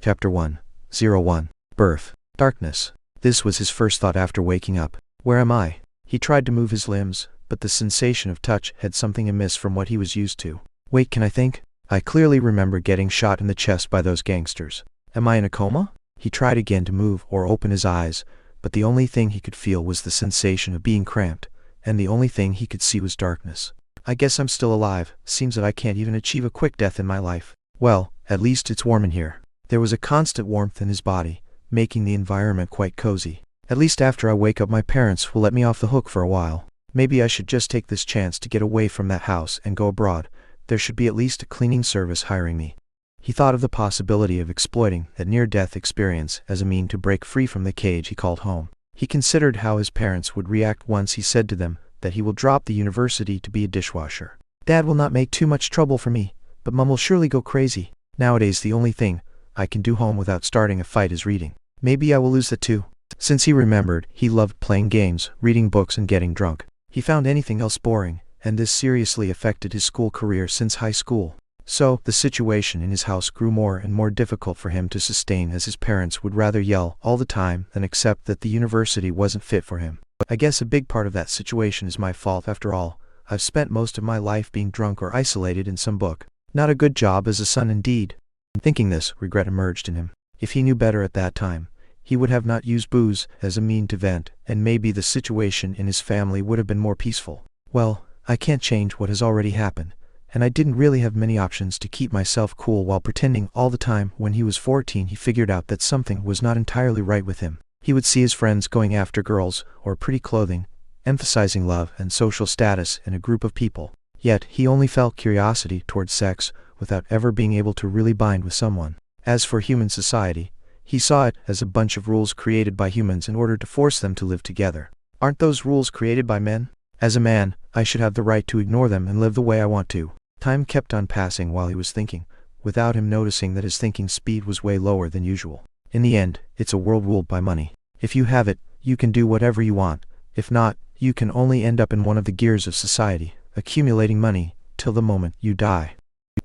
Chapter 101. Birth. Darkness. This was his first thought after waking up. Where am I? He tried to move his limbs, but the sensation of touch had something amiss from what he was used to. Wait, can I think? I clearly remember getting shot in the chest by those gangsters. Am I in a coma? He tried again to move or open his eyes, but the only thing he could feel was the sensation of being cramped, and the only thing he could see was darkness. I guess I'm still alive. Seems that I can't even achieve a quick death in my life. Well, at least it's warm in here. There was a constant warmth in his body, making the environment quite cozy. At least after I wake up my parents will let me off the hook for a while. Maybe I should just take this chance to get away from that house and go abroad. There should be at least a cleaning service hiring me. He thought of the possibility of exploiting that near-death experience as a mean to break free from the cage he called home. He considered how his parents would react once he said to them that he will drop the university to be a dishwasher. Dad will not make too much trouble for me, but Mom will surely go crazy. Nowadays the only thing I can do home without starting a fight is reading. Maybe I will lose that too. Since he remembered, he loved playing games, reading books and getting drunk. He found anything else boring, and this seriously affected his school career since high school. So, the situation in his house grew more and more difficult for him to sustain as his parents would rather yell all the time than accept that the university wasn't fit for him. I guess a big part of that situation is my fault after all. I've spent most of my life being drunk or isolated in some book. Not a good job as a son indeed. Thinking this, regret emerged in him. If he knew better at that time, he would have not used booze as a mean to vent, and maybe the situation in his family would have been more peaceful. Well, I can't change what has already happened, and I didn't really have many options to keep myself cool while pretending all the time. When he was 14 he figured out that something was not entirely right with him. He would see his friends going after girls or pretty clothing, emphasizing love and social status in a group of people. Yet he only felt curiosity towards sex without ever being able to really bind with someone. As for human society, he saw it as a bunch of rules created by humans in order to force them to live together. Aren't those rules created by men? As a man, I should have the right to ignore them and live the way I want to. Time kept on passing while he was thinking, without him noticing that his thinking speed was way lower than usual. In the end, it's a world ruled by money. If you have it, you can do whatever you want. If not, you can only end up in one of the gears of society, accumulating money, till the moment you die.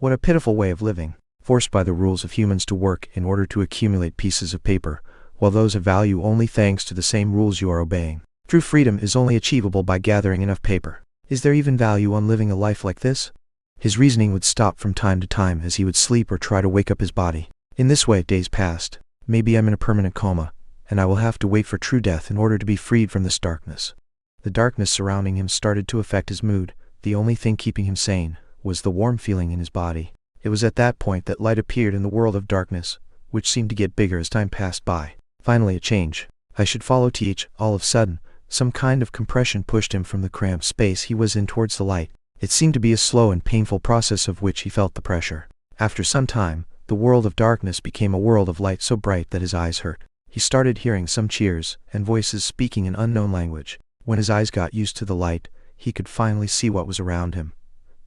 What a pitiful way of living, forced by the rules of humans to work in order to accumulate pieces of paper, while those have value only thanks to the same rules you are obeying. True freedom is only achievable by gathering enough paper. Is there even value on living a life like this? His reasoning would stop from time to time as he would sleep or try to wake up his body. In this way days passed. Maybe I'm in a permanent coma, and I will have to wait for true death in order to be freed from this darkness. The darkness surrounding him started to affect his mood. The only thing keeping him sane was the warm feeling in his body. It was at that point that light appeared in the world of darkness, which seemed to get bigger as time passed by. Finally a change. I should follow Teach. All of a sudden, some kind of compression pushed him from the cramped space he was in towards the light. It seemed to be a slow and painful process of which he felt the pressure. After some time, the world of darkness became a world of light so bright that his eyes hurt. He started hearing some cheers and voices speaking an unknown language. When his eyes got used to the light, he could finally see what was around him.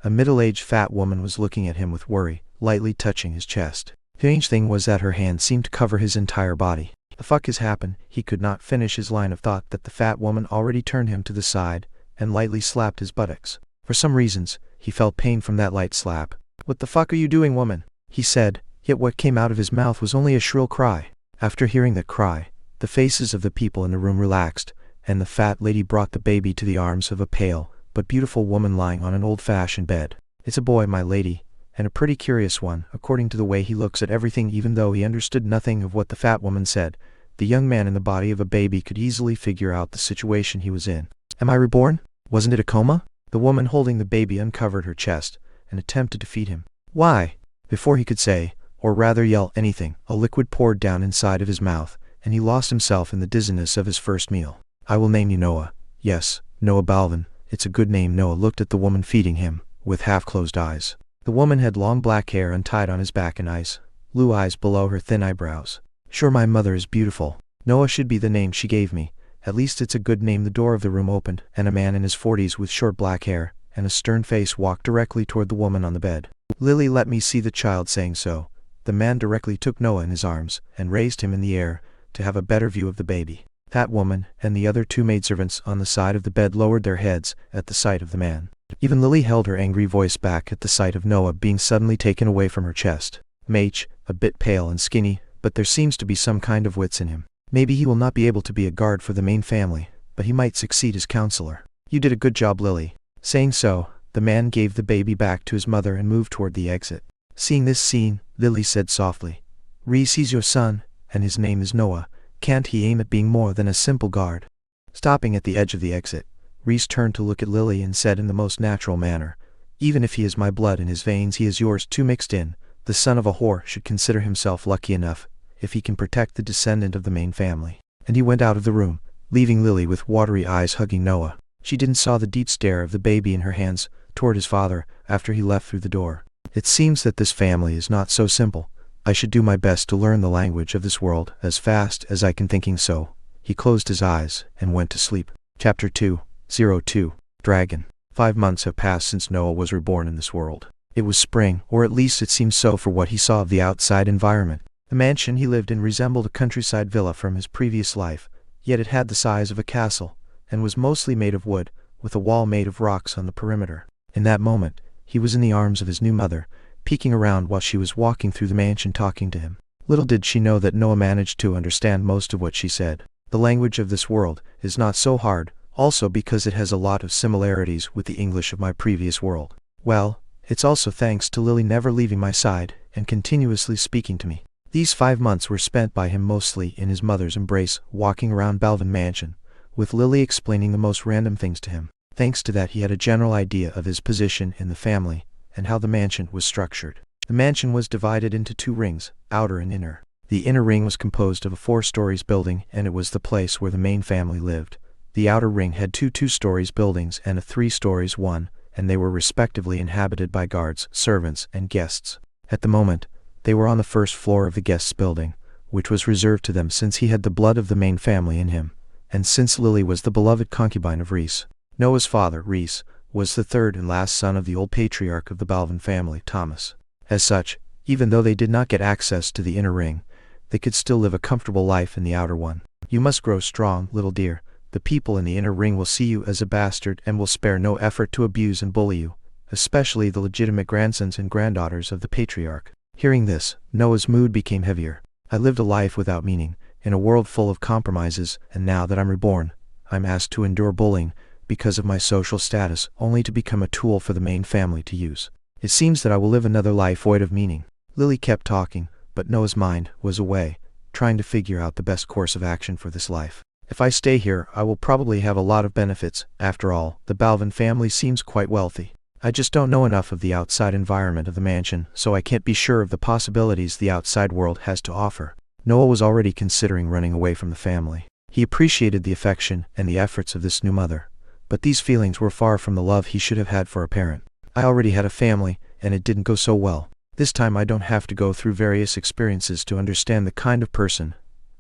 A middle-aged fat woman was looking at him with worry, lightly touching his chest. The strange thing was that her hand seemed to cover his entire body. The fuck has happened? He could not finish his line of thought that the fat woman already turned him to the side and lightly slapped his buttocks. For some reasons, he felt pain from that light slap. "What the fuck are you doing, woman?" he said, yet what came out of his mouth was only a shrill cry. After hearing that cry, the faces of the people in the room relaxed, and the fat lady brought the baby to the arms of a pale but beautiful woman lying on an old-fashioned bed. "It's a boy, my lady, and a pretty curious one, according to the way he looks at everything." Even though he understood nothing of what the fat woman said, the young man in the body of a baby could easily figure out the situation he was in. "Am I reborn? Wasn't it a coma?" The woman holding the baby uncovered her chest and attempted to feed him. "Why?" Before he could say, or rather yell anything, a liquid poured down inside of his mouth, and he lost himself in the dizziness of his first meal. "I will name you Noah. Yes, Noah Balvan. It's a good name." Noah looked at the woman feeding him, with half-closed eyes. The woman had long black hair untied on his back and eyes, blue eyes below her thin eyebrows. "Sure, my mother is beautiful. Noah should be the name she gave me. At least it's a good name." The door of the room opened, and a man in his 40s with short black hair and a stern face walked directly toward the woman on the bed. "Lily, let me see the child." Saying so, the man directly took Noah in his arms and raised him in the air to have a better view of the baby. That woman and the other two maidservants on the side of the bed lowered their heads at the sight of the man. Even Lily held her angry voice back at the sight of Noah being suddenly taken away from her chest. Mach, a bit pale and skinny, but there seems to be some kind of wits in him. Maybe he will not be able to be a guard for the main family, but he might succeed as counselor. You did a good job, Lily. Saying so, the man gave the baby back to his mother and moved toward the exit. Seeing this scene, Lily said softly, "Reese, he's your son, and his name is Noah. Can't he aim at being more than a simple guard?" Stopping at the edge of the exit, Reese turned to look at Lily and said in the most natural manner, "Even if he is my blood in his veins, he is yours too mixed in. The son of a whore should consider himself lucky enough if he can protect the descendant of the main family." And he went out of the room, leaving Lily with watery eyes hugging Noah. She didn't saw the deep stare of the baby in her hands toward his father after he left through the door. It seems that this family is not so simple. I should do my best to learn the language of this world as fast as I can. Thinking so, he closed his eyes and went to sleep. Chapter 2:02 Dragon. 5 months have passed since Noah was reborn in this world. It was spring, or at least it seemed so for what he saw of the outside environment. The mansion he lived in resembled a countryside villa from his previous life, yet it had the size of a castle, and was mostly made of wood, with a wall made of rocks on the perimeter. In that moment, he was in the arms of his new mother, peeking around while she was walking through the mansion talking to him. Little did she know that Noah managed to understand most of what she said. The language of this world is not so hard, also because it has a lot of similarities with the English of my previous world. Well, it's also thanks to Lily never leaving my side and continuously speaking to me. These 5 months were spent by him mostly in his mother's embrace, walking around Balvan Mansion, with Lily explaining the most random things to him. Thanks to that, he had a general idea of his position in the family and how the mansion was structured. The mansion was divided into 2 rings, outer and inner. The inner ring was composed of a 4-stories building, and it was the place where the main family lived. The outer ring had 2 2-stories buildings and a 3-stories one, and they were respectively inhabited by guards, servants, and guests. At the moment, they were on the first floor of the guests' building, which was reserved to them since he had the blood of the main family in him, and since Lily was the beloved concubine of Reese. Noah's father, Reese, was the 3rd and last son of the old patriarch of the Balvan family, Thomas. As such, even though they did not get access to the inner ring, they could still live a comfortable life in the outer one. "You must grow strong, little dear. The people in the inner ring will see you as a bastard and will spare no effort to abuse and bully you, especially the legitimate grandsons and granddaughters of the patriarch." Hearing this, Noah's mood became heavier. "I lived a life without meaning, in a world full of compromises, and now that I'm reborn, I'm asked to endure bullying because of my social status, only to become a tool for the main family to use. It seems that I will live another life void of meaning." Lily kept talking, but Noah's mind was away, trying to figure out the best course of action for this life. "If I stay here, I will probably have a lot of benefits. After all, the Balvan family seems quite wealthy. I just don't know enough of the outside environment of the mansion, so I can't be sure of the possibilities the outside world has to offer." Noah was already considering running away from the family. He appreciated the affection and the efforts of this new mother, but these feelings were far from the love he should have had for a parent. "I already had a family, and it didn't go so well. This time I don't have to go through various experiences to understand the kind of person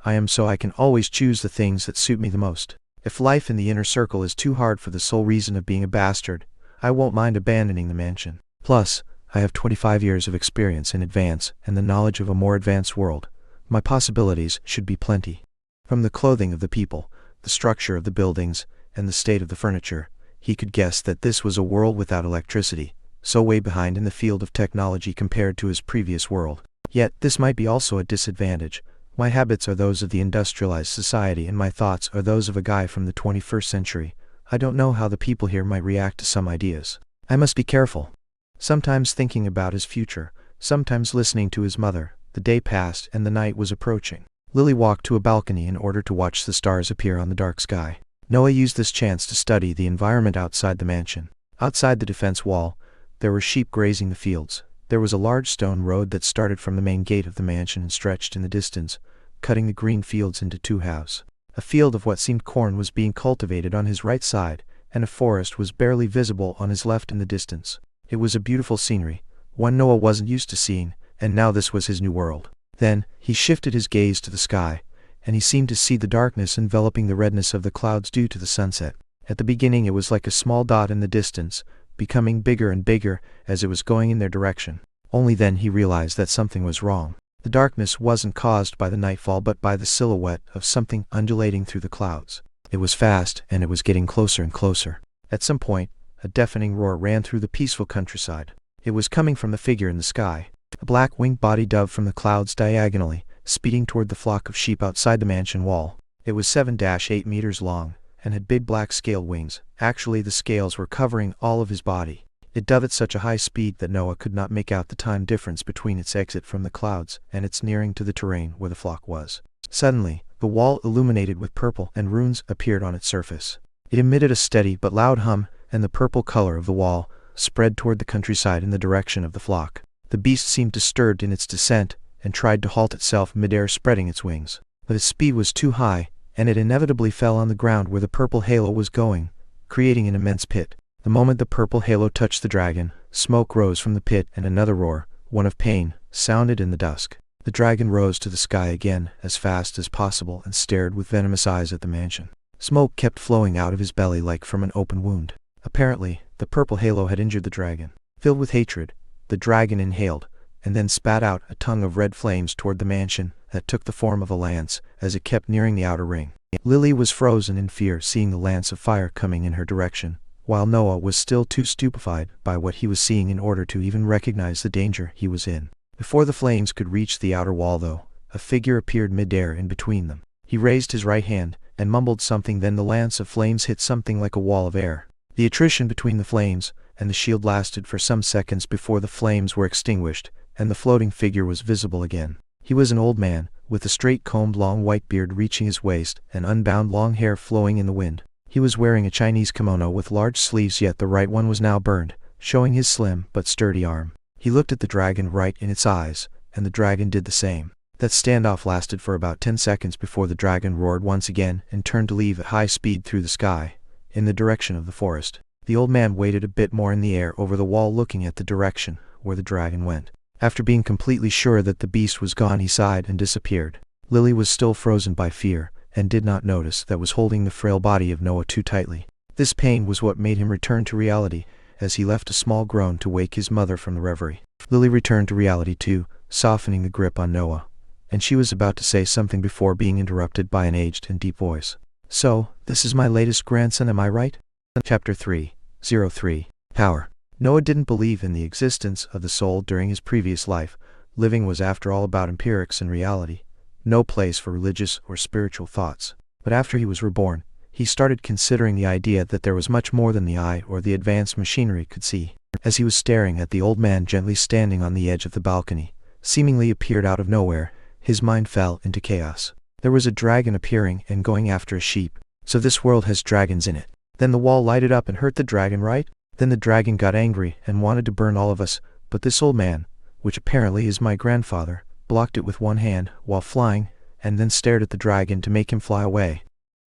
I am, so I can always choose the things that suit me the most. If life in the inner circle is too hard for the sole reason of being a bastard, I won't mind abandoning the mansion. Plus, I have 25 years of experience in advance and the knowledge of a more advanced world. My possibilities should be plenty." From the clothing of the people, the structure of the buildings, and the state of the furniture, he could guess that this was a world without electricity, so way behind in the field of technology compared to his previous world. Yet, this might be also a disadvantage. My habits are those of the industrialized society and my thoughts are those of a guy from the 21st century. I don't know how the people here might react to some ideas. I must be careful. Sometimes thinking about his future, sometimes listening to his mother, the day passed and the night was approaching. Lily walked to a balcony in order to watch the stars appear on the dark sky. Noah used this chance to study the environment outside the mansion. Outside the defense wall, there were sheep grazing the fields. There was a large stone road that started from the main gate of the mansion and stretched in the distance, cutting the green fields into 2 halves. A field of what seemed corn was being cultivated on his right side, and a forest was barely visible on his left in the distance. It was a beautiful scenery, one Noah wasn't used to seeing, and now this was his new world. Then, he shifted his gaze to the sky, and he seemed to see the darkness enveloping the redness of the clouds due to the sunset. At the beginning it was like a small dot in the distance, becoming bigger and bigger as it was going in their direction. Only then he realized that something was wrong. The darkness wasn't caused by the nightfall but by the silhouette of something undulating through the clouds. It was fast, and it was getting closer and closer. At some point, a deafening roar ran through the peaceful countryside. It was coming from the figure in the sky. A black winged body dove from the clouds diagonally, speeding toward the flock of sheep outside the mansion wall. It was 7-8 meters long, and had big black scale wings. Actually, the scales were covering all of his body. It dove at such a high speed that Noah could not make out the time difference between its exit from the clouds and its nearing to the terrain where the flock was. Suddenly, the wall illuminated with purple, and runes appeared on its surface. It emitted a steady but loud hum, and the purple color of the wall spread toward the countryside in the direction of the flock. The beast seemed disturbed in its descent, and tried to halt itself midair, spreading its wings. But its speed was too high, and it inevitably fell on the ground where the purple halo was going, creating an immense pit. The moment the purple halo touched the dragon, smoke rose from the pit, and another roar, one of pain, sounded in the dusk. The dragon rose to the sky again as fast as possible and stared with venomous eyes at the mansion. Smoke kept flowing out of his belly like from an open wound. Apparently, the purple halo had injured the dragon. Filled with hatred, the dragon inhaled, and then spat out a tongue of red flames toward the mansion that took the form of a lance as it kept nearing the outer ring. Lily was frozen in fear, seeing the lance of fire coming in her direction, while Noah was still too stupefied by what he was seeing in order to even recognize the danger he was in. Before the flames could reach the outer wall, though, a figure appeared midair in between them. He raised his right hand and mumbled something, then the lance of flames hit something like a wall of air. The attrition between the flames and the shield lasted for some seconds before the flames were extinguished, and the floating figure was visible again. He was an old man, with a straight-combed long white beard reaching his waist and unbound long hair flowing in the wind. He was wearing a Chinese kimono with large sleeves, yet the right one was now burned, showing his slim but sturdy arm. He looked at the dragon right in its eyes, and the dragon did the same. That standoff lasted for about 10 seconds before the dragon roared once again and turned to leave at high speed through the sky, in the direction of the forest. The old man waited a bit more in the air over the wall, looking at the direction where the dragon went. After being completely sure that the beast was gone, he sighed and disappeared. Lily was still frozen by fear, and did not notice that was holding the frail body of Noah too tightly. This pain was what made him return to reality, as he left a small groan to wake his mother from the reverie. Lily returned to reality too, softening the grip on Noah, and she was about to say something before being interrupted by an aged and deep voice. "So, this is my latest grandson, am I right?" Chapter 3:03. Power. Noah didn't believe in the existence of the soul during his previous life. Living was after all about empirics and reality, no place for religious or spiritual thoughts. But after he was reborn, he started considering the idea that there was much more than the eye or the advanced machinery could see. As he was staring at the old man gently standing on the edge of the balcony, seemingly appeared out of nowhere, his mind fell into chaos. There was a dragon appearing and going after a sheep. So this world has dragons in it. Then the wall lighted up and hurt the dragon, right? Then the dragon got angry and wanted to burn all of us, but this old man, which apparently is my grandfather, blocked it with one hand while flying, and then stared at the dragon to make him fly away.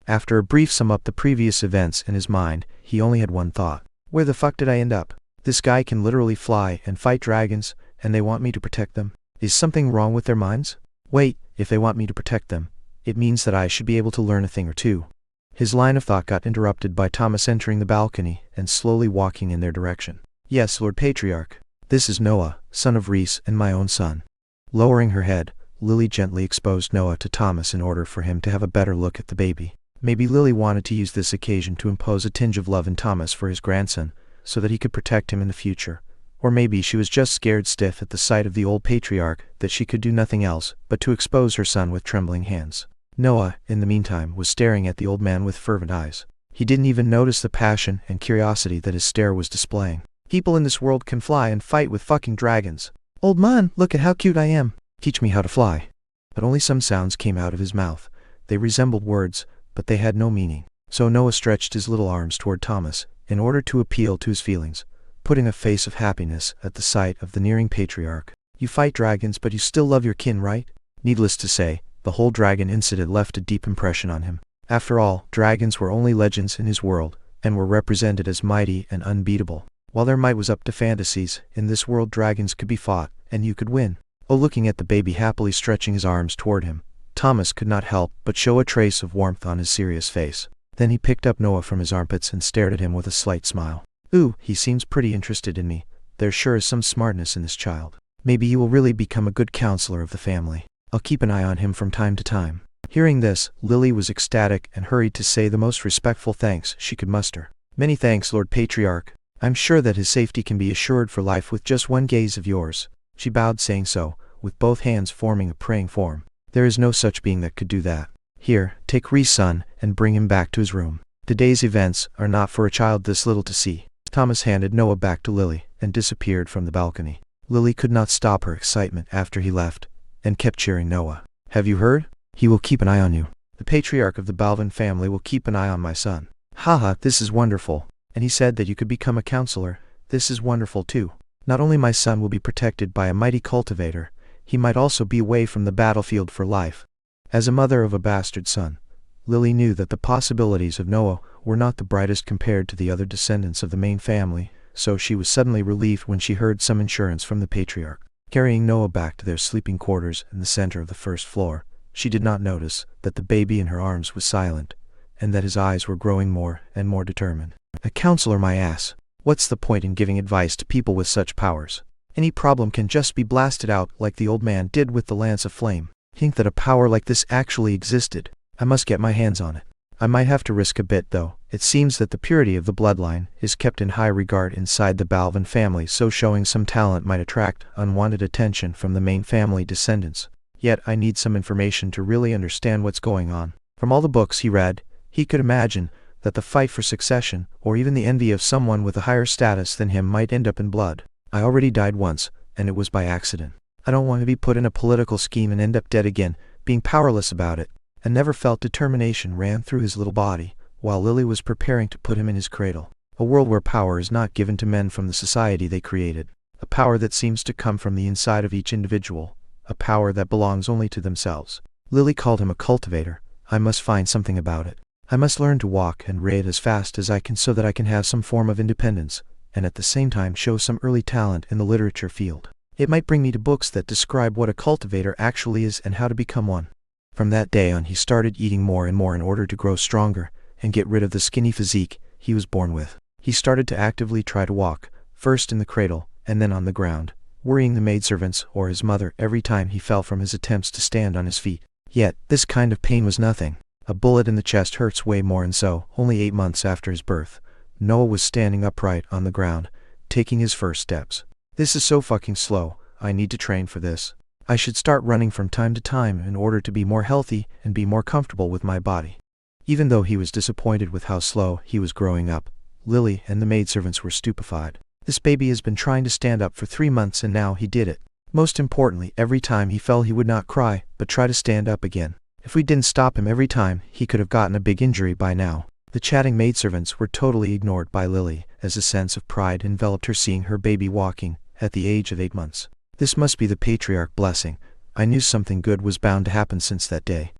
After a brief sum up the previous events in his mind, he only had one thought. Where the fuck did I end up? This guy can literally fly and fight dragons, and they want me to protect them? Is something wrong with their minds? Wait, if they want me to protect them, it means that I should be able to learn a thing or two. His line of thought got interrupted by Thomas entering the balcony and slowly walking in their direction. "Yes, Lord Patriarch. This is Noah, son of Reese and my own son." Lowering her head, Lily gently exposed Noah to Thomas in order for him to have a better look at the baby. Maybe Lily wanted to use this occasion to impose a tinge of love in Thomas for his grandson, so that he could protect him in the future. Or maybe she was just scared stiff at the sight of the old patriarch that she could do nothing else but to expose her son with trembling hands. Noah, in the meantime, was staring at the old man with fervent eyes. He didn't even notice the passion and curiosity that his stare was displaying. "People in this world can fly and fight with fucking dragons. Old man, look at how cute I am. Teach me how to fly." But only some sounds came out of his mouth. They resembled words, but they had no meaning. So Noah stretched his little arms toward Thomas, in order to appeal to his feelings, putting a face of happiness at the sight of the nearing patriarch. "You fight dragons, but you still love your kin, right?" Needless to say, the whole dragon incident left a deep impression on him. After all, dragons were only legends in his world, and were represented as mighty and unbeatable. While their might was up to fantasies, in this world dragons could be fought, and you could win. Oh, looking at the baby happily stretching his arms toward him, Thomas could not help but show a trace of warmth on his serious face. Then he picked up Noah from his armpits and stared at him with a slight smile. "Ooh, he seems pretty interested in me. There sure is some smartness in this child. Maybe he will really become a good counselor of the family. I'll keep an eye on him from time to time." Hearing this, Lily was ecstatic and hurried to say the most respectful thanks she could muster. "Many thanks, Lord Patriarch. I'm sure that his safety can be assured for life with just one gaze of yours." She bowed, saying so, with both hands forming a praying form. There is no such being that could do that. Here, take whoreson and bring him back to his room. Today's events are not for a child this little to see. Thomas handed Noah back to Lily and disappeared from the balcony. Lily could not stop her excitement after he left and kept cheering Noah. Have you heard? He will keep an eye on you. The patriarch of the Balvan family will keep an eye on my son. Haha, this is wonderful. And he said that you could become a counselor. This is wonderful too. Not only my son will be protected by a mighty cultivator, he might also be away from the battlefield for life. As a mother of a bastard son, Lily knew that the possibilities of Noah were not the brightest compared to the other descendants of the main family, so she was suddenly relieved when she heard some assurance from the patriarch. Carrying Noah back to their sleeping quarters in the center of the first floor, she did not notice that the baby in her arms was silent, and that his eyes were growing more and more determined. A counselor, my ass. What's the point in giving advice to people with such powers? Any problem can just be blasted out like the old man did with the lance of flame. Think that a power like this actually existed. I must get my hands on it. I might have to risk a bit though. It seems that the purity of the bloodline is kept in high regard inside the Balvan family, so showing some talent might attract unwanted attention from the main family descendants. Yet I need some information to really understand what's going on. From all the books he read, he could imagine that the fight for succession, or even the envy of someone with a higher status than him, might end up in blood. I already died once, and it was by accident. I don't want to be put in a political scheme and end up dead again, being powerless about it. And never felt determination ran through his little body, while Lily was preparing to put him in his cradle. A world where power is not given to men from the society they created. A power that seems to come from the inside of each individual. A power that belongs only to themselves. Lily called him a cultivator. I must find something about it. I must learn to walk and read as fast as I can so that I can have some form of independence, and at the same time show some early talent in the literature field. It might bring me to books that describe what a cultivator actually is and how to become one. From that day on he started eating more and more in order to grow stronger and get rid of the skinny physique he was born with. He started to actively try to walk, first in the cradle and then on the ground, worrying the maidservants or his mother every time he fell from his attempts to stand on his feet. Yet, this kind of pain was nothing. A bullet in the chest hurts way more, and so, only 8 months after his birth, Noah was standing upright on the ground, taking his first steps. This is so fucking slow. I need to train for this. I should start running from time to time in order to be more healthy and be more comfortable with my body. Even though he was disappointed with how slow he was growing up, Lily and the maidservants were stupefied. This baby has been trying to stand up for 3 months and now he did it. Most importantly, every time he fell he would not cry, but try to stand up again. If we didn't stop him every time, he could have gotten a big injury by now. The chatting maidservants were totally ignored by Lily, as a sense of pride enveloped her seeing her baby walking, at the age of 8 months. This must be the patriarch blessing. I knew something good was bound to happen since that day.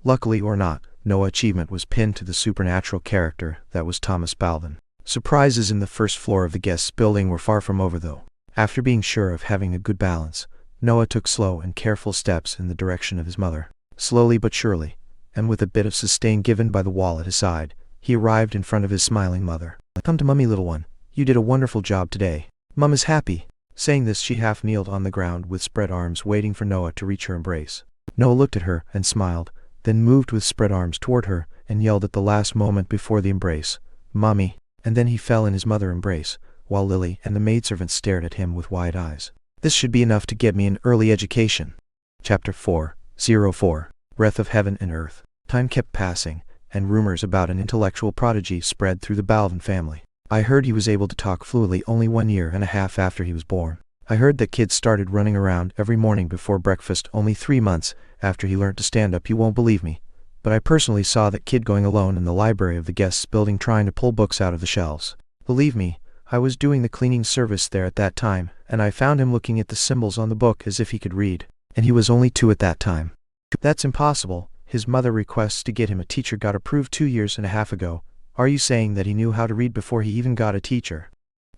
Luckily or not, no achievement was pinned to the supernatural character that was Thomas Balvan. Surprises in the first floor of the guests' building were far from over though. After being sure of having a good balance, Noah took slow and careful steps in the direction of his mother. Slowly but surely, and with a bit of sustain given by the wall at his side, he arrived in front of his smiling mother. "Come to Mummy, little one. You did a wonderful job today. Mum is happy." Saying this, she half kneeled on the ground with spread arms, waiting for Noah to reach her embrace. Noah looked at her and smiled, then moved with spread arms toward her and yelled at the last moment before the embrace, "Mommy," and then he fell in his mother embrace, while Lily and the maidservant stared at him with wide eyes. This should be enough to get me an early education. Chapter 4:04 Breath of Heaven and Earth. Time kept passing, and rumors about an intellectual prodigy spread through the Balvan family. I heard he was able to talk fluently only 1.5 years after he was born. I heard that kid started running around every morning before breakfast only 3 months after he learned to stand up. You won't believe me, but I personally saw that kid going alone in the library of the guests' building trying to pull books out of the shelves. Believe me, I was doing the cleaning service there at that time, and I found him looking at the symbols on the book as if he could read. And he was only 2 at that time. That's impossible. His mother requests to get him a teacher got approved 2.5 years ago. Are you saying that he knew how to read before he even got a teacher?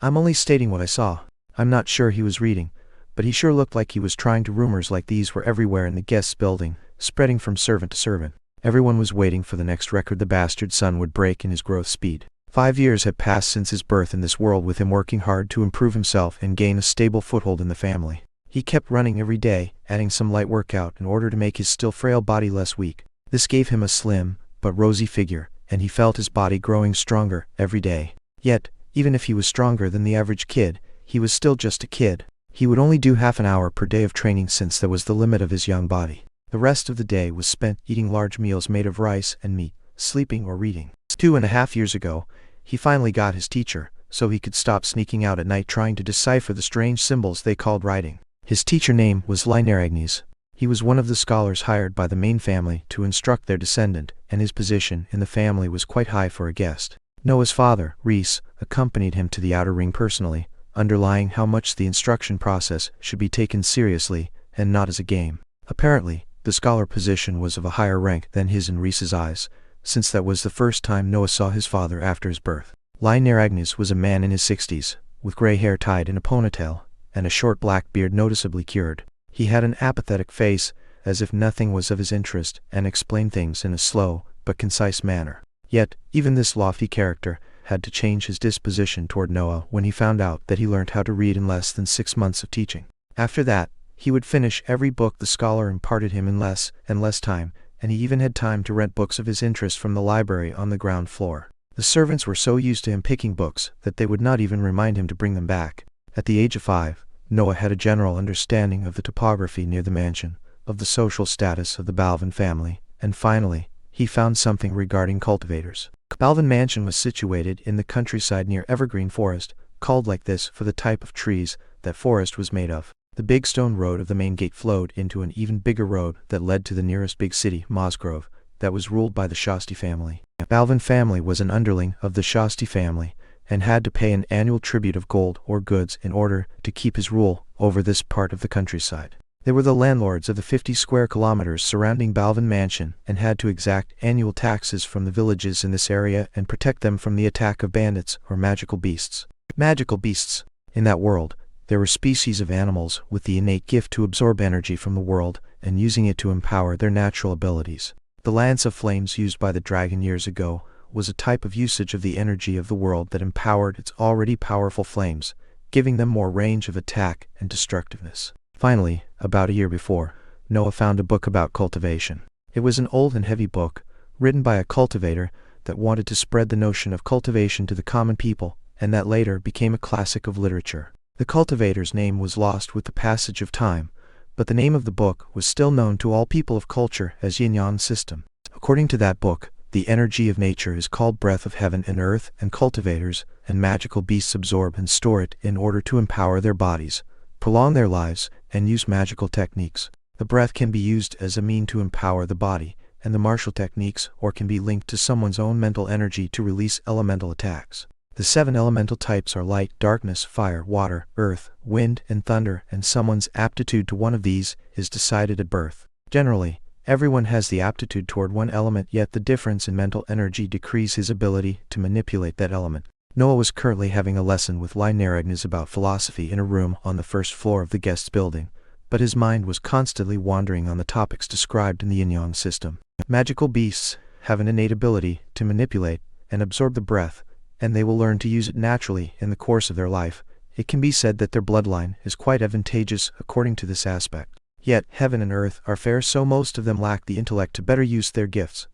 I'm only stating what I saw. I'm not sure he was reading, but he sure looked like he was trying to. Rumors like these were everywhere in the guests' building, spreading from servant to servant. Everyone was waiting for the next record the bastard son would break in his growth speed. 5 years had passed since his birth in this world, with him working hard to improve himself and gain a stable foothold in the family. He kept running every day, adding some light workout in order to make his still frail body less weak. This gave him a slim, but rosy figure, and he felt his body growing stronger every day. Yet, even if he was stronger than the average kid, he was still just a kid. He would only do half an hour per day of training since that was the limit of his young body. The rest of the day was spent eating large meals made of rice and meat, sleeping or reading. 2.5 years ago, he finally got his teacher, so he could stop sneaking out at night trying to decipher the strange symbols they called writing. His teacher name was Reincarnated. He was one of the scholars hired by the main family to instruct their descendant, and his position in the family was quite high for a guest. Noah's father, Reese, accompanied him to the outer ring personally, underlying how much the instruction process should be taken seriously and not as a game. Apparently, the scholar position was of a higher rank than his in Reese's eyes, since that was the first time Noah saw his father after his birth. Reincarnated was a man in his 60s, with gray hair tied in a ponytail, and a short black beard noticeably cured. He had an apathetic face, as if nothing was of his interest, and explained things in a slow but concise manner. Yet, even this lofty character had to change his disposition toward Noah when he found out that he learned how to read in less than 6 months of teaching. After that, he would finish every book the scholar imparted him in less and less time, and he even had time to rent books of his interest from the library on the ground floor. The servants were so used to him picking books that they would not even remind him to bring them back. At the age of 5, Noah had a general understanding of the topography near the mansion, of the social status of the Balvan family, and finally, he found something regarding cultivators. Balvan Mansion was situated in the countryside near Evergreen Forest, called like this for the type of trees that forest was made of. The big stone road of the main gate flowed into an even bigger road that led to the nearest big city, Mosgrove, that was ruled by the Shasti family. The Balvan family was an underling of the Shasti family, and had to pay an annual tribute of gold or goods in order to keep his rule over this part of the countryside. They were the landlords of the 50 square kilometers surrounding Balvan Mansion and had to exact annual taxes from the villages in this area and protect them from the attack of bandits or magical beasts. Magical beasts. In that world, there were species of animals with the innate gift to absorb energy from the world and using it to empower their natural abilities. The lance of flames used by the dragon years ago was a type of usage of the energy of the world that empowered its already powerful flames, giving them more range of attack and destructiveness. Finally, about a year before, Noah found a book about cultivation. It was an old and heavy book, written by a cultivator that wanted to spread the notion of cultivation to the common people, and that later became a classic of literature. The cultivator's name was lost with the passage of time, but the name of the book was still known to all people of culture as Yin-Yang system. According to that book, the energy of nature is called breath of heaven and earth, and cultivators and magical beasts absorb and store it in order to empower their bodies, prolong their lives, and use magical techniques. The breath can be used as a mean to empower the body, and the martial techniques or can be linked to someone's own mental energy to release elemental attacks. The 7 elemental types are light, darkness, fire, water, earth, wind, and thunder, and someone's aptitude to one of these is decided at birth. Generally, everyone has the aptitude toward one element, yet the difference in mental energy decreases his ability to manipulate that element. Noah was currently having a lesson with Reincarnated about philosophy in a room on the first floor of the guest's building, but his mind was constantly wandering on the topics described in the Yin-Yang system. Magical beasts have an innate ability to manipulate and absorb the breath, and they will learn to use it naturally in the course of their life. It can be said that their bloodline is quite advantageous according to this aspect. Yet, heaven and earth are fair, so most of them lack the intellect to better use their gifts.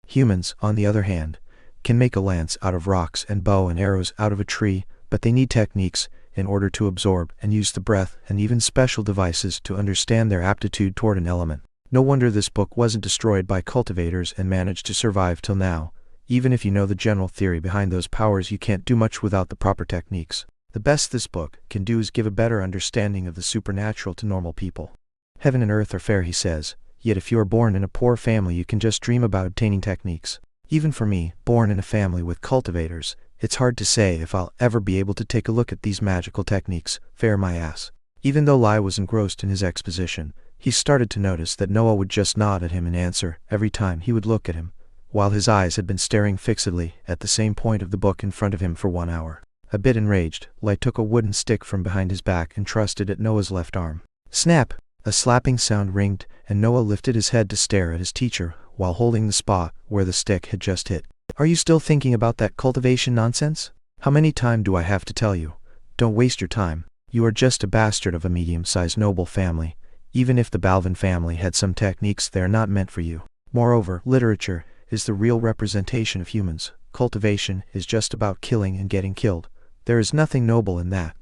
Humans, on the other hand, can make a lance out of rocks and bow and arrows out of a tree, but they need techniques in order to absorb and use the breath, and even special devices to understand their aptitude toward an element. No wonder this book wasn't destroyed by cultivators and managed to survive till now. Even if you know the general theory behind those powers, you can't do much without the proper techniques. The best this book can do is give a better understanding of the supernatural to normal people. Heaven and earth are fair, he says, yet if you are born in a poor family you can just dream about obtaining techniques. Even for me, born in a family with cultivators, it's hard to say if I'll ever be able to take a look at these magical techniques, fair my ass. Even though Lai was engrossed in his exposition, he started to notice that Noah would just nod at him in answer every time he would look at him, while his eyes had been staring fixedly at the same point of the book in front of him for 1 hour. A bit enraged, Lai took a wooden stick from behind his back and thrust it at Noah's left arm. Snap! A slapping sound ringed, and Noah lifted his head to stare at his teacher while holding the spot where the stick had just hit. Are you still thinking about that cultivation nonsense? How many times do I have to tell you? Don't waste your time. You are just a bastard of a medium-sized noble family. Even if the Balvan family had some techniques, they are not meant for you. Moreover, literature is the real representation of humans. Cultivation is just about killing and getting killed. There is nothing noble in that.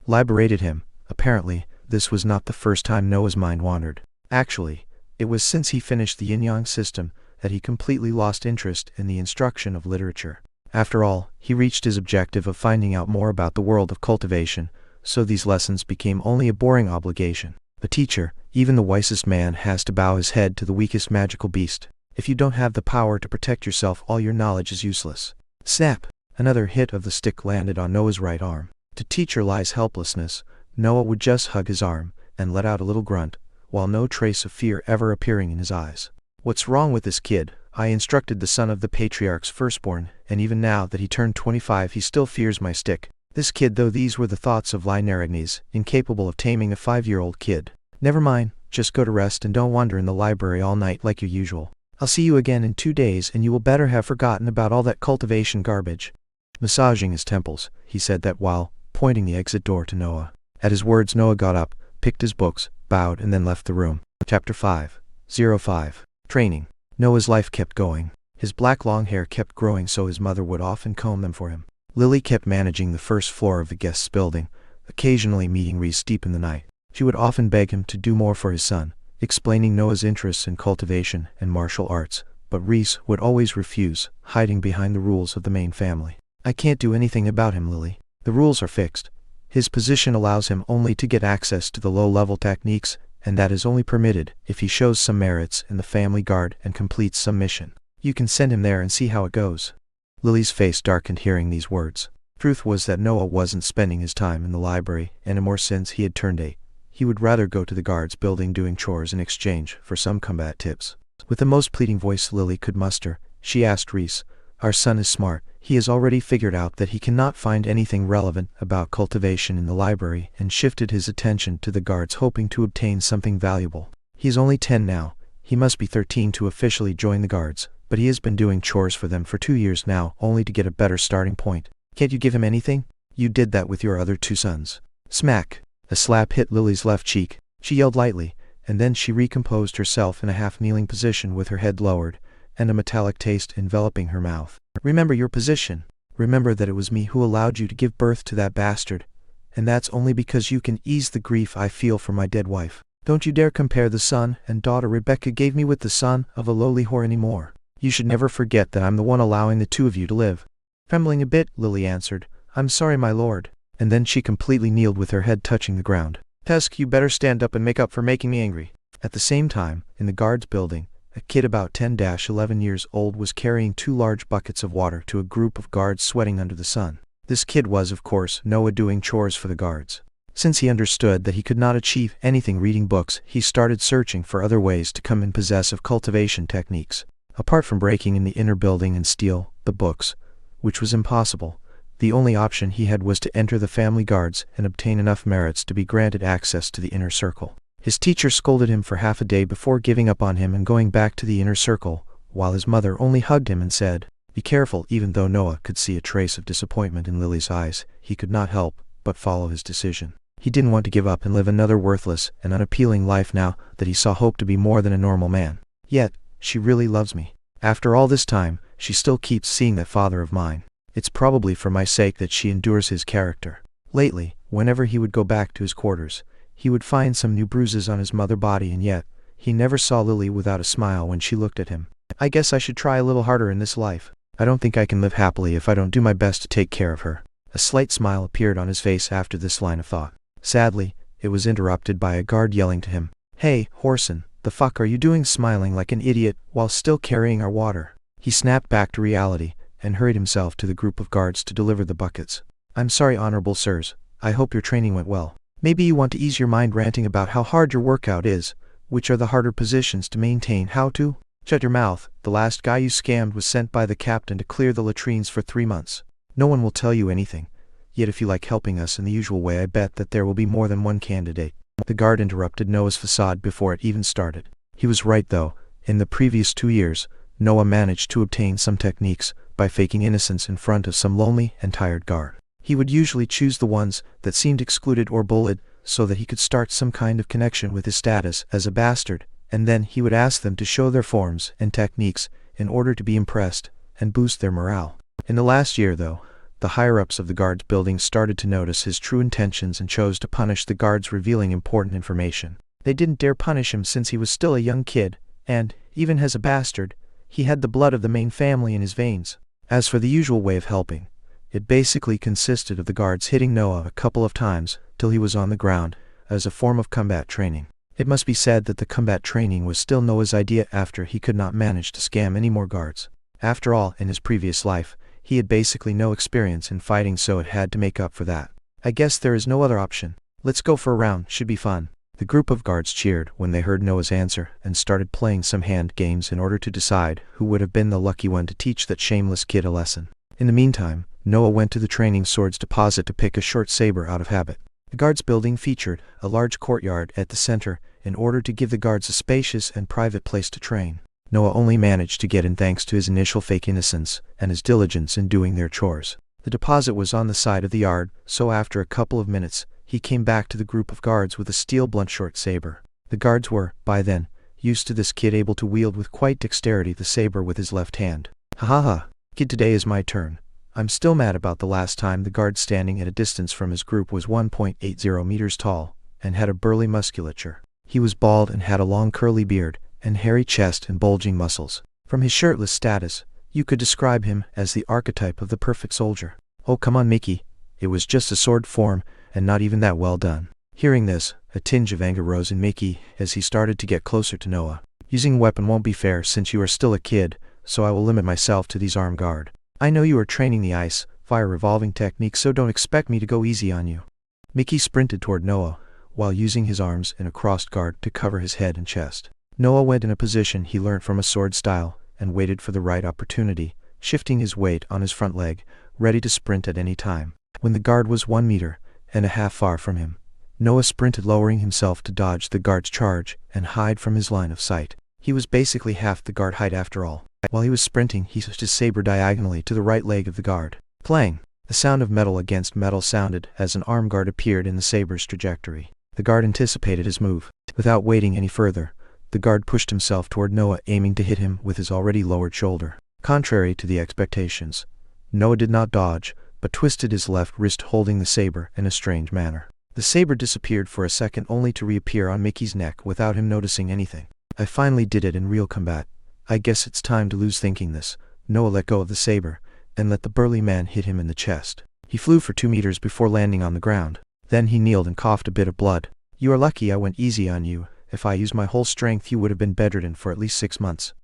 Liberated him. Apparently, this was not the first time Noah's mind wandered. Actually, It was since he finished the yin-yang system that he completely lost interest in the instruction of literature. After all, he reached his objective of finding out more about the world of cultivation, so these lessons became only a boring obligation. A teacher, even the wisest man, has to bow his head to the weakest magical beast. If you don't have the power to protect yourself, all your knowledge is useless. Snap! Another hit of the stick landed on Noah's right arm. To teacher Lie's helplessness, Noah would just hug his arm and let out a little grunt, while no trace of fear ever appearing in his eyes. What's wrong with this kid? I instructed the son of the patriarch's firstborn, and even now that he turned 25 he still fears my stick. This kid though. These were the thoughts of Reincarnated, incapable of taming a 5-year-old kid. Never mind, just go to rest and don't wander in the library all night like your usual. I'll see you again in 2 days and you will better have forgotten about all that cultivation garbage. Massaging his temples, he said that while pointing the exit door to Noah. At his words Noah got up, picked his books, bowed and then left the room. Chapter 5:05 Training. Noah's life kept going. His black long hair kept growing so his mother would often comb them for him. Lily kept managing the first floor of the guests' building, occasionally meeting Reese deep in the night. She would often beg him to do more for his son, explaining Noah's interests in cultivation and martial arts, but Reese would always refuse, hiding behind the rules of the main family. I can't do anything about him, Lily. The rules are fixed. His position allows him only to get access to the low-level techniques, and that is only permitted if he shows some merits in the family guard and completes some mission. You can send him there and see how it goes. Lily's face darkened hearing these words. Truth was that Noah wasn't spending his time in the library anymore since he had turned 8. He would rather go to the guards building doing chores in exchange for some combat tips. With the most pleading voice Lily could muster, she asked Reese, "Our son is smart. He has already figured out that he cannot find anything relevant about cultivation in the library and shifted his attention to the guards hoping to obtain something valuable. He is only 10 now. He must be 13 to officially join the guards, but he has been doing chores for them for 2 years now only to get a better starting point. Can't you give him anything? You did that with your other 2 sons." Smack! A slap hit Lily's left cheek. She yelled lightly, and then she recomposed herself in a half-kneeling position with her head lowered, and a metallic taste enveloping her mouth. "Remember your position. Remember that it was me who allowed you to give birth to that bastard, and that's only because you can ease the grief I feel for my dead wife. Don't you dare compare the son and daughter Rebecca gave me with the son of a lowly whore anymore. You should never forget that I'm the one allowing the 2 of you to live." Trembling a bit, Lily answered, "I'm sorry, my lord." And then she completely kneeled with her head touching the ground. "Tusk, you better stand up and make up for making me angry." At the same time, in the guards building, a kid about 10-11 years old was carrying 2 large buckets of water to a group of guards sweating under the sun. This kid was, of course, Noah doing chores for the guards. Since he understood that he could not achieve anything reading books, he started searching for other ways to come in possess of cultivation techniques. Apart from breaking in the inner building and steal the books, which was impossible, the only option he had was to enter the family guards and obtain enough merits to be granted access to the inner circle. His teacher scolded him for half a day before giving up on him and going back to the inner circle, while his mother only hugged him and said, "Be careful." Even though Noah could see a trace of disappointment in Lily's eyes, he could not help but follow his decision. He didn't want to give up and live another worthless and unappealing life now that he saw hope to be more than a normal man. Yet, she really loves me. After all this time, she still keeps seeing that father of mine. It's probably for my sake that she endures his character. Lately, whenever he would go back to his quarters, he would find some new bruises on his mother body, and yet, he never saw Lily without a smile when she looked at him. I guess I should try a little harder in this life. I don't think I can live happily if I don't do my best to take care of her. A slight smile appeared on his face after this line of thought. Sadly, it was interrupted by a guard yelling to him, "Hey, whoreson, the fuck are you doing smiling like an idiot while still carrying our water?" He snapped back to reality and hurried himself to the group of guards to deliver the buckets. "I'm sorry, honorable sirs. I hope your training went well. Maybe you want to ease your mind ranting about how hard your workout is. Which are the harder positions to maintain? How to? Shut your mouth. The last guy you scammed was sent by the captain to clear the latrines for 3 months. No one will tell you anything. Yet if you like helping us in the usual way, I bet that there will be more than one candidate." The guard interrupted Noah's facade before it even started. He was right though. In the previous 2 years, Noah managed to obtain some techniques by faking innocence in front of some lonely and tired guard. He would usually choose the ones that seemed excluded or bullied so that he could start some kind of connection with his status as a bastard, and then he would ask them to show their forms and techniques in order to be impressed and boost their morale. In the last year though, the higher-ups of the guards building started to notice his true intentions and chose to punish the guards revealing important information. They didn't dare punish him since he was still a young kid, and, even as a bastard, he had the blood of the main family in his veins. As for the usual way of helping, it basically consisted of the guards hitting Noah a couple of times till he was on the ground, as a form of combat training. It must be said that the combat training was still Noah's idea after he could not manage to scam any more guards. After all, in his previous life, he had basically no experience in fighting, so it had to make up for that. I guess there is no other option. Let's go for a round, should be fun. The group of guards cheered when they heard Noah's answer and started playing some hand games in order to decide who would have been the lucky one to teach that shameless kid a lesson. In the meantime, Noah went to the training swords deposit to pick a short saber out of habit. The guards building featured a large courtyard at the center in order to give the guards a spacious and private place to train. Noah only managed to get in thanks to his initial fake innocence and his diligence in doing their chores. The deposit was on the side of the yard, so after a couple of minutes, he came back to the group of guards with a steel blunt short saber. The guards were, by then, used to this kid able to wield with quite dexterity the saber with his left hand. Ha ha ha, kid, today is my turn. I'm still mad about the last time. The guard standing at a distance from his group was 1.80 meters tall, and had a burly musculature. He was bald and had a long curly beard, and hairy chest and bulging muscles. From his shirtless status, you could describe him as the archetype of the perfect soldier. Oh come on Mickey, it was just a sword form, and not even that well done. Hearing this, a tinge of anger rose in Mickey as he started to get closer to Noah. Using a weapon won't be fair since you are still a kid, so I will limit myself to these armed guard. I know you are training the ice fire revolving technique, so don't expect me to go easy on you. Mickey sprinted toward Noah, while using his arms in a crossed guard to cover his head and chest. Noah went in a position he learned from a sword style, and waited for the right opportunity, shifting his weight on his front leg, ready to sprint at any time. When the guard was 1.5 meters far from him, Noah sprinted, lowering himself to dodge the guard's charge and hide from his line of sight. He was basically half the guard height after all. While he was sprinting, he switched his saber diagonally to the right leg of the guard. Clang! The sound of metal against metal sounded as an arm guard appeared in the saber's trajectory. The guard anticipated his move. Without waiting any further, the guard pushed himself toward Noah, aiming to hit him with his already lowered shoulder. Contrary to the expectations, Noah did not dodge, but twisted his left wrist, holding the saber in a strange manner. The saber disappeared for a second, only to reappear on Mickey's neck without him noticing anything. I finally did it in real combat. I guess it's time to lose thinking this. Noah let go of the saber, and let the burly man hit him in the chest. He flew for 2 meters before landing on the ground. Then he kneeled and coughed a bit of blood. You are lucky I went easy on you. If I used my whole strength, you would have been bedridden for at least 6 months.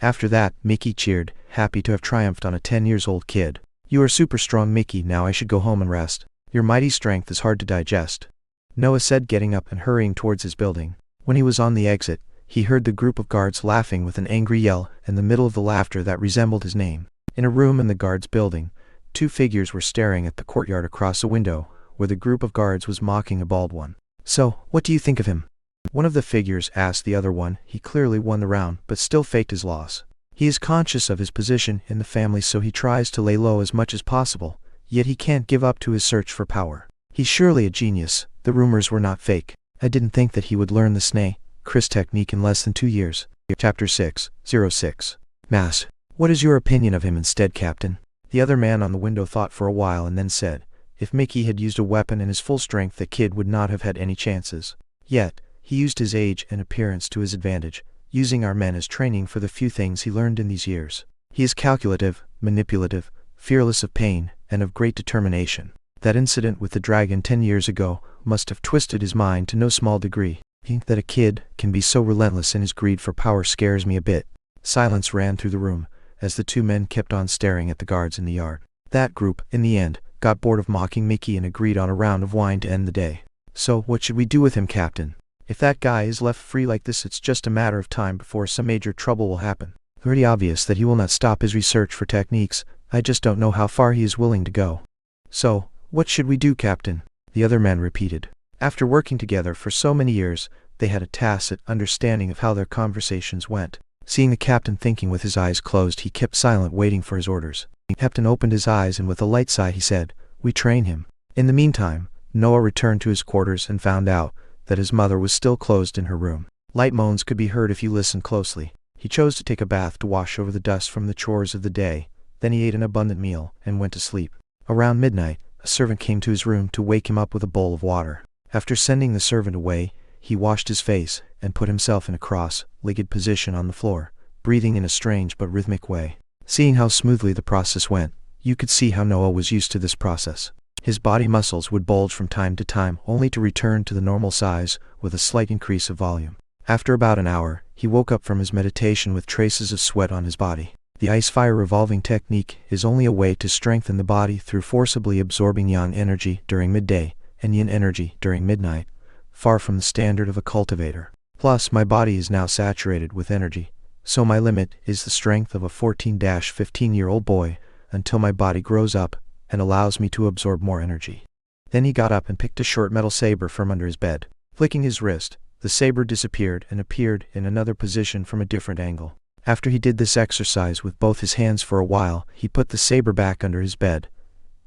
After that, Mickey cheered, happy to have triumphed on a 10-year-old kid. You are super strong, Mickey. Now I should go home and rest. Your mighty strength is hard to digest, Noah said, getting up and hurrying towards his building. When he was on the exit, he heard the group of guards laughing with an angry yell in the middle of the laughter that resembled his name. In a room in the guards' building, 2 figures were staring at the courtyard across a window, where the group of guards was mocking a bald one. So, what do you think of him? One of the figures asked the other one. He clearly won the round, but still faked his loss. He is conscious of his position in the family, so he tries to lay low as much as possible, yet he can't give up to his search for power. He's surely a genius. The rumors were not fake. I didn't think that he would learn the Snake Chris technique in less than 2 years. Chapter 606. Mass. What is your opinion of him instead, Captain? The other man on the window thought for a while and then said, if Mickey had used a weapon in his full strength, the kid would not have had any chances. Yet, he used his age and appearance to his advantage, using our men as training for the few things he learned in these years. He is calculative, manipulative, fearless of pain, and of great determination. That incident with the dragon 10 years ago must have twisted his mind to no small degree. That a kid can be so relentless in his greed for power scares me a bit. Silence ran through the room, as the 2 men kept on staring at the guards in the yard. That group, in the end, got bored of mocking Mickey and agreed on a round of wine to end the day. So, what should we do with him, Captain? If that guy is left free like this, it's just a matter of time before some major trouble will happen. Pretty obvious that he will not stop his research for techniques. I just don't know how far he is willing to go. So, what should we do, Captain? The other man repeated. After working together for so many years, they had a tacit understanding of how their conversations went. Seeing the captain thinking with his eyes closed, he kept silent, waiting for his orders. The captain opened his eyes and with a light sigh he said, we train him. In the meantime, Noah returned to his quarters and found out that his mother was still closed in her room. Light moans could be heard if you listened closely. He chose to take a bath to wash over the dust from the chores of the day. Then he ate an abundant meal and went to sleep. Around midnight, a servant came to his room to wake him up with a bowl of water. After sending the servant away, He washed his face, and put himself in a cross-legged position on the floor, breathing in a strange but rhythmic way. Seeing how smoothly the process went, you could see how Noah was used to this process. His body muscles would bulge from time to time, only to return to the normal size, with a slight increase of volume. After about an hour, he woke up from his meditation with traces of sweat on his body. The ice-fire revolving technique is only a way to strengthen the body through forcibly absorbing yang energy during midday, and yin energy during midnight, far from the standard of a cultivator. Plus, my body is now saturated with energy, so my limit is the strength of a 14-15-year-old boy, until my body grows up and allows me to absorb more energy. Then he got up and picked a short metal saber from under his bed. Flicking his wrist, the saber disappeared and appeared in another position from a different angle. After he did this exercise with both his hands for a while, he put the saber back under his bed.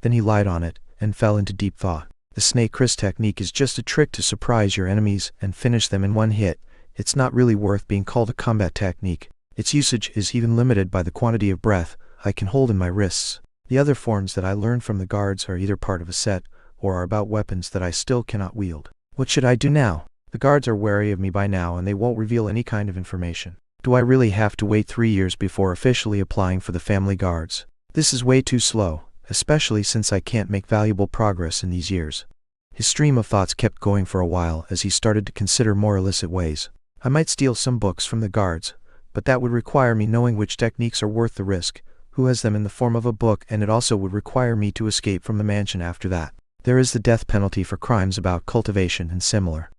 Then he lied on it and fell into deep thought. The Snake Chris technique is just a trick to surprise your enemies and finish them in one hit. It's not really worth being called a combat technique. Its usage is even limited by the quantity of breath I can hold in my wrists. The other forms that I learned from the guards are either part of a set, or are about weapons that I still cannot wield. What should I do now? The guards are wary of me by now and they won't reveal any kind of information. Do I really have to wait 3 years before officially applying for the family guards? This is way too slow, especially since I can't make valuable progress in these years. His stream of thoughts kept going for a while as he started to consider more illicit ways. I might steal some books from the guards, but that would require me knowing which techniques are worth the risk, who has them in the form of a book, and it also would require me to escape from the mansion after that. There is the death penalty for crimes about cultivation and similar.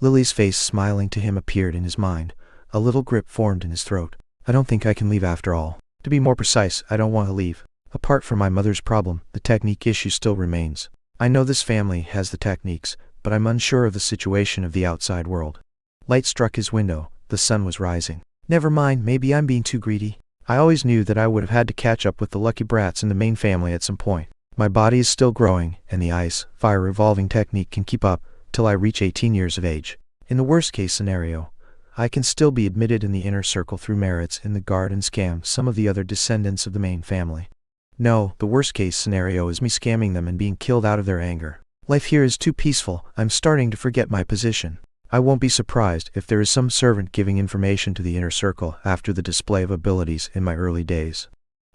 Lily's face smiling to him appeared in his mind. A little grip formed in his throat. I don't think I can leave after all. To be more precise, I don't want to leave. Apart from my mother's problem, the technique issue still remains. I know this family has the techniques, but I'm unsure of the situation of the outside world. Light struck his window. The sun was rising. Never mind, maybe I'm being too greedy. I always knew that I would have had to catch up with the lucky brats in the main family at some point. My body is still growing, and the ice-fire revolving technique can keep up till I reach 18 years of age. In the worst-case scenario, I can still be admitted in the inner circle through merits in the guard and scam some of the other descendants of the main family. No, the worst-case scenario is me scamming them and being killed out of their anger. Life here is too peaceful. I'm starting to forget my position. I won't be surprised if there is some servant giving information to the inner circle after the display of abilities in my early days.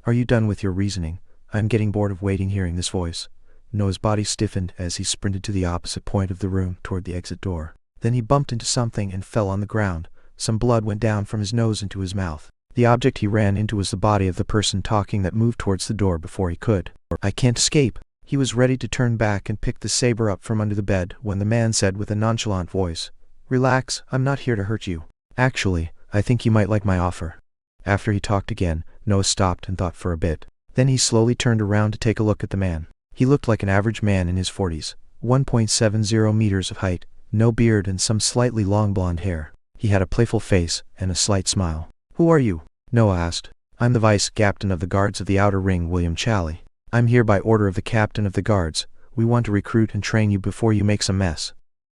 Are you done with your reasoning? I'm getting bored of waiting hearing this voice. Noah's body stiffened as he sprinted to the opposite point of the room toward the exit door. Then he bumped into something and fell on the ground. Some blood went down from his nose into his mouth. The object he ran into was the body of the person talking that moved towards the door before he could. I can't escape. He was ready to turn back and pick the saber up from under the bed when the man said with a nonchalant voice, "Relax, I'm not here to hurt you. Actually, I think you might like my offer." After he talked again, Noah stopped and thought for a bit. Then he slowly turned around to take a look at the man. He looked like an average man in his 40s, 1.70 meters of height, no beard and some slightly long blonde hair. He had a playful face and a slight smile. "Who are you?" Noah asked. "I'm the vice-captain of the guards of the Outer Ring, William Challey. I'm here by order of the captain of the guards. We want to recruit and train you before you make some mess."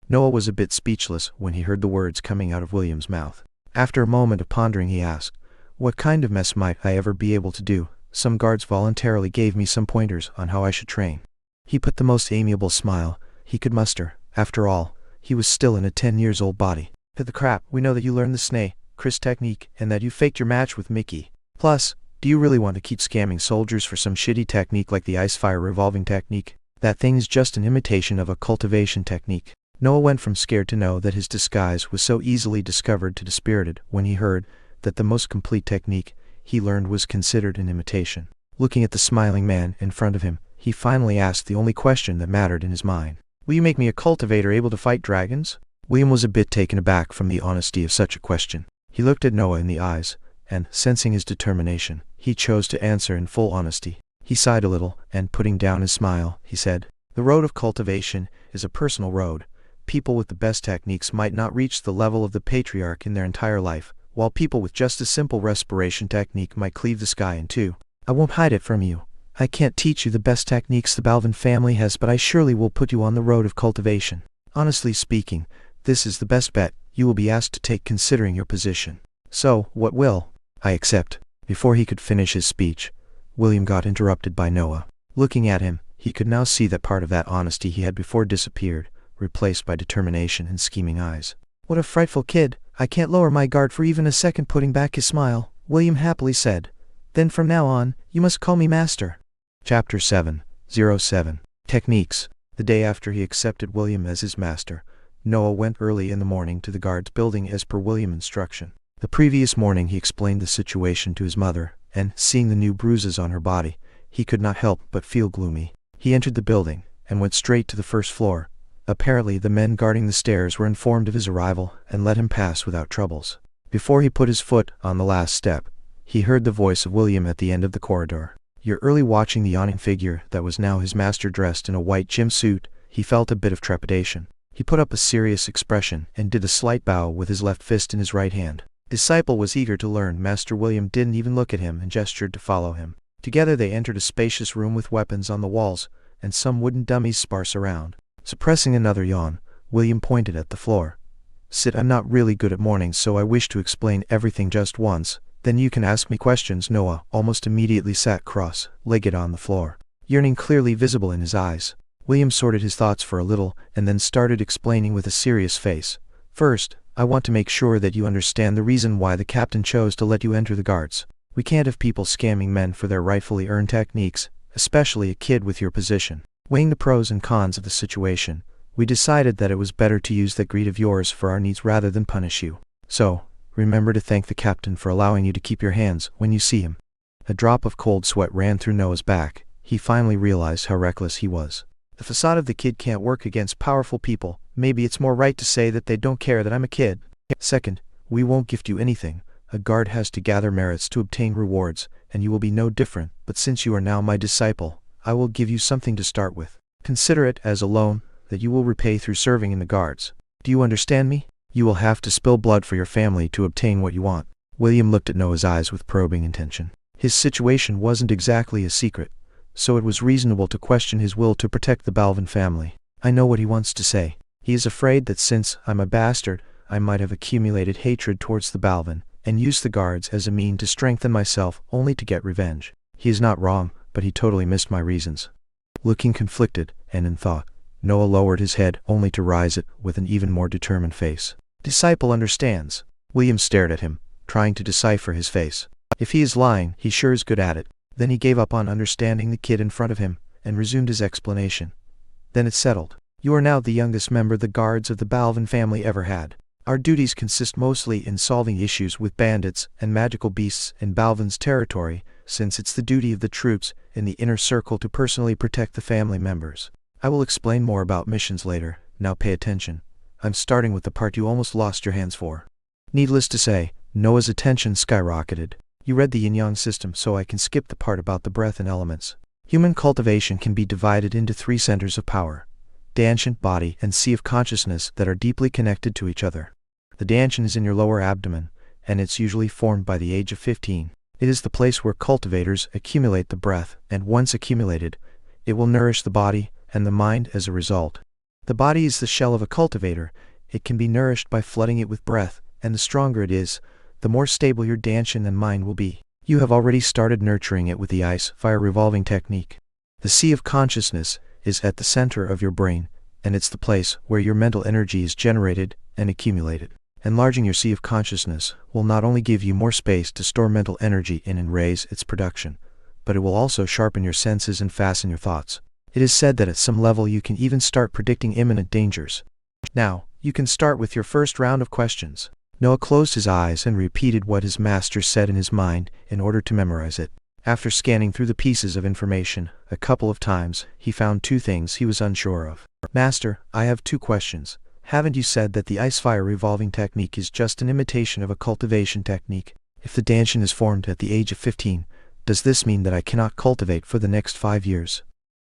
Noah was a bit speechless when he heard the words coming out of William's mouth. After a moment of pondering he asked, "What kind of mess might I ever be able to do?" Some guards voluntarily gave me some pointers on how I should train. He put the most amiable smile he could muster. After all, he was still in a 10-year-old body. "To the crap, we know that you learned the Snake Chris technique and that you faked your match with Mickey. Plus, do you really want to keep scamming soldiers for some shitty technique like the ice-fire revolving technique? That thing's just an imitation of a cultivation technique." Noah went from scared to know that his disguise was so easily discovered to dispirited when he heard that the most complete technique he learned was considered an imitation. Looking at the smiling man in front of him, he finally asked the only question that mattered in his mind. "Will you make me a cultivator able to fight dragons?" William was a bit taken aback from the honesty of such a question. He looked at Noah in the eyes, and, sensing his determination, he chose to answer in full honesty. He sighed a little, and putting down his smile, he said, "The road of cultivation is a personal road. People with the best techniques might not reach the level of the patriarch in their entire life, while people with just a simple respiration technique might cleave the sky in two. I won't hide it from you. I can't teach you the best techniques the Balvan family has, but I surely will put you on the road of cultivation. Honestly speaking, this is the best bet you will be asked to take considering your position. So, what will I accept?" Before he could finish his speech, William got interrupted by Noah. Looking at him, he could now see that part of that honesty he had before disappeared, replaced by determination and scheming eyes. What a frightful kid. I can't lower my guard for even a second. Putting back his smile, William happily said, "Then from now on, you must call me Master." Chapter 707. Techniques. The day after he accepted William as his master, Noah went early in the morning to the guards building as per William's instruction. The previous morning he explained the situation to his mother, and, seeing the new bruises on her body, he could not help but feel gloomy. He entered the building, and went straight to the first floor. Apparently the men guarding the stairs were informed of his arrival, and let him pass without troubles. Before he put his foot on the last step, he heard the voice of William at the end of the corridor. You're early. Watching the yawning figure that was now his master dressed in a white gym suit, he felt a bit of trepidation. He put up a serious expression, and did a slight bow with his left fist in his right hand. Disciple was eager to learn. Master William didn't even look at him and gestured to follow him. Together they entered a spacious room with weapons on the walls, and some wooden dummies sparse around. Suppressing another yawn, William pointed at the floor. "Sit. I'm not really good at mornings, so I wish to explain everything just once. Then you can ask me questions." Noah almost immediately sat cross-legged on the floor, yearning clearly visible in his eyes. William sorted his thoughts for a little, and then started explaining with a serious face. "First, I want to make sure that you understand the reason why the captain chose to let you enter the guards. We can't have people scamming men for their rightfully earned techniques, especially a kid with your position." Weighing the pros and cons of the situation, we decided that it was better to use that greed of yours for our needs rather than punish you. So, remember to thank the captain for allowing you to keep your hands when you see him. A drop of cold sweat ran through Noah's back. He finally realized how reckless he was. The facade of the kid can't work against powerful people. Maybe it's more right to say that they don't care that I'm a kid. Second, we won't gift you anything. A guard has to gather merits to obtain rewards, and you will be no different. But since you are now my disciple, I will give you something to start with. Consider it as a loan that you will repay through serving in the guards. Do you understand me? You will have to spill blood for your family to obtain what you want. William looked at Noah's eyes with probing intention. His situation wasn't exactly a secret, so it was reasonable to question his will to protect the Balvan family. I know what he wants to say. He is afraid that since I'm a bastard, I might have accumulated hatred towards the Balvan, and used the guards as a mean to strengthen myself only to get revenge. He is not wrong, but he totally missed my reasons. Looking conflicted, and in thought, Noah lowered his head only to rise it with an even more determined face. Disciple understands. William stared at him, trying to decipher his face. If he is lying, he sure is good at it. Then he gave up on understanding the kid in front of him, and resumed his explanation. Then it's settled. You are now the youngest member the guards of the Balvan family ever had. Our duties consist mostly in solving issues with bandits and magical beasts in Balvan's territory, since it's the duty of the troops in the inner circle to personally protect the family members. I will explain more about missions later. Now pay attention. I'm starting with the part you almost lost your hands for. Needless to say, Noah's attention skyrocketed. You read the yin-yang system, so I can skip the part about the breath and elements. Human cultivation can be divided into 3 centers of power: Danshan, body, and sea of consciousness that are deeply connected to each other. The Danshan is in your lower abdomen, and it's usually formed by the age of 15. It is the place where cultivators accumulate the breath, and once accumulated, it will nourish the body and the mind as a result. The body is the shell of a cultivator. It can be nourished by flooding it with breath, and the stronger it is, the more stable your Danshan and mind will be. You have already started nurturing it with the ice-fire revolving technique. The sea of consciousness is at the center of your brain, and it's the place where your mental energy is generated and accumulated. Enlarging your sea of consciousness will not only give you more space to store mental energy in and raise its production, but it will also sharpen your senses and fasten your thoughts. It is said that at some level you can even start predicting imminent dangers. Now, you can start with your first round of questions. Noah closed his eyes and repeated what his master said in his mind in order to memorize it. After scanning through the pieces of information a couple of times, he found 2 things he was unsure of. Master, I have 2 questions. Haven't you said that the ice-fire revolving technique is just an imitation of a cultivation technique? If the Danshan is formed at the age of 15, does this mean that I cannot cultivate for the next 5 years?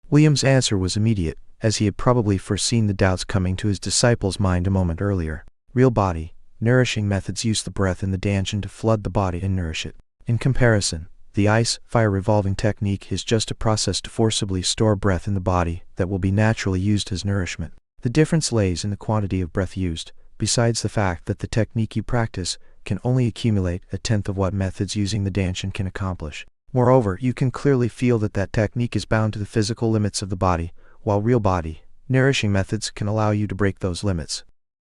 William's answer was immediate, as he had probably foreseen the doubts coming to his disciple's mind a moment earlier. Real body, nourishing methods use the breath in the Danshan to flood the body and nourish it. In comparison, the ice-fire revolving technique is just a process to forcibly store breath in the body that will be naturally used as nourishment. The difference lays in the quantity of breath used, besides the fact that the technique you practice can only accumulate 1/10 of what methods using the Danshan can accomplish. Moreover, you can clearly feel that technique is bound to the physical limits of the body, while real body, nourishing methods can allow you to break those limits.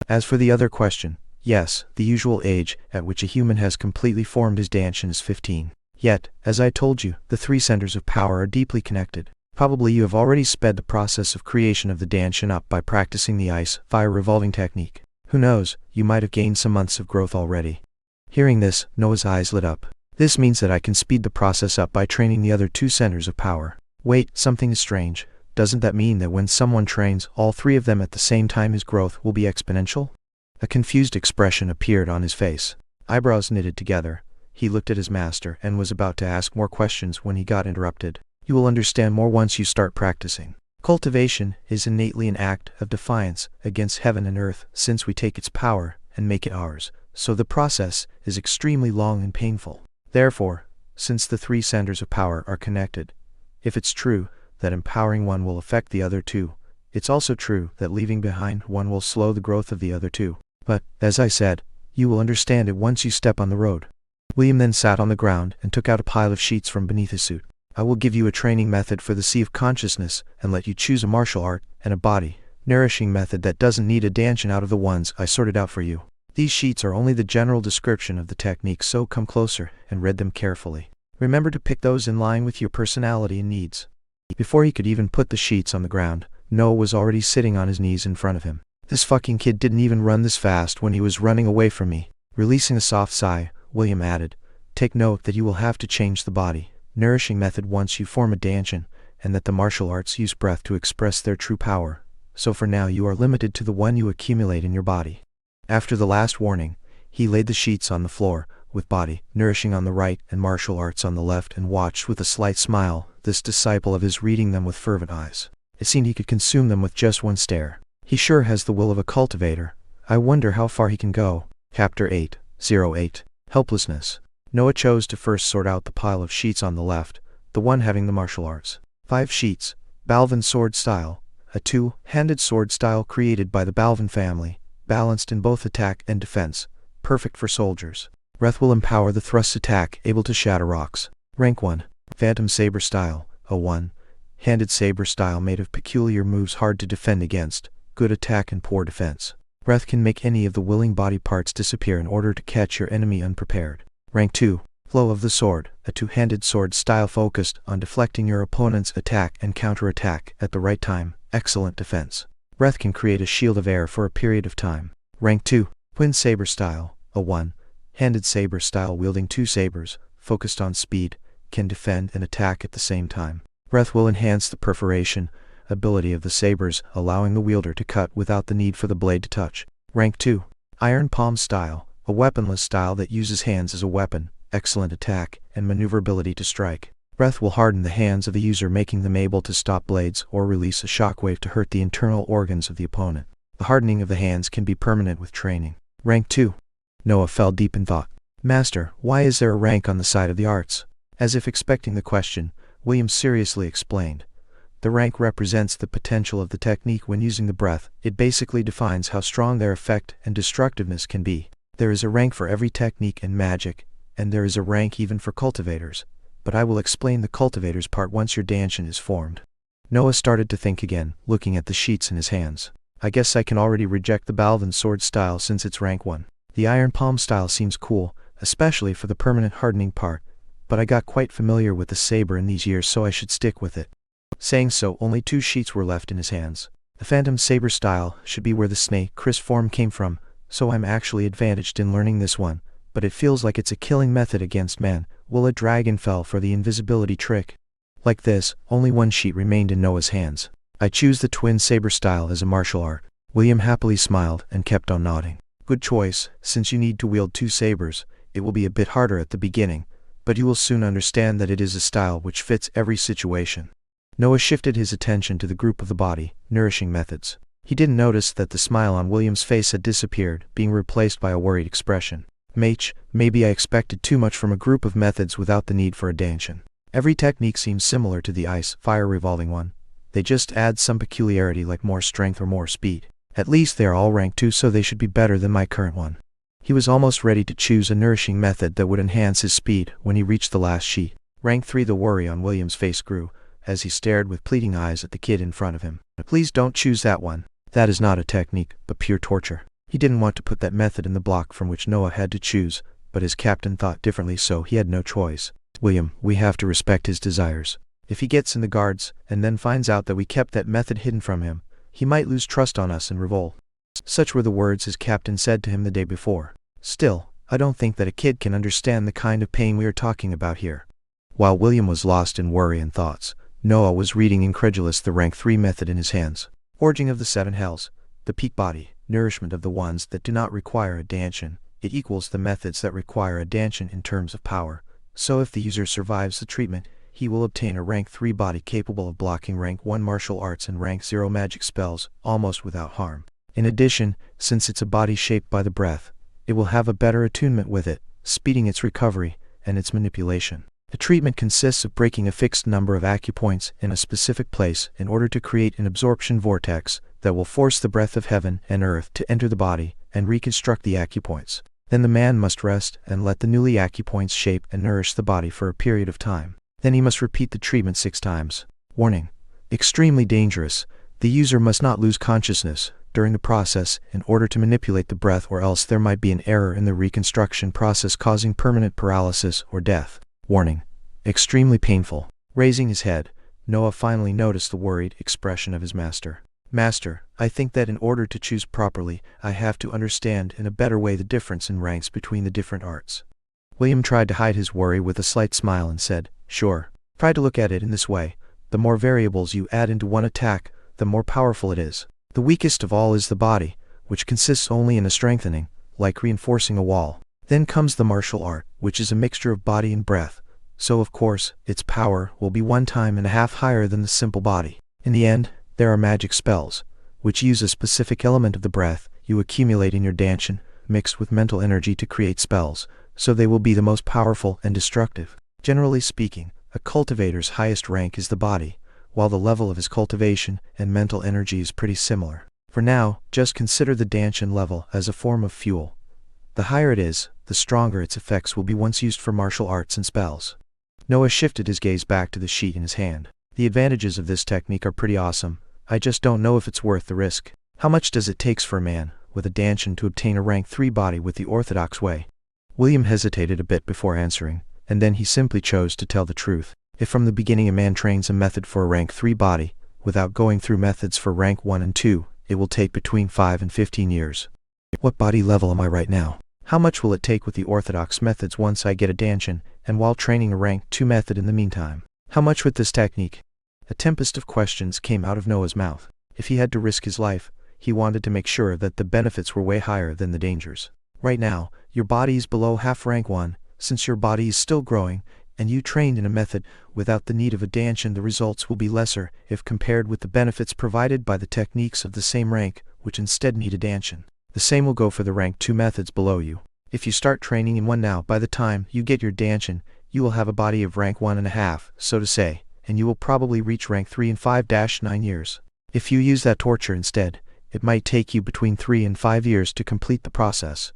As for the other question, Yes, the usual age at which a human has completely formed his Danshin is 15. Yet, as I told you, the three centers of power are deeply connected. Probably you have already sped the process of creation of the Danshin up by practicing the ice-fire revolving technique. Who knows, you might have gained some months of growth already. Hearing this, Noah's eyes lit up. This means that I can speed the process up by training the other two centers of power. Wait, something is strange. Doesn't that mean that when someone trains all three of them at the same time his growth will be exponential? A confused expression appeared on his face. Eyebrows knitted together. He looked at his master and was about to ask more questions when he got interrupted. You will understand more once you start practicing. Cultivation is innately an act of defiance against heaven and earth since we take its power and make it ours, so the process is extremely long and painful. Therefore, since the three centers of power are connected, if it's true that empowering one will affect the other two, it's also true that leaving behind one will slow the growth of the other two. But, as I said, you will understand it once you step on the road. William then sat on the ground and took out a pile of sheets from beneath his suit. I will give you a training method for the Sea of Consciousness and let you choose a martial art and a body nourishing method that doesn't need a Danshin out of the ones I sorted out for you. These sheets are only the general description of the technique, so come closer and read them carefully. Remember to pick those in line with your personality and needs. Before he could even put the sheets on the ground, Noah was already sitting on his knees in front of him. This fucking kid didn't even run this fast when he was running away from me. Releasing a soft sigh, William added, take note that you will have to change the body nourishing method once you form a Danshin, and that the martial arts use breath to express their true power, so for now you are limited to the one you accumulate in your body. After the last warning, he laid the sheets on the floor, with body nourishing on the right and martial arts on the left, and watched with a slight smile this disciple of his reading them with fervent eyes. It seemed he could consume them with just one stare. He sure has the will of a cultivator. I wonder how far he can go. Chapter 8:08 Helplessness. Noah chose to first sort out the pile of sheets on the left, the one having the martial arts. 5 sheets, Balvan sword style, a two-handed sword style created by the Balvan family, balanced in both attack and defense, perfect for soldiers. Breath will empower the thrust attack, able to shatter rocks. Rank 1, Phantom Saber style, a one-handed saber style made of peculiar moves hard to defend against, good attack and poor defense. Breath can make any of the willing body parts disappear in order to catch your enemy unprepared. Rank 2, Flow of the Sword, a two-handed sword style focused on deflecting your opponent's attack and counter-attack at the right time, excellent defense. Breath can create a shield of air for a period of time. Rank 2, Twin Saber style, a one-handed saber style wielding 2 sabers, focused on speed, can defend and attack at the same time. Breath will enhance the perforation ability of the sabers, allowing the wielder to cut without the need for the blade to touch. Rank 2, Iron Palm style, a weaponless style that uses hands as a weapon, excellent attack, and maneuverability to strike. Breath will harden the hands of the user, making them able to stop blades or release a shockwave to hurt the internal organs of the opponent. The hardening of the hands can be permanent with training. Rank 2. Noah fell deep in thought. Master, why is there a rank on the side of the arts? As if expecting the question, William seriously explained. The rank represents the potential of the technique when using the breath. It basically defines how strong their effect and destructiveness can be. There is a rank for every technique and magic, and there is a rank even for cultivators. But I will explain the cultivators part once your Danshin is formed. Noah started to think again, looking at the sheets in his hands. I guess I can already reject the Balvan sword style since it's rank 1. The Iron Palm style seems cool, especially for the permanent hardening part, but I got quite familiar with the saber in these years, so I should stick with it. Saying so, only 2 sheets were left in his hands. The Phantom Saber style should be where the snake Chris form came from, so I'm actually advantaged in learning this one, but it feels like it's a killing method against man. Will a dragon fell for the invisibility trick? Like this, only 1 sheet remained in Noah's hands. I choose the Twin Saber style as a martial art. William happily smiled and kept on nodding. Good choice, since you need to wield 2 sabers. It will be a bit harder at the beginning, but you will soon understand that it is a style which fits every situation. Noah shifted his attention to the group of the body nourishing methods. He didn't notice that the smile on William's face had disappeared, being replaced by a worried expression. Maybe I expected too much from a group of methods without the need for a Danshin. Every technique seems similar to the ice-fire revolving one. They just add some peculiarity like more strength or more speed. At least they are all rank 2, so they should be better than my current one. He was almost ready to choose a nourishing method that would enhance his speed when he reached the last sheet. Rank 3. The worry on William's face grew as he stared with pleading eyes at the kid in front of him. Please don't choose that one. That is not a technique, but pure torture. He didn't want to put that method in the block from which Noah had to choose, but his captain thought differently, so he had no choice. William, we have to respect his desires. If he gets in the guards, and then finds out that we kept that method hidden from him, he might lose trust on us and revolt. Such were the words his captain said to him the day before. Still, I don't think that a kid can understand the kind of pain we are talking about here. While William was lost in worry and thoughts, Noah was reading incredulous the rank 3 method in his hands. Forging of the 7 hells, the peak body, nourishment of the ones that do not require a dantian. It equals the methods that require a dantian in terms of power. So if the user survives the treatment, he will obtain a rank 3 body capable of blocking rank 1 martial arts and rank 0 magic spells, almost without harm. In addition, since it's a body shaped by the breath, it will have a better attunement with it, speeding its recovery and its manipulation. The treatment consists of breaking a fixed number of acupoints in a specific place in order to create an absorption vortex that will force the breath of heaven and earth to enter the body and reconstruct the acupoints. Then the man must rest and let the newly acupoints shape and nourish the body for a period of time. Then he must repeat the treatment 6 times. Warning: extremely dangerous. The user must not lose consciousness during the process in order to manipulate the breath, or else there might be an error in the reconstruction process causing permanent paralysis or death. Warning: extremely painful. Raising his head, Noah finally noticed the worried expression of his master. Master, I think that in order to choose properly, I have to understand in a better way the difference in ranks between the different arts. William tried to hide his worry with a slight smile and said, Sure. Try to look at it in this way. The more variables you add into one attack, the more powerful it is. The weakest of all is the body, which consists only in a strengthening, like reinforcing a wall. Then comes the martial art, which is a mixture of body and breath. So of course, its power will be 1.5 higher than the simple body. In the end, there are magic spells, which use a specific element of the breath you accumulate in your dantian, mixed with mental energy to create spells, so they will be the most powerful and destructive. Generally speaking, a cultivator's highest rank is the body, while the level of his cultivation and mental energy is pretty similar. For now, just consider the dantian level as a form of fuel. The higher it is, the stronger its effects will be once used for martial arts and spells. Noah shifted his gaze back to the sheet in his hand. The advantages of this technique are pretty awesome. I just don't know if it's worth the risk. How much does it take for a man with a dantian to obtain a rank 3 body with the orthodox way? William hesitated a bit before answering, and then he simply chose to tell the truth. If from the beginning a man trains a method for a rank 3 body, without going through methods for rank 1 and 2, it will take between 5 and 15 years. What body level am I right now? How much will it take with the orthodox methods once I get a dantian, and while training a rank 2 method in the meantime? How much with this technique? A tempest of questions came out of Noah's mouth. If he had to risk his life, he wanted to make sure that the benefits were way higher than the dangers. Right now, your body is below half rank 1, since your body is still growing, and you trained in a method without the need of a dantian, the results will be lesser if compared with the benefits provided by the techniques of the same rank, which instead need a dantian. The same will go for the rank 2 methods below you. If you start training in one now, by the time you get your dantian, you will have a body of rank 1.5, so to say, and you will probably reach rank 3 in 5-9 years. If you use that torture instead, it might take you between 3 and 5 years to complete the process.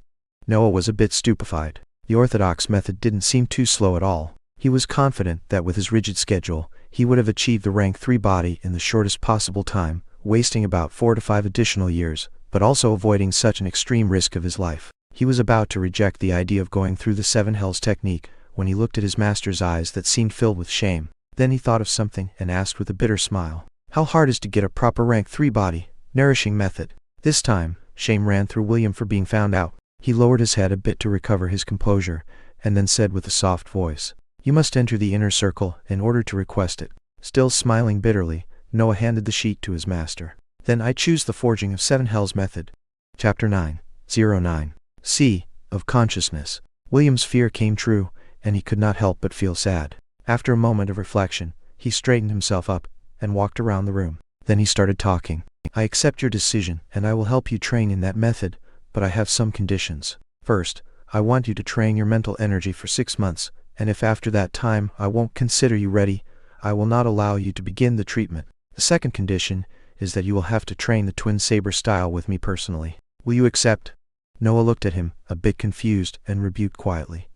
Noah was a bit stupefied. The orthodox method didn't seem too slow at all. He was confident that with his rigid schedule, he would have achieved the rank 3 body in the shortest possible time, wasting about 4 to 5 additional years, but also avoiding such an extreme risk of his life. He was about to reject the idea of going through the 7 hells technique, when he looked at his master's eyes that seemed filled with shame. Then he thought of something and asked with a bitter smile, How hard is to get a proper rank 3 body, nourishing method? This time, shame ran through William for being found out. He lowered his head a bit to recover his composure, and then said with a soft voice, You must enter the inner circle in order to request it. Still smiling bitterly, Noah handed the sheet to his master. Then I choose the forging of 7 hells method. Chapter 9:09. C. Of consciousness. William's fear came true, and he could not help but feel sad. After a moment of reflection, he straightened himself up and walked around the room. Then he started talking. I accept your decision, and I will help you train in that method, but I have some conditions. First, I want you to train your mental energy for 6 months, and if after that time I won't consider you ready, I will not allow you to begin the treatment. The second condition is that you will have to train the twin saber style with me personally. Will you accept? Noah looked at him, a bit confused, and rebuked quietly.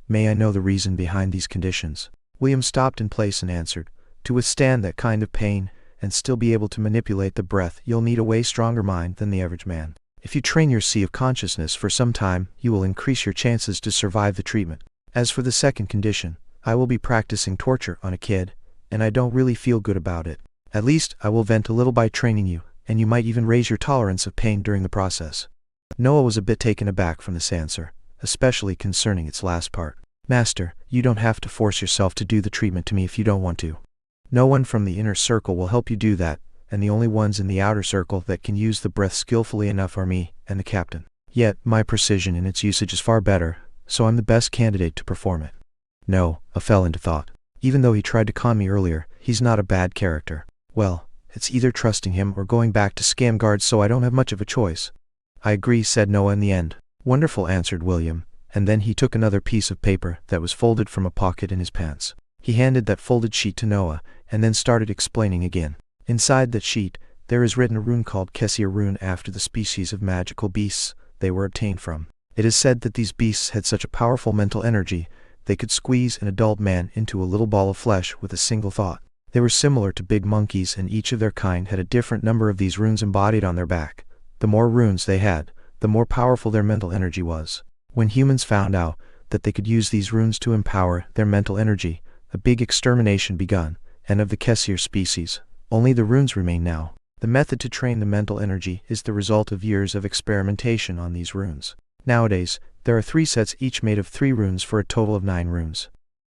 May I know the reason behind these conditions? William stopped in place and answered, To withstand that kind of pain, and still be able to manipulate the breath, you'll need a way stronger mind than the average man. If you train your sea of consciousness for some time, you will increase your chances to survive the treatment. As for the second condition, I will be practicing torture on a kid, and I don't really feel good about it. At least, I will vent a little by training you, and you might even raise your tolerance of pain during the process. Noah was a bit taken aback from this answer, especially concerning its last part. Master, you don't have to force yourself to do the treatment to me if you don't want to. No one from the inner circle will help you do that, and the only ones in the outer circle that can use the breath skillfully enough are me and the captain. Yet, my precision in its usage is far better, so I'm the best candidate to perform it. No, I fell into thought. Even though he tried to con me earlier, he's not a bad character. Well, it's either trusting him or going back to scam guards, so I don't have much of a choice. I agree, said Noah in the end. Wonderful, answered William, and then he took another piece of paper that was folded from a pocket in his pants. He handed that folded sheet to Noah, and then started explaining again. Inside that sheet, there is written a rune called Kessier rune after the species of magical beasts they were obtained from. It is said that these beasts had such a powerful mental energy, they could squeeze an adult man into a little ball of flesh with a single thought. They were similar to big monkeys, and each of their kind had a different number of these runes embodied on their back. The more runes they had, the more powerful their mental energy was. When humans found out that they could use these runes to empower their mental energy, a big extermination begun, and of the Kessier species, only the runes remain now. The method to train the mental energy is the result of years of experimentation on these runes. Nowadays, there are 3 sets each made of 3 runes for a total of 9 runes.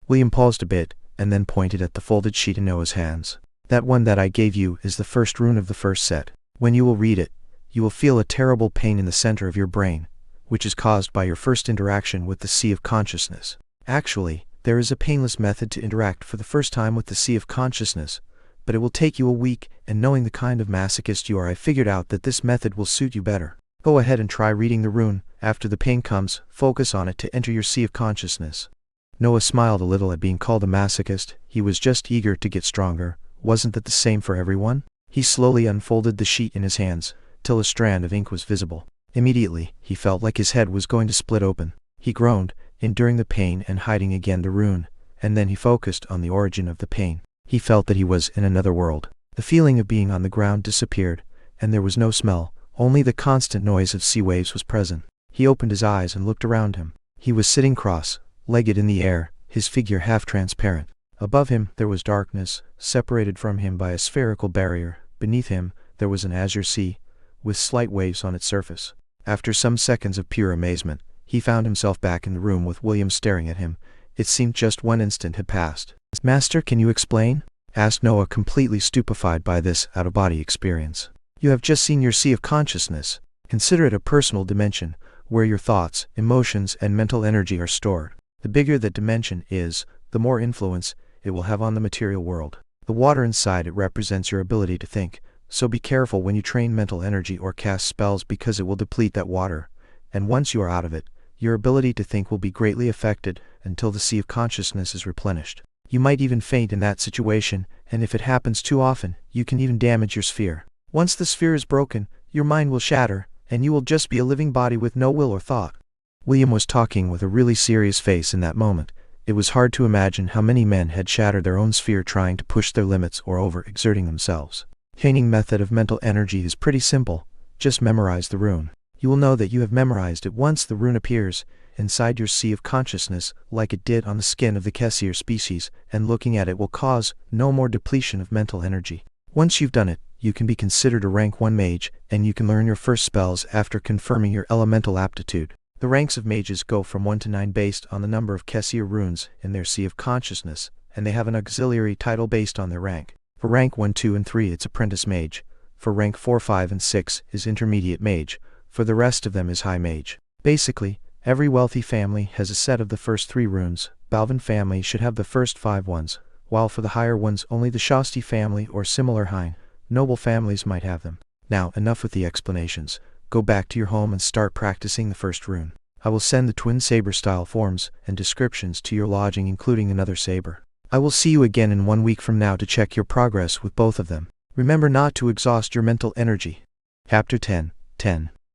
William paused a bit, and then pointed at the folded sheet in Noah's hands. That one that I gave you is the first rune of the first set. When you will read it, you will feel a terrible pain in the center of your brain, which is caused by your first interaction with the sea of consciousness. Actually, there is a painless method to interact for the first time with the sea of consciousness, but it will take you a week, and knowing the kind of masochist you are, I figured out that this method will suit you better. Go ahead and try reading the rune. After the pain comes, focus on it to enter your sea of consciousness. Noah smiled a little at being called a masochist. He was just eager to get stronger. Wasn't that the same for everyone? He slowly unfolded the sheet in his hands, till a strand of ink was visible. Immediately, he felt like his head was going to split open. He groaned, enduring the pain and hiding again the rune, and then he focused on the origin of the pain. He felt that he was in another world. The feeling of being on the ground disappeared, and there was no smell, only the constant noise of sea waves was present. He opened his eyes and looked around him. He was sitting cross-legged in the air, his figure half-transparent. Above him there was darkness, separated from him by a spherical barrier. Beneath him there was an azure sea, with slight waves on its surface. After some seconds of pure amazement, he found himself back in the room with William staring at him. It seemed just one instant had passed. "Master, can you explain?" asked Noah, completely stupefied by this out-of-body experience. "You have just seen your sea of consciousness. Consider it a personal dimension, where your thoughts, emotions, and mental energy are stored. The bigger that dimension is, the more influence it will have on the material world. The water inside it represents your ability to think, so be careful when you train mental energy or cast spells, because it will deplete that water, and once you are out of it, your ability to think will be greatly affected until the sea of consciousness is replenished. You might even faint in that situation, and if it happens too often, you can even damage your sphere. Once the sphere is broken, your mind will shatter, and you will just be a living body with no will or thought." William was talking with a really serious face in that moment. It was hard to imagine how many men had shattered their own sphere trying to push their limits or over-exerting themselves. Training method of mental energy is pretty simple. Just memorize the rune. You will know that you have memorized it once the rune appears inside your sea of consciousness, like it did on the skin of the Kessier species, and looking at it will cause no more depletion of mental energy. Once you've done it, you can be considered a rank 1 mage, and you can learn your first spells after confirming your elemental aptitude. The ranks of mages go from 1 to 9 based on the number of Kessier runes in their sea of consciousness, and they have an auxiliary title based on their rank. For rank 1, 2, and 3 it's apprentice mage. For rank 4, 5, and 6 is intermediate mage. For the rest of them is high mage. Basically, every wealthy family has a set of the first 3 runes. Balvan family should have the first 5 ones, while for the higher ones only the Shasti family or similar high noble families might have them. Now, enough with the explanations. Go back to your home and start practicing the first rune. I will send the twin saber style forms and descriptions to your lodging, including another saber. I will see you again in 1 week from now to check your progress with both of them. Remember not to exhaust your mental energy. Chapter 10,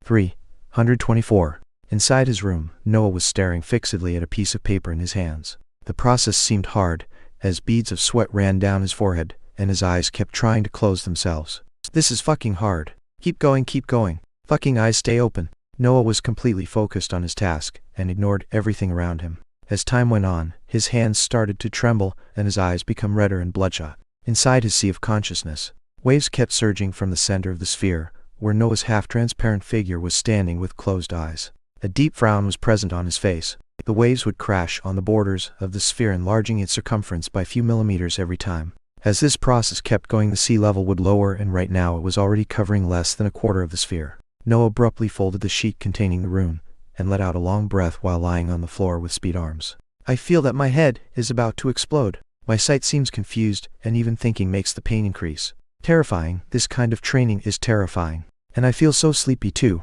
324. Inside his room, Noah was staring fixedly at a piece of paper in his hands. The process seemed hard, as beads of sweat ran down his forehead, and his eyes kept trying to close themselves. "This is fucking hard. Keep going, keep going." Fucking eyes stay open. Noah was completely focused on his task, and ignored everything around him. As time went on, his hands started to tremble, and his eyes become redder and bloodshot. Inside his sea of consciousness, waves kept surging from the center of the sphere, where Noah's half-transparent figure was standing with closed eyes. A deep frown was present on his face. The waves would crash on the borders of the sphere, enlarging its circumference by a few millimeters every time. As this process kept going, the sea level would lower, and right now it was already covering less than a quarter of the sphere. Noah abruptly folded the sheet containing the rune, and let out a long breath while lying on the floor with speed arms. I feel that my head is about to explode. My sight seems confused, and even thinking makes the pain increase. Terrifying, this kind of training is terrifying. And I feel so sleepy too.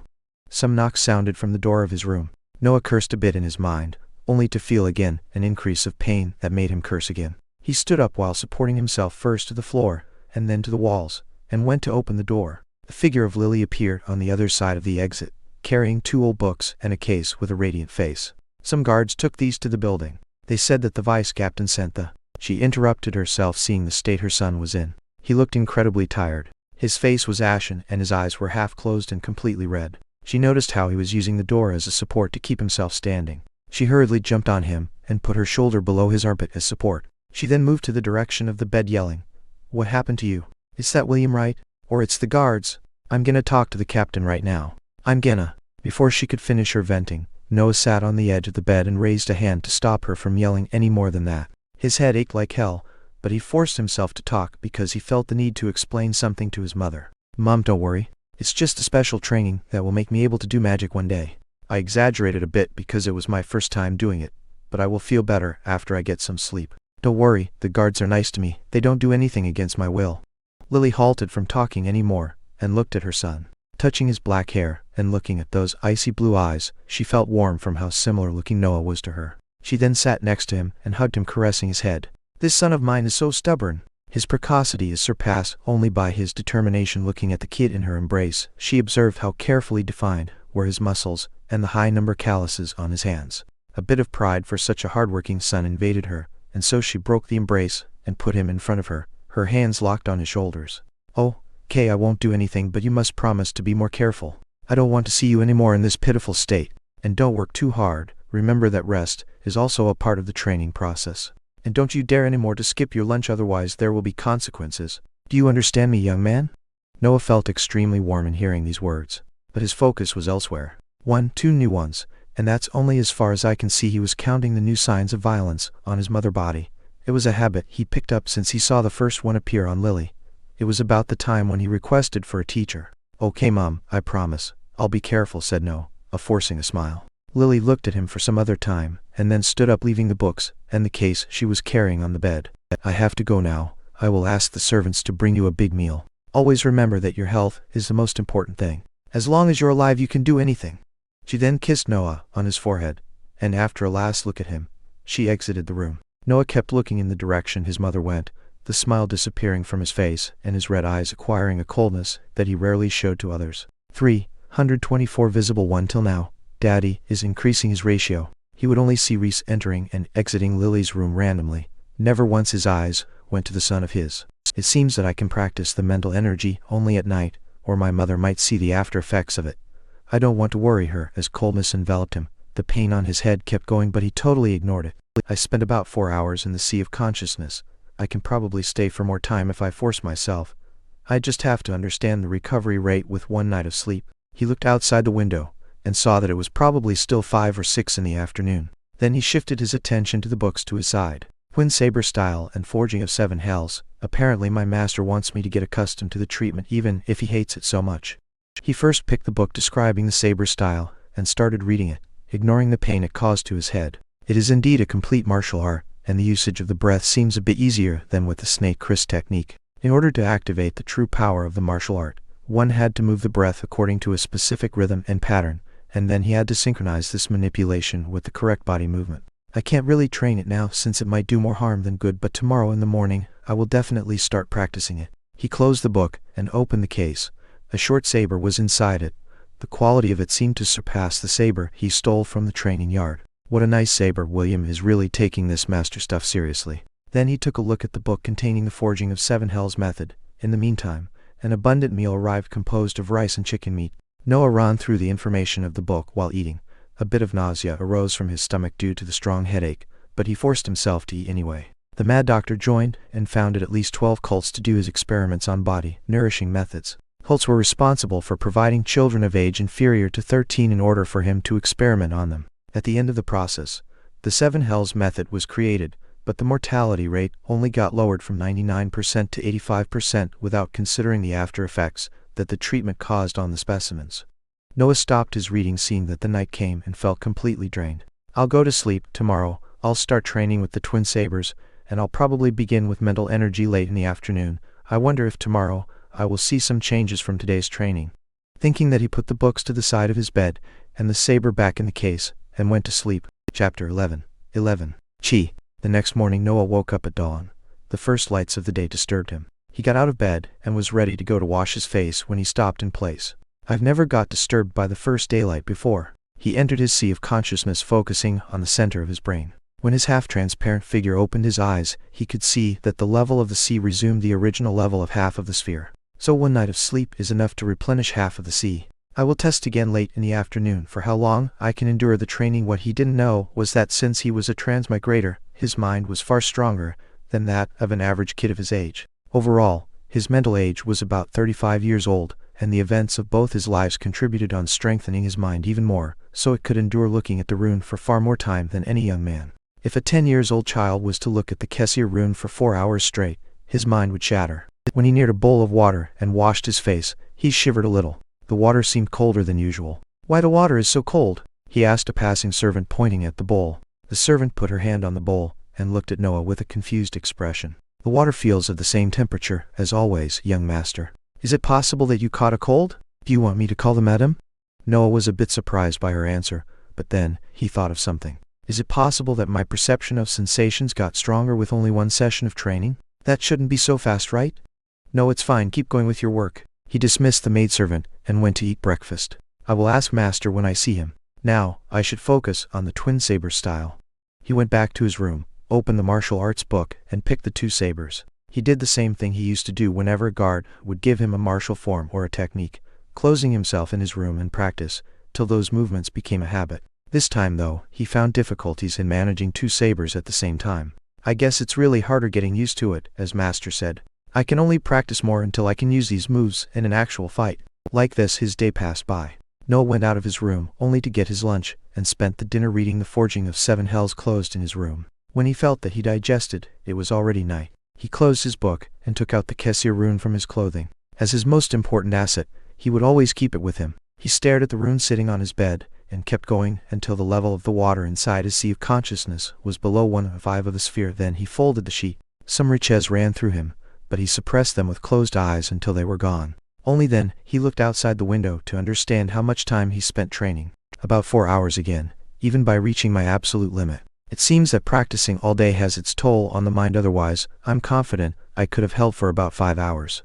Some knocks sounded from the door of his room. Noah cursed a bit in his mind, only to feel again an increase of pain that made him curse again. He stood up while supporting himself first to the floor, and then to the walls, and went to open the door. The figure of Lily appeared on the other side of the exit, carrying 2 old books and a case with a radiant face. Some guards took these to the building. They said that the vice captain sent the... She interrupted herself, seeing the state her son was in. He looked incredibly tired. His face was ashen, and his eyes were half closed and completely red. She noticed how he was using the door as a support to keep himself standing. She hurriedly jumped on him, and put her shoulder below his armpit as support. She then moved to the direction of the bed, yelling, "What happened to you? Is that William right? Or it's the guards? I'm gonna talk to the captain right now. I'm gonna..." Before she could finish her venting, Noah sat on the edge of the bed and raised a hand to stop her from yelling any more than that. His head ached like hell, but he forced himself to talk because he felt the need to explain something to his mother. "Mom, don't worry. It's just a special training that will make me able to do magic one day. I exaggerated a bit because it was my first time doing it, but I will feel better after I get some sleep. Don't worry, the guards are nice to me. They don't do anything against my will." Lily halted from talking any more, and looked at her son. Touching his black hair, and looking at those icy blue eyes, she felt warm from how similar-looking Noah was to her. She then sat next to him, and hugged him, caressing his head. "This son of mine is so stubborn. His precocity is surpassed only by his determination." Looking at the kid in her embrace, she observed how carefully defined were his muscles, and the high number calluses on his hands. A bit of pride for such a hard-working son invaded her, and so she broke the embrace, and put him in front of her, her hands locked on his shoulders. "Oh, Kay, I won't do anything, but you must promise to be more careful. I don't want to see you anymore in this pitiful state. And don't work too hard. Remember that rest is also a part of the training process. And don't you dare anymore to skip your lunch, otherwise there will be consequences. Do you understand me, young man?" Noah felt extremely warm in hearing these words, but his focus was elsewhere. 2 new ones, and that's only as far as I can see. He was counting the new signs of violence on his mother body. It was a habit he picked up since he saw the first one appear on Lily. It was about the time when he requested for a teacher. "Okay, Mom, I promise. I'll be careful," said Noah, forcing a smile. Lily looked at him for some other time, and then stood up, leaving the books and the case she was carrying on the bed. "I have to go now. I will ask the servants to bring you a big meal. Always remember that your health is the most important thing. As long as you're alive, you can do anything." She then kissed Noah on his forehead, and after a last look at him, she exited the room. Noah kept looking in the direction his mother went, the smile disappearing from his face, and his red eyes acquiring a coldness that he rarely showed to others. 324 visible 1 till now. Daddy is increasing his ratio. He would only see Reese entering and exiting Lily's room randomly. Never once his eyes went to the son of his. "It seems that I can practice the mental energy only at night, or my mother might see the after effects of it. I don't want to worry her." As coldness enveloped him, the pain on his head kept going, but he totally ignored it. "I spent about 4 hours in the sea of consciousness. I can probably stay for more time if I force myself. I just have to understand the recovery rate with 1 night of sleep." He looked outside the window, and saw that it was probably still 5 or 6 in the afternoon. Then he shifted his attention to the books to his side. "Twin Saber Style and Forging of 7 Hells. Apparently my master wants me to get accustomed to the treatment even if he hates it so much." He first picked the book describing the saber style, and started reading it, ignoring the pain it caused to his head. It is indeed a complete martial art, and the usage of the breath seems a bit easier than with the snake Chris technique. In order to activate the true power of the martial art, one had to move the breath according to a specific rhythm and pattern, and then he had to synchronize this manipulation with the correct body movement. "I can't really train it now since it might do more harm than good, but tomorrow in the morning I will definitely start practicing it." He closed the book and opened the case. A short saber was inside it. The quality of it seemed to surpass the saber he stole from the training yard. "What a nice saber. William is really taking this master stuff seriously." Then he took a look at the book containing the Forging of 7 Hells method. In the meantime, an abundant meal arrived composed of rice and chicken meat. Noah ran through the information of the book while eating. A bit of nausea arose from his stomach due to the strong headache, but he forced himself to eat anyway. The mad doctor joined and founded at least 12 cults to do his experiments on body, nourishing methods. Cults were responsible for providing children of age inferior to 13 in order for him to experiment on them. At the end of the process, the 7 hells method was created, but the mortality rate only got lowered from 99% to 85% without considering the after effects that the treatment caused on the specimens. Noah stopped his reading seeing that the night came and felt completely drained. I'll go to sleep. Tomorrow, I'll start training with the twin sabers, and I'll probably begin with mental energy late in the afternoon. I wonder if tomorrow I will see some changes from today's training. Thinking that, he put the books to the side of his bed and the saber back in the case and went to sleep. Chapter 11. Chi. The next morning Noah woke up at dawn. The first lights of the day disturbed him. He got out of bed and was ready to go to wash his face when he stopped in place. I've never got disturbed by the first daylight before. He entered his sea of consciousness, focusing on the center of his brain. When his half-transparent figure opened his eyes, he could see that the level of the sea resumed the original level of half of the sphere. So one night of sleep is enough to replenish half of the sea. I will test again late in the afternoon for how long I can endure the training. What he didn't know was that since he was a transmigrator, his mind was far stronger than that of an average kid of his age. Overall, his mental age was about 35 years old, and the events of both his lives contributed on strengthening his mind even more, so it could endure looking at the rune for far more time than any young man. If a 10-year-old child was to look at the Kessier rune for 4 hours straight, his mind would shatter. When he neared a bowl of water and washed his face, he shivered a little. The water seemed colder than usual. "Why the water is so cold?" he asked a passing servant, pointing at the bowl. The servant put her hand on the bowl and looked at Noah with a confused expression. "The water feels of the same temperature as always, young master. Is it possible that you caught a cold? Do you want me to call the madam?" Noah was a bit surprised by her answer, but then he thought of something. Is it possible that my perception of sensations got stronger with only one session of training? That shouldn't be so fast, right? No, it's fine, keep going with your work. He dismissed the maidservant and went to eat breakfast. I will ask master when I see him. Now, I should focus on the twin saber style. He went back to his room, opened the martial arts book, and picked the 2 sabers. He did the same thing he used to do whenever a guard would give him a martial form or a technique, closing himself in his room and practice, till those movements became a habit. This time, though, he found difficulties in managing 2 sabers at the same time. I guess it's really harder getting used to it, as master said. I can only practice more until I can use these moves in an actual fight. Like this, his day passed by. Noah went out of his room only to get his lunch, and spent the dinner reading the forging of 7 hells closed in his room. When he felt that he digested, it was already night. He closed his book and took out the Kessier rune from his clothing. As his most important asset, he would always keep it with him. He stared at the rune sitting on his bed, and kept going until the level of the water inside his sea of consciousness was below 1/5 of the sphere. Then he folded the sheet. Some riches ran through him, but he suppressed them with closed eyes until they were gone. Only then, he looked outside the window to understand how much time he spent training. About 4 hours again, even by reaching my absolute limit. It seems that practicing all day has its toll on the mind, otherwise, I'm confident I could have held for about 5 hours.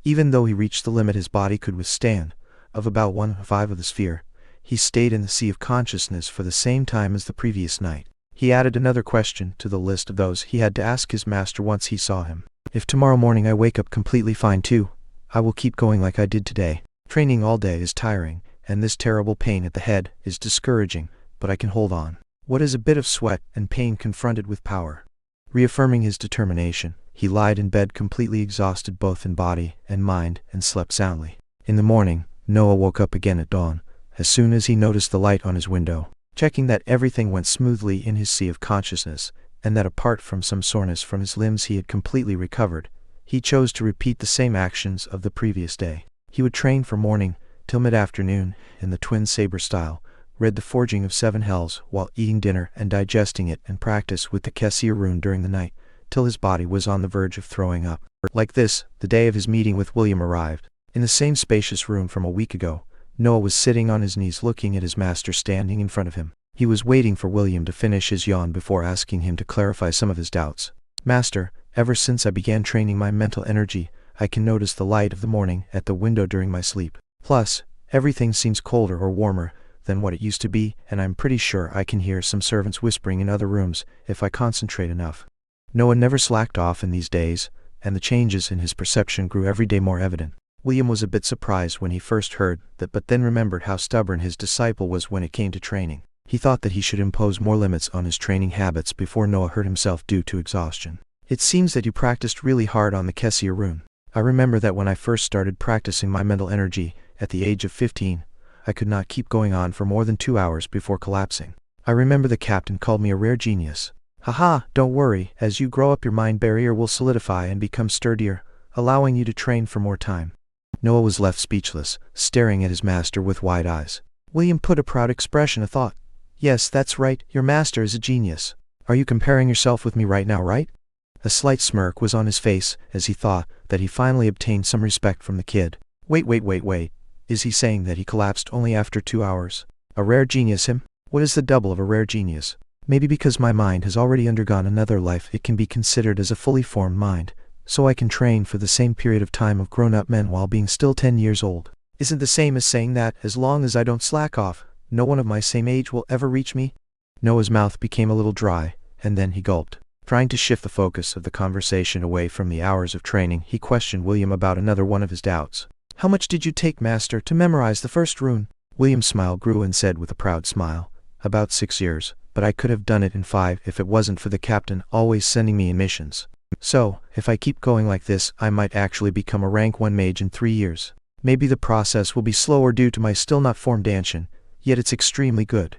Even though he reached the limit his body could withstand, of about 1/5 of the sphere, he stayed in the sea of consciousness for the same time as the previous night. He added another question to the list of those he had to ask his master once he saw him. If tomorrow morning I wake up completely fine too, I will keep going like I did today. Training all day is tiring, and this terrible pain at the head is discouraging, but I can hold on. What is a bit of sweat and pain confronted with power? Reaffirming his determination, he lied in bed completely exhausted both in body and mind, and slept soundly. In the morning, Noah woke up again at dawn, as soon as he noticed the light on his window. Checking that everything went smoothly in his sea of consciousness, and that apart from some soreness from his limbs he had completely recovered, he chose to repeat the same actions of the previous day. He would train from morning till mid-afternoon in the twin saber style, read the forging of 7 hells while eating dinner and digesting it, and practice with the Kessier rune during the night, till his body was on the verge of throwing up. Like this, the day of his meeting with William arrived. In the same spacious room from a week ago, Noah was sitting on his knees looking at his master standing in front of him. He was waiting for William to finish his yawn before asking him to clarify some of his doubts. "Master, ever since I began training my mental energy, I can notice the light of the morning at the window during my sleep. Plus, everything seems colder or warmer than what it used to be, and I'm pretty sure I can hear some servants whispering in other rooms if I concentrate enough." Noah never slacked off in these days, and the changes in his perception grew every day more evident. William was a bit surprised when he first heard that, but then remembered how stubborn his disciple was when it came to training. He thought that he should impose more limits on his training habits before Noah hurt himself due to exhaustion. It seems that you practiced really hard on the Kessia rune. I remember that when I first started practicing my mental energy, at the age of 15, I could not keep going on for more than 2 hours before collapsing. I remember the captain called me a rare genius. Haha, don't worry, as you grow up your mind barrier will solidify and become sturdier, allowing you to train for more time. Noah was left speechless, staring at his master with wide eyes. William put a proud expression of thought. Yes, that's right, your master is a genius. Are you comparing yourself with me right now, right? A slight smirk was on his face as he thought that he finally obtained some respect from the kid. Wait. Is he saying that he collapsed only after 2 hours? A rare genius him? What is the double of a rare genius? Maybe because my mind has already undergone another life it can be considered as a fully formed mind, so I can train for the same period of time of grown-up men while being still 10 years old. Isn't the same as saying that, as long as I don't slack off, no one of my same age will ever reach me? Noah's mouth became a little dry, and then he gulped. Trying to shift the focus of the conversation away from the hours of training, he questioned William about another one of his doubts. How much did you take, master, to memorize the first rune? William's smile grew and said with a proud smile, about 6 years, but I could have done it in 5 if it wasn't for the captain always sending me in missions. So, if I keep going like this, I might actually become a rank 1 mage in 3 years. Maybe the process will be slower due to my still not formed Danshin, yet it's extremely good.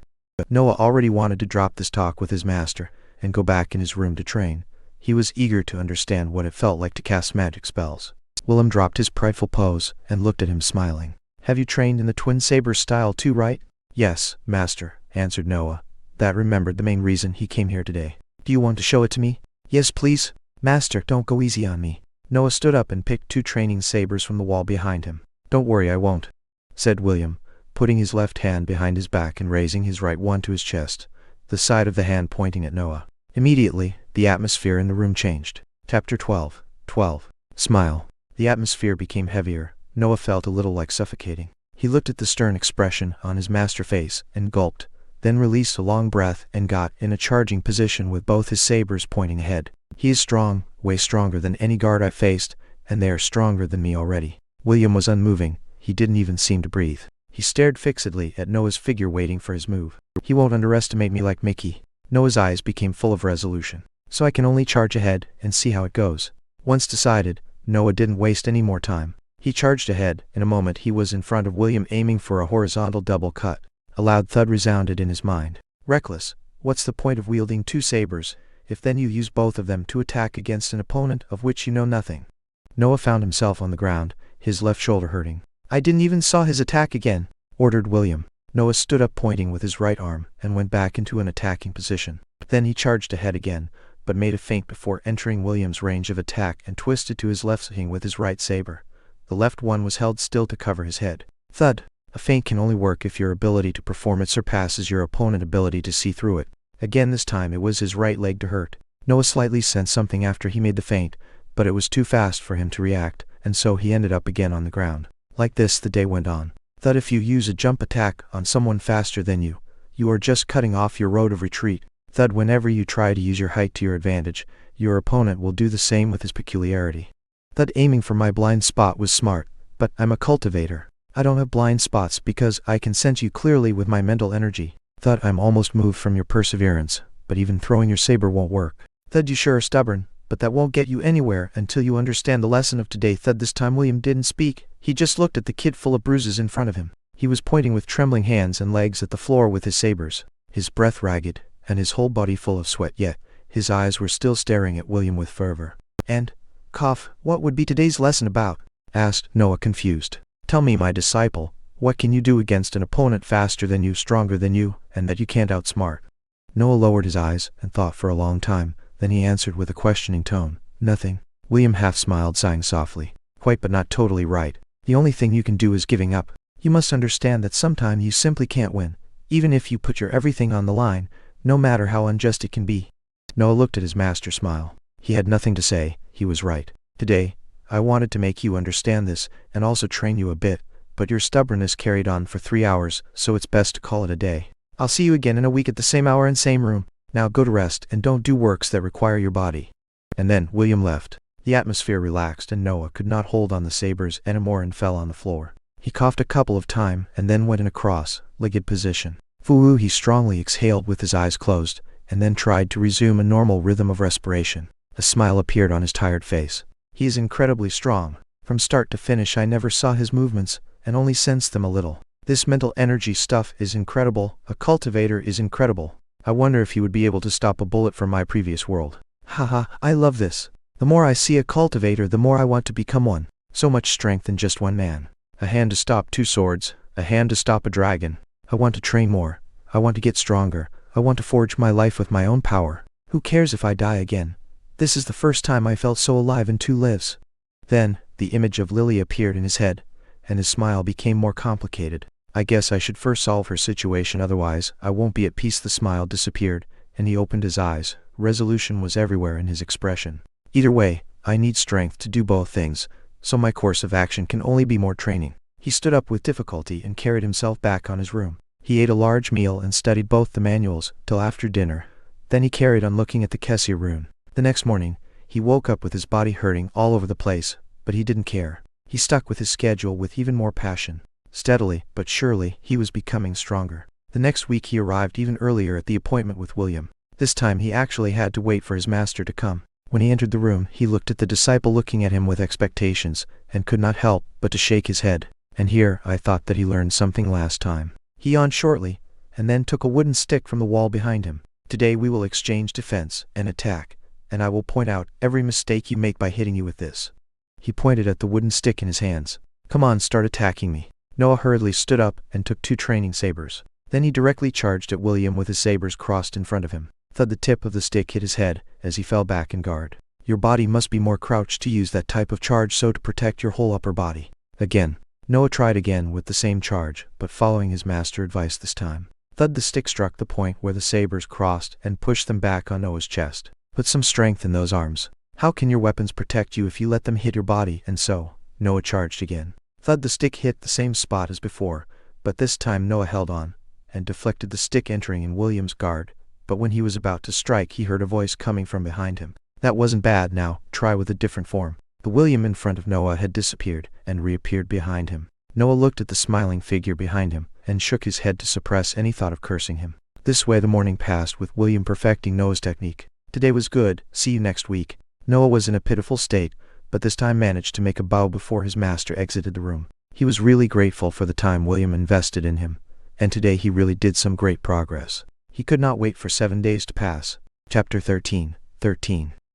Noah already wanted to drop this talk with his master and go back in his room to train. He was eager to understand what it felt like to cast magic spells. William dropped his prideful pose and looked at him smiling. Have you trained in the twin saber style too, right? Yes, master, answered Noah. That remembered the main reason he came here today. Do you want to show it to me? Yes, please. Master, don't go easy on me. Noah stood up and picked 2 training sabers from the wall behind him. Don't worry, I won't, said William, putting his left hand behind his back and raising his right one to his chest, the side of the hand pointing at Noah. Immediately, the atmosphere in the room changed. Chapter 12. Smile. The atmosphere became heavier. Noah felt a little like suffocating. He looked at the stern expression on his master's face and gulped, then released a long breath and got in a charging position with both his sabers pointing ahead. He is strong, way stronger than any guard I've faced, and they are stronger than me already. William was unmoving. He didn't even seem to breathe. He stared fixedly at Noah's figure waiting for his move. He won't underestimate me like Mickey. Noah's eyes became full of resolution. So I can only charge ahead and see how it goes. Once decided, Noah didn't waste any more time. He charged ahead. In a moment he was in front of William aiming for a horizontal double cut. A loud thud resounded in his mind. Reckless. What's the point of wielding 2 sabers, if then you use both of them to attack against an opponent of which you know nothing? Noah found himself on the ground, his left shoulder hurting. I didn't even saw his attack again, ordered William. Noah stood up pointing with his right arm and went back into an attacking position. Then he charged ahead again, but made a feint before entering William's range of attack and twisted to his left swing with his right saber. The left one was held still to cover his head. Thud. A feint can only work if your ability to perform it surpasses your opponent's ability to see through it. Again this time it was his right leg to hurt. Noah slightly sensed something after he made the feint, but it was too fast for him to react, and so he ended up again on the ground. Like this the day went on. Thud. If you use a jump attack on someone faster than you, you are just cutting off your road of retreat. Thud. Whenever you try to use your height to your advantage, your opponent will do the same with his peculiarity. Thud. Aiming for my blind spot was smart, but I'm a cultivator. I don't have blind spots because I can sense you clearly with my mental energy. Thud. I'm almost moved from your perseverance, but even throwing your saber won't work. Thud. You sure are stubborn, but that won't get you anywhere until you understand the lesson of today. Thud. This time William didn't speak. He just looked at the kid full of bruises in front of him. He was pointing with trembling hands and legs at the floor with his sabers, his breath ragged, and his whole body full of sweat, yet his eyes were still staring at William with fervor. And, what would be today's lesson about? Asked Noah, confused. Tell me, my disciple, what can you do against an opponent faster than you, stronger than you, and that you can't outsmart? Noah lowered his eyes and thought for a long time, then he answered with a questioning tone, Nothing. William half smiled, sighing softly. Quite, but not totally right. The only thing you can do is giving up. You must understand that sometimes you simply can't win, even if you put your everything on the line, no matter how unjust it can be. Noah looked at his master, smile. He had nothing to say. He was right. Today, I wanted to make you understand this, and also train you a bit, but your stubbornness carried on for 3 hours, so it's best to call it a day. I'll see you again in a week at the same hour and same room. Now go to rest, and don't do works that require your body. And then William left. The atmosphere relaxed and Noah could not hold on the sabers anymore and fell on the floor. He coughed a couple of times and then went in a cross-legged position. Foo, he strongly exhaled with his eyes closed, and then tried to resume a normal rhythm of respiration. A smile appeared on his tired face. He is incredibly strong. From start to finish I never saw his movements, and only sensed them a little. This mental energy stuff is incredible. A cultivator is incredible. I wonder if he would be able to stop a bullet from my previous world. Haha, I love this. The more I see a cultivator, the more I want to become one. So much strength in just one man. A hand to stop 2 swords, a hand to stop a dragon. I want to train more. I want to get stronger. I want to forge my life with my own power. Who cares if I die again? This is the first time I felt so alive in 2 lives. Then, the image of Lily appeared in his head, and his smile became more complicated. I guess I should first solve her situation, otherwise I won't be at peace. The smile disappeared, and he opened his eyes. Resolution was everywhere in his expression. Either way, I need strength to do both things, so my course of action can only be more training. He stood up with difficulty and carried himself back on his room. He ate a large meal and studied both the manuals till after dinner. Then he carried on looking at the Kessia rune. The next morning, he woke up with his body hurting all over the place, but he didn't care. He stuck with his schedule with even more passion. Steadily, but surely, he was becoming stronger. The next week he arrived even earlier at the appointment with William. This time he actually had to wait for his master to come. When he entered the room, he looked at the disciple looking at him with expectations, and could not help but to shake his head. And here, I thought that he learned something last time. He yawned shortly, and then took a wooden stick from the wall behind him. Today we will exchange defense and attack, and I will point out every mistake you make by hitting you with this. He pointed at the wooden stick in his hands. Come on, start attacking me. Noah hurriedly stood up and took 2 training sabers. Then he directly charged at William with his sabers crossed in front of him. Thud, the tip of the stick hit his head as he fell back in guard. Your body must be more crouched to use that type of charge, so to protect your whole upper body. Again. Noah tried again with the same charge, but following his master advice this time. Thud, the stick struck the point where the sabers crossed and pushed them back on Noah's chest. Put some strength in those arms. How can your weapons protect you if you let them hit your body? And so, Noah charged again. Thud, the stick hit the same spot as before, but this time Noah held on, and deflected the stick, entering in William's guard. But when he was about to strike, he heard a voice coming from behind him. That wasn't bad. Now, try with a different form. The William in front of Noah had disappeared, and reappeared behind him. Noah looked at the smiling figure behind him, and shook his head to suppress any thought of cursing him. This way the morning passed, with William perfecting Noah's technique. Today was good, see you next week. Noah was in a pitiful state, but this time managed to make a bow before his master exited the room. He was really grateful for the time William invested in him, and today he really did some great progress. He could not wait for 7 days to pass. Chapter 13.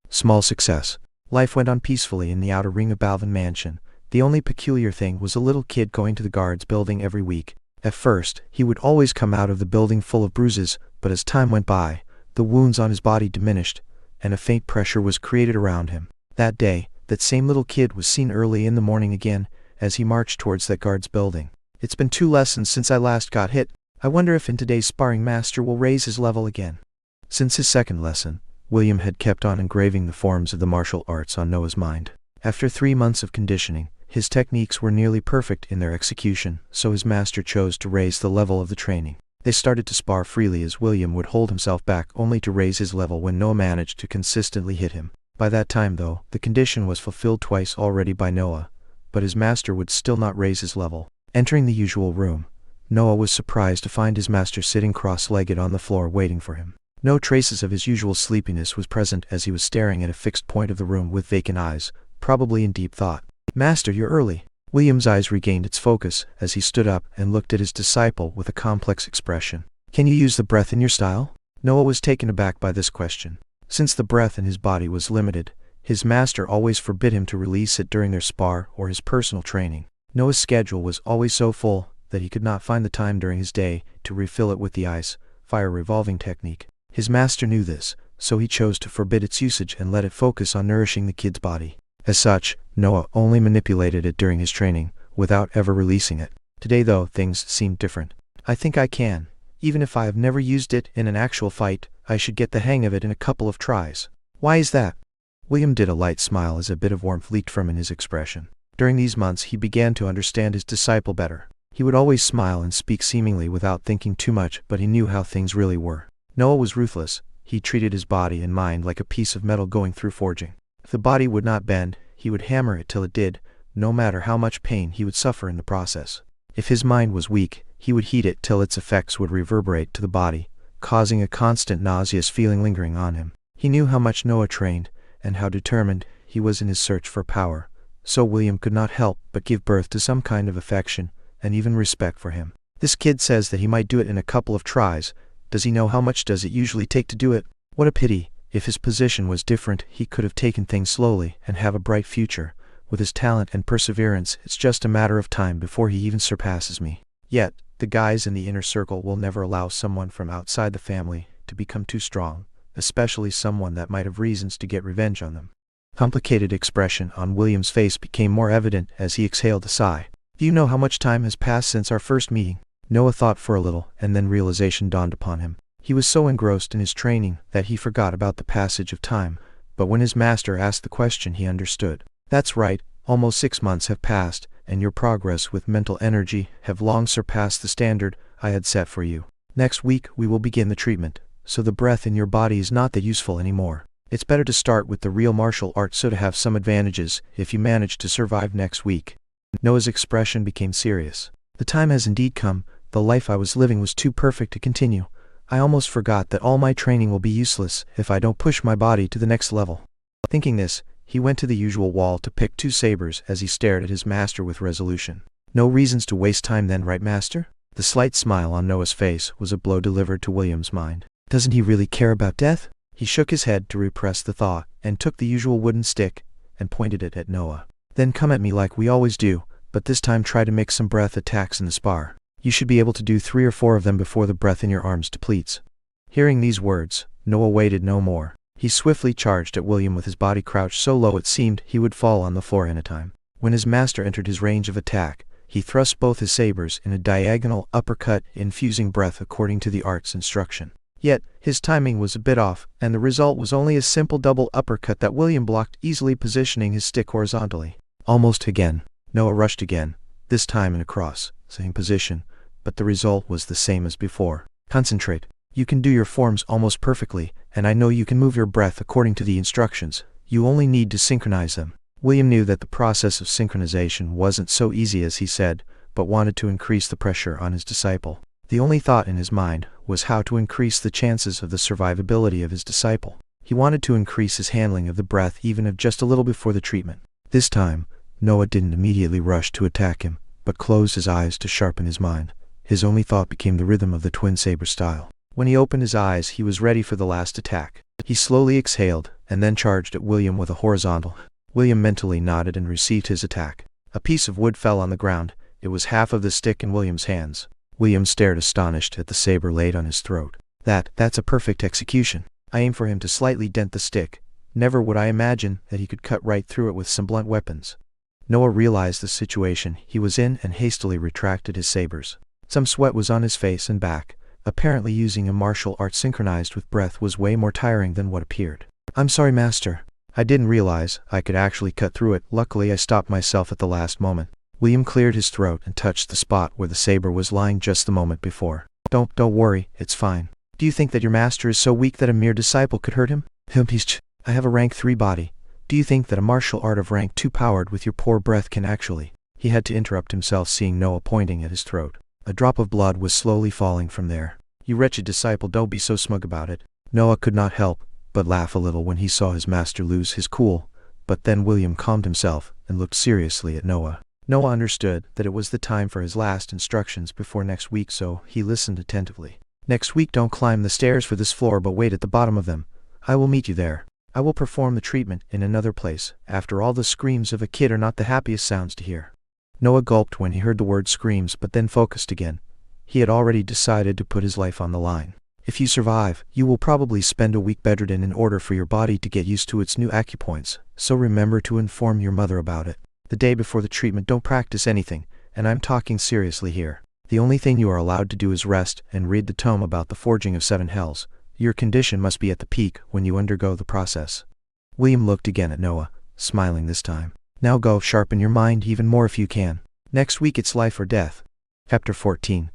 Small success. Life went on peacefully in the outer ring of Balvan mansion. The only peculiar thing was a little kid going to the guards building every week. At first, he would always come out of the building full of bruises, but as time went by, the wounds on his body diminished, and a faint pressure was created around him. That day, that same little kid was seen early in the morning again, as he marched towards that guard's building. It's been 2 lessons since I last got hit. I wonder if in today's sparring master will raise his level again. Since his second lesson, William had kept on engraving the forms of the martial arts on Noah's mind. After 3 months of conditioning, his techniques were nearly perfect in their execution, so his master chose to raise the level of the training. They started to spar freely, as William would hold himself back only to raise his level when Noah managed to consistently hit him. By that time, though, the condition was fulfilled twice already by Noah, but his master would still not raise his level. Entering the usual room, Noah was surprised to find his master sitting cross-legged on the floor waiting for him. No traces of his usual sleepiness was present, as he was staring at a fixed point of the room with vacant eyes, probably in deep thought. Master, you're early. William's eyes regained its focus as he stood up and looked at his disciple with a complex expression. Can you use the breath in your style? Noah was taken aback by this question. Since the breath in his body was limited, his master always forbid him to release it during their spar or his personal training. Noah's schedule was always so full that he could not find the time during his day to refill it with the ice-fire revolving technique. His master knew this, so he chose to forbid its usage and let it focus on nourishing the kid's body. As such, Noah only manipulated it during his training, without ever releasing it. Today, though, things seemed different. I think I can. Even if I have never used it in an actual fight, I should get the hang of it in a couple of tries. Why is that? William did a light smile as a bit of warmth leaked from in his expression. During these months he began to understand his disciple better. He would always smile and speak seemingly without thinking too much, but he knew how things really were. Noah was ruthless. He treated his body and mind like a piece of metal going through forging. If the body would not bend, he would hammer it till it did, no matter how much pain he would suffer in the process. If his mind was weak, he would heat it till its effects would reverberate to the body, causing a constant nauseous feeling lingering on him. He knew how much Noah trained, and how determined he was in his search for power, so William could not help but give birth to some kind of affection, and even respect for him. This kid says that he might do it in a couple of tries. Does he know how much does it usually take to do it? What a pity. If his position was different, he could have taken things slowly and have a bright future. With his talent and perseverance, it's just a matter of time before he even surpasses me. Yet, the guys in the inner circle will never allow someone from outside the family to become too strong, especially someone that might have reasons to get revenge on them. Complicated expression on William's face became more evident as he exhaled a sigh. Do you know how much time has passed since our first meeting? Noah thought for a little, and then realization dawned upon him. He was so engrossed in his training that he forgot about the passage of time, but when his master asked the question he understood. That's right, almost 6 months have passed, and your progress with mental energy have long surpassed the standard I had set for you. Next week we will begin the treatment, so the breath in your body is not that useful anymore. It's better to start with the real martial art so to have some advantages if you manage to survive next week. Noah's expression became serious. The time has indeed come. The life I was living was too perfect to continue. I almost forgot that all my training will be useless if I don't push my body to the next level. Thinking this, he went to the usual wall to pick 2 sabers as he stared at his master with resolution. No reasons to waste time then, right, master? The slight smile on Noah's face was a blow delivered to William's mind. Doesn't he really care about death? He shook his head to repress the thought, and took the usual wooden stick, and pointed it at Noah. Then come at me like we always do, but this time try to make some breath attacks in the spar. You should be able to do 3 or 4 of them before the breath in your arms depletes. Hearing these words, Noah waited no more. He swiftly charged at William with his body crouched so low it seemed he would fall on the floor in a time. When his master entered his range of attack, he thrust both his sabers in a diagonal uppercut, infusing breath according to the art's instruction. Yet, his timing was a bit off, and the result was only a simple double uppercut that William blocked, easily positioning his stick horizontally. Almost again, Noah rushed again, this time in a cross, same position, but the result was the same as before. Concentrate. You can do your forms almost perfectly, and I know you can move your breath according to the instructions. You only need to synchronize them. William knew that the process of synchronization wasn't so easy as he said, but wanted to increase the pressure on his disciple. The only thought in his mind was how to increase the chances of the survivability of his disciple. He wanted to increase his handling of the breath even if just a little before the treatment. This time, Noah didn't immediately rush to attack him, but closed his eyes to sharpen his mind. His only thought became the rhythm of the twin saber style. When he opened his eyes, he was ready for the last attack. He slowly exhaled, and then charged at William with a horizontal. William mentally nodded and received his attack. A piece of wood fell on the ground. It was half of the stick in William's hands. William stared astonished at the saber laid on his throat. That's a perfect execution. I aimed for him to slightly dent the stick. Never would I imagine that he could cut right through it with some blunt weapons. Noah realized the situation he was in and hastily retracted his sabers. Some sweat was on his face and back. Apparently using a martial art synchronized with breath was way more tiring than what appeared. I'm sorry, master. I didn't realize I could actually cut through it. Luckily I stopped myself at the last moment. William cleared his throat and touched the spot where the saber was lying just the moment before. Don't worry, it's fine. Do you think that your master is so weak that a mere disciple could hurt him? I have a rank 3 body. Do you think that a martial art of rank 2 powered with your poor breath can actually? He had to interrupt himself seeing Noah pointing at his throat. A drop of blood was slowly falling from there. You wretched disciple, don't be so smug about it. Noah could not help but laugh a little when he saw his master lose his cool, but then William calmed himself and looked seriously at Noah. Noah understood that it was the time for his last instructions before next week, so he listened attentively. Next week don't climb the stairs for this floor but wait at the bottom of them. I will meet you there. I will perform the treatment in another place. After all, the screams of a kid are not the happiest sounds to hear. Noah gulped when he heard the word screams, but then focused again. He had already decided to put his life on the line. If you survive, you will probably spend a week bedridden in order for your body to get used to its new acupoints, so remember to inform your mother about it. The day before the treatment don't practice anything, and I'm talking seriously here. The only thing you are allowed to do is rest and read the tome about the forging of 7 hells. Your condition must be at the peak when you undergo the process. William looked again at Noah, smiling this time. Now go sharpen your mind even more if you can. Next week it's life or death. Chapter 14.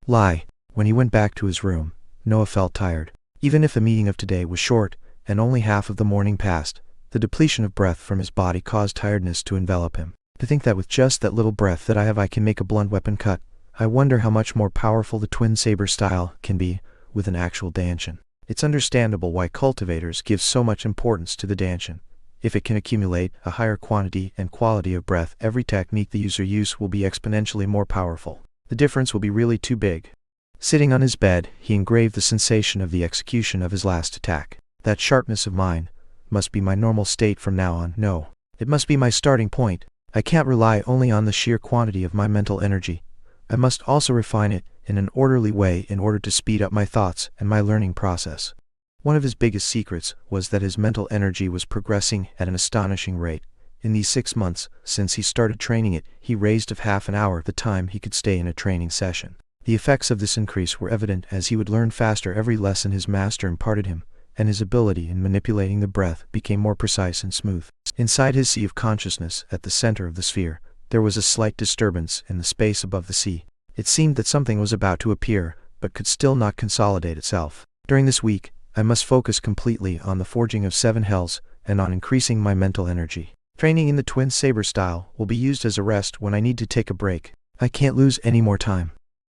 Lie. When he went back to his room, Noah felt tired. Even if the meeting of today was short, and only half of the morning passed, The depletion of breath from his body caused tiredness to envelop him. To think that with just that little breath that I have I can make a blunt weapon cut. I wonder how much more powerful the twin saber style can be with an actual danshin. It's understandable why cultivators give so much importance to the danshin. If it can accumulate a higher quantity and quality of breath, every technique the user uses will be exponentially more powerful. The difference will be really too big. Sitting on his bed, he engraved the sensation of the execution of his last attack. That sharpness of mine must be my normal state from now on. No, it must be my starting point. I can't rely only on the sheer quantity of my mental energy. I must also refine it in an orderly way in order to speed up my thoughts and my learning process. One of his biggest secrets was that his mental energy was progressing at an astonishing rate. In these 6 months since he started training it, he raised of half an hour the time he could stay in a training session. The effects of this increase were evident as he would learn faster every lesson his master imparted him, and his ability in manipulating the breath became more precise and smooth. Inside his sea of consciousness, at the center of the sphere, there was a slight disturbance in the space above the sea. It seemed that something was about to appear, but could still not consolidate itself. During this week, I must focus completely on the forging of 7 hells, and on increasing my mental energy. Training in the twin saber style will be used as a rest when I need to take a break. I can't lose any more time.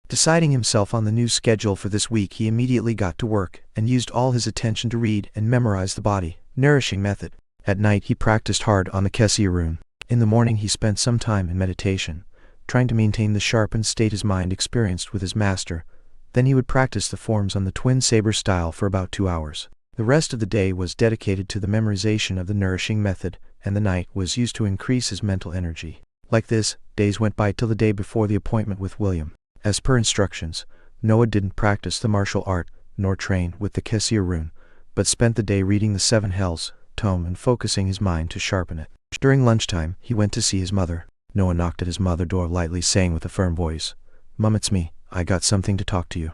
Deciding himself on the new schedule for this week, he immediately got to work, and used all his attention to read and memorize the body nourishing method. At night he practiced hard on the Kessia rune. In the morning he spent some time in meditation, trying to maintain the sharpened state his mind experienced with his master. Then he would practice the forms on the twin saber style for about 2 hours. The rest of the day was dedicated to the memorization of the nourishing method, and the night was used to increase his mental energy. Like this, days went by till the day before the appointment with William. As per instructions, Noah didn't practice the martial art, nor train with the Kessia rune, but spent the day reading the 7 hells tome and focusing his mind to sharpen it. During lunchtime, he went to see his mother. Noah knocked at his mother's door lightly, saying with a firm voice, "Mum, it's me. I got something to talk to you."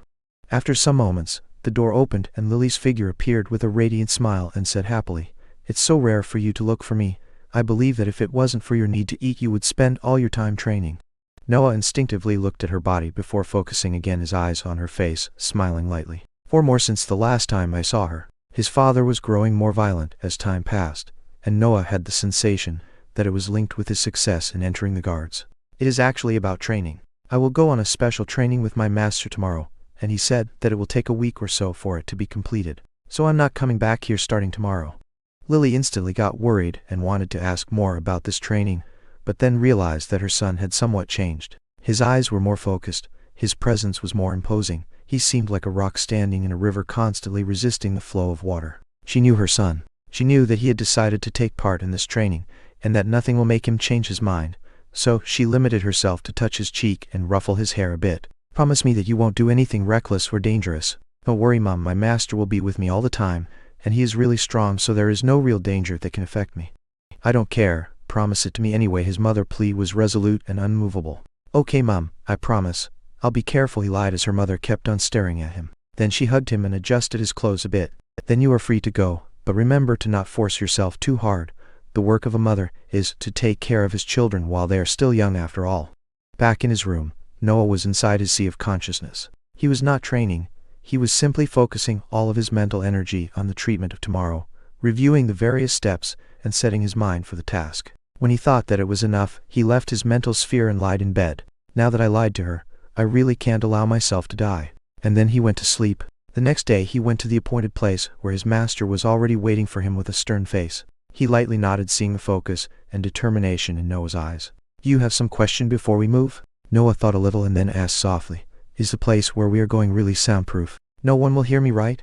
After some moments, the door opened and Lily's figure appeared with a radiant smile and said happily, "It's so rare for you to look for me. I believe that if it wasn't for your need to eat, you would spend all your time training." Noah instinctively looked at her body before focusing again his eyes on her face, smiling lightly. 4 more since the last time I saw her. His father was growing more violent as time passed, and Noah had the sensation that it was linked with his success in entering the guards. "It is actually about training. I will go on a special training with my master tomorrow, and he said that it will take a week or so for it to be completed. So I'm not coming back here starting tomorrow." Lily instantly got worried and wanted to ask more about this training, but then realized that her son had somewhat changed. His eyes were more focused, his presence was more imposing. He seemed like a rock standing in a river, constantly resisting the flow of water. She knew her son. She knew that he had decided to take part in this training, and that nothing will make him change his mind. So she limited herself to touch his cheek and ruffle his hair a bit. "Promise me that you won't do anything reckless or dangerous." "Don't worry, Mom, my master will be with me all the time, and he is really strong, so there is no real danger that can affect me." "I don't care. Promise it to me anyway." His mother's plea was resolute and unmovable. "Okay, Mom, I promise. I'll be careful," he lied as her mother kept on staring at him. Then she hugged him and adjusted his clothes a bit. "Then you are free to go, but remember to not force yourself too hard. The work of a mother is to take care of his children while they are still young after all." Back in his room, Noah was inside his sea of consciousness. He was not training. He was simply focusing all of his mental energy on the treatment of tomorrow, reviewing the various steps, and setting his mind for the task. When he thought that it was enough, he left his mental sphere and lied in bed. "Now that I lied to her, I really can't allow myself to die." And then he went to sleep. The next day he went to the appointed place, where his master was already waiting for him with a stern face. He lightly nodded, seeing the focus and determination in Noah's eyes. "Do you have some question before we move?" Noah thought a little and then asked softly, "Is the place where we are going really soundproof? No one will hear me, right?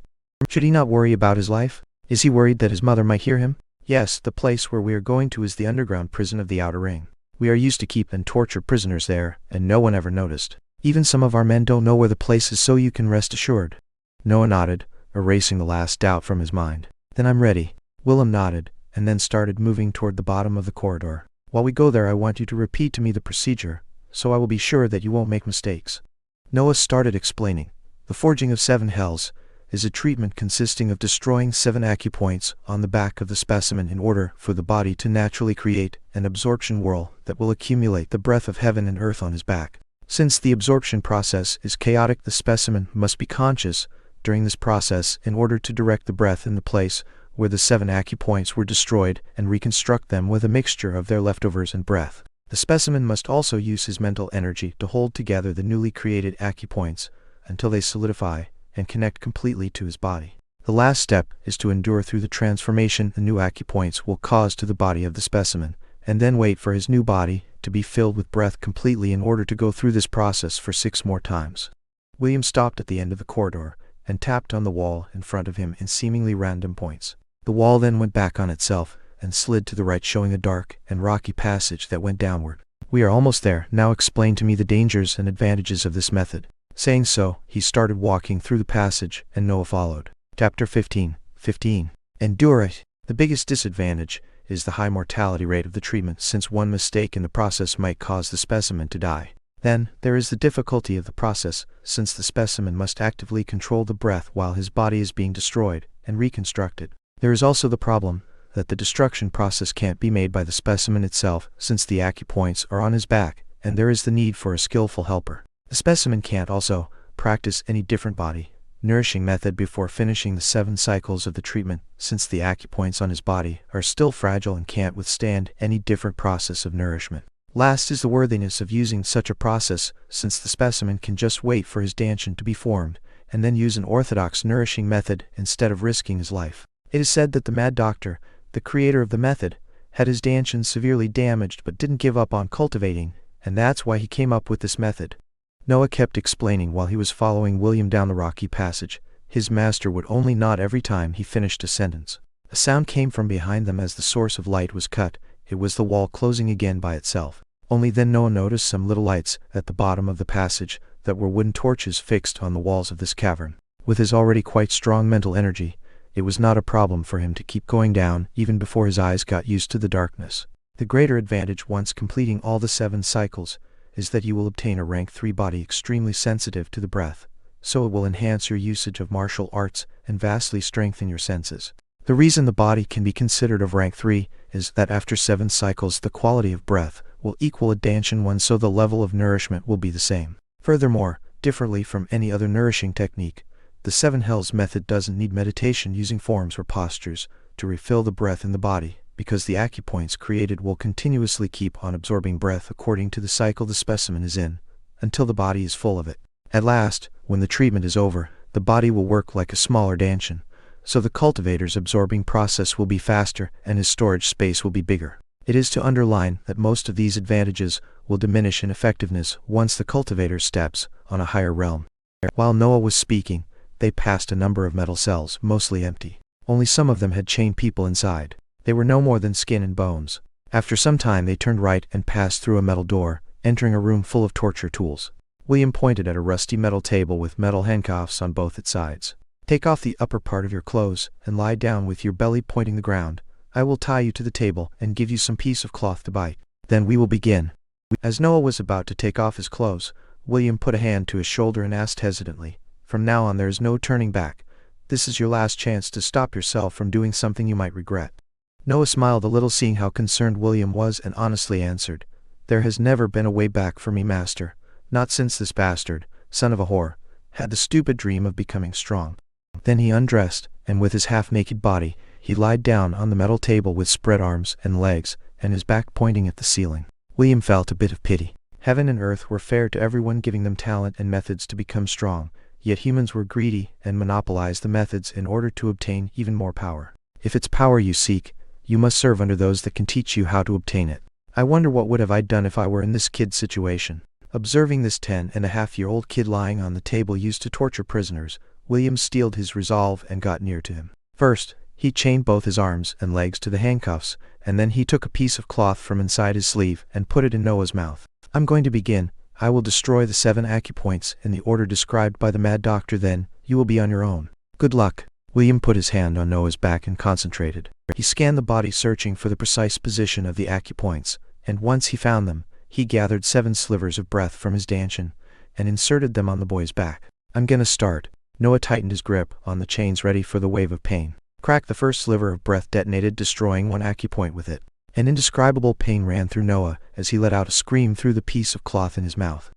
Should he not worry about his life? Is he worried that his mother might hear him?" "Yes, the place where we are going to is the underground prison of the Outer Ring. We are used to keep and torture prisoners there, and no one ever noticed. Even some of our men don't know where the place is, so you can rest assured." Noah nodded, erasing the last doubt from his mind. "Then I'm ready." Willem nodded, and then started moving toward the bottom of the corridor. "While we go there, I want you to repeat to me the procedure, so I will be sure that you won't make mistakes." Noah started explaining. The forging of 7 hells is a treatment consisting of destroying 7 acupoints on the back of the specimen in order for the body to naturally create an absorption whirl that will accumulate the breath of heaven and earth on his back. Since the absorption process is chaotic, the specimen must be conscious during this process in order to direct the breath in the place where the 7 acupoints were destroyed, and reconstruct them with a mixture of their leftovers and breath. The specimen must also use his mental energy to hold together the newly created acupoints until they solidify and connect completely to his body. The last step is to endure through the transformation the new acupoints will cause to the body of the specimen, and then wait for his new body to be filled with breath completely in order to go through this process for 6 more times. William stopped at the end of the corridor and tapped on the wall in front of him in seemingly random points. The wall then went back on itself and slid to the right, showing a dark and rocky passage that went downward. "We are almost there. Now explain to me the dangers and advantages of this method." Saying so, he started walking through the passage, and Noah followed. Chapter 15. Endure it. The biggest disadvantage is the high mortality rate of the treatment, since one mistake in the process might cause the specimen to die. Then, there is the difficulty of the process, since the specimen must actively control the breath while his body is being destroyed and reconstructed. There is also the problem that the destruction process can't be made by the specimen itself, since the acupoints are on his back, and there is the need for a skillful helper. The specimen can't also practice any different body nourishing method before finishing the 7 cycles of the treatment, since the acupoints on his body are still fragile and can't withstand any different process of nourishment. Last is the worthiness of using such a process, since the specimen can just wait for his dantian to be formed, and then use an orthodox nourishing method instead of risking his life. It is said that the mad doctor, the creator of the method, had his dantian severely damaged but didn't give up on cultivating, and that's why he came up with this method. Noah kept explaining while he was following William down the rocky passage. His master would only nod every time he finished a sentence. A sound came from behind them as the source of light was cut. It was the wall closing again by itself. Only then Noah noticed some little lights at the bottom of the passage that were wooden torches fixed on the walls of this cavern. With his already quite strong mental energy, it was not a problem for him to keep going down even before his eyes got used to the darkness. The greater advantage once completing all the 7 cycles is that you will obtain a rank 3 body extremely sensitive to the breath, so it will enhance your usage of martial arts and vastly strengthen your senses. The reason the body can be considered of rank 3 is that after 7 cycles the quality of breath will equal a dantian 1, so the level of nourishment will be the same. Furthermore, differently from any other nourishing technique, the 7 hells method doesn't need meditation using forms or postures to refill the breath in the body, because the acupoints created will continuously keep on absorbing breath according to the cycle the specimen is in, until the body is full of it. At last, when the treatment is over, the body will work like a smaller dantian, so the cultivator's absorbing process will be faster and his storage space will be bigger. It is to underline that most of these advantages will diminish in effectiveness once the cultivator steps on a higher realm. While Noah was speaking, they passed a number of metal cells, mostly empty. Only some of them had chained people inside. They were no more than skin and bones. After some time they turned right and passed through a metal door, entering a room full of torture tools. William pointed at a rusty metal table with metal handcuffs on both its sides. "Take off the upper part of your clothes and lie down with your belly pointing the ground. I will tie you to the table and give you some piece of cloth to bite. Then we will begin." As Noah was about to take off his clothes, William put a hand to his shoulder and asked hesitantly, "From now on there is no turning back. This is your last chance to stop yourself from doing something you might regret." Noah smiled a little, seeing how concerned William was, and honestly answered, "There has never been a way back for me, master. Not since this bastard, son of a whore, had the stupid dream of becoming strong." Then he undressed, and with his half-naked body, he lied down on the metal table with spread arms and legs, and his back pointing at the ceiling. William felt a bit of pity. Heaven and earth were fair to everyone, giving them talent and methods to become strong, yet humans were greedy and monopolized the methods in order to obtain even more power. If it's power you seek, you must serve under those that can teach you how to obtain it. I wonder what would have I done if I were in this kid's situation. Observing this 10-and-a-half-year-old kid lying on the table used to torture prisoners, William steeled his resolve and got near to him. First, he chained both his arms and legs to the handcuffs, and then he took a piece of cloth from inside his sleeve and put it in Noah's mouth. "I'm going to begin. I will destroy the 7 acupoints in the order described by the mad doctor, then you will be on your own. Good luck." William put his hand on Noah's back and concentrated. He scanned the body, searching for the precise position of the acupoints, and once he found them, he gathered 7 slivers of breath from his dantian and inserted them on the boy's back. "I'm gonna start." Noah tightened his grip on the chains, ready for the wave of pain. Crack! The first sliver of breath detonated, destroying 1 acupoint with it. An indescribable pain ran through Noah as he let out a scream through the piece of cloth in his mouth.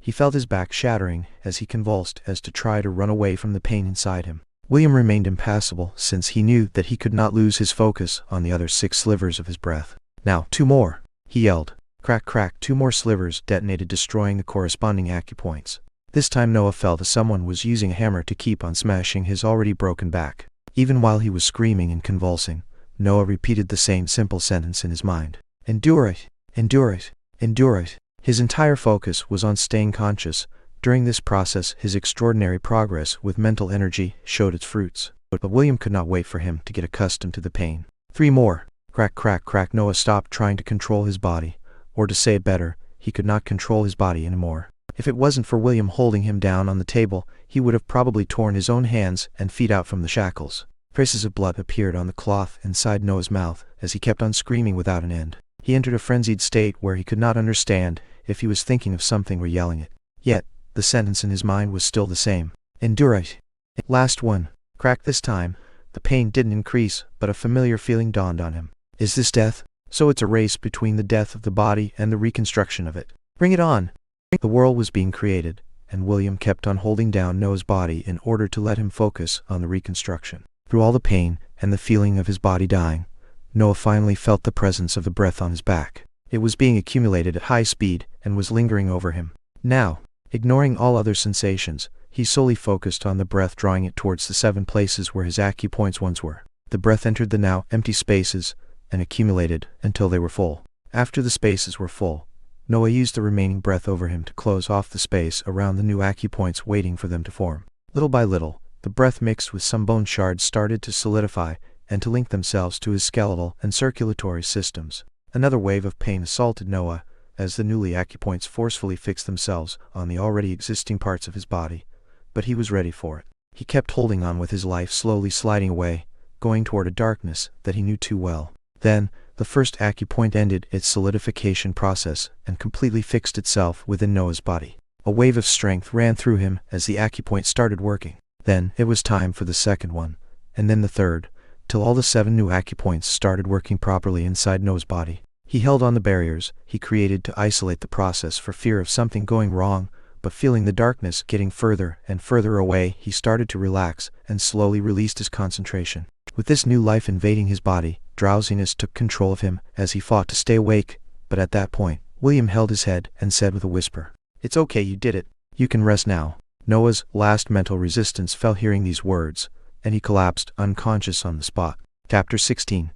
He felt his back shattering as he convulsed as to try to run away from the pain inside him. William remained impassible since he knew that he could not lose his focus on the other 6 slivers of his breath. Now, 2 more, he yelled. Crack crack, 2 more slivers detonated, destroying the corresponding acupoints. This time Noah felt as someone was using a hammer to keep on smashing his already broken back. Even while he was screaming and convulsing, Noah repeated the same simple sentence in his mind. Endure it, endure it, endure it. His entire focus was on staying conscious. During this process, his extraordinary progress with mental energy showed its fruits. But William could not wait for him to get accustomed to the pain. 3 more. Crack crack crack. Noah stopped trying to control his body. Or to say it better, he could not control his body anymore. If it wasn't for William holding him down on the table, he would have probably torn his own hands and feet out from the shackles. Traces of blood appeared on the cloth inside Noah's mouth as he kept on screaming without an end. He entered a frenzied state where he could not understand if he was thinking of something or yelling it. Yet, the sentence in his mind was still the same. Endure it. Last one. Crack. This time, the pain didn't increase, but a familiar feeling dawned on him. Is this death? So it's a race between the death of the body and the reconstruction of it. Bring it on. The world was being created, and William kept on holding down Noah's body in order to let him focus on the reconstruction. Through all the pain and the feeling of his body dying, Noah finally felt the presence of the breath on his back. It was being accumulated at high speed and was lingering over him. Now, ignoring all other sensations, he solely focused on the breath, drawing it towards the 7 places where his acupoints once were. The breath entered the now empty spaces and accumulated until they were full. After the spaces were full, Noah used the remaining breath over him to close off the space around the new acupoints, waiting for them to form. Little by little, the breath mixed with some bone shards started to solidify and to link themselves to his skeletal and circulatory systems. Another wave of pain assaulted Noah as the newly acupoints forcefully fixed themselves on the already existing parts of his body, but he was ready for it. He kept holding on with his life slowly sliding away, going toward a darkness that he knew too well. Then, the first acupoint ended its solidification process and completely fixed itself within Noah's body. A wave of strength ran through him as the acupoint started working. Then, it was time for the second one, and then the third, till all the 7 new acupoints started working properly inside Noah's body. He held on the barriers he created to isolate the process for fear of something going wrong, but feeling the darkness getting further and further away, he started to relax and slowly released his concentration. With this new life invading his body, drowsiness took control of him as he fought to stay awake, but at that point, William held his head and said with a whisper, "It's okay, you did it. You can rest now." Noah's last mental resistance fell hearing these words, and he collapsed unconscious on the spot. Chapter 16.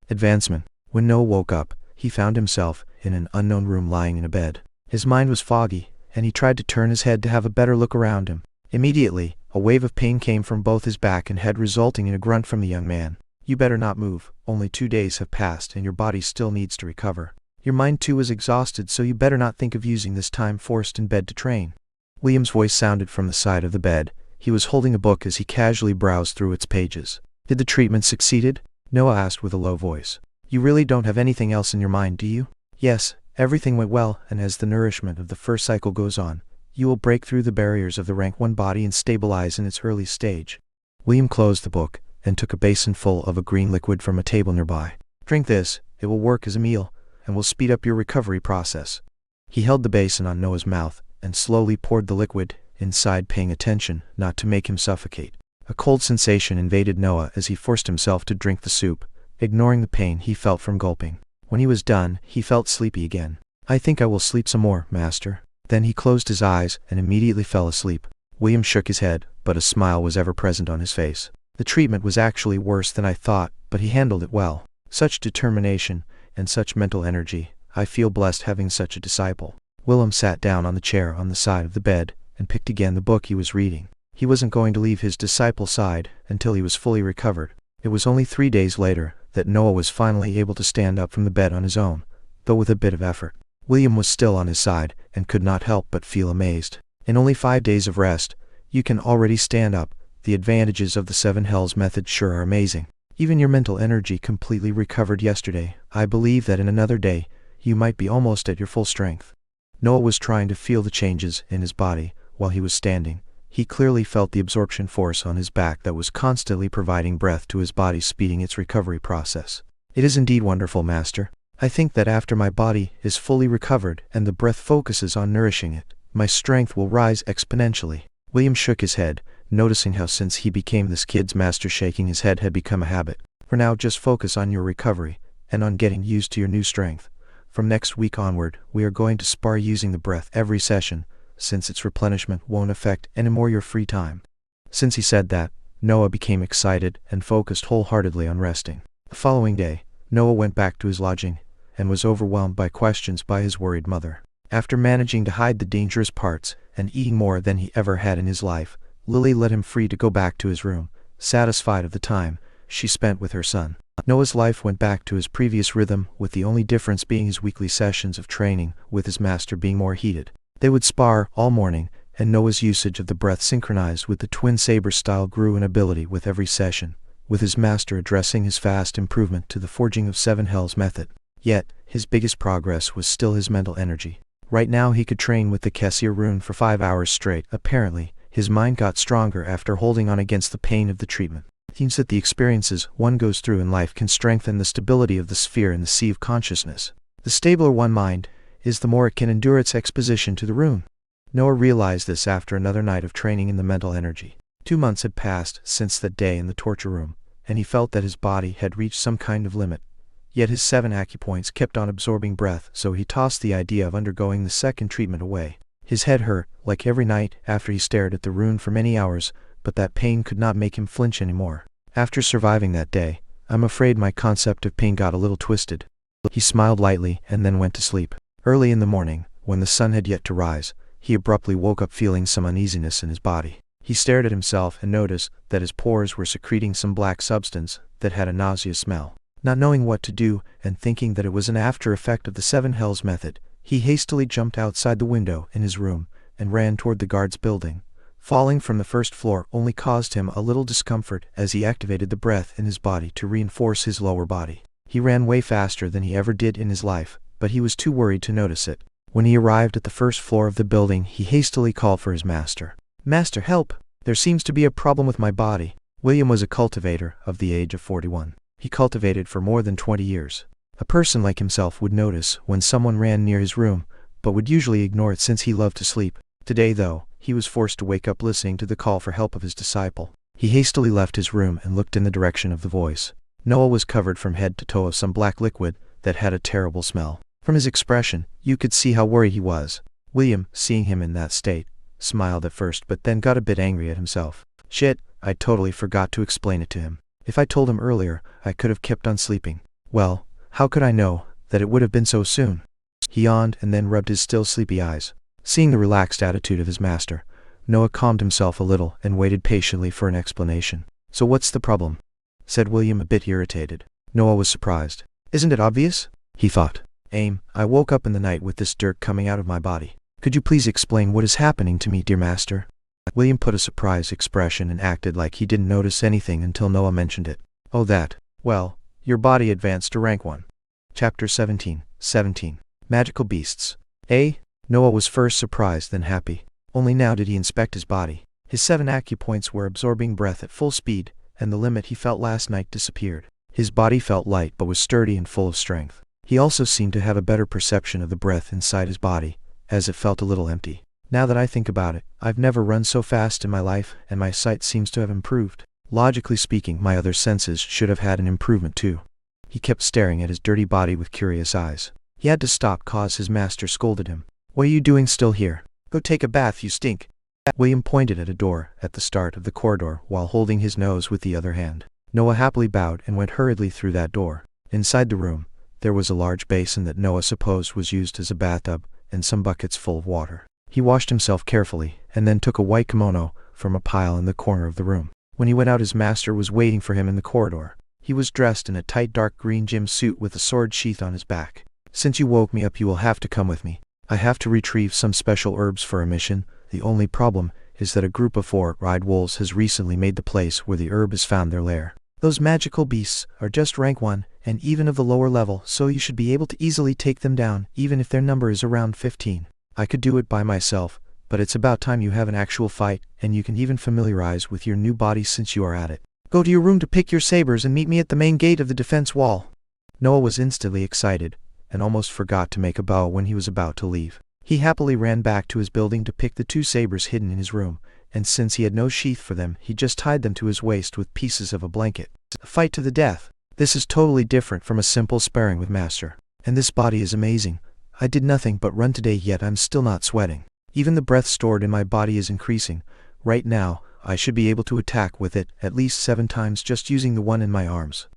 Advancement. When Noah woke up, he found himself in an unknown room lying in a bed. His mind was foggy, and he tried to turn his head to have a better look around him. Immediately, a wave of pain came from both his back and head, resulting in a grunt from the young man. "You better not move. Only 2 days have passed and your body still needs to recover. Your mind too is exhausted, so you better not think of using this time forced in bed to train." William's voice sounded from the side of the bed. He was holding a book as he casually browsed through its pages. "Did the treatment succeeded?" Noah asked with a low voice. "You really don't have anything else in your mind, do you?" "Yes, everything went well, and as the nourishment of the first cycle goes on, you will break through the barriers of the rank 1 body and stabilize in its early stage." William closed the book and took a basin full of a green liquid from a table nearby. "Drink this. It will work as a meal and will speed up your recovery process." He held the basin on Noah's mouth and slowly poured the liquid inside, paying attention not to make him suffocate. A cold sensation invaded Noah as he forced himself to drink the soup, ignoring the pain he felt from gulping. When he was done, he felt sleepy again. "I think I will sleep some more, master." Then he closed his eyes and immediately fell asleep. William shook his head, but a smile was ever present on his face. "The treatment was actually worse than I thought, but he handled it well. Such determination and such mental energy. I feel blessed having such a disciple." William sat down on the chair on the side of the bed and picked again the book he was reading. He wasn't going to leave his disciple's side until he was fully recovered. It was only 3 days later that Noah was finally able to stand up from the bed on his own, though with a bit of effort. William was still on his side and could not help but feel amazed. In only 5 days of rest, you can already stand up. The advantages of the 7 Hells method sure are amazing. Even your mental energy completely recovered yesterday. I believe that in another day, you might be almost at your full strength. Noah was trying to feel the changes in his body while he was standing. He clearly felt the absorption force on his back that was constantly providing breath to his body, speeding its recovery process. "It is indeed wonderful, master. I think that after my body is fully recovered and the breath focuses on nourishing it, my strength will rise exponentially." William shook his head noticing how since he became this kid's master, shaking his head had become a habit. For now, just focus on your recovery, and on getting used to your new strength. From next week onward, we are going to spar using the breath every session, since its replenishment won't affect any more your free time. Since he said that, Noah became excited and focused wholeheartedly on resting. The following day, Noah went back to his lodging, and was overwhelmed by questions by his worried mother. After managing to hide the dangerous parts, and eating more than he ever had in his life, Lily let him free to go back to his room, satisfied of the time she spent with her son. Noah's life went back to his previous rhythm, with the only difference being his weekly sessions of training with his master being more heated. They would spar all morning, and Noah's usage of the breath synchronized with the twin saber style grew in ability with every session, with his master addressing his fast improvement to the forging of 7 hells method. Yet, his biggest progress was still his mental energy. Right now he could train with the Kessir rune for 5 hours straight. Apparently, his mind got stronger after holding on against the pain of the treatment. It seems that the experiences one goes through in life can strengthen the stability of the sphere in the sea of consciousness. The stabler one mind is, the more it can endure its exposition to the rune. Noah realized this after another night of training in the mental energy. 2 months had passed since that day in the torture room, and he felt that his body had reached some kind of limit. Yet his 7 acupoints kept on absorbing breath, so he tossed the idea of undergoing the second treatment away. His head hurt, like every night after he stared at the rune for many hours, but that pain could not make him flinch anymore. After surviving that day, I'm afraid my concept of pain got a little twisted. He smiled lightly and then went to sleep. Early in the morning, when the sun had yet to rise, he abruptly woke up feeling some uneasiness in his body. He stared at himself and noticed that his pores were secreting some black substance that had a nauseous smell. Not knowing what to do, and thinking that it was an after effect of the 7 hells method, he hastily jumped outside the window in his room and ran toward the guard's building. Falling from the first floor only caused him a little discomfort as he activated the breath in his body to reinforce his lower body. He ran way faster than he ever did in his life, but he was too worried to notice it. When he arrived at the first floor of the building, he hastily called for his master. "Master, help! There seems to be a problem with my body." William was a cultivator of the age of 41. He cultivated for more than 20 years. A person like himself would notice when someone ran near his room, but would usually ignore it since he loved to sleep. Today, though, he was forced to wake up listening to the call for help of his disciple. He hastily left his room and looked in the direction of the voice. Noah was covered from head to toe of some black liquid that had a terrible smell. From his expression, you could see how worried he was. William, seeing him in that state, smiled at first but then got a bit angry at himself. "Shit, I totally forgot to explain it to him. If I told him earlier, I could have kept on sleeping. Well, how could I know that it would have been so soon?" He yawned and then rubbed his still sleepy eyes. Seeing the relaxed attitude of his master, Noah calmed himself a little and waited patiently for an explanation. "So what's the problem?" said William, a bit irritated. Noah was surprised. "Isn't it obvious?" he thought. I woke up in the night with this dirt coming out of my body. Could you please explain what is happening to me, dear master?" William put a surprised expression and acted like he didn't notice anything until Noah mentioned it. "Oh, that. Well, your body advanced to rank 1. Chapter 17. Magical beasts. Noah was first surprised then happy. Only now did he inspect his body. His 7 acupoints were absorbing breath at full speed, and the limit he felt last night disappeared. His body felt light but was sturdy and full of strength. He also seemed to have a better perception of the breath inside his body, as it felt a little empty. "Now that I think about it, I've never run so fast in my life, and my sight seems to have improved. Logically speaking, my other senses should have had an improvement too." He kept staring at his dirty body with curious eyes. He had to stop cause his master scolded him. "What are you doing still here? Go take a bath, you stink." William pointed at a door at the start of the corridor while holding his nose with the other hand. Noah happily bowed and went hurriedly through that door. Inside the room, there was a large basin that Noah supposed was used as a bathtub, and some buckets full of water. He washed himself carefully, and then took a white kimono from a pile in the corner of the room. When he went out, his master was waiting for him in the corridor. He was dressed in a tight dark green gym suit with a sword sheath on his back. "Since you woke me up, you will have to come with me. I have to retrieve some special herbs for a mission. The only problem is that a group of 4 ride wolves has recently made the place where the herb is found their lair. Those magical beasts are just rank 1, and even of the lower level, so you should be able to easily take them down, even if their number is around 15. I could do it by myself, but it's about time you have an actual fight, and you can even familiarize with your new body since you are at it. Go to your room to pick your sabers and meet me at the main gate of the defense wall." Noah was instantly excited, and almost forgot to make a bow when he was about to leave. He happily ran back to his building to pick the 2 sabers hidden in his room, and since he had no sheath for them, he just tied them to his waist with pieces of a blanket. A fight to the death. This is totally different from a simple sparring with master. And this body is amazing. I did nothing but run today, yet I'm still not sweating. Even the breath stored in my body is increasing. Right now, I should be able to attack with it at least 7 times just using the one in my arms.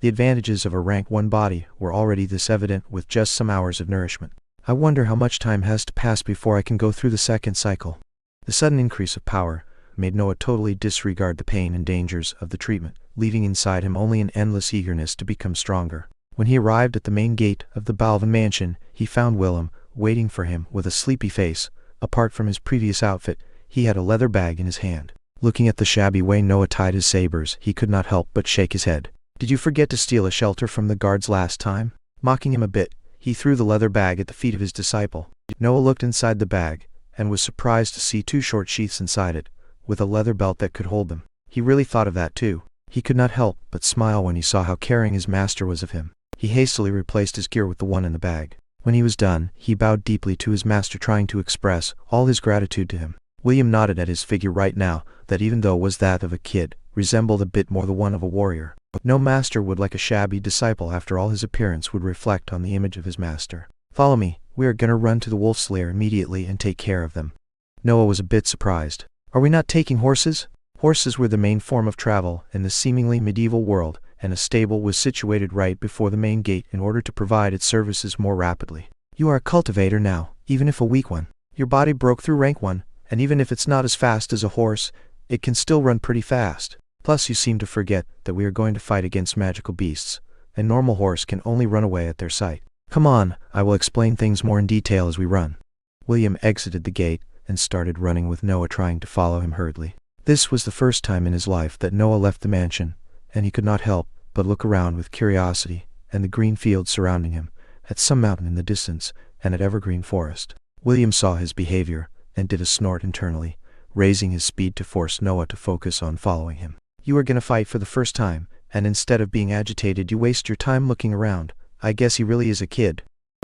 The advantages of a rank 1 body were already this evident with just some hours of nourishment. I wonder how much time has to pass before I can go through the second cycle. The sudden increase of power made Noah totally disregard the pain and dangers of the treatment, leaving inside him only an endless eagerness to become stronger. When he arrived at the main gate of the Balvan mansion, he found Willem waiting for him with a sleepy face. Apart from his previous outfit, he had a leather bag in his hand. Looking at the shabby way Noah tied his sabers, he could not help but shake his head. "Did you forget to steal a shelter from the guards last time?" Mocking him a bit, he threw the leather bag at the feet of his disciple. Noah looked inside the bag, and was surprised to see 2 short sheaths inside it, with a leather belt that could hold them. He really thought of that too. He could not help but smile when he saw how caring his master was of him. He hastily replaced his gear with the one in the bag. When he was done, he bowed deeply to his master, trying to express all his gratitude to him. William nodded at his figure right now, that even though it was that of a kid, resembled a bit more the one of a warrior. No master would like a shabby disciple. After all, his appearance would reflect on the image of his master. "Follow me, we are gonna run to the wolf's lair immediately and take care of them." Noah was a bit surprised. "Are we not taking horses?" Horses were the main form of travel in the seemingly medieval world, and a stable was situated right before the main gate in order to provide its services more rapidly. "You are a cultivator now, even if a weak one. Your body broke through rank 1, and even if it's not as fast as a horse, it can still run pretty fast. Plus you seem to forget that we are going to fight against magical beasts. A normal horse can only run away at their sight. Come on, I will explain things more in detail as we run." William exited the gate and started running with Noah trying to follow him hurriedly. This was the first time in his life that Noah left the mansion, and he could not help but look around with curiosity and the green fields surrounding him, at some mountain in the distance, and at evergreen forest. William saw his behavior and did a snort internally, raising his speed to force Noah to focus on following him. "You are gonna fight for the first time, and instead of being agitated you waste your time looking around. I guess he really is a kid."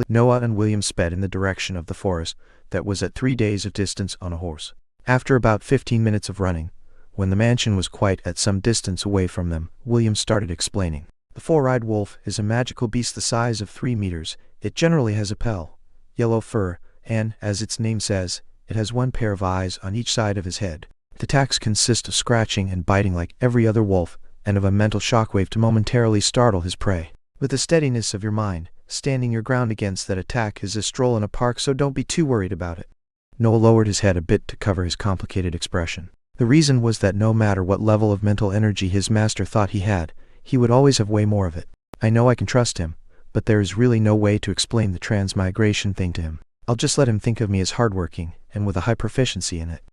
Noah and William sped in the direction of the forest that was at 3 days of distance on a horse. After about 15 minutes of running, when the mansion was quite at some distance away from them, William started explaining. "The 4-eyed wolf is a magical beast the size of 3 meters. It generally has a pale yellow fur, and, as its name says, it has 1 pair of eyes on each side of his head. The attacks consist of scratching and biting like every other wolf, and of a mental shockwave to momentarily startle his prey. With the steadiness of your mind, standing your ground against that attack is a stroll in a park, so don't be too worried about it." Noah lowered his head a bit to cover his complicated expression. The reason was that no matter what level of mental energy his master thought he had, he would always have way more of it. "I know I can trust him, but there is really no way to explain the transmigration thing to him. I'll just let him think of me as hardworking, and with a high proficiency in it."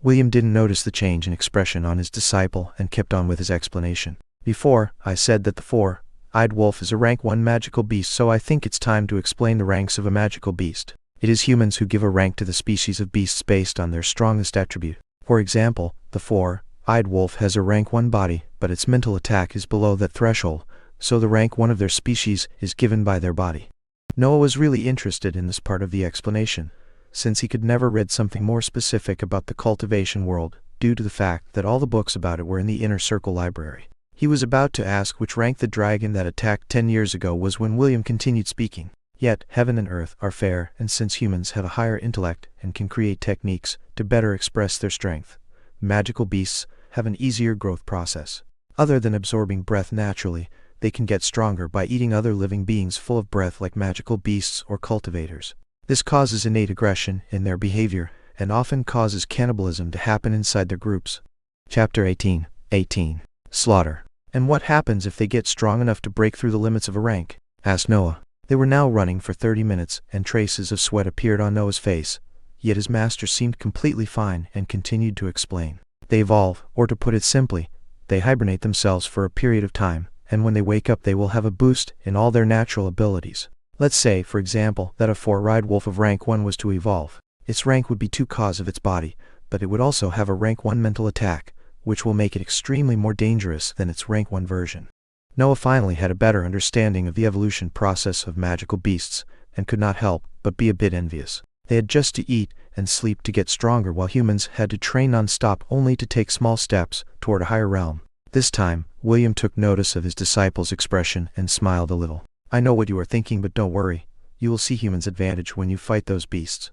William didn't notice the change in expression on his disciple and kept on with his explanation. "Before, I said that the 4-eyed wolf is a rank 1 magical beast, so I think it's time to explain the ranks of a magical beast. It is humans who give a rank to the species of beasts based on their strongest attribute. For example, the 4-eyed wolf has a rank 1 body, but its mental attack is below that threshold, so the rank 1 of their species is given by their body." Noah was really interested in this part of the explanation, since he could never read something more specific about the cultivation world, due to the fact that all the books about it were in the Inner Circle library. He was about to ask which rank the dragon that attacked 10 years ago was when William continued speaking. "Yet, heaven and earth are fair, and since humans have a higher intellect and can create techniques to better express their strength, magical beasts have an easier growth process. Other than absorbing breath naturally, they can get stronger by eating other living beings full of breath like magical beasts or cultivators. This causes innate aggression in their behavior, and often causes cannibalism to happen inside their groups." Chapter 18. Slaughter. "And what happens if they get strong enough to break through the limits of a rank?" asked Noah. They were now running for 30 minutes, and traces of sweat appeared on Noah's face, yet his master seemed completely fine and continued to explain. "They evolve, or to put it simply, they hibernate themselves for a period of time, and when they wake up they will have a boost in all their natural abilities. Let's say, for example, that a 4-eyed wolf of rank 1 was to evolve. Its rank would be 2 cause of its body, but it would also have a rank 1 mental attack, which will make it extremely more dangerous than its rank 1 version." Noah finally had a better understanding of the evolution process of magical beasts, and could not help but be a bit envious. They had just to eat and sleep to get stronger, while humans had to train non-stop only to take small steps toward a higher realm. This time, William took notice of his disciple's expression and smiled a little. I know what you are thinking, but don't worry. You will see humans' advantage when you fight those beasts.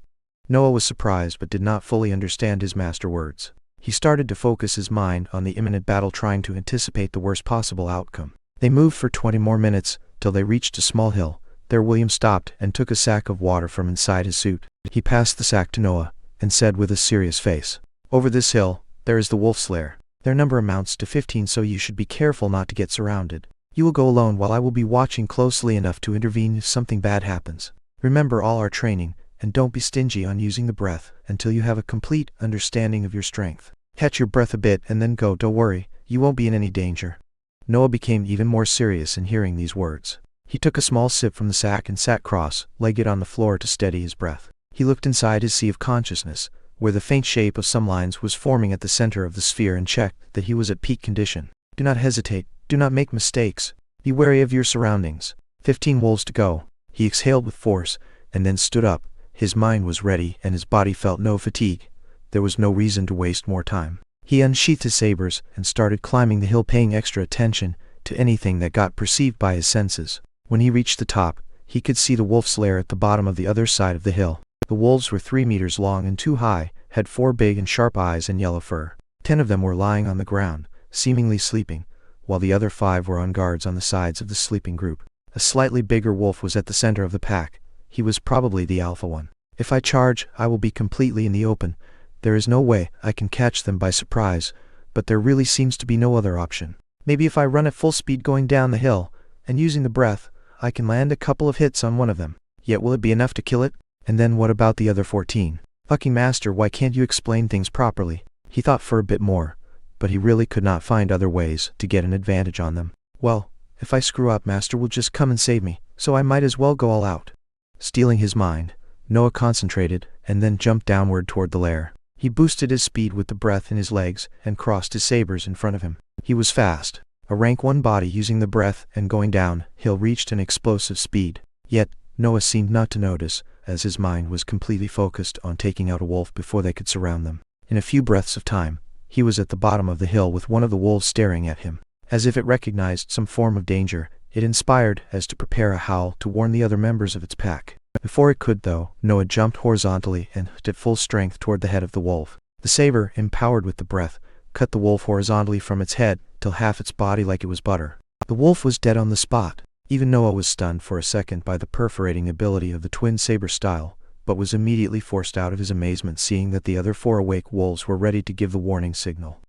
Noah was surprised but did not fully understand his master's words. He started to focus his mind on the imminent battle, trying to anticipate the worst possible outcome. They moved for 20 more minutes, till they reached a small hill. There William stopped and took a sack of water from inside his suit. He passed the sack to Noah, and said with a serious face, "Over this hill, there is the wolf's lair. Their number amounts to 15, so you should be careful not to get surrounded. You will go alone, while I will be watching closely enough to intervene if something bad happens. Remember all our training, and don't be stingy on using the breath until you have a complete understanding of your strength. Catch your breath a bit and then go. Don't worry, you won't be in any danger." Noah became even more serious in hearing these words. He took a small sip from the sack and sat cross-legged on the floor to steady his breath. He looked inside his sea of consciousness, where the faint shape of some lines was forming at the center of the sphere, and checked that he was at peak condition. Do not hesitate. Do not make mistakes. Be wary of your surroundings. 15 wolves to go. He exhaled with force, and then stood up. His mind was ready, and his body felt no fatigue. There was no reason to waste more time. He unsheathed his sabers and started climbing the hill, paying extra attention to anything that got perceived by his senses. When he reached the top, he could see the wolf's lair at the bottom of the other side of the hill. The wolves were 3 meters long and 2 high, had 4 big and sharp eyes and yellow fur. 10 of them were lying on the ground, seemingly sleeping, while the other 5 were on guards on the sides of the sleeping group. A slightly bigger wolf was at the center of the pack. He was probably the alpha one. If I charge, I will be completely in the open. There is no way I can catch them by surprise, but there really seems to be no other option. Maybe if I run at full speed going down the hill, and using the breath, I can land a couple of hits on one of them. Yet will it be enough to kill it? And then what about the other 14? Fucking master, why can't you explain things properly? He thought for a bit more, but he really could not find other ways to get an advantage on them. Well, if I screw up, master will just come and save me, so I might as well go all out. Stealing his mind, Noah concentrated, and then jumped downward toward the lair. He boosted his speed with the breath in his legs, and crossed his sabers in front of him. He was fast. A rank 1 body using the breath and going down hill reached an explosive speed. Yet, Noah seemed not to notice, as his mind was completely focused on taking out a wolf before they could surround them. In a few breaths of time, he was at the bottom of the hill with one of the wolves staring at him. As if it recognized some form of danger, it inspired as to prepare a howl to warn the other members of its pack. Before it could, though, Noah jumped horizontally and at full strength toward the head of the wolf. The saber, empowered with the breath, cut the wolf horizontally from its head till half its body like it was butter. The wolf was dead on the spot. Even Noah was stunned for a second by the perforating ability of the twin saber style, but was immediately forced out of his amazement seeing that the other 4 awake wolves were ready to give the warning signal.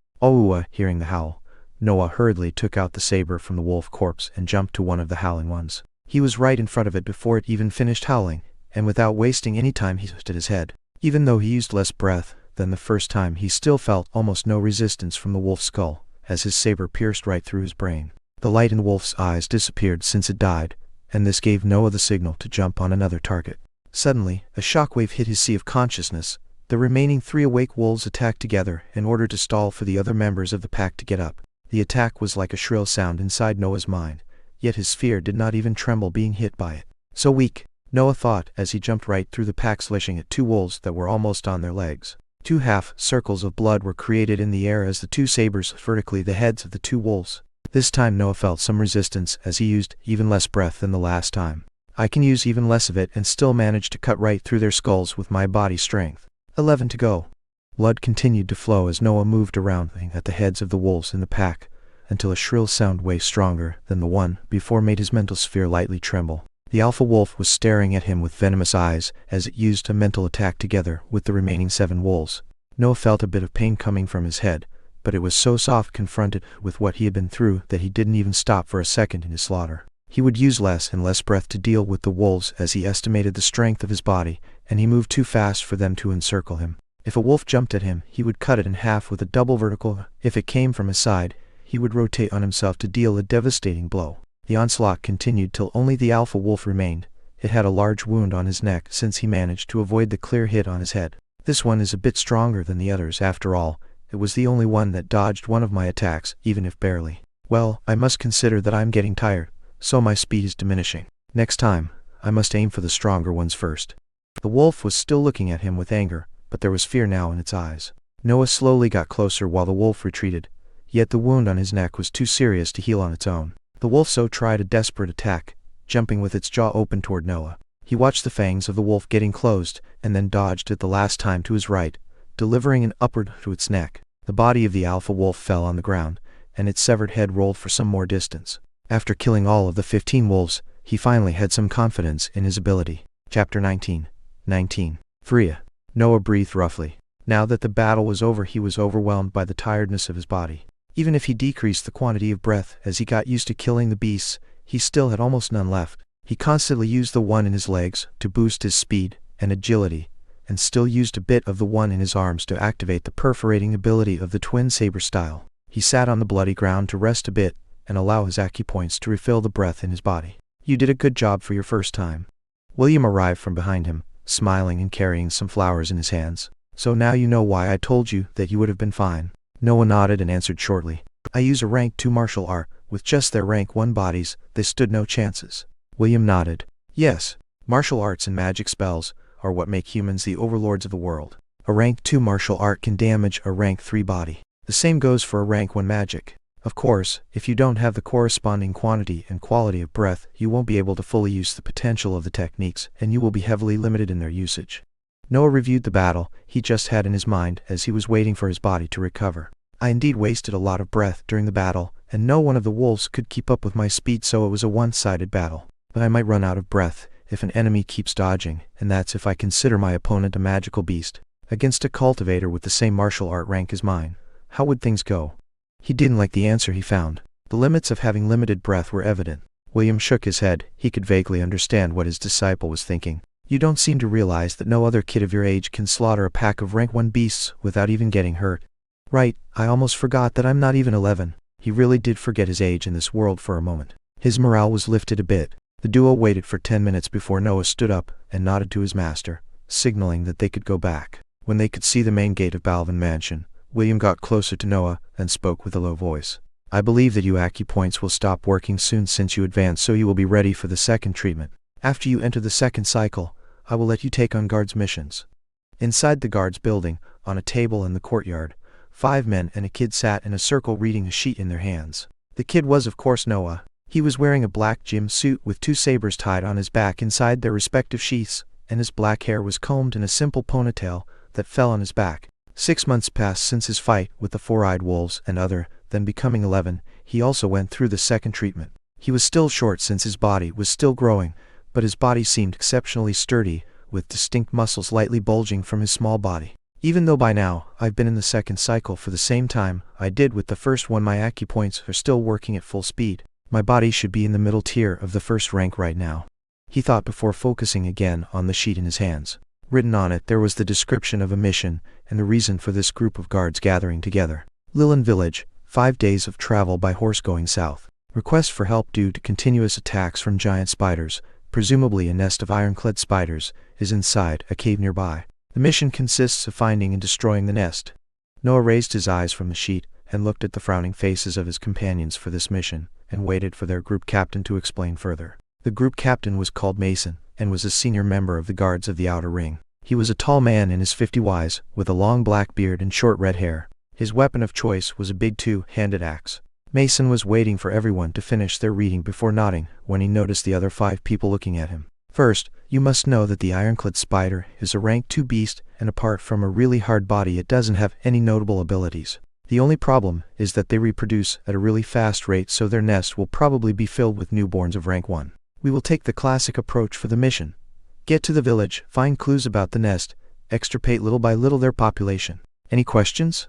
Hearing the howl, Noah hurriedly took out the saber from the wolf corpse and jumped to one of the howling ones. He was right in front of it before it even finished howling, and without wasting any time he lifted his head. Even though he used less breath than the first time, he still felt almost no resistance from the wolf's skull, as his saber pierced right through his brain. The light in the wolf's eyes disappeared since it died, and this gave Noah the signal to jump on another target. Suddenly, a shockwave hit his sea of consciousness. The remaining 3 awake wolves attacked together in order to stall for the other members of the pack to get up. The attack was like a shrill sound inside Noah's mind, yet his fear did not even tremble being hit by it. So weak, Noah thought as he jumped right through the pack, slashing at 2 wolves that were almost on their legs. 2 half circles of blood were created in the air as the 2 sabers vertically the heads of the 2 wolves. This time Noah felt some resistance as he used even less breath than the last time. I can use even less of it and still manage to cut right through their skulls with my body strength. 11 to go. Blood continued to flow as Noah moved around at the heads of the wolves in the pack, until a shrill sound way stronger than the one before made his mental sphere lightly tremble. The alpha wolf was staring at him with venomous eyes as it used a mental attack together with the remaining 7 wolves. Noah felt a bit of pain coming from his head, but it was so soft confronted with what he had been through that he didn't even stop for a second in his slaughter. He would use less and less breath to deal with the wolves as he estimated the strength of his body, and he moved too fast for them to encircle him. If a wolf jumped at him, he would cut it in half with a double vertical. If it came from his side, he would rotate on himself to deal a devastating blow. The onslaught continued till only the alpha wolf remained. It had a large wound on his neck since he managed to avoid the clear hit on his head. This one is a bit stronger than the others after all. It was the only one that dodged one of my attacks, even if barely. Well, I must consider that I'm getting tired, so my speed is diminishing. Next time, I must aim for the stronger ones first. The wolf was still looking at him with anger, but there was fear now in its eyes. Noah slowly got closer while the wolf retreated, yet the wound on his neck was too serious to heal on its own. The wolf so tried a desperate attack, jumping with its jaw open toward Noah. He watched the fangs of the wolf getting closed, and then dodged at the last time to his right, delivering an upward to its neck. The body of the alpha wolf fell on the ground, and its severed head rolled for some more distance. After killing all of the 15 wolves, he finally had some confidence in his ability. Chapter 19. Freya. Noah breathed roughly. Now that the battle was over, he was overwhelmed by the tiredness of his body. Even if he decreased the quantity of breath as he got used to killing the beasts, he still had almost none left. He constantly used the one in his legs to boost his speed and agility, and still used a bit of the one in his arms to activate the perforating ability of the twin saber style. He sat on the bloody ground to rest a bit and allow his acupoints to refill the breath in his body. You did a good job for your first time. William arrived from behind him, smiling and carrying some flowers in his hands. So now you know why I told you that you would have been fine. Noah nodded and answered shortly. I use a rank 2 martial art. With just their rank 1 bodies, they stood no chances. William nodded. Yes, martial arts and magic spells are what make humans the overlords of the world. A rank 2 martial art can damage a rank 3 body. The same goes for a rank 1 magic. Of course, if you don't have the corresponding quantity and quality of breath, you won't be able to fully use the potential of the techniques, and you will be heavily limited in their usage. Noah reviewed the battle he just had in his mind as he was waiting for his body to recover. I indeed wasted a lot of breath during the battle, and no one of the wolves could keep up with my speed, so it was a one-sided battle. But I might run out of breath if an enemy keeps dodging, and that's if I consider my opponent a magical beast. Against a cultivator with the same martial art rank as mine, how would things go? He didn't like the answer he found. The limits of having limited breath were evident. William shook his head. He could vaguely understand what his disciple was thinking. You don't seem to realize that no other kid of your age can slaughter a pack of rank 1 beasts without even getting hurt. Right, I almost forgot that I'm not even 11. He really did forget his age in this world for a moment. His morale was lifted a bit. The duo waited for 10 minutes before Noah stood up and nodded to his master, signaling that they could go back. When they could see the main gate of Balvan Mansion, William got closer to Noah and spoke with a low voice. I believe that your acupoints will stop working soon since you advance, so you will be ready for the second treatment. After you enter the second cycle, I will let you take on guards missions. Inside the guards building, on a table in the courtyard, 5 men and a kid sat in a circle reading a sheet in their hands. The kid was of course Noah. He was wearing a black gym suit with 2 sabers tied on his back inside their respective sheaths, and his black hair was combed in a simple ponytail that fell on his back. 6 months passed since his fight with the 4-eyed wolves, and other than becoming 11, he also went through the second treatment. He was still short since his body was still growing, but his body seemed exceptionally sturdy, with distinct muscles lightly bulging from his small body. Even though by now I've been in the second cycle for the same time I did with the first one, my acupoints are still working at full speed. My body should be in the middle tier of the first rank right now, he thought before focusing again on the sheet in his hands. Written on it there was the description of a mission and the reason for this group of guards gathering together. Lilin Village, 5 days of travel by horse going south. Request for help due to continuous attacks from giant spiders, presumably a nest of ironclad spiders, is inside a cave nearby. The mission consists of finding and destroying the nest. Noah raised his eyes from the sheet and looked at the frowning faces of his companions for this mission, and waited for their group captain to explain further. The group captain was called Mason, and was a senior member of the guards of the outer ring. He was a tall man in his 50s, with a long black beard and short red hair. His weapon of choice was a big 2-handed axe. Mason was waiting for everyone to finish their reading before nodding when he noticed the other 5 people looking at him. First, you must know that the ironclad spider is a rank 2 beast, and apart from a really hard body it doesn't have any notable abilities. The only problem is that they reproduce at a really fast rate, so their nest will probably be filled with newborns of rank 1. We will take the classic approach for the mission. Get to the village, find clues about the nest, extirpate little by little their population. Any questions?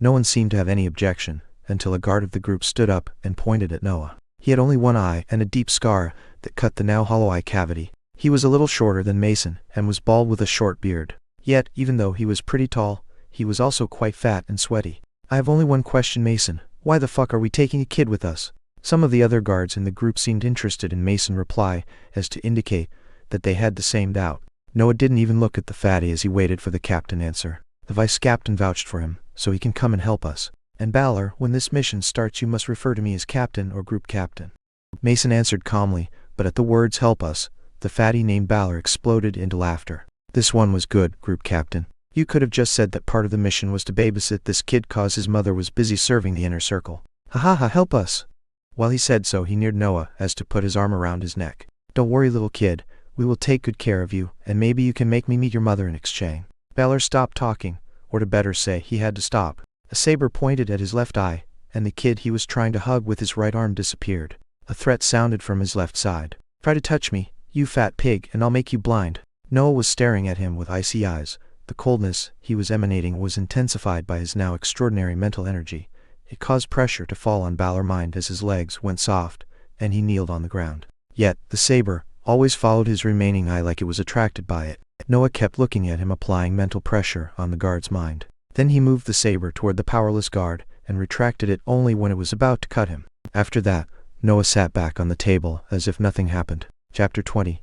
No one seemed to have any objection, until a guard of the group stood up and pointed at Noah. He had only one eye and a deep scar that cut the now hollow eye cavity. He was a little shorter than Mason, and was bald with a short beard. Yet, even though he was pretty tall, he was also quite fat and sweaty. I have only one question, Mason. Why the fuck are we taking a kid with us? Some of the other guards in the group seemed interested in Mason's reply, as to indicate that they had the same doubt. Noah didn't even look at the fatty as he waited for the captain answer. The vice captain vouched for him, so he can come and help us. And Balor, when this mission starts you must refer to me as captain or group captain. Mason answered calmly, but at the words help us, the fatty named Balor exploded into laughter. This one was good, group captain. You could have just said that part of the mission was to babysit this kid cause his mother was busy serving the inner circle. Ha ha ha, help us! While he said so, he neared Noah as to put his arm around his neck. Don't worry, little kid. We will take good care of you, and maybe you can make me meet your mother in exchange. Balor stopped talking, or to better say, he had to stop. A saber pointed at his left eye, and the kid he was trying to hug with his right arm disappeared. A threat sounded from his left side. Try to touch me, you fat pig, and I'll make you blind. Noah was staring at him with icy eyes. The coldness he was emanating was intensified by his now extraordinary mental energy. It caused pressure to fall on Balor's mind as his legs went soft, and he kneeled on the ground. Yet, the saber always followed his remaining eye like it was attracted by it. Noah kept looking at him, applying mental pressure on the guard's mind. Then he moved the saber toward the powerless guard, and retracted it only when it was about to cut him. After that, Noah sat back on the table as if nothing happened. Chapter 20.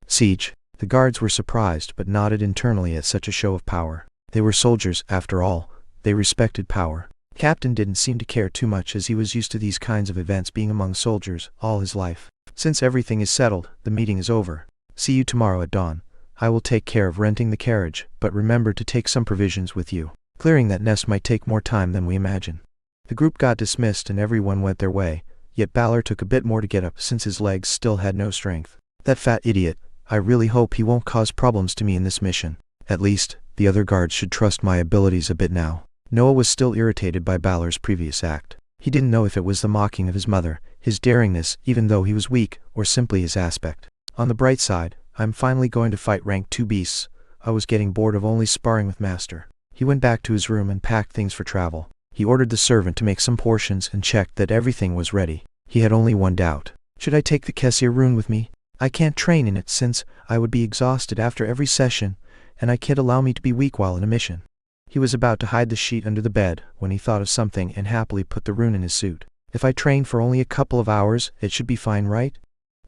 Siege. The guards were surprised but nodded internally at such a show of power. They were soldiers, after all. They respected power. Captain didn't seem to care too much as he was used to these kinds of events being among soldiers all his life. Since everything is settled, the meeting is over. See you tomorrow at dawn. I will take care of renting the carriage, but remember to take some provisions with you. Clearing that nest might take more time than we imagine. The group got dismissed and everyone went their way, yet Balor took a bit more to get up since his legs still had no strength. That fat idiot. I really hope he won't cause problems to me in this mission. At least, the other guards should trust my abilities a bit now. Noah was still irritated by Balor's previous act. He didn't know if it was the mocking of his mother, his daringness even though he was weak, or simply his aspect. On the bright side, I'm finally going to fight rank 2 beasts. I was getting bored of only sparring with Master. He went back to his room and packed things for travel. He ordered the servant to make some portions and checked that everything was ready. He had only one doubt. Should I take the Kessia rune with me? I can't train in it since I would be exhausted after every session, and I can't allow me to be weak while in a mission. He was about to hide the sheet under the bed when he thought of something and happily put the rune in his suit. If I train for only a couple of hours, it should be fine, right?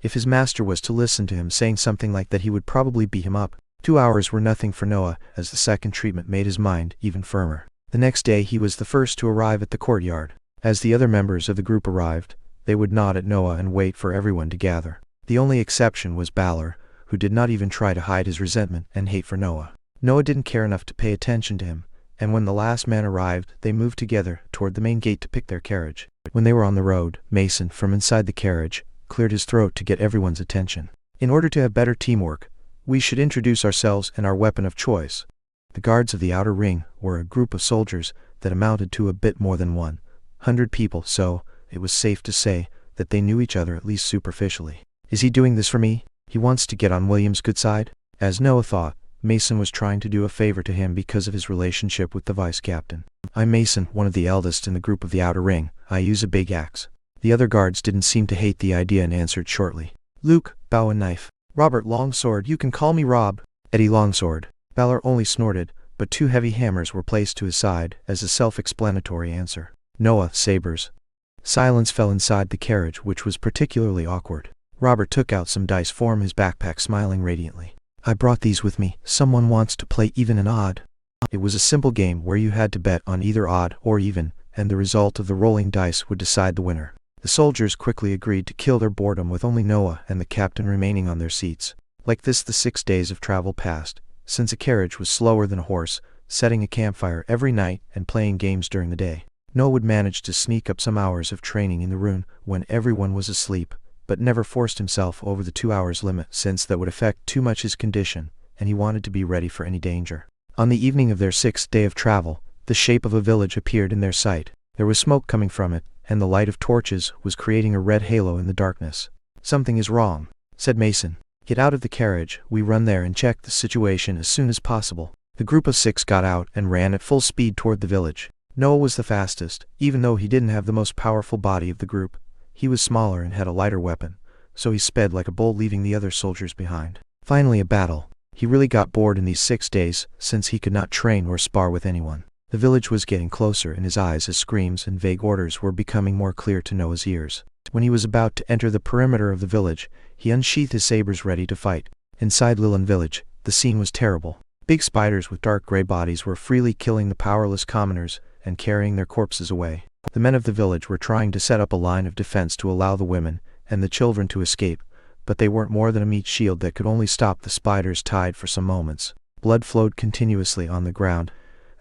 If his master was to listen to him saying something like that, he would probably beat him up. 2 hours were nothing for Noah, as the second treatment made his mind even firmer. The next day he was the first to arrive at the courtyard. As the other members of the group arrived, they would nod at Noah and wait for everyone to gather. The only exception was Balor, who did not even try to hide his resentment and hate for Noah. Noah didn't care enough to pay attention to him, and when the last man arrived, they moved together toward the main gate to pick their carriage. When they were on the road, Mason, from inside the carriage, cleared his throat to get everyone's attention. In order to have better teamwork, we should introduce ourselves and our weapon of choice. The guards of the outer ring were a group of soldiers that amounted to a bit more than 100 people, so it was safe to say that they knew each other at least superficially. Is he doing this for me? He wants to get on William's good side? As Noah thought, Mason was trying to do a favor to him because of his relationship with the vice captain. I'm Mason, one of the eldest in the group of the outer ring. I use a big axe. The other guards didn't seem to hate the idea and answered shortly. Luke, bow and knife. Robert Longsword, you can call me Rob. Eddie Longsword. Balor only snorted, but 2 heavy hammers were placed to his side as a self-explanatory answer. Noah, sabers. Silence fell inside the carriage, which was particularly awkward. Robert took out some dice from his backpack, smiling radiantly. I brought these with me. Someone wants to play even and odd. It was a simple game where you had to bet on either odd or even, and the result of the rolling dice would decide the winner. The soldiers quickly agreed to kill their boredom with only Noah and the captain remaining on their seats. Like this, the 6 days of travel passed, since a carriage was slower than a horse, setting a campfire every night and playing games during the day. Noah would manage to sneak up some hours of training in the rune when everyone was asleep, but never forced himself over the 2 hours limit since that would affect too much his condition, and he wanted to be ready for any danger. On the evening of their 6th day of travel, the shape of a village appeared in their sight. There was smoke coming from it, and the light of torches was creating a red halo in the darkness. Something is wrong, said Mason. Get out of the carriage, we run there and check the situation as soon as possible. The group of 6 got out and ran at full speed toward the village. Noah was the fastest, even though he didn't have the most powerful body of the group. He was smaller and had a lighter weapon, so he sped like a bull, leaving the other soldiers behind. Finally, a battle. He really got bored in these 6 days, since he could not train or spar with anyone. The village was getting closer in his eyes as screams and vague orders were becoming more clear to Noah's ears. When he was about to enter the perimeter of the village, he unsheathed his sabers ready to fight. Inside Lilan village, the scene was terrible. Big spiders with dark gray bodies were freely killing the powerless commoners and carrying their corpses away. The men of the village were trying to set up a line of defense to allow the women and the children to escape, but they weren't more than a meat shield that could only stop the spiders tied for some moments. Blood flowed continuously on the ground,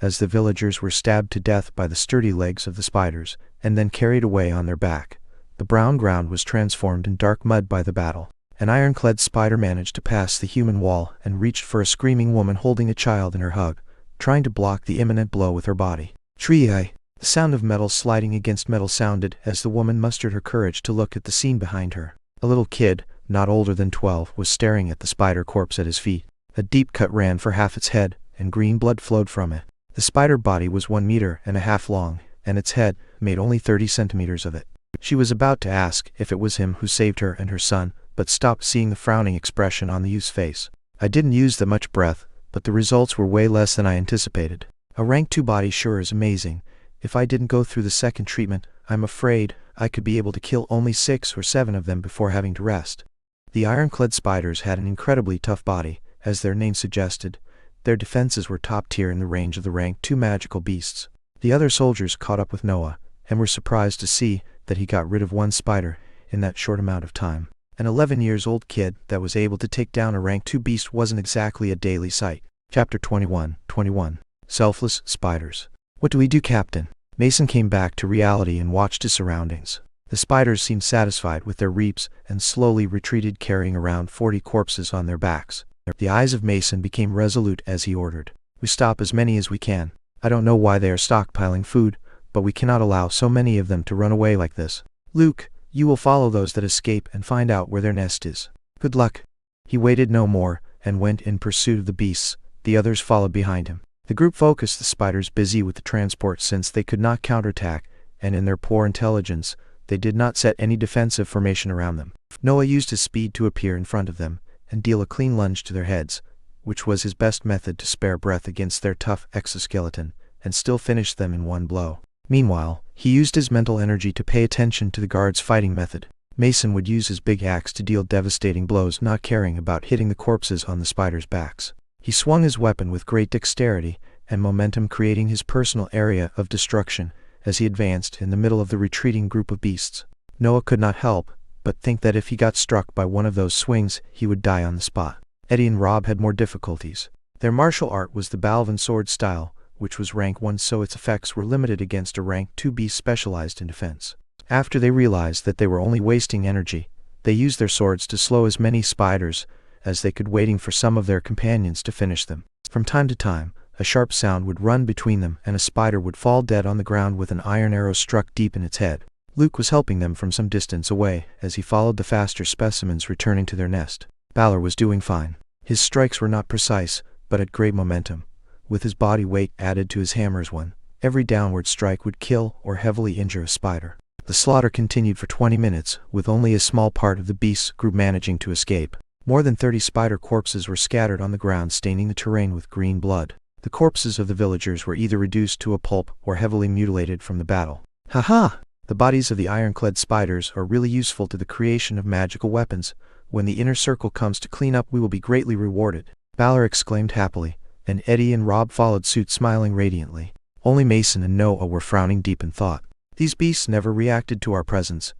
as the villagers were stabbed to death by the sturdy legs of the spiders, and then carried away on their back. The brown ground was transformed in dark mud by the battle. An ironclad spider managed to pass the human wall and reached for a screaming woman holding a child in her hug, trying to block the imminent blow with her body. Tree-eye! The sound of metal sliding against metal sounded as the woman mustered her courage to look at the scene behind her. A little kid, not older than 12, was staring at the spider corpse at his feet. A deep cut ran for half its head, and green blood flowed from it. The spider body was 1.5 meters long, and its head made only 30 centimeters of it. She was about to ask if it was him who saved her and her son, but stopped seeing the frowning expression on the youth's face. I didn't use that much breath, but the results were way less than I anticipated. A rank 2 body sure is amazing. If I didn't go through the second treatment, I'm afraid I could be able to kill only 6 or 7 of them before having to rest. The ironclad spiders had an incredibly tough body, as their name suggested. Their defenses were top tier in the range of the rank 2 magical beasts. The other soldiers caught up with Noah, and were surprised to see that he got rid of 1 spider in that short amount of time. An 11-year-old kid that was able to take down a rank 2 beast wasn't exactly a daily sight. Chapter 21. Selfless spiders. What do we do, Captain? Mason came back to reality and watched his surroundings. The spiders seemed satisfied with their reaps and slowly retreated, carrying around 40 corpses on their backs. The eyes of Mason became resolute as he ordered. We stop as many as we can. I don't know why they are stockpiling food, but we cannot allow so many of them to run away like this. Luke, you will follow those that escape and find out where their nest is. Good luck. He waited no more, and went in pursuit of the beasts. The others followed behind him. The group focused the spiders busy with the transport since they could not counterattack, and in their poor intelligence, they did not set any defensive formation around them. Noah used his speed to appear in front of them, and deal a clean lunge to their heads, which was his best method to spare breath against their tough exoskeleton, and still finish them in one blow. Meanwhile, he used his mental energy to pay attention to the guards' fighting method. Mason would use his big axe to deal devastating blows, not caring about hitting the corpses on the spiders' backs. He swung his weapon with great dexterity and momentum, creating his personal area of destruction as he advanced in the middle of the retreating group of beasts. Noah could not help but think that if he got struck by one of those swings, he would die on the spot. Eddie and Rob had more difficulties. Their martial art was the Balvan sword style, which was rank 1, so its effects were limited against a rank 2 beast specialized in defense. After they realized that they were only wasting energy, they used their swords to slow as many spiders as they could, waiting for some of their companions to finish them. From time to time, a sharp sound would run between them and a spider would fall dead on the ground with an iron arrow struck deep in its head. Luke was helping them from some distance away as he followed the faster specimens returning to their nest. Balor was doing fine. His strikes were not precise, but had great momentum. With his body weight added to his hammer's one, every downward strike would kill or heavily injure a spider. The slaughter continued for 20 minutes, with only a small part of the beast's group managing to escape. More than 30 spider corpses were scattered on the ground, staining the terrain with green blood. The corpses of the villagers were either reduced to a pulp or heavily mutilated from the battle. Ha! The bodies of the ironclad spiders are really useful to the creation of magical weapons. When the inner circle comes to clean up, we will be greatly rewarded. Balor exclaimed happily, and Eddie and Rob followed suit, smiling radiantly. Only Mason and Noah were frowning deep in thought. These beasts never reacted to our presence.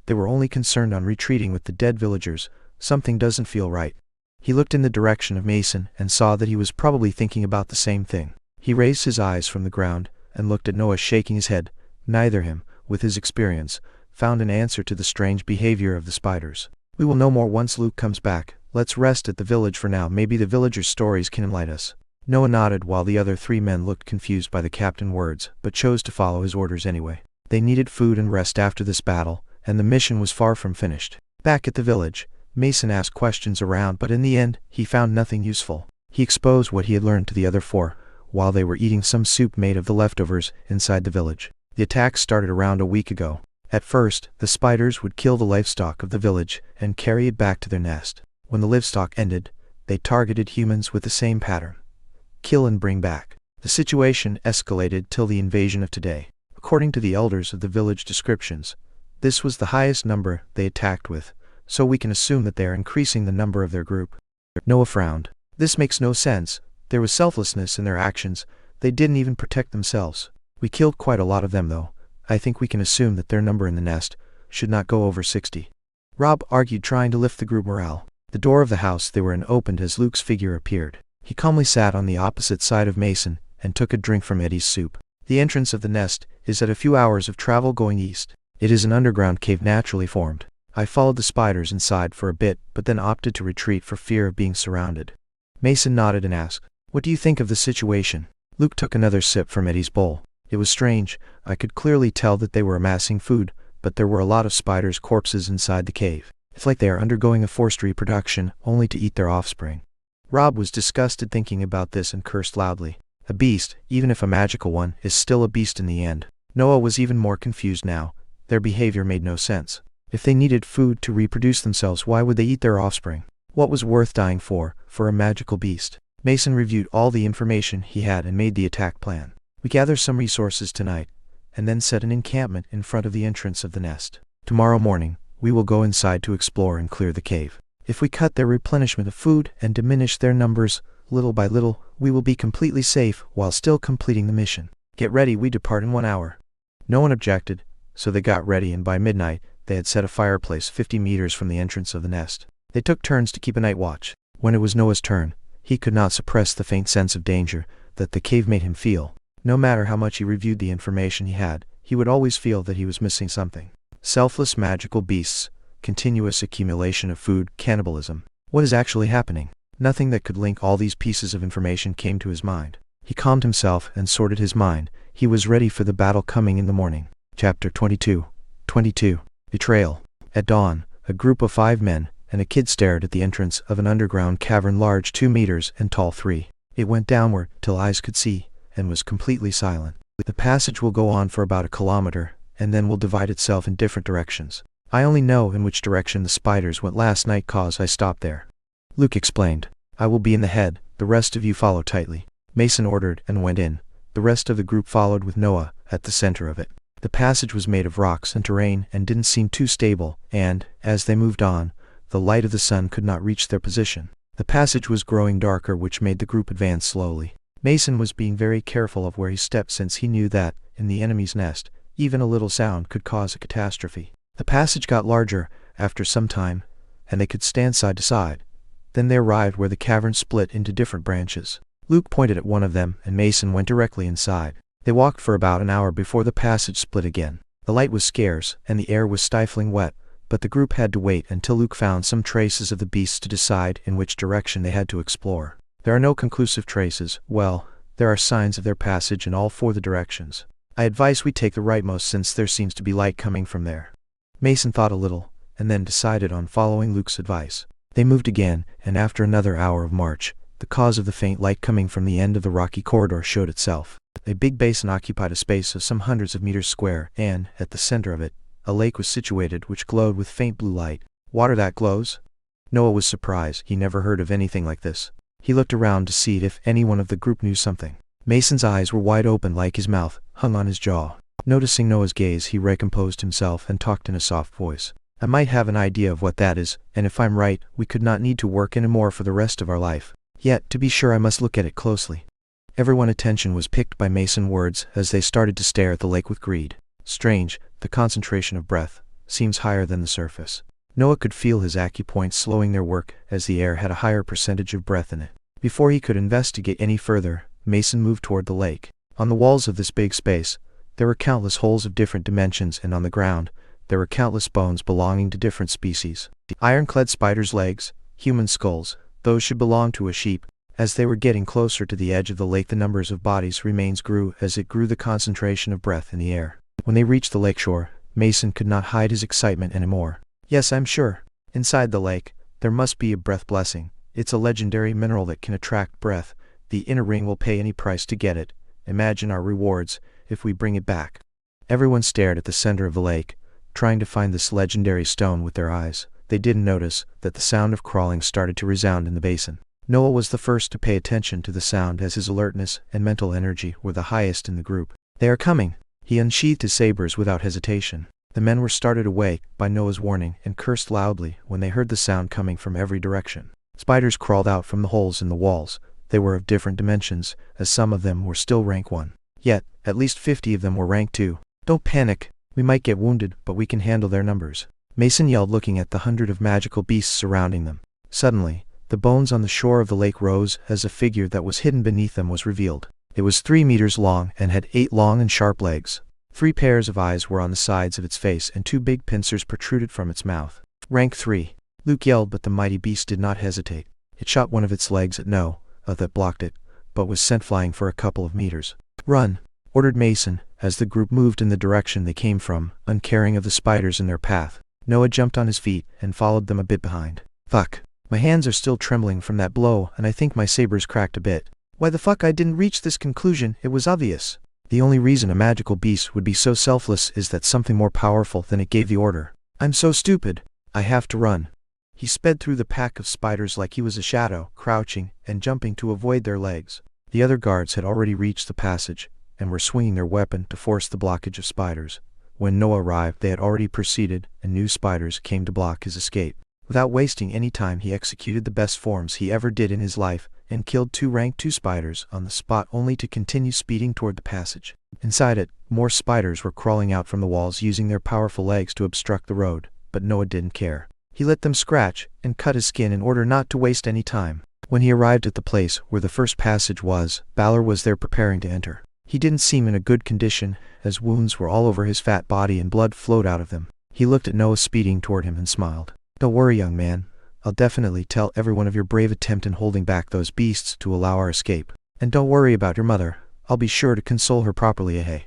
They were only concerned on retreating with the dead villagers. Something doesn't feel right. He looked in the direction of Mason and saw that he was probably thinking about the same thing. He raised his eyes from the ground and looked at Noah, shaking his head. Neither him, with his experience, found an answer to the strange behavior of the spiders. We will know more once Luke comes back. Let's rest at the village for now. Maybe the villagers' stories can enlighten us. Noah nodded while the other 3 men looked confused by the captain's words, but chose to follow his orders anyway. They needed food and rest after this battle, and the mission was far from finished. Back at the village, Mason asked questions around, but in the end, he found nothing useful. He exposed what he had learned to the other 4, while they were eating some soup made of the leftovers inside the village. The attack started around a week ago. At first, the spiders would kill the livestock of the village and carry it back to their nest. When the livestock ended, they targeted humans with the same pattern. Kill and bring back. The situation escalated till the invasion of today. According to the elders of the village descriptions, this was the highest number they attacked with, so we can assume that they are increasing the number of their group. Noah frowned. This makes no sense. There was selflessness in their actions. They didn't even protect themselves. We killed quite a lot of them though. I think we can assume that their number in the nest should not go over 60. Rob argued, trying to lift the group morale. The door of the house they were in opened as Luke's figure appeared. He calmly sat on the opposite side of Mason and took a drink from Eddie's soup. The entrance of the nest is at a few hours of travel going east. It is an underground cave naturally formed. I followed the spiders inside for a bit, but then opted to retreat for fear of being surrounded. Mason nodded and asked, "What do you think of the situation?" Luke took another sip from Eddie's bowl. It was strange. I could clearly tell that they were amassing food, but there were a lot of spiders' corpses inside the cave. It's like they are undergoing a forced reproduction, only to eat their offspring. Rob was disgusted thinking about this and cursed loudly. A beast, even if a magical one, is still a beast in the end. Noah was even more confused now. Their behavior made no sense. If they needed food to reproduce themselves, why would they eat their offspring? What was worth dying for a magical beast? Mason reviewed all the information he had and made the attack plan. We gather some resources tonight, and then set an encampment in front of the entrance of the nest. Tomorrow morning, we will go inside to explore and clear the cave. If we cut their replenishment of food and diminish their numbers little by little, we will be completely safe while still completing the mission. Get ready, we depart in 1 hour. No one objected, so they got ready, and by midnight, they had set a fireplace 50 meters from the entrance of the nest. They took turns to keep a night watch. When it was Noah's turn, he could not suppress the faint sense of danger that the cave made him feel. No matter how much he reviewed the information he had, he would always feel that he was missing something. Selfless magical beasts, continuous accumulation of food, cannibalism. What is actually happening? Nothing that could link all these pieces of information came to his mind. He calmed himself and sorted his mind. He was ready for the battle coming in the morning. Chapter 22. Betrayal. At dawn, a group of 5 men and a kid stared at the entrance of an underground cavern large 2 meters and tall 3. It went downward till eyes could see, and was completely silent. The passage will go on for about 1 kilometer, and then will divide itself in different directions. I only know in which direction the spiders went last night cause I stopped there. Luke explained. I will be in the head, the rest of you follow tightly. Mason ordered and went in. The rest of the group followed with Noah at the center of it. The passage was made of rocks and terrain and didn't seem too stable, and, as they moved on, the light of the sun could not reach their position. The passage was growing darker, which made the group advance slowly. Mason was being very careful of where he stepped, since he knew that, in the enemy's nest, even a little sound could cause a catastrophe. The passage got larger after some time, and they could stand side to side. Then they arrived where the cavern split into different branches. Luke pointed at one of them, and Mason went directly inside. They walked for about 1 hour before the passage split again. The light was scarce, and the air was stifling wet, but the group had to wait until Luke found some traces of the beasts to decide in which direction they had to explore. There are no conclusive traces. Well, there are signs of their passage in all 4 the directions. I advise we take the rightmost, since there seems to be light coming from there. Mason thought a little, and then decided on following Luke's advice. They moved again, and after another hour of march, the cause of the faint light coming from the end of the rocky corridor showed itself. A big basin occupied a space of some hundreds of meters square, and, at the center of it, a lake was situated which glowed with faint blue light. Water that glows? Noah was surprised. He never heard of anything like this. He looked around to see if anyone of the group knew something. Mason's eyes were wide open, like his mouth hung on his jaw. Noticing Noah's gaze, he recomposed himself and talked in a soft voice. I might have an idea of what that is, and if I'm right, we could not need to work anymore for the rest of our life. Yet, to be sure, I must look at it closely. Everyone's attention was picked by Mason's words as they started to stare at the lake with greed. Strange, the concentration of breath seems higher than the surface. Noah could feel his acupoints slowing their work as the air had a higher percentage of breath in it. Before he could investigate any further, Mason moved toward the lake. On the walls of this big space, there were countless holes of different dimensions, and on the ground, there were countless bones belonging to different species. Iron-clad spiders' legs, human skulls, those should belong to a sheep. As they were getting closer to the edge of the lake, the numbers of bodies' remains grew as it grew the concentration of breath in the air. When they reached the lakeshore, Mason could not hide his excitement anymore. Yes, I'm sure. Inside the lake, there must be a breath blessing. It's a legendary mineral that can attract breath. The inner ring will pay any price to get it. Imagine our rewards if we bring it back. Everyone stared at the center of the lake, trying to find this legendary stone with their eyes. They didn't notice that the sound of crawling started to resound in the basin. Noah was the first to pay attention to the sound, as his alertness and mental energy were the highest in the group. They are coming! He unsheathed his sabers without hesitation. The men were started awake by Noah's warning and cursed loudly when they heard the sound coming from every direction. Spiders crawled out from the holes in the walls. They were of different dimensions, as some of them were still rank 1. Yet, at least 50 of them were rank 2. Don't panic. We might get wounded, but we can handle their numbers. Mason yelled, looking at the hundred of magical beasts surrounding them. Suddenly, the bones on the shore of the lake rose as a figure that was hidden beneath them was revealed. It was 3 meters long and had 8 long and sharp legs. 3 pairs of eyes were on the sides of its face and 2 big pincers protruded from its mouth. Rank 3. Luke yelled, but the mighty beast did not hesitate. It shot one of its legs at Noah that blocked it, but was sent flying for a couple of meters. "Run," ordered Mason, as the group moved in the direction they came from, uncaring of the spiders in their path. Noah jumped on his feet and followed them a bit behind. "Fuck. My hands are still trembling from that blow and I think my saber's cracked a bit. Why the fuck I didn't reach this conclusion, it was obvious. The only reason a magical beast would be so selfless is that something more powerful than it gave the order. I'm so stupid. I have to run." He sped through the pack of spiders like he was a shadow, crouching and jumping to avoid their legs. The other guards had already reached the passage and were swinging their weapon to force the blockage of spiders. When Noah arrived, they had already proceeded, and new spiders came to block his escape. Without wasting any time, he executed the best forms he ever did in his life and killed 2 rank 2 spiders on the spot, only to continue speeding toward the passage. Inside it, more spiders were crawling out from the walls using their powerful legs to obstruct the road, but Noah didn't care. He let them scratch and cut his skin in order not to waste any time. When he arrived at the place where the first passage was, Balor was there preparing to enter. He didn't seem in a good condition, as wounds were all over his fat body and blood flowed out of them. He looked at Noah speeding toward him and smiled. "Don't worry, young man. I'll definitely tell everyone of your brave attempt in holding back those beasts to allow our escape. And don't worry about your mother. I'll be sure to console her properly, eh?"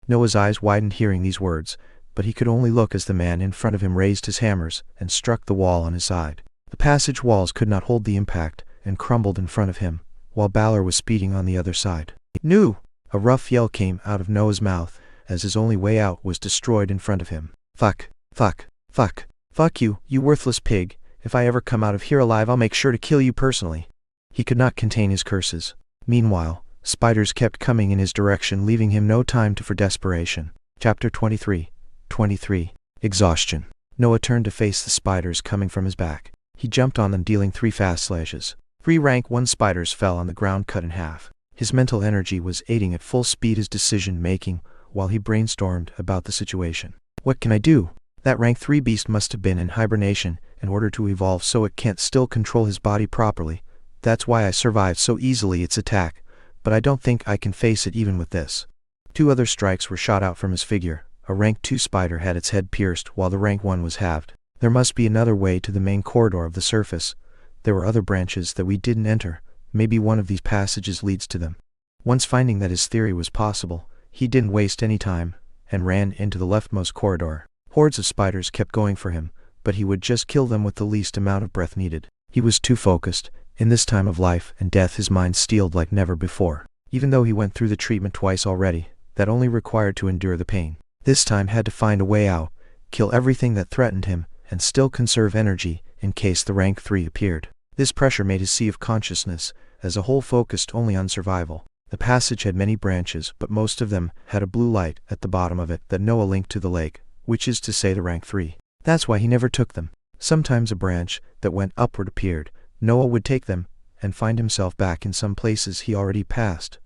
Noah's eyes widened hearing these words, but he could only look as the man in front of him raised his hammers and struck the wall on his side. The passage walls could not hold the impact and crumbled in front of him, while Balor was speeding on the other side. "No!" A rough yell came out of Noah's mouth, as his only way out was destroyed in front of him. "Fuck, fuck, fuck, fuck you, you worthless pig. If I ever come out of here alive, I'll make sure to kill you personally." He could not contain his curses. Meanwhile, spiders kept coming in his direction, leaving him no time for desperation. Chapter 23. Exhaustion. Noah turned to face the spiders coming from his back. He jumped on them, dealing 3 fast slashes. 3 rank 1 spiders fell on the ground, cut in half. His mental energy was aiding at full speed his decision-making while he brainstormed about the situation. "What can I do? That rank 3 beast must have been in hibernation in order to evolve, so it can't still control his body properly. That's why I survived so easily its attack, but I don't think I can face it even with this." 2 other strikes were shot out from his figure. A rank 2 spider had its head pierced while the rank 1 was halved. There must be another way to the main corridor of the surface. There were other branches that we didn't enter. Maybe one of these passages leads to them. Once finding that his theory was possible, he didn't waste any time and ran into the leftmost corridor. Hordes of spiders kept going for him, but he would just kill them with the least amount of breath needed. He was too focused. In this time of life and death, his mind steeled like never before. Even though he went through the treatment twice already, that only required to endure the pain. This time had to find a way out, kill everything that threatened him, and still conserve energy in case the rank 3 appeared. This pressure made his sea of consciousness as a whole focused only on survival. The passage had many branches, but most of them had a blue light at the bottom of it that Noah linked to the lake, which is to say the rank 3. That's why he never took them. Sometimes a branch that went upward appeared. Noah would take them and find himself back in some places he already passed.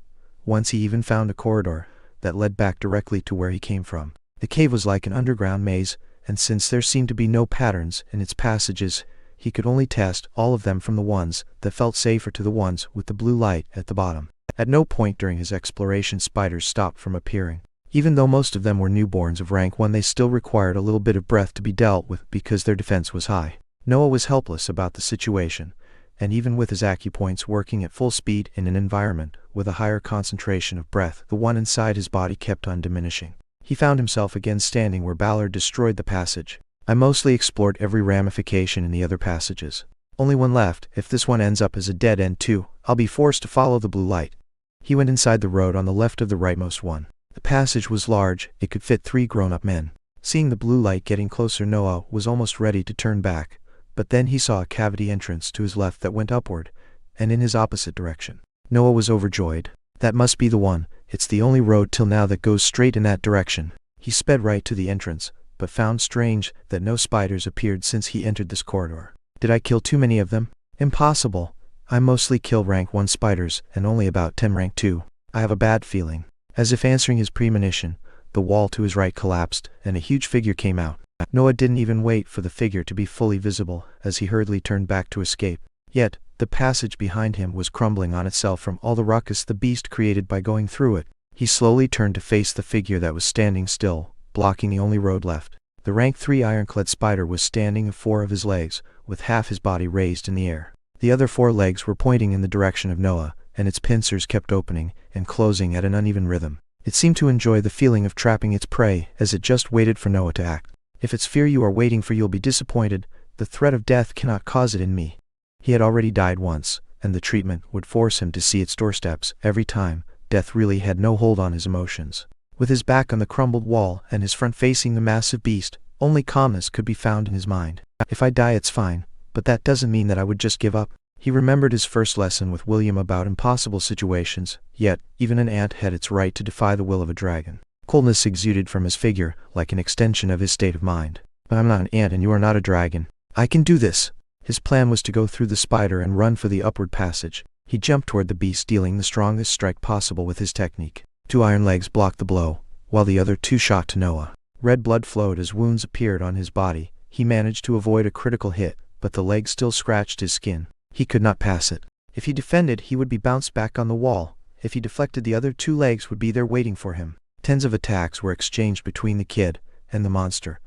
Once he even found a corridor that led back directly to where he came from. The cave was like an underground maze, and since there seemed to be no patterns in its passages, he could only test all of them from the ones that felt safer to the ones with the blue light at the bottom. At no point during his exploration spiders stopped from appearing. Even though most of them were newborns of rank 1, they still required a little bit of breath to be dealt with because their defense was high. Noah was helpless about the situation, and even with his acupoints working at full speed in an environment with a higher concentration of breath, the one inside his body kept on diminishing. He found himself again standing where Balor destroyed the passage. "I mostly explored every ramification in the other passages. Only one left. If this one ends up as a dead end too, I'll be forced to follow the blue light." He went inside the road on the left of the rightmost one. The passage was large. It could fit 3 grown-up men. Seeing the blue light getting closer, Noah was almost ready to turn back, but then he saw a cavity entrance to his left that went upward, and in his opposite direction. Noah was overjoyed. That must be the one. It's the only road till now that goes straight in that direction. He sped right to the entrance, but found strange that no spiders appeared since he entered this corridor. Did I kill too many of them? Impossible. I mostly kill rank 1 spiders and only about 10 rank 2. I have a bad feeling. As if answering his premonition, the wall to his right collapsed and a huge figure came out. Noah didn't even wait for the figure to be fully visible as he hurriedly turned back to escape. Yet, the passage behind him was crumbling on itself from all the ruckus the beast created by going through it. He slowly turned to face the figure that was standing still, blocking the only road left. The rank 3 ironclad spider was standing on 4 of his legs, with half his body raised in the air. The other 4 legs were pointing in the direction of Noah, and its pincers kept opening and closing at an uneven rhythm. It seemed to enjoy the feeling of trapping its prey as it just waited for Noah to act. If it's fear you are waiting for, you'll be disappointed. The threat of death cannot cause it in me. He had already died once, and the treatment would force him to see its doorsteps every time. Death really had no hold on his emotions. With his back on the crumbled wall and his front facing the massive beast, only calmness could be found in his mind. If I die, it's fine, but that doesn't mean that I would just give up. He remembered his first lesson with William about impossible situations, yet, even an ant had its right to defy the will of a dragon. Coldness exuded from his figure, like an extension of his state of mind. But I'm not an ant and you are not a dragon. I can do this. His plan was to go through the spider and run for the upward passage. He jumped toward the beast, dealing the strongest strike possible with his technique. 2 iron legs blocked the blow, while the other 2 shot to Noah. Red blood flowed as wounds appeared on his body. He managed to avoid a critical hit, but the leg still scratched his skin. He could not pass it. If he defended, he would be bounced back on the wall. If he deflected, the other 2 legs would be there waiting for him. Tens of attacks were exchanged between the kid and the monster.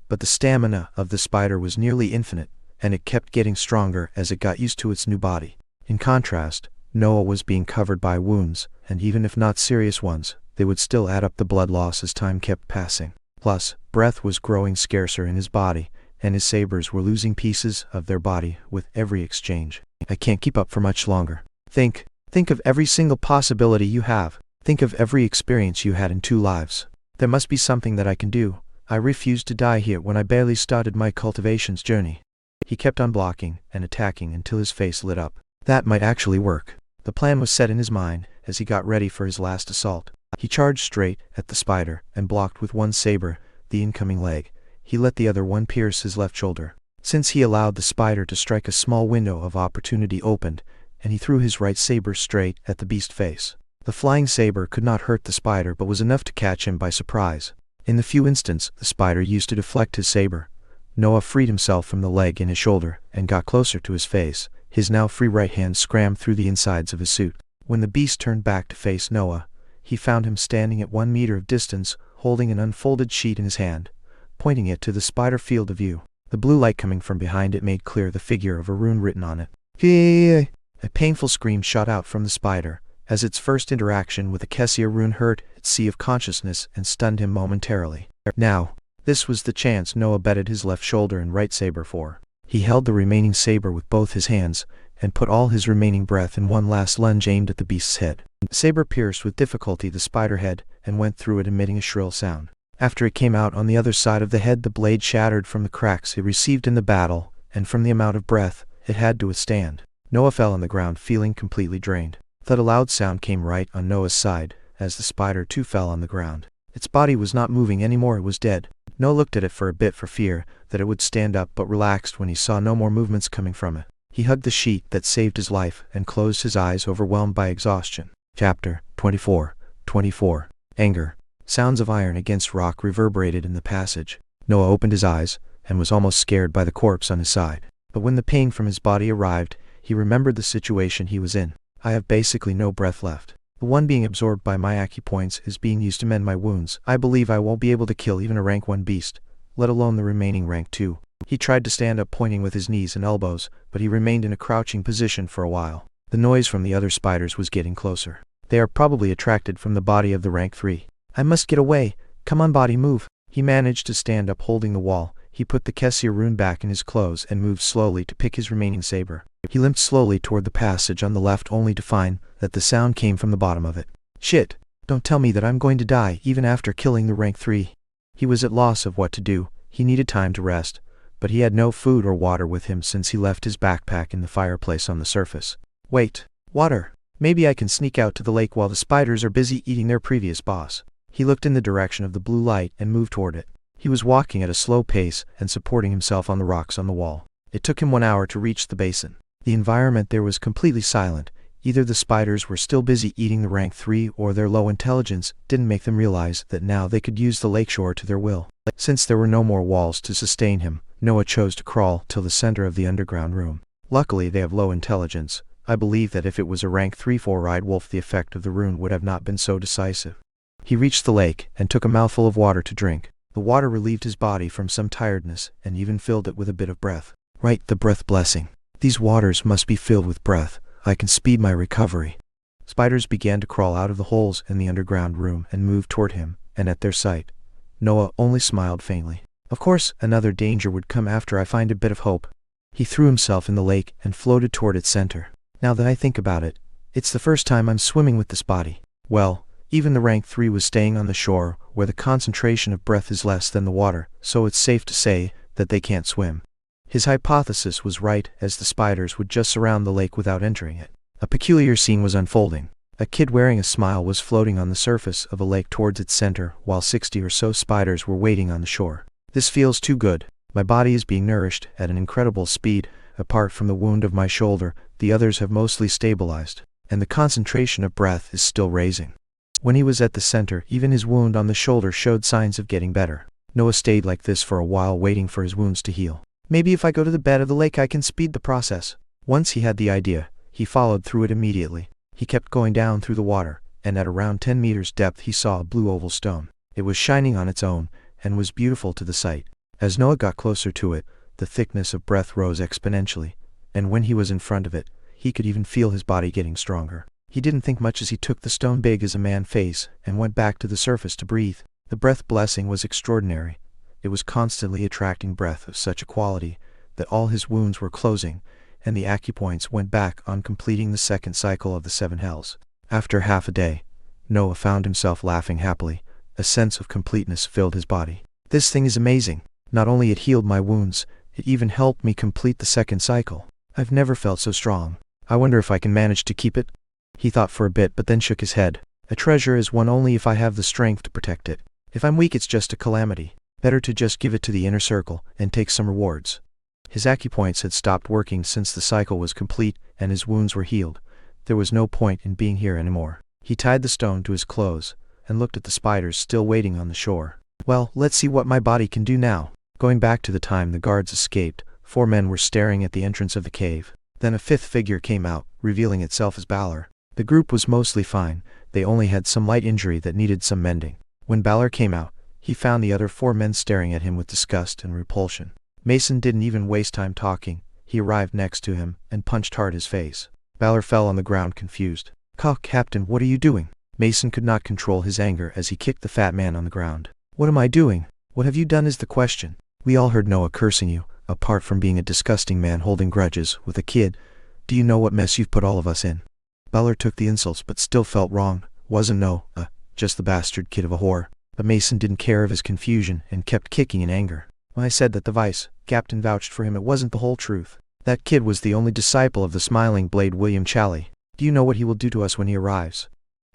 But the stamina of the spider was nearly infinite, and it kept getting stronger as it got used to its new body. In contrast, Noah was being covered by wounds, and even if not serious ones, they would still add up the blood loss as time kept passing. Plus, breath was growing scarcer in his body, and his sabers were losing pieces of their body with every exchange. I can't keep up for much longer. Think of every single possibility you have. Think of every experience you had in 2 lives. There must be something that I can do. I refused to die here when I barely started my cultivation's journey. He kept on blocking and attacking until his face lit up. That might actually work. The plan was set in his mind as he got ready for his last assault. He charged straight at the spider and blocked with one saber the incoming leg. He let the other one pierce his left shoulder. Since he allowed the spider to strike, a small window of opportunity opened, and he threw his right saber straight at the beast's face. The flying saber could not hurt the spider but was enough to catch him by surprise. In the few instants the spider used to deflect his saber, Noah freed himself from the leg in his shoulder and got closer to his face. His now free right hand scrammed through the insides of his suit. When the beast turned back to face Noah, he found him standing at 1 meter of distance, holding an unfolded sheet in his hand, pointing it to the spider field of view. The blue light coming from behind it made clear the figure of a rune written on it. A painful scream shot out from the spider, as its first interaction with the Kessia rune hurt its sea of consciousness and stunned him momentarily. Now, this was the chance Noah betted his left shoulder and right saber for. He held the remaining saber with both his hands, and put all his remaining breath in one last lunge aimed at the beast's head. The saber pierced with difficulty the spider head, and went through it, emitting a shrill sound. After it came out on the other side of the head, the blade shattered from the cracks it received in the battle, and from the amount of breath it had to withstand. Noah fell on the ground, feeling completely drained. Then a loud sound came right on Noah's side, as the spider too fell on the ground. Its body was not moving anymore, it was dead. Noah looked at it for a bit for fear that it would stand up, but relaxed when he saw no more movements coming from it. He hugged the sheet that saved his life and closed his eyes, overwhelmed by exhaustion. Chapter 24. Anger. Sounds of iron against rock reverberated in the passage. Noah opened his eyes, and was almost scared by the corpse on his side. But when the pain from his body arrived, he remembered the situation he was in. I have basically no breath left. The one being absorbed by my acupoints is being used to mend my wounds. I believe I won't be able to kill even a rank 1 beast, let alone the remaining rank 2. He tried to stand up, pointing with his knees and elbows, but he remained in a crouching position for a while. The noise from the other spiders was getting closer. They are probably attracted from the body of the rank 3. I must get away. Come on, body, move. He managed to stand up, holding the wall. He put the Kessia rune back in his clothes and moved slowly to pick his remaining saber. He limped slowly toward the passage on the left, only to find that the sound came from the bottom of it. Shit! Don't tell me that I'm going to die even after killing the rank 3. He was at loss of what to do. He needed time to rest, but he had no food or water with him since he left his backpack in the fireplace on the surface. Wait, water! Maybe I can sneak out to the lake while the spiders are busy eating their previous boss. He looked in the direction of the blue light and moved toward it. He was walking at a slow pace and supporting himself on the rocks on the wall. It took him 1 hour to reach the basin. The environment there was completely silent. Either the spiders were still busy eating the rank 3 or their low intelligence didn't make them realize that now they could use the lakeshore to their will. Since there were no more walls to sustain him, Noah chose to crawl till the center of the underground room. Luckily they have low intelligence. I believe that if it was a rank 3-4-eyed wolf the effect of the rune would have not been so decisive. He reached the lake and took a mouthful of water to drink. The water relieved his body from some tiredness and even filled it with a bit of breath. Right, the breath blessing. These waters must be filled with breath. I can speed my recovery. Spiders began to crawl out of the holes in the underground room and move toward him, and at their sight, Noah only smiled faintly. Of course, another danger would come after I find a bit of hope. He threw himself in the lake and floated toward its center. Now that I think about it, it's the first time I'm swimming with this body. Well, even the rank 3 was staying on the shore, where the concentration of breath is less than the water, so it's safe to say that they can't swim. His hypothesis was right, as the spiders would just surround the lake without entering it. A peculiar scene was unfolding. A kid wearing a smile was floating on the surface of a lake towards its center, while 60 or so spiders were waiting on the shore. This feels too good. My body is being nourished at an incredible speed. Apart from the wound of my shoulder, the others have mostly stabilized, and the concentration of breath is still raising. When he was at the center, even his wound on the shoulder showed signs of getting better. Noah stayed like this for a while, waiting for his wounds to heal. Maybe if I go to the bed of the lake I can speed the process. Once he had the idea, he followed through it immediately. He kept going down through the water, and at around 10 meters depth he saw a blue oval stone. It was shining on its own, and was beautiful to the sight. As Noah got closer to it, the thickness of breath rose exponentially, and when he was in front of it, he could even feel his body getting stronger. He didn't think much as he took the stone big as a man's face and went back to the surface to breathe. The breath blessing was extraordinary. It was constantly attracting breath of such a quality that all his wounds were closing, and the acupoints went back on completing the second cycle of the 7 hells. After half a day, Noah found himself laughing happily. A sense of completeness filled his body. This thing is amazing. Not only it healed my wounds, it even helped me complete the second cycle. I've never felt so strong. I wonder if I can manage to keep it? He thought for a bit but then shook his head. A treasure is won only if I have the strength to protect it. If I'm weak it's just a calamity. Better to just give it to the inner circle and take some rewards. His acupoints had stopped working since the cycle was complete and his wounds were healed. There was no point in being here anymore. He tied the stone to his clothes and looked at the spiders still waiting on the shore. Well, let's see what my body can do now. Going back to the time the guards escaped, 4 men were staring at the entrance of the cave. Then a 5th figure came out, revealing itself as Balor. The group was mostly fine. They only had some light injury that needed some mending. When Balor came out, he found the other 4 men staring at him with disgust and repulsion. Mason didn't even waste time talking. He arrived next to him and punched hard his face. Balor fell on the ground confused. Captain, what are you doing? Mason could not control his anger as he kicked the fat man on the ground. What am I doing? What have you done is the question. We all heard Noah cursing you. Apart from being a disgusting man holding grudges with a kid, do you know what mess you've put all of us in? Balor took the insults but still felt wrong. Wasn't just the bastard kid of a whore. But Mason didn't care of his confusion and kept kicking in anger. When I said that the vice captain vouched for him, it wasn't the whole truth. That kid was the only disciple of the smiling blade William Chally. Do you know what he will do to us when he arrives?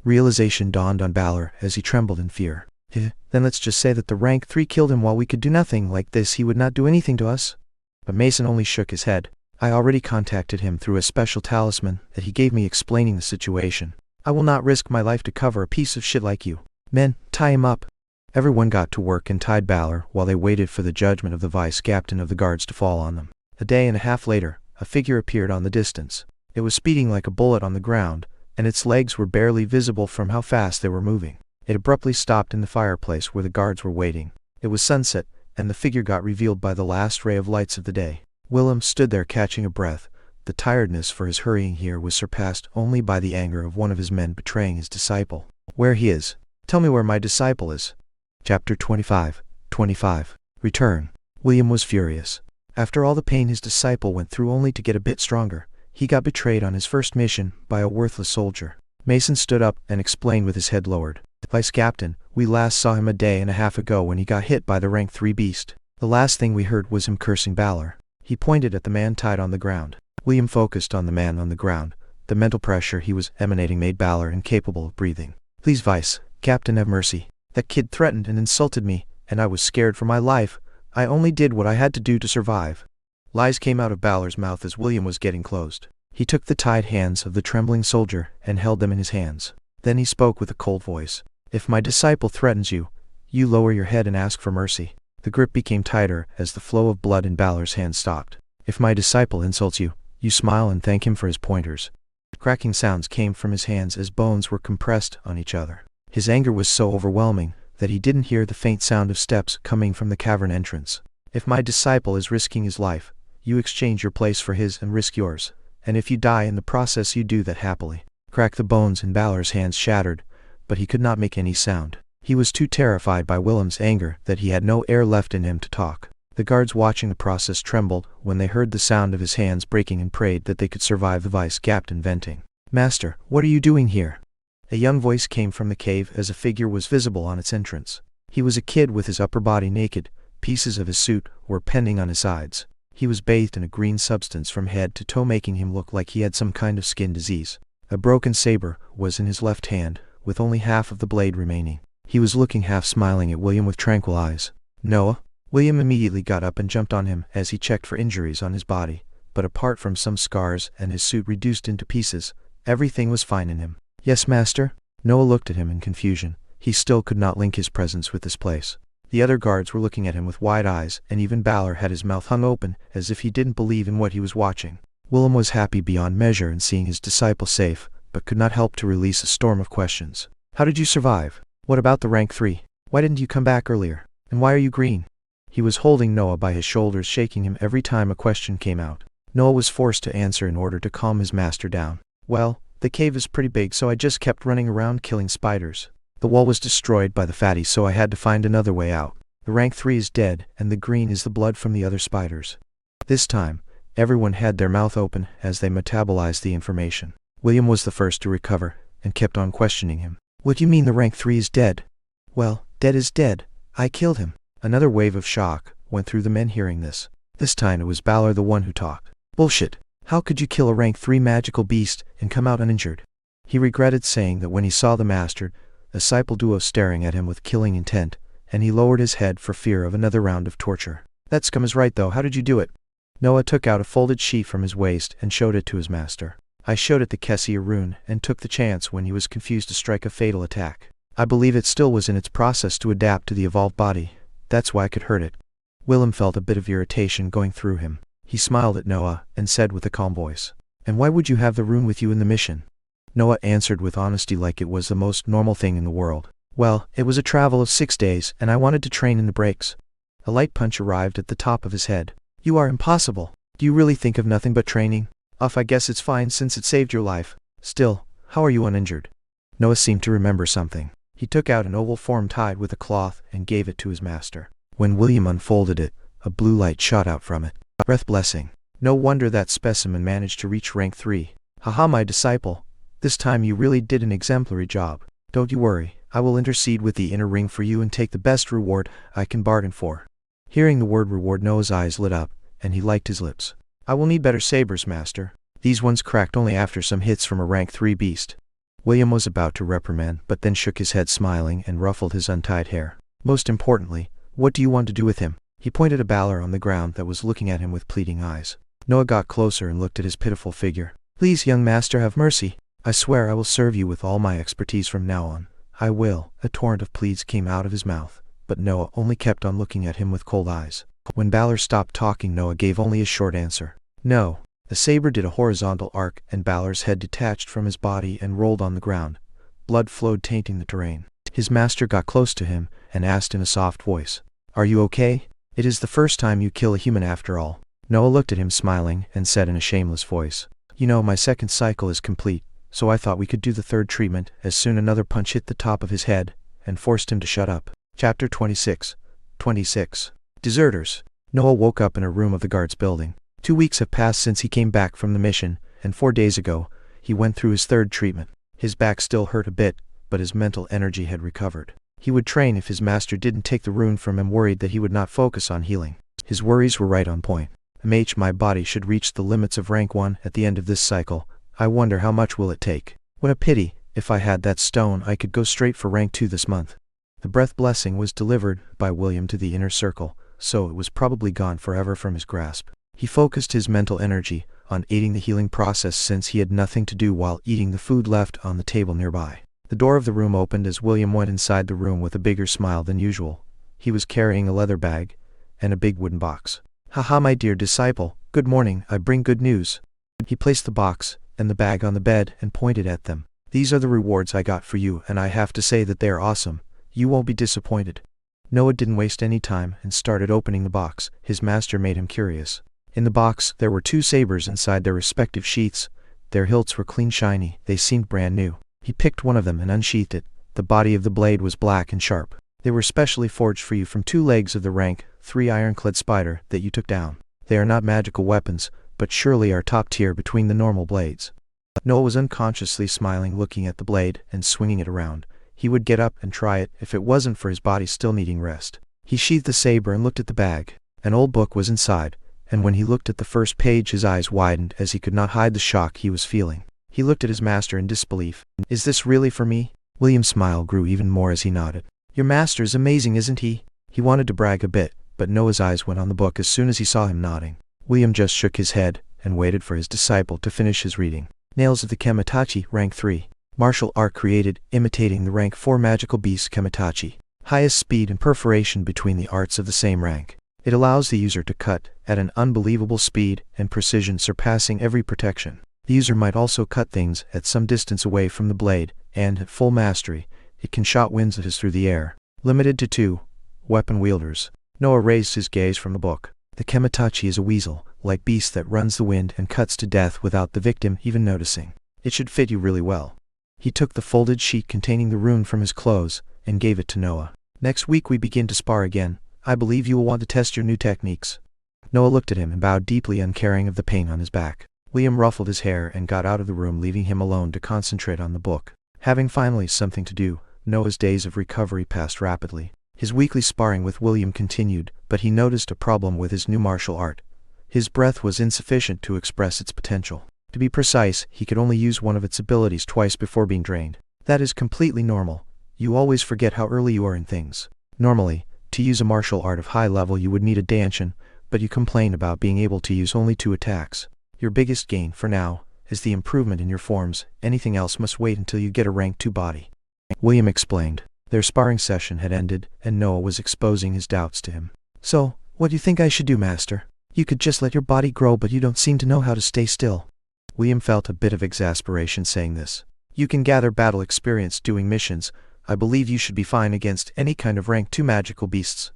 Realization dawned on Balor as he trembled in fear. Then let's just say that the rank 3 killed him while we could do nothing. Like this he would not do anything to us. But Mason only shook his head. I already contacted him through a special talisman that he gave me explaining the situation. I will not risk my life to cover a piece of shit like you. Men, tie him up. Everyone got to work and tied Balor while they waited for the judgment of the vice captain of the guards to fall on them. A day and a half later, a figure appeared on the distance. It was speeding like a bullet on the ground, and its legs were barely visible from how fast they were moving. It abruptly stopped in the fireplace where the guards were waiting. It was sunset, and the figure got revealed by the last ray of lights of the day. Willem stood there catching a breath. The tiredness for his hurrying here was surpassed only by the anger of one of his men betraying his disciple. Where he is? Tell me where my disciple is. Chapter 25. Return. William was furious. After all the pain his disciple went through only to get a bit stronger, he got betrayed on his first mission by a worthless soldier. Mason stood up and explained with his head lowered. Vice Captain, we last saw him a day and a half ago when he got hit by the rank 3 beast. The last thing we heard was him cursing Balor. He pointed at the man tied on the ground. William focused on the man on the ground. The mental pressure he was emanating made Balor incapable of breathing. Please, Vice Captain, have mercy. That kid threatened and insulted me, and I was scared for my life. I only did what I had to do to survive. Lies came out of Balor's mouth as William was getting closed. He took the tied hands of the trembling soldier and held them in his hands. Then he spoke with a cold voice. If my disciple threatens you, you lower your head and ask for mercy. The grip became tighter as the flow of blood in Balor's hand stopped. If my disciple insults you, you smile and thank him for his pointers. Cracking sounds came from his hands as bones were compressed on each other. His anger was so overwhelming that he didn't hear the faint sound of steps coming from the cavern entrance. If my disciple is risking his life, you exchange your place for his and risk yours. And if you die in the process, you do that happily. Crack. The bones in Balor's hands shattered, but he could not make any sound. He was too terrified by Willem's anger that he had no air left in him to talk. The guards watching the process trembled when they heard the sound of his hands breaking and prayed that they could survive the vice gaped in venting. Master, what are you doing here? A young voice came from the cave as a figure was visible on its entrance. He was a kid with his upper body naked. Pieces of his suit were pending on his sides. He was bathed in a green substance from head to toe, making him look like he had some kind of skin disease. A broken saber was in his left hand, with only half of the blade remaining. He was looking half smiling at William with tranquil eyes. Noah? William immediately got up and jumped on him as he checked for injuries on his body, but apart from some scars and his suit reduced into pieces, everything was fine in him. Yes, master? Noah looked at him in confusion. He still could not link his presence with this place. The other guards were looking at him with wide eyes, and even Balor had his mouth hung open as if he didn't believe in what he was watching. Willem was happy beyond measure in seeing his disciple safe, but could not help to release a storm of questions. How did you survive? What about the rank 3? Why didn't you come back earlier? And why are you green? He was holding Noah by his shoulders, shaking him every time a question came out. Noah was forced to answer in order to calm his master down. Well, the cave is pretty big, so I just kept running around killing spiders. The wall was destroyed by the fatties, so I had to find another way out. The rank 3 is dead, and the green is the blood from the other spiders. This time, everyone had their mouth open as they metabolized the information. William was the first to recover, and kept on questioning him. What do you mean the rank 3 is dead? Well, dead is dead. I killed him. Another wave of shock went through the men hearing this. This time it was Balor the one who talked. Bullshit. How could you kill a rank 3 magical beast and come out uninjured? He regretted saying that when he saw the master, disciple duo staring at him with killing intent, and he lowered his head for fear of another round of torture. That scum is right though, how did you do it? Noah took out a folded sheet from his waist and showed it to his master. I showed it to Kessie Arun and took the chance when he was confused to strike a fatal attack. I believe it still was in its process to adapt to the evolved body. That's why I could hurt it. Willem felt a bit of irritation going through him. He smiled at Noah and said with a calm voice, And why would you have the rune with you in the mission? Noah answered with honesty like it was the most normal thing in the world. Well, it was a travel of 6 days and I wanted to train in the breaks. A light punch arrived at the top of his head. You are impossible. Do you really think of nothing but training? I guess it's fine since it saved your life. Still, how are you uninjured? Noah seemed to remember something. He took out an oval form tied with a cloth and gave it to his master. When William unfolded it, a blue light shot out from it. Breath blessing. No wonder that specimen managed to reach rank 3. Haha, my disciple. This time you really did an exemplary job. Don't you worry, I will intercede with the inner ring for you and take the best reward I can bargain for. Hearing the word reward, Noah's eyes lit up, and he liked his lips. I will need better sabers, master. These ones cracked only after some hits from a rank 3 beast. William was about to reprimand, but then shook his head smiling and ruffled his untied hair. Most importantly, what do you want to do with him? He pointed a Balor on the ground that was looking at him with pleading eyes. Noah got closer and looked at his pitiful figure. Please, young master, have mercy. I swear I will serve you with all my expertise from now on. I will. A torrent of pleas came out of his mouth, but Noah only kept on looking at him with cold eyes. When Balor stopped talking, Noah gave only a short answer. No. The saber did a horizontal arc, and Balor's head detached from his body and rolled on the ground. Blood flowed, tainting the terrain. His master got close to him and asked in a soft voice, Are you okay? It is the first time you kill a human after all. Noah looked at him smiling and said in a shameless voice, You know, my second cycle is complete, so I thought we could do the third treatment. As soon another punch hit the top of his head and forced him to shut up. Chapter 26. Deserters. Noah woke up in a room of the guards building. 2 weeks have passed since he came back from the mission, and 4 days ago, he went through his third treatment. His back still hurt a bit, but his mental energy had recovered. He would train if his master didn't take the rune from him, worried that he would not focus on healing. His worries were right on point. My body should reach the limits of rank 1 at the end of this cycle. I wonder how much will it take. What a pity. If I had that stone, I could go straight for rank 2 this month. The breath blessing was delivered by William to the inner circle, so it was probably gone forever from his grasp. He focused his mental energy on aiding the healing process since he had nothing to do while eating the food left on the table nearby. The door of the room opened as William went inside the room with a bigger smile than usual. He was carrying a leather bag and a big wooden box. "Haha, my dear disciple, good morning, I bring good news." He placed the box and the bag on the bed and pointed at them. "These are the rewards I got for you, and I have to say that they are awesome. You won't be disappointed." Noah didn't waste any time and started opening the box. His master made him curious. In the box, there were 2 sabers inside their respective sheaths. Their hilts were clean shiny, they seemed brand new. He picked one of them and unsheathed it. The body of the blade was black and sharp. "They were specially forged for you from 2 legs of the rank 3 ironclad spider that you took down. They are not magical weapons, but surely are top tier between the normal blades." Noah was unconsciously smiling, looking at the blade and swinging it around. He would get up and try it if it wasn't for his body still needing rest. He sheathed the saber and looked at the bag. An old book was inside, and when he looked at the first page his eyes widened as he could not hide the shock he was feeling. He looked at his master in disbelief. "Is this really for me?" William's smile grew even more as he nodded. "Your master is amazing, isn't he?" He wanted to brag a bit, but Noah's eyes went on the book as soon as he saw him nodding. William just shook his head and waited for his disciple to finish his reading. Nails of the Kemitachi, rank 3. Martial art created, imitating the rank 4 magical beast Kemitachi. Highest speed and perforation between the arts of the same rank. It allows the user to cut at an unbelievable speed and precision, surpassing every protection. The user might also cut things at some distance away from the blade, and at full mastery, it can shot winds through the air. Limited to 2 weapon wielders. Noah raised his gaze from the book. The Kemitachi is a weasel-like beast that runs the wind and cuts to death without the victim even noticing. It should fit you really well. He took the folded sheet containing the rune from his clothes and gave it to Noah. "Next week we begin to spar again. I believe you will want to test your new techniques." Noah looked at him and bowed deeply, uncaring of the pain on his back. William ruffled his hair and got out of the room, leaving him alone to concentrate on the book. Having finally something to do, Noah's days of recovery passed rapidly. His weekly sparring with William continued, but he noticed a problem with his new martial art. His breath was insufficient to express its potential. To be precise, he could only use one of its abilities twice before being drained. That is completely normal. You always forget how early you are in things. Normally, to use a martial art of high level you would need a danshin, but you complain about being able to use only 2 attacks. Your biggest gain, for now, is the improvement in your forms. Anything else must wait until you get a rank 2 body. William explained. Their sparring session had ended, and Noah was exposing his doubts to him. "So, what do you think I should do, master? You could just let your body grow, but you don't seem to know how to stay still." William felt a bit of exasperation saying this. "You can gather battle experience doing missions. I believe you should be fine against any kind of rank 2 magical beasts."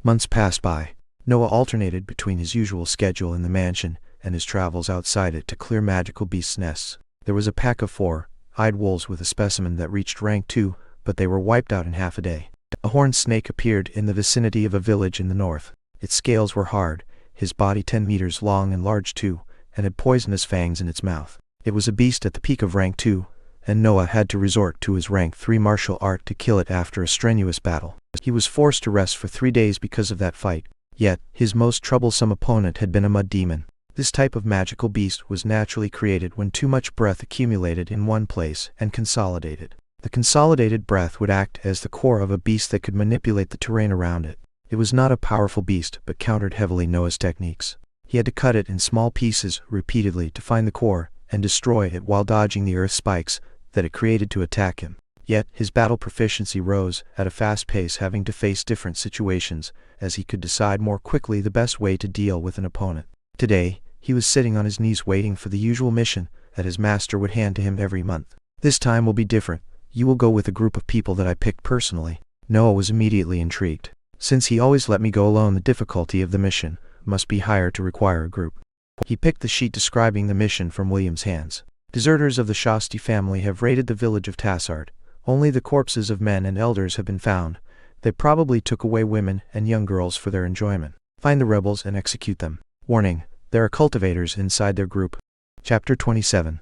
Months passed by. Noah alternated between his usual schedule in the mansion and his travels outside it to clear magical beasts' nests. There was a pack of 4-eyed wolves with a specimen that reached rank 2, but they were wiped out in half a day. A horned snake appeared in the vicinity of a village in the north. Its scales were hard, his body 10 meters long and large too, and had poisonous fangs in its mouth. It was a beast at the peak of rank 2, and Noah had to resort to his rank 3 martial art to kill it after a strenuous battle. He was forced to rest for 3 days because of that fight, yet his most troublesome opponent had been a mud demon. This type of magical beast was naturally created when too much breath accumulated in one place and consolidated. The consolidated breath would act as the core of a beast that could manipulate the terrain around it. It was not a powerful beast, but countered heavily Noah's techniques. He had to cut it in small pieces repeatedly to find the core and destroy it while dodging the earth spikes that it created to attack him. Yet, his battle proficiency rose at a fast pace, having to face different situations as he could decide more quickly the best way to deal with an opponent. Today, he was sitting on his knees waiting for the usual mission that his master would hand to him every month. "This time will be different. You will go with a group of people that I picked personally." Noah was immediately intrigued. Since he always let me go alone, the difficulty of the mission must be higher to require a group. He picked the sheet describing the mission from William's hands. "Deserters of the Shasti family have raided the village of Tassard. Only the corpses of men and elders have been found. They probably took away women and young girls for their enjoyment. Find the rebels and execute them. Warning, there are cultivators inside their group." Chapter 27.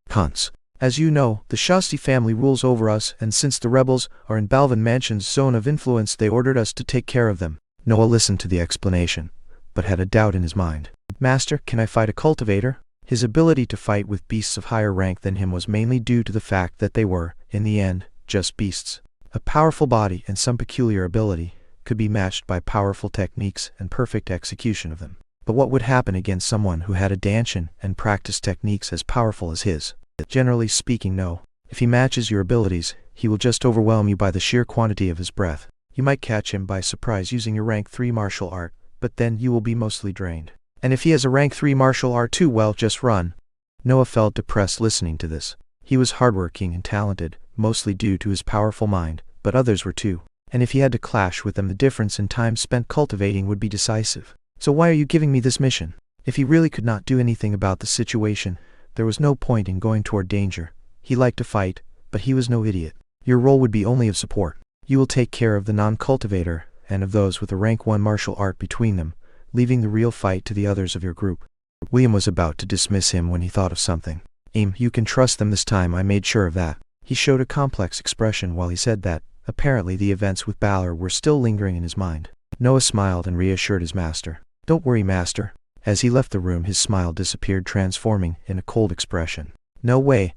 Cons. As you know, the Shasti family rules over us, and since the rebels are in Balvan Mansion's zone of influence, they ordered us to take care of them. Noah listened to the explanation, but had a doubt in his mind. "Master, can I fight a cultivator?" His ability to fight with beasts of higher rank than him was mainly due to the fact that they were, in the end, just beasts. A powerful body and some peculiar ability could be matched by powerful techniques and perfect execution of them. But what would happen against someone who had a dantian and practiced techniques as powerful as his? Generally speaking, no. If he matches your abilities, he will just overwhelm you by the sheer quantity of his breath. You might catch him by surprise using your rank 3 martial art, but then you will be mostly drained. And if he has a rank 3 martial art too, well, just run. Noah felt depressed listening to this. He was hardworking and talented, mostly due to his powerful mind, but others were too. And if he had to clash with them, the difference in time spent cultivating would be decisive. So why are you giving me this mission? If he really could not do anything about the situation, there was no point in going toward danger. He liked to fight, but he was no idiot. Your role would be only of support. You will take care of the non-cultivator, and of those with a rank 1 martial art between them, leaving the real fight to the others of your group. William was about to dismiss him when he thought of something. You can trust them this time, I made sure of that. He showed a complex expression while he said that. Apparently the events with Balor were still lingering in his mind. Noah smiled and reassured his master. Don't worry, master. As he left the room, his smile disappeared, transforming in a cold expression. No way.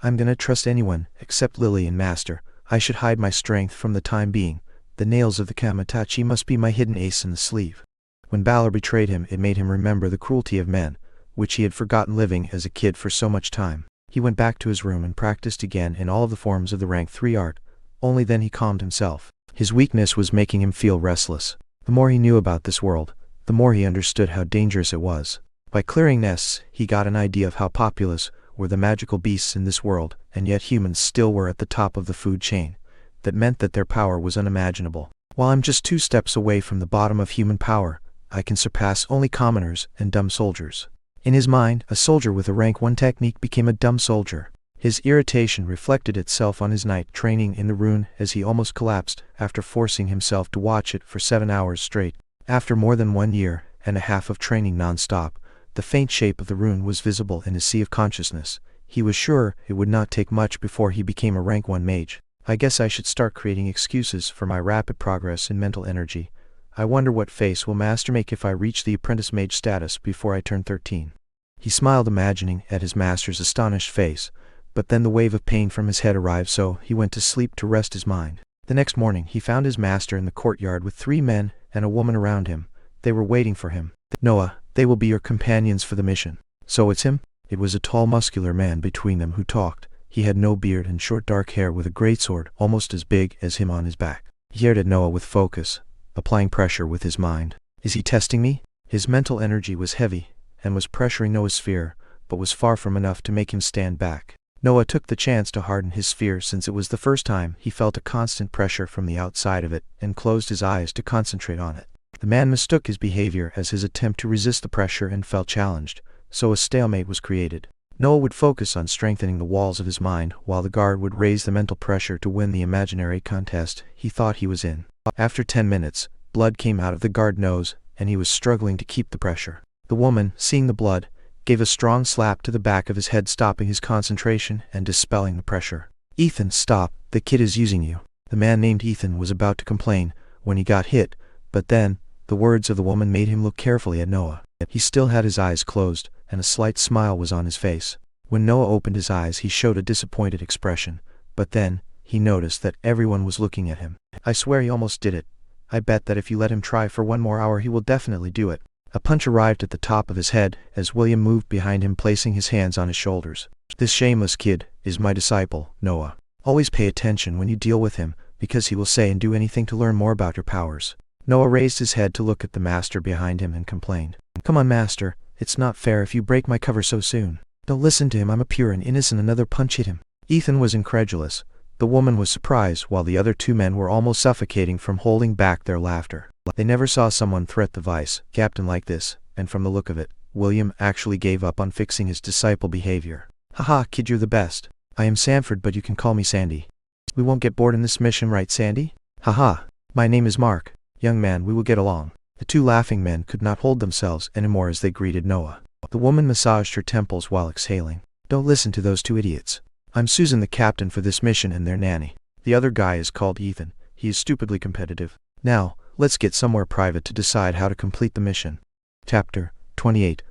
I'm gonna trust anyone, except Lily and master. I should hide my strength from the time being. The nails of the Kamatachi must be my hidden ace in the sleeve. When Balor betrayed him, it made him remember the cruelty of men, which he had forgotten living as a kid for so much time. He went back to his room and practiced again in all of the forms of the rank 3 art. Only then he calmed himself. His weakness was making him feel restless. The more he knew about this world, the more he understood how dangerous it was. By clearing nests, he got an idea of how populous were the magical beasts in this world, and yet humans still were at the top of the food chain. That meant that their power was unimaginable. While I'm just 2 steps away from the bottom of human power, I can surpass only commoners and dumb soldiers. In his mind, a soldier with a rank 1 technique became a dumb soldier. His irritation reflected itself on his night training in the rune as he almost collapsed after forcing himself to watch it for 7 hours straight. After more than 1 year and a half of training non-stop, the faint shape of the rune was visible in his sea of consciousness. He was sure it would not take much before he became a rank 1 mage. I guess I should start creating excuses for my rapid progress in mental energy. I wonder what face will master make if I reach the apprentice mage status before I turn 13. He smiled, imagining at his master's astonished face. But then the wave of pain from his head arrived, so he went to sleep to rest his mind. The next morning he found his master in the courtyard with 3 men and a woman around him. They were waiting for him. Noah, they will be your companions for the mission. So it's him? It was a tall muscular man between them who talked. He had no beard and short dark hair with a greatsword almost as big as him on his back. He stared at Noah with focus, applying pressure with his mind. Is he testing me? His mental energy was heavy and was pressuring Noah's sphere, but was far from enough to make him stand back. Noah took the chance to harden his sphere since it was the first time he felt a constant pressure from the outside of it, and closed his eyes to concentrate on it. The man mistook his behavior as his attempt to resist the pressure and felt challenged, so a stalemate was created. Noah would focus on strengthening the walls of his mind, while the guard would raise the mental pressure to win the imaginary contest he thought he was in. After 10 minutes, blood came out of the guard's nose, and he was struggling to keep the pressure. The woman, seeing the blood, gave a strong slap to the back of his head, stopping his concentration and dispelling the pressure. Ethan, stop, the kid is using you. The man named Ethan was about to complain when he got hit, but then, the words of the woman made him look carefully at Noah. He still had his eyes closed, and a slight smile was on his face. When Noah opened his eyes, he showed a disappointed expression, but then, he noticed that everyone was looking at him. I swear he almost did it. I bet that if you let him try for 1 more hour he will definitely do it. A punch arrived at the top of his head as William moved behind him, placing his hands on his shoulders. This shameless kid is my disciple, Noah. Always pay attention when you deal with him, because he will say and do anything to learn more about your powers. Noah raised his head to look at the master behind him and complained. Come on, master, it's not fair if you break my cover so soon. Don't listen to him, I'm a pure and innocent. Another punch hit him. Ethan was incredulous. The woman was surprised, while the other 2 men were almost suffocating from holding back their laughter. They never saw someone threat the vice captain like this, and from the look of it, William actually gave up on fixing his disciple behavior. Haha, kid, you're the best. I am Sanford, but you can call me Sandy. We won't get bored in this mission, right, Sandy? Haha. My name is Mark. Young man, we will get along. The 2 laughing men could not hold themselves anymore as they greeted Noah. The woman massaged her temples while exhaling. Don't listen to those 2 idiots. I'm Susan, the captain for this mission, and their nanny. The other guy is called Ethan. He is stupidly competitive. Now, let's get somewhere private to decide how to complete the mission. Chapter 28.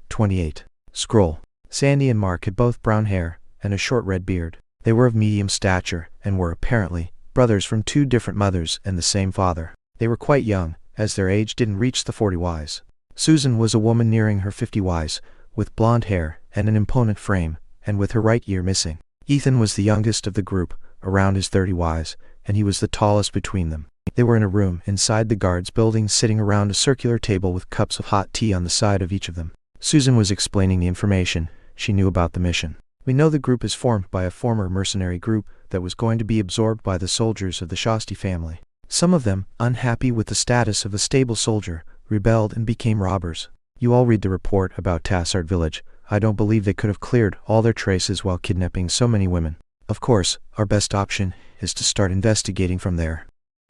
Scroll. Sandy and Mark had both brown hair and a short red beard. They were of medium stature and were apparently brothers from 2 different mothers and the same father. They were quite young, as their age didn't reach the 40s. Susan was a woman nearing her 50s, with blonde hair and an imponent frame, and with her right ear missing. Ethan was the youngest of the group, around his 30s, and he was the tallest between them. They were in a room inside the guards' building, sitting around a circular table with cups of hot tea on the side of each of them. Susan was explaining the information she knew about the mission. We know the group is formed by a former mercenary group that was going to be absorbed by the soldiers of the Shasti family. Some of them, unhappy with the status of a stable soldier, rebelled and became robbers. You all read the report about Tassard village. I don't believe they could have cleared all their traces while kidnapping so many women. Of course, our best option is to start investigating from there.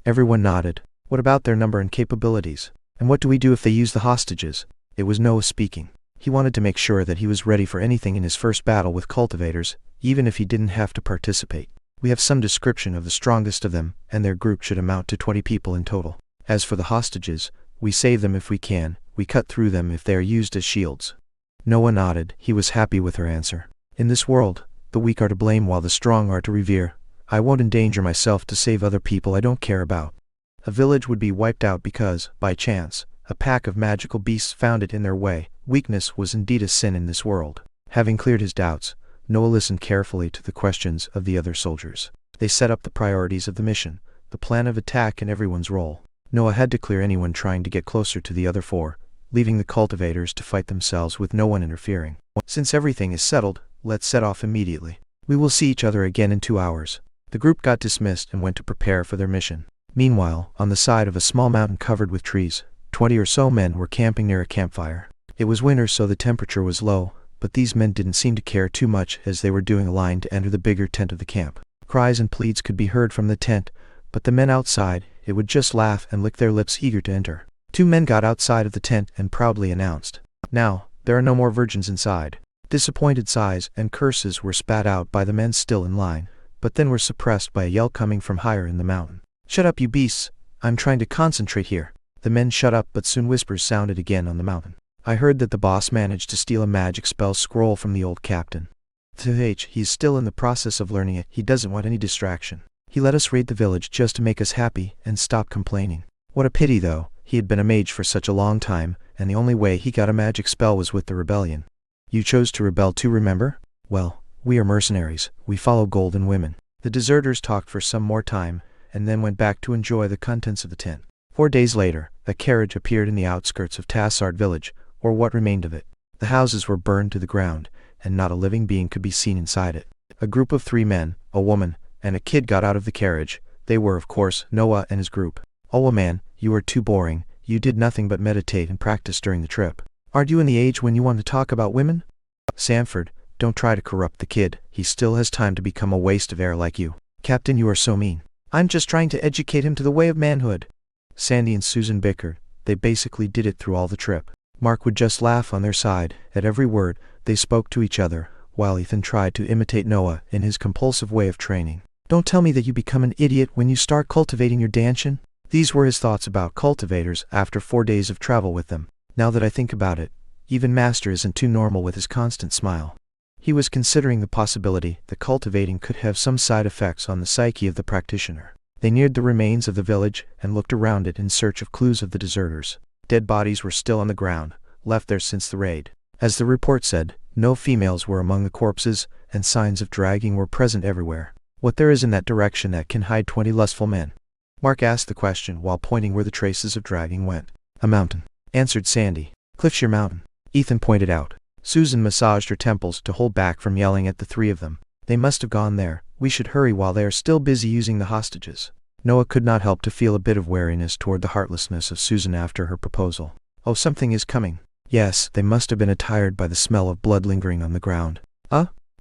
Everyone nodded. What about their number and capabilities? And what do we do if they use the hostages? It was Noah speaking. He wanted to make sure that he was ready for anything in his first battle with cultivators, even if he didn't have to participate. We have some description of the strongest of them, and their group should amount to 20 people in total. As for the hostages, we save them if we can, we cut through them if they are used as shields. Noah nodded. He was happy with her answer. In this world, the weak are to blame while the strong are to revere. I won't endanger myself to save other people I don't care about. A village would be wiped out because, by chance, a pack of magical beasts found it in their way. Weakness was indeed a sin in this world. Having cleared his doubts, Noah listened carefully to the questions of the other soldiers. They set up the priorities of the mission, the plan of attack and everyone's role. Noah had to clear anyone trying to get closer to the other four, leaving the cultivators to fight themselves with no one interfering. Since everything is settled, let's set off immediately. We will see each other again in 2 hours. The group got dismissed and went to prepare for their mission. Meanwhile, on the side of a small mountain covered with trees, 20 or so men were camping near a campfire. It was winter, so the temperature was low, but these men didn't seem to care too much as they were doing a line to enter the bigger tent of the camp. Cries and pleads could be heard from the tent, but the men outside, it would just laugh and lick their lips, eager to enter. 2 men got outside of the tent and proudly announced, "Now, there are no more virgins inside." Disappointed sighs and curses were spat out by the men still in line, but then were suppressed by a yell coming from higher in the mountain. "Shut up, you beasts! I'm trying to concentrate here." The men shut up, but soon whispers sounded again on the mountain. "I heard that the boss managed to steal a magic spell scroll from the old captain. He's still in the process of learning it. He doesn't want any distraction. He let us raid the village just to make us happy and stop complaining. What a pity, though. He had been a mage for such a long time, and the only way he got a magic spell was with the rebellion. You chose to rebel too, remember? Well, we are mercenaries. We follow golden women." The deserters talked for some more time, and then went back to enjoy the contents of the tent. 4 days later, a carriage appeared in the outskirts of Tassard village, or what remained of it. The houses were burned to the ground, and not a living being could be seen inside it. A group of 3 men, a woman, and a kid got out of the carriage. They were, of course, Noah and his group. "Oh man, you are too boring. You did nothing but meditate and practice during the trip. Aren't you in the age when you want to talk about women?" "Sanford, don't try to corrupt the kid. He still has time to become a waste of air like you." "Captain, you are so mean." "I'm just trying to educate him to the way of manhood." Sandy and Susan bickered. They basically did it through all the trip. Mark would just laugh on their side. At every word, they spoke to each other, while Ethan tried to imitate Noah in his compulsive way of training. "Don't tell me that you become an idiot when you start cultivating your dancing." These were his thoughts about cultivators after 4 days of travel with them. Now that I think about it, even Master isn't too normal with his constant smile. He was considering the possibility that cultivating could have some side effects on the psyche of the practitioner. They neared the remains of the village and looked around it in search of clues of the deserters. Dead bodies were still on the ground, left there since the raid. As the report said, no females were among the corpses, and signs of dragging were present everywhere. What there is in that direction that can hide 20 lustful men? Mark asked the question while pointing where the traces of dragging went. "A mountain," answered Sandy. "Cliffshire Mountain," Ethan pointed out. Susan massaged her temples to hold back from yelling at the 3 of them. "They must have gone there. We should hurry while they are still busy using the hostages." Noah could not help to feel a bit of wariness toward the heartlessness of Susan after her proposal. "Oh, something is coming." Yes, they must have been attired by the smell of blood lingering on the ground.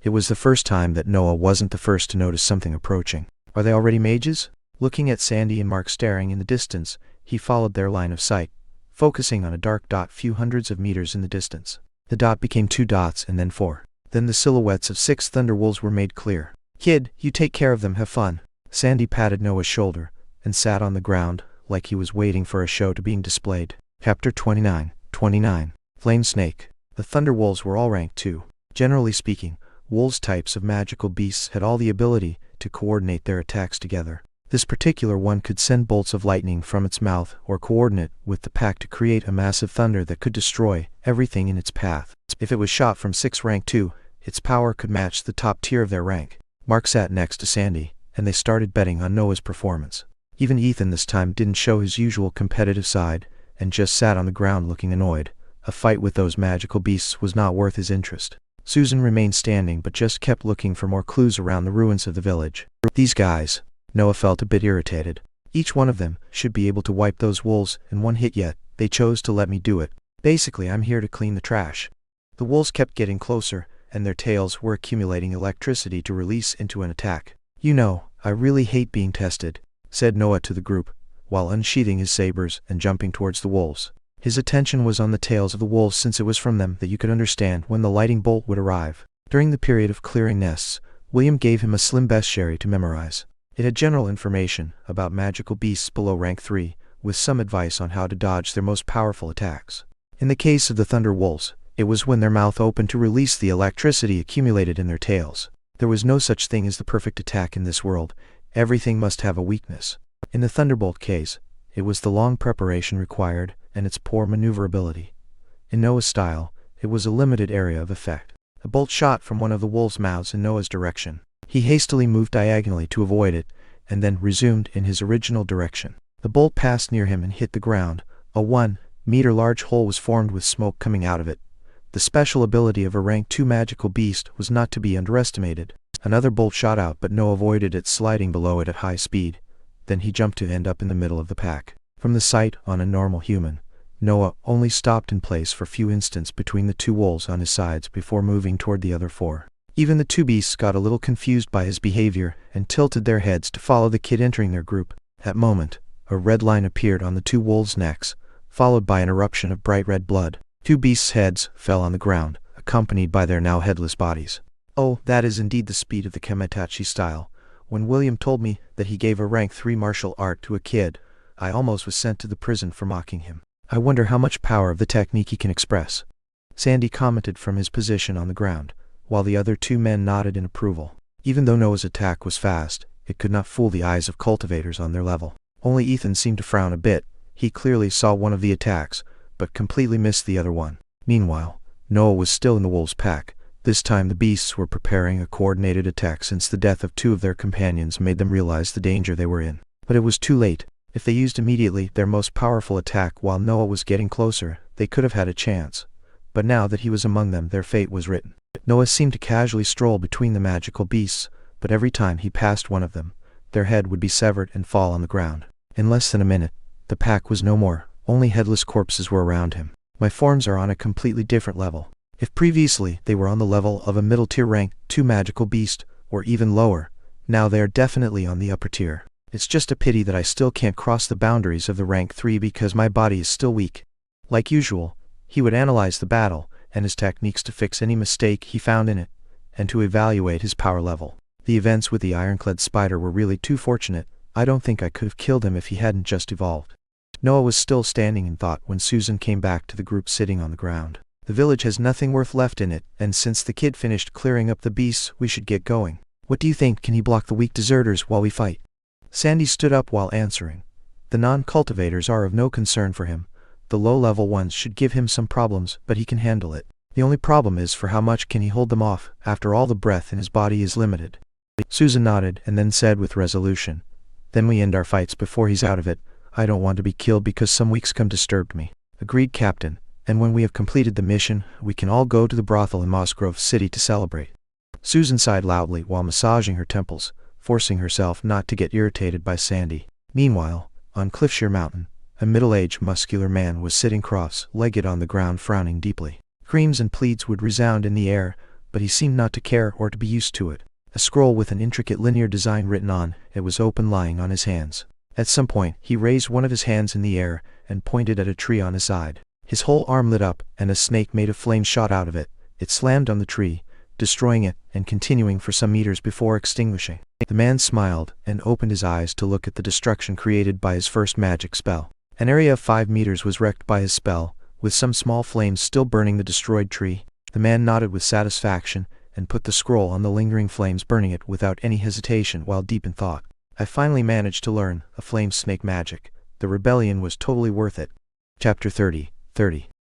It was the first time that Noah wasn't the first to notice something approaching. "Are they already mages?" Looking at Sandy and Mark staring in the distance, he followed their line of sight, focusing on a dark dot few hundreds of meters in the distance. The dot became 2 dots and then 4. Then the silhouettes of 6 thunderwolves were made clear. "Kid, you take care of them, have fun." Sandy patted Noah's shoulder, and sat on the ground, like he was waiting for a show to being displayed. Chapter 29. Flame Snake. The thunderwolves were all ranked 2. Generally speaking, wolves types of magical beasts had all the ability to coordinate their attacks together. This particular one could send bolts of lightning from its mouth or coordinate with the pack to create a massive thunder that could destroy everything in its path. If it was shot from 6 rank 2, its power could match the top tier of their rank. Mark sat next to Sandy, and they started betting on Noah's performance. Even Ethan this time didn't show his usual competitive side, and just sat on the ground looking annoyed. A fight with those magical beasts was not worth his interest. Susan remained standing but just kept looking for more clues around the ruins of the village. These guys. Noah felt a bit irritated. Each one of them should be able to wipe those wolves in one hit, yet they chose to let me do it. Basically, I'm here to clean the trash. The wolves kept getting closer, and their tails were accumulating electricity to release into an attack. You know, I really hate being tested, said Noah to the group, while unsheathing his sabers and jumping towards the wolves. His attention was on the tails of the wolves, since it was from them that you could understand when the lightning bolt would arrive. During the period of clearing nests, William gave him a slim bestiary to memorize. It had general information about magical beasts below rank 3, with some advice on how to dodge their most powerful attacks. In the case of the thunder wolves, it was when their mouth opened to release the electricity accumulated in their tails. There was no such thing as the perfect attack in this world. Everything must have a weakness. In the thunderbolt case, it was the long preparation required and its poor maneuverability. In Noah's style, it was a limited area of effect. A bolt shot from one of the wolves' mouths in Noah's direction. He hastily moved diagonally to avoid it, and then resumed in his original direction. The bolt passed near him and hit the ground. A 1-meter large hole was formed with smoke coming out of it. The special ability of a rank 2 magical beast was not to be underestimated. Another bolt shot out, but Noah avoided it, sliding below it at high speed. Then he jumped to end up in the middle of the pack. From the sight on a normal human, Noah only stopped in place for a few instants between the 2 wolves on his sides before moving toward the other 4. Even the 2 beasts got a little confused by his behavior and tilted their heads to follow the kid entering their group. That moment, a red line appeared on the 2 wolves' necks, followed by an eruption of bright red blood. 2 beasts' heads fell on the ground, accompanied by their now headless bodies. Oh, that is indeed the speed of the Kemetachi style. When William told me that he gave a rank 3 martial art to a kid, I almost was sent to the prison for mocking him. I wonder how much power of the technique he can express. Sandy commented from his position on the ground, while the other 2 men nodded in approval. Even though Noah's attack was fast, it could not fool the eyes of cultivators on their level. Only Ethan seemed to frown a bit. He clearly saw one of the attacks, but completely missed the other one. Meanwhile, Noah was still in the wolves' pack. This time the beasts were preparing a coordinated attack, since the death of 2 of their companions made them realize the danger they were in. But it was too late. If they used immediately their most powerful attack while Noah was getting closer, they could have had a chance. But now that he was among them, their fate was written. Noah seemed to casually stroll between the magical beasts, but every time he passed one of them, their head would be severed and fall on the ground. In less than a minute, the pack was no more. Only headless corpses were around him. My forms are on a completely different level. If previously they were on the level of a middle-tier rank 2 magical beast, or even lower, now they are definitely on the upper tier. It's just a pity that I still can't cross the boundaries of the rank 3 because my body is still weak. Like usual, he would analyze the battle and his techniques to fix any mistake he found in it, and to evaluate his power level. The events with the ironclad spider were really too fortunate. I don't think I could have killed him if he hadn't just evolved. Noah was still standing in thought when Susan came back to the group sitting on the ground. The village has nothing worth left in it, and since the kid finished clearing up the beasts, we should get going. What do you think? Can he block the weak deserters while we fight? Sandy stood up while answering. The non-cultivators are of no concern for him. The low-level ones should give him some problems, but he can handle it. The only problem is for how much can he hold them off. After all, the breath in his body is limited. Susan nodded and then said with resolution, "Then we end our fights before he's out of it. I don't want to be killed because some weak scum disturbed me." "Agreed, Captain. And when we have completed the mission, we can all go to the brothel in Mossgrove City to celebrate." Susan sighed loudly while massaging her temples, forcing herself not to get irritated by Sandy. Meanwhile, on Cliffshire Mountain, a middle-aged muscular man was sitting cross-legged on the ground, frowning deeply. Screams and pleads would resound in the air, but he seemed not to care or to be used to it. A scroll with an intricate linear design written on it was open, lying on his hands. At some point, he raised one of his hands in the air and pointed at a tree on his side. His whole arm lit up, and a snake made of flame shot out of it. It slammed on the tree, destroying it and continuing for some meters before extinguishing. The man smiled and opened his eyes to look at the destruction created by his first magic spell. An area of 5 meters was wrecked by his spell, with some small flames still burning the destroyed tree. The man nodded with satisfaction and put the scroll on the lingering flames, burning it without any hesitation while deep in thought. I finally managed to learn a flame snake magic. The rebellion was totally worth it. Chapter 30.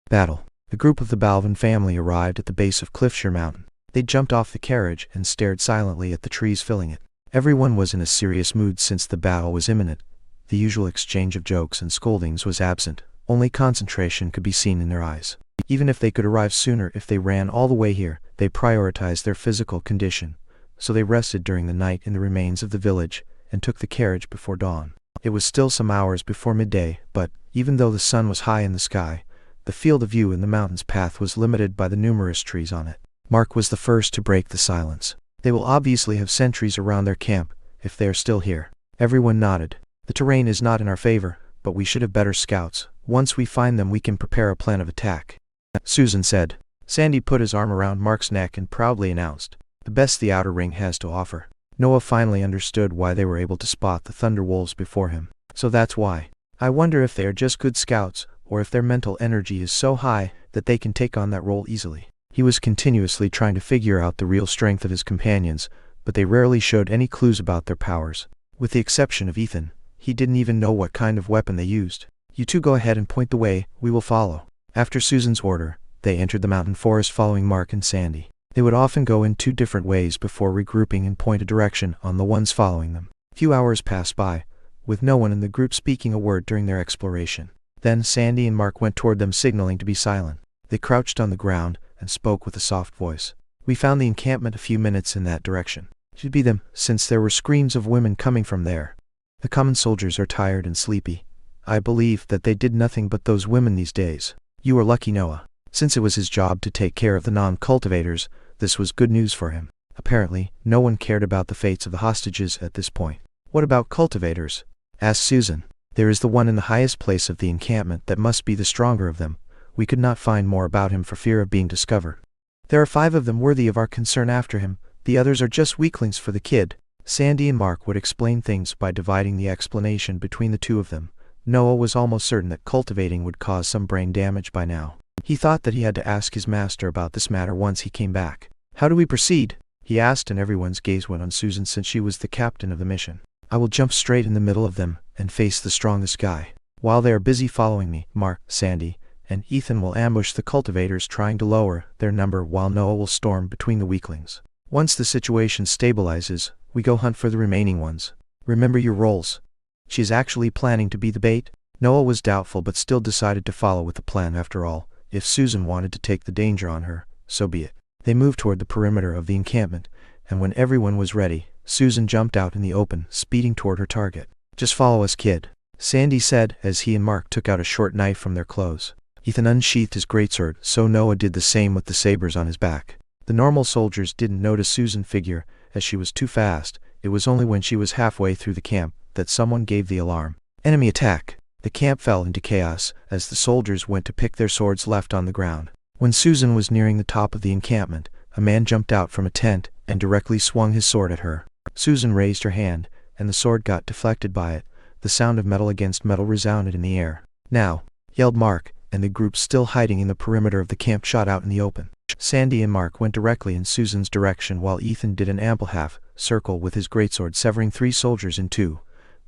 Battle. The group of the Balvan family arrived at the base of Cliffshire Mountain. They jumped off the carriage and stared silently at the trees filling it. Everyone was in a serious mood since the battle was imminent. The usual exchange of jokes and scoldings was absent. Only concentration could be seen in their eyes. Even if they could arrive sooner if they ran all the way here, they prioritized their physical condition. So they rested during the night in the remains of the village, and took the carriage before dawn. It was still some hours before midday, but, even though the sun was high in the sky, the field of view in the mountain's path was limited by the numerous trees on it. Mark was the first to break the silence. They will obviously have sentries around their camp, if they are still here. Everyone nodded. The terrain is not in our favor, but we should have better scouts. Once we find them we can prepare a plan of attack. Susan said. Sandy put his arm around Mark's neck and proudly announced, the best the outer ring has to offer. Noah finally understood why they were able to spot the thunder wolves before him. So that's why. I wonder if they are just good scouts, or if their mental energy is so high that they can take on that role easily. He was continuously trying to figure out the real strength of his companions, but they rarely showed any clues about their powers. With the exception of Ethan, he didn't even know what kind of weapon they used. You two go ahead and point the way, we will follow. After Susan's order, they entered the mountain forest following Mark and Sandy. They would often go in two different ways before regrouping and point a direction on the ones following them. Few hours passed by, with no one in the group speaking a word during their exploration. Then Sandy and Mark went toward them, signaling to be silent. They crouched on the ground and spoke with a soft voice. We found the encampment a few minutes in that direction. Should be them, since there were screams of women coming from there. The common soldiers are tired and sleepy. I believe that they did nothing but those women these days. You are lucky, Noah. Since it was his job to take care of the non-cultivators, this was good news for him. Apparently, no one cared about the fates of the hostages at this point. What about cultivators? Asked Susan. There is the one in the highest place of the encampment that must be the stronger of them. We could not find more about him for fear of being discovered. There are 5 of them worthy of our concern after him. The others are just weaklings for the kid. Sandy and Mark would explain things by dividing the explanation between the two of them. Noah was almost certain that cultivating would cause some brain damage by now. He thought that he had to ask his master about this matter once he came back. How do we proceed? He asked, and everyone's gaze went on Susan since she was the captain of the mission. I will jump straight in the middle of them and face the strongest guy. While they are busy following me, Mark, Sandy, and Ethan will ambush the cultivators trying to lower their number while Noah will storm between the weaklings. Once the situation stabilizes, we go hunt for the remaining ones. Remember your roles. She is actually planning to be the bait? Noah was doubtful but still decided to follow with the plan after all. If Susan wanted to take the danger on her, so be it. They moved toward the perimeter of the encampment, and when everyone was ready, Susan jumped out in the open, speeding toward her target. Just follow us, kid, Sandy said as he and Mark took out a short knife from their clothes. Ethan unsheathed his greatsword, so Noah did the same with the sabers on his back. The normal soldiers didn't notice Susan's figure, as she was too fast. It was only when she was halfway through the camp that someone gave the alarm. Enemy attack! The camp fell into chaos as the soldiers went to pick their swords left on the ground. When Susan was nearing the top of the encampment, a man jumped out from a tent and directly swung his sword at her. Susan raised her hand, and the sword got deflected by it. The sound of metal against metal resounded in the air. Now! Yelled Mark, and the group still hiding in the perimeter of the camp shot out in the open. Sandy and Mark went directly in Susan's direction while Ethan did an ample half-circle with his greatsword, severing 3 soldiers in 2.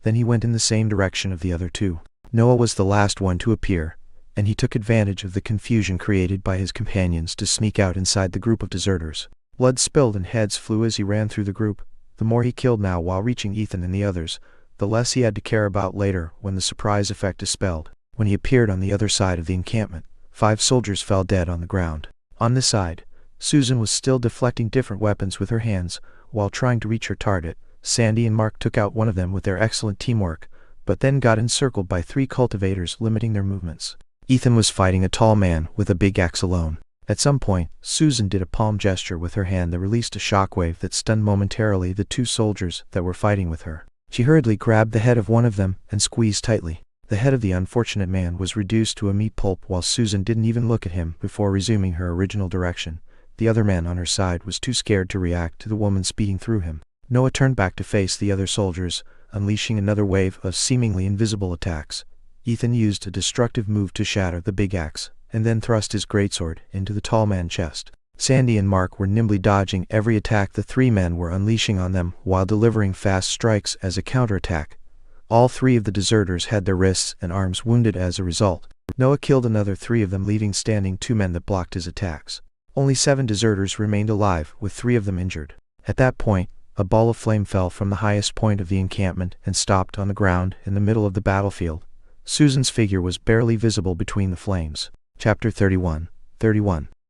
Then he went in the same direction of the other 2. Noah was the last one to appear, and he took advantage of the confusion created by his companions to sneak out inside the group of deserters. Blood spilled and heads flew as he ran through the group. The more he killed now while reaching Ethan and the others, the less he had to care about later when the surprise effect dispelled. When he appeared on the other side of the encampment, 5 soldiers fell dead on the ground. On this side, Susan was still deflecting different weapons with her hands while trying to reach her target. Sandy and Mark took out one of them with their excellent teamwork, but then got encircled by 3 cultivators, limiting their movements. Ethan was fighting a tall man with a big axe alone. At some point, Susan did a palm gesture with her hand that released a shockwave that stunned momentarily the 2 soldiers that were fighting with her. She hurriedly grabbed the head of one of them and squeezed tightly. The head of the unfortunate man was reduced to a meat pulp while Susan didn't even look at him before resuming her original direction. The other man on her side was too scared to react to the woman speeding through him. Noah turned back to face the other soldiers, unleashing another wave of seemingly invisible attacks. Ethan used a destructive move to shatter the big axe, and then thrust his greatsword into the tall man's chest. Sandy and Mark were nimbly dodging every attack the three men were unleashing on them while delivering fast strikes as a counterattack. All three of the deserters had their wrists and arms wounded as a result. Noah killed another three of them, leaving standing two men that blocked his attacks. Only 7 deserters remained alive, with 3 of them injured. At that point, a ball of flame fell from the highest point of the encampment and stopped on the ground in the middle of the battlefield. Susan's figure was barely visible between the flames. Chapter 31.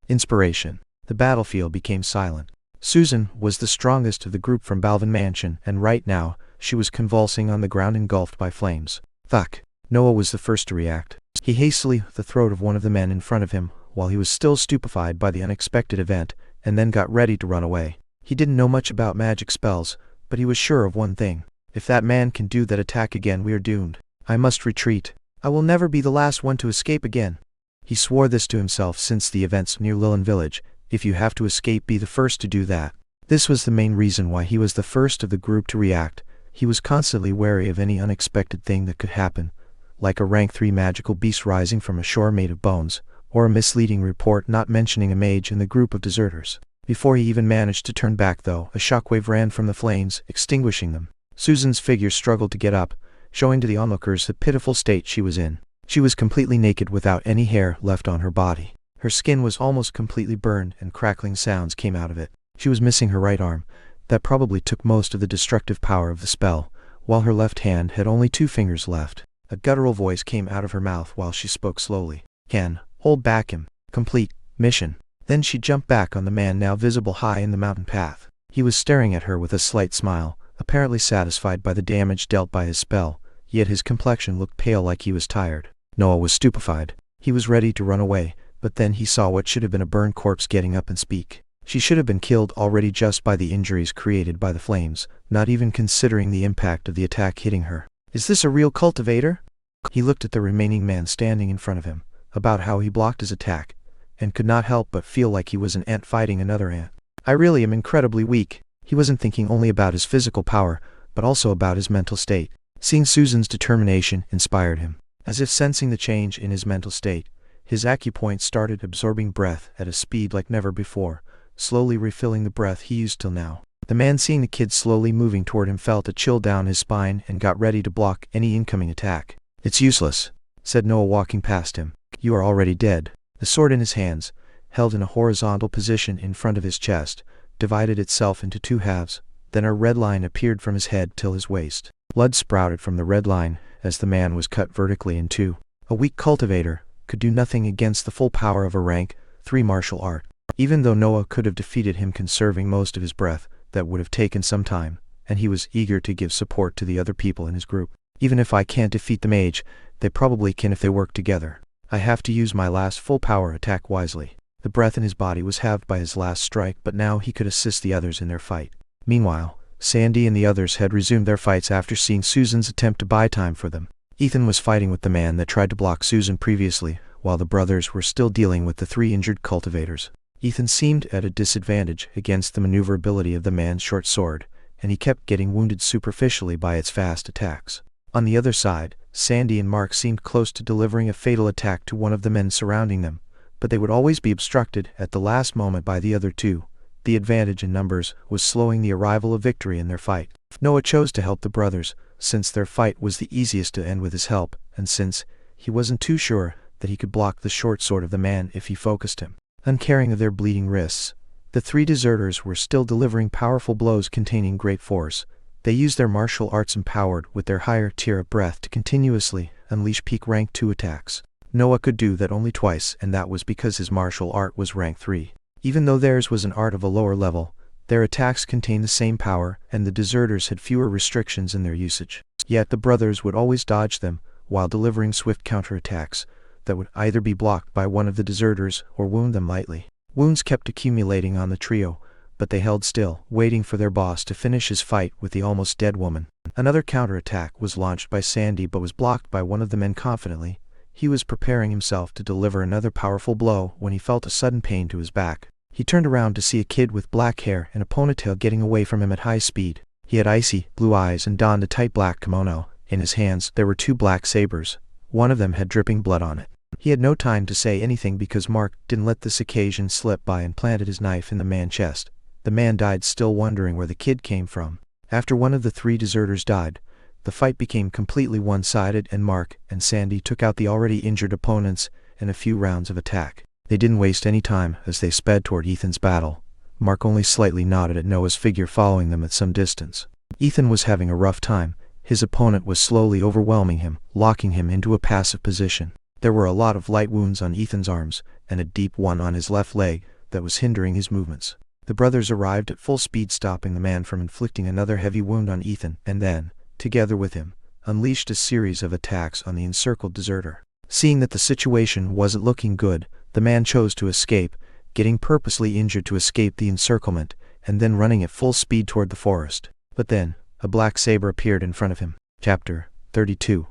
Inspiration. The battlefield became silent. Susan was the strongest of the group from Balvan Mansion, and right now, she was convulsing on the ground engulfed by flames. Fuck. Noah was the first to react. He hastily cut the throat of one of the men in front of him while he was still stupefied by the unexpected event, and then got ready to run away. He didn't know much about magic spells, but he was sure of one thing. If that man can do that attack again, we are doomed. I must retreat. I will never be the last one to escape again. He swore this to himself since the events near Lilin village. If you have to escape, be the first to do that. This was the main reason why he was the first of the group to react. He was constantly wary of any unexpected thing that could happen, like a rank 3 magical beast rising from a shore made of bones, or a misleading report not mentioning a mage in the group of deserters. Before he even managed to turn back though, a shockwave ran from the flames, extinguishing them. Susan's figure struggled to get up, showing to the onlookers the pitiful state she was in. She was completely naked without any hair left on her body. Her skin was almost completely burned and crackling sounds came out of it. She was missing her right arm. That probably took most of the destructive power of the spell, while her left hand had only 2 fingers left. A guttural voice came out of her mouth while she spoke slowly. Can hold back him. Complete mission. Then she jumped back on the man now visible high in the mountain path. He was staring at her with a slight smile, apparently satisfied by the damage dealt by his spell, yet his complexion looked pale like he was tired. Noah was stupefied. He was ready to run away, but then he saw what should have been a burned corpse getting up and speak. She should have been killed already just by the injuries created by the flames, not even considering the impact of the attack hitting her. Is this a real cultivator? He looked at the remaining man standing in front of him, about how he blocked his attack, and could not help but feel like he was an ant fighting another ant. I really am incredibly weak. He wasn't thinking only about his physical power, but also about his mental state. Seeing Susan's determination inspired him. As if sensing the change in his mental state, his acupoint started absorbing breath at a speed like never before, slowly refilling the breath he used till now. The man, seeing the kid slowly moving toward him, felt a chill down his spine and got ready to block any incoming attack. It's useless, said Noah walking past him. You are already dead. The sword in his hands, held in a horizontal position in front of his chest, divided itself into 2 halves. Then a red line appeared from his head till his waist. Blood sprouted from the red line as the man was cut vertically in 2. A weak cultivator could do nothing against the full power of a rank 3 martial art. Even though Noah could have defeated him conserving most of his breath, that would have taken some time, and he was eager to give support to the other people in his group. Even if I can't defeat the mage, they probably can if they work together. I have to use my last full power attack wisely. The breath in his body was halved by his last strike, but now he could assist the others in their fight. Meanwhile, Sandy and the others had resumed their fights after seeing Susan's attempt to buy time for them. Ethan was fighting with the man that tried to block Susan previously, while the brothers were still dealing with the 3 injured cultivators. Ethan seemed at a disadvantage against the maneuverability of the man's short sword, and he kept getting wounded superficially by its fast attacks. On the other side, Sandy and Mark seemed close to delivering a fatal attack to one of the men surrounding them, but they would always be obstructed at the last moment by the other 2. The advantage in numbers was slowing the arrival of victory in their fight. Noah chose to help the brothers, since their fight was the easiest to end with his help, and since he wasn't too sure that he could block the short sword of the man if he focused him. Uncaring of their bleeding wrists, the 3 deserters were still delivering powerful blows containing great force. They used their martial arts empowered with their higher tier of breath to continuously unleash peak rank 2 attacks. Noah could do that only twice, and that was because his martial art was rank 3. Even though theirs was an art of a lower level, their attacks contained the same power, and the deserters had fewer restrictions in their usage. Yet the brothers would always dodge them, while delivering swift counterattacks that would either be blocked by one of the deserters or wound them lightly. Wounds kept accumulating on the trio, but they held still, waiting for their boss to finish his fight with the almost dead woman. Another counterattack was launched by Sandy but was blocked by one of the men confidently. He was preparing himself to deliver another powerful blow when he felt a sudden pain to his back. He turned around to see a kid with black hair and a ponytail getting away from him at high speed. He had icy blue eyes and donned a tight black kimono. In his hands there were 2 black sabers. One of them had dripping blood on it. He had no time to say anything because Mark didn't let this occasion slip by and planted his knife in the man's chest. The man died still wondering where the kid came from. After one of the 3 deserters died, the fight became completely one-sided and Mark and Sandy took out the already injured opponents in a few rounds of attack. They didn't waste any time as they sped toward Ethan's battle. Mark only slightly nodded at Noah's figure following them at some distance. Ethan was having a rough time. His opponent was slowly overwhelming him, locking him into a passive position. There were a lot of light wounds on Ethan's arms, and a deep one on his left leg that was hindering his movements. The brothers arrived at full speed, stopping the man from inflicting another heavy wound on Ethan, and then, together with him, unleashed a series of attacks on the encircled deserter. Seeing that the situation wasn't looking good, the man chose to escape, getting purposely injured to escape the encirclement, and then running at full speed toward the forest. But then, a black saber appeared in front of him. Chapter 32.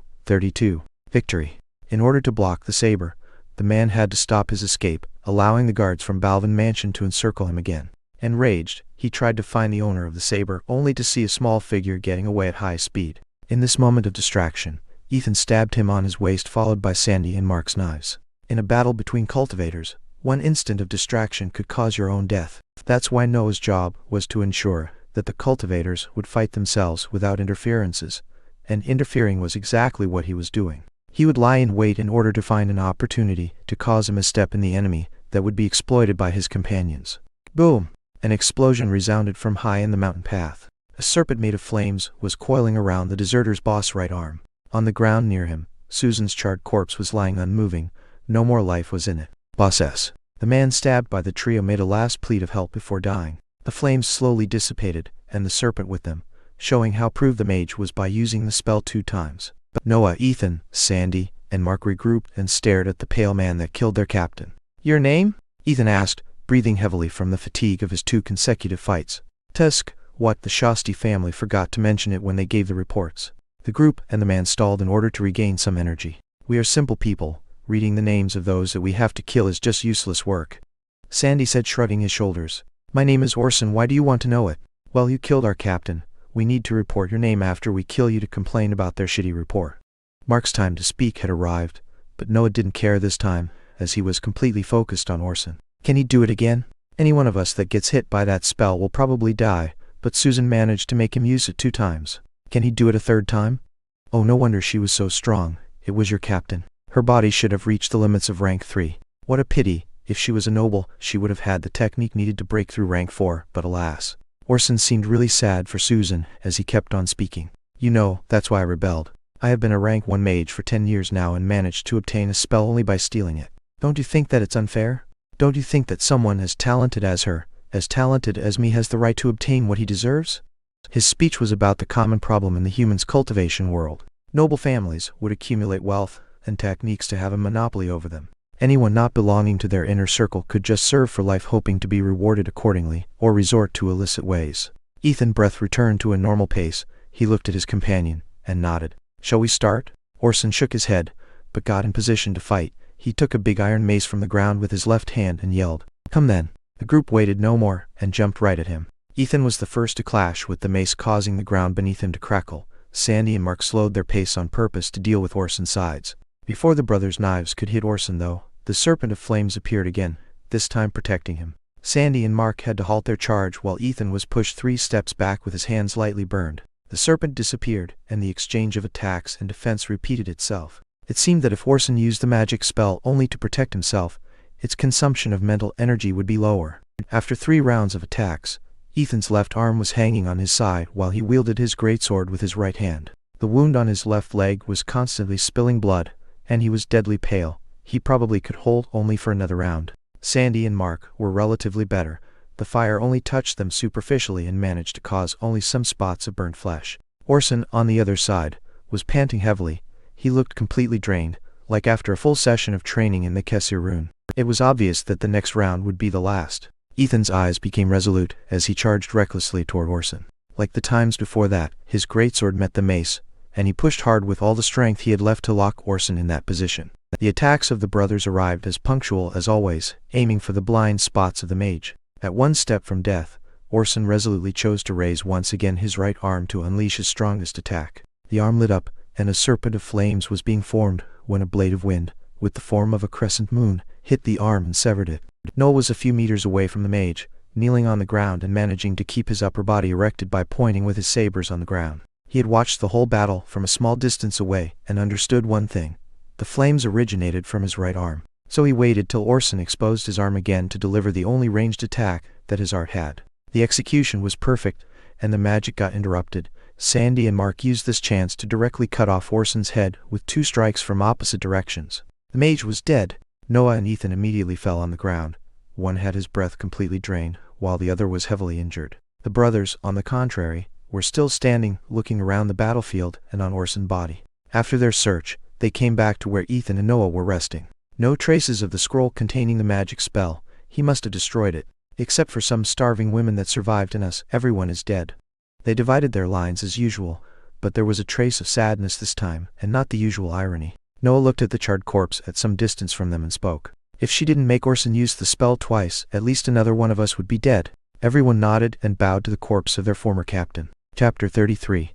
Victory. In order to block the saber, the man had to stop his escape, allowing the guards from Balvan mansion to encircle him again. Enraged, he tried to find the owner of the saber, only to see a small figure getting away at high speed. In this moment of distraction, Ethan stabbed him on his waist, followed by Sandy and Mark's knives. In a battle between cultivators, one instant of distraction could cause your own death. That's why Noah's job was to ensure that the cultivators would fight themselves without interferences, and interfering was exactly what he was doing. He would lie in wait in order to find an opportunity to cause a misstep in the enemy that would be exploited by his companions. Boom! An explosion resounded from high in the mountain path. A serpent made of flames was coiling around the deserter's boss' right arm. On the ground near him, Susan's charred corpse was lying unmoving. No more life was in it. Boss S. The man stabbed by the trio made a last plea of help before dying. The flames slowly dissipated, and the serpent with them, showing how proved the mage was by using the spell 2 times. But Noah, Ethan, Sandy, and Mark regrouped and stared at the pale man that killed their captain. "Your name?" Ethan asked, breathing heavily from the fatigue of his 2 consecutive fights. "Tusk." What? The Shasti family forgot to mention it when they gave the reports. The group and the man stalled in order to regain some energy. "We are simple people. Reading the names of those that we have to kill is just useless work," Sandy said, shrugging his shoulders. "My name is whoreson. Why do you want to know it?" "Well, you killed our captain. We need to report your name after we kill you to complain about their shitty report." Mark's time to speak had arrived, but Noah didn't care this time, as he was completely focused on whoreson. "Can he do it again? Any one of us that gets hit by that spell will probably die, but Susan managed to make him use it 2 times. Can he do it a 3rd time? Oh, no wonder she was so strong. It was your captain. Her body should have reached the limits of rank 3. What a pity. If she was a noble, she would have had the technique needed to break through rank 4, but alas." Whoreson seemed really sad for Susan as he kept on speaking. "You know, that's why I rebelled. I have been a rank 1 mage for 10 years now and managed to obtain a spell only by stealing it. Don't you think that it's unfair? Don't you think that someone as talented as her, as talented as me, has the right to obtain what he deserves?" His speech was about the common problem in the humans' cultivation world. Noble families would accumulate wealth and techniques to have a monopoly over them. Anyone not belonging to their inner circle could just serve for life, hoping to be rewarded accordingly, or resort to illicit ways. Ethan's breath returned to a normal pace. He looked at his companion and nodded. "Shall we start?" Whoreson shook his head, but got in position to fight. He took a big iron mace from the ground with his left hand and yelled, "Come then." The group waited no more and jumped right at him. Ethan was the first to clash with the mace, causing the ground beneath him to crackle. Sandy and Mark slowed their pace on purpose to deal with Whoreson's sides. Before the brothers' knives could hit Whoreson, though, the serpent of flames appeared again, this time protecting him. Sandy and Mark had to halt their charge while Ethan was pushed 3 steps back with his hands lightly burned. The serpent disappeared, and the exchange of attacks and defense repeated itself. It seemed that if Whoreson used the magic spell only to protect himself, its consumption of mental energy would be lower. After 3 rounds of attacks, Ethan's left arm was hanging on his side while he wielded his greatsword with his right hand. The wound on his left leg was constantly spilling blood, and he was deadly pale. He probably could hold only for another round. Sandy and Mark were relatively better. The fire only touched them superficially and managed to cause only some spots of burnt flesh. Whoreson, on the other side, was panting heavily. He looked completely drained, like after a full session of training in the Kesir rune. It was obvious that the next round would be the last. Ethan's eyes became resolute as he charged recklessly toward Whoreson. Like the times before that, his greatsword met the mace, and he pushed hard with all the strength he had left to lock Whoreson in that position. The attacks of the brothers arrived as punctual as always, aiming for the blind spots of the mage. At 1 step from death, Whoreson resolutely chose to raise once again his right arm to unleash his strongest attack. The arm lit up, and a serpent of flames was being formed when a blade of wind, with the form of a crescent moon, hit the arm and severed it. Noah was a few meters away from the mage, kneeling on the ground and managing to keep his upper body erected by pointing with his sabers on the ground. He had watched the whole battle from a small distance away and understood one thing. The flames originated from his right arm. So he waited till Orson exposed his arm again to deliver the only ranged attack that his art had. The execution was perfect, and the magic got interrupted. Sandy and Mark used this chance to directly cut off Orson's head with 2 strikes from opposite directions. The mage was dead. Noah and Ethan immediately fell on the ground. One had his breath completely drained, while the other was heavily injured. The brothers, on the contrary, were still standing, looking around the battlefield and on Orson's body. After their search, they came back to where Ethan and Noah were resting. No traces of the scroll containing the magic spell. He must have destroyed it. Except for some starving women that survived and us, everyone is dead. They divided their lines as usual, but there was a trace of sadness this time, and not the usual irony. Noah looked at the charred corpse at some distance from them and spoke. If she didn't make Orson use the spell twice, at least another one of us would be dead. Everyone nodded and bowed to the corpse of their former captain. Chapter 33.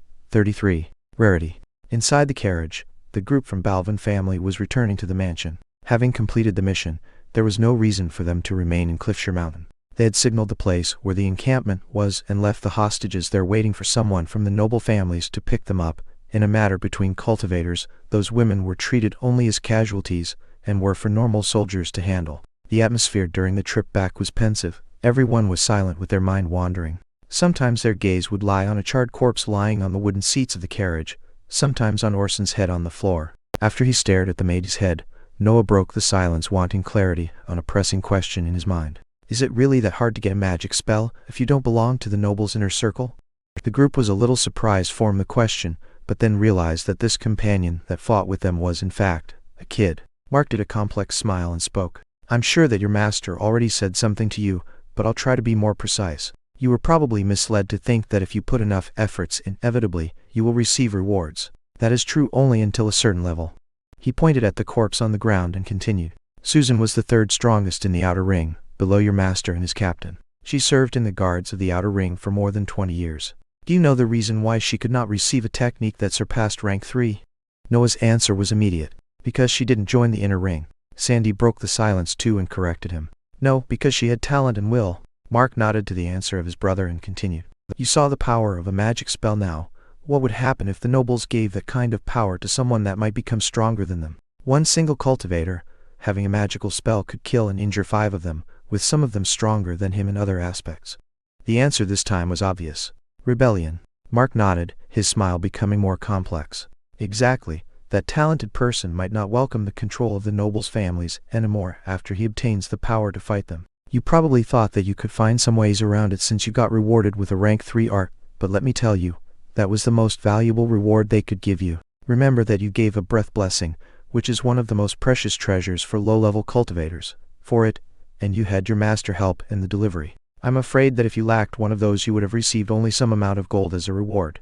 Rarity. Inside the carriage, the group from Balvan family was returning to the mansion. Having completed the mission, there was no reason for them to remain in Cliffshire Mountain. They had signaled the place where the encampment was and left the hostages there waiting for someone from the noble families to pick them up. In a matter between cultivators, those women were treated only as casualties and were for normal soldiers to handle. The atmosphere during the trip back was pensive. Everyone was silent with their mind wandering. Sometimes their gaze would lie on a charred corpse lying on the wooden seats of the carriage, sometimes on Orson's head on the floor. After he stared at the maid's head, Noah broke the silence, wanting clarity on a pressing question in his mind. Is it really that hard to get a magic spell if you don't belong to the noble's inner circle? The group was a little surprised from the question, but then realized that this companion that fought with them was in fact a kid. Mark did a complex smile and spoke. I'm sure that your master already said something to you, but I'll try to be more precise. You were probably misled to think that if you put enough efforts, inevitably, you will receive rewards. That is true only until a certain level. He pointed at the corpse on the ground and continued. Susan was the 3rd strongest in the outer ring, below your master and his captain. She served in the guards of the outer ring for more than 20 years. Do you know the reason why she could not receive a technique that surpassed rank 3? Noah's answer was immediate. Because she didn't join the inner ring. Sandy broke the silence too and corrected him. No, because she had talent and will. Mark nodded to the answer of his brother and continued. You saw the power of a magic spell now. What would happen if the nobles gave that kind of power to someone that might become stronger than them? One single cultivator, having a magical spell, could kill and injure 5 of them, with some of them stronger than him in other aspects. The answer this time was obvious. Rebellion. Mark nodded, his smile becoming more complex. Exactly. That talented person might not welcome the control of the nobles' families anymore after he obtains the power to fight them. You probably thought that you could find some ways around it since you got rewarded with a rank 3 art, but let me tell you, that was the most valuable reward they could give you. Remember that you gave a breath blessing, which is one of the most precious treasures for low-level cultivators. For it, and you had your master help in the delivery. I'm afraid that if you lacked one of those you would have received only some amount of gold as a reward.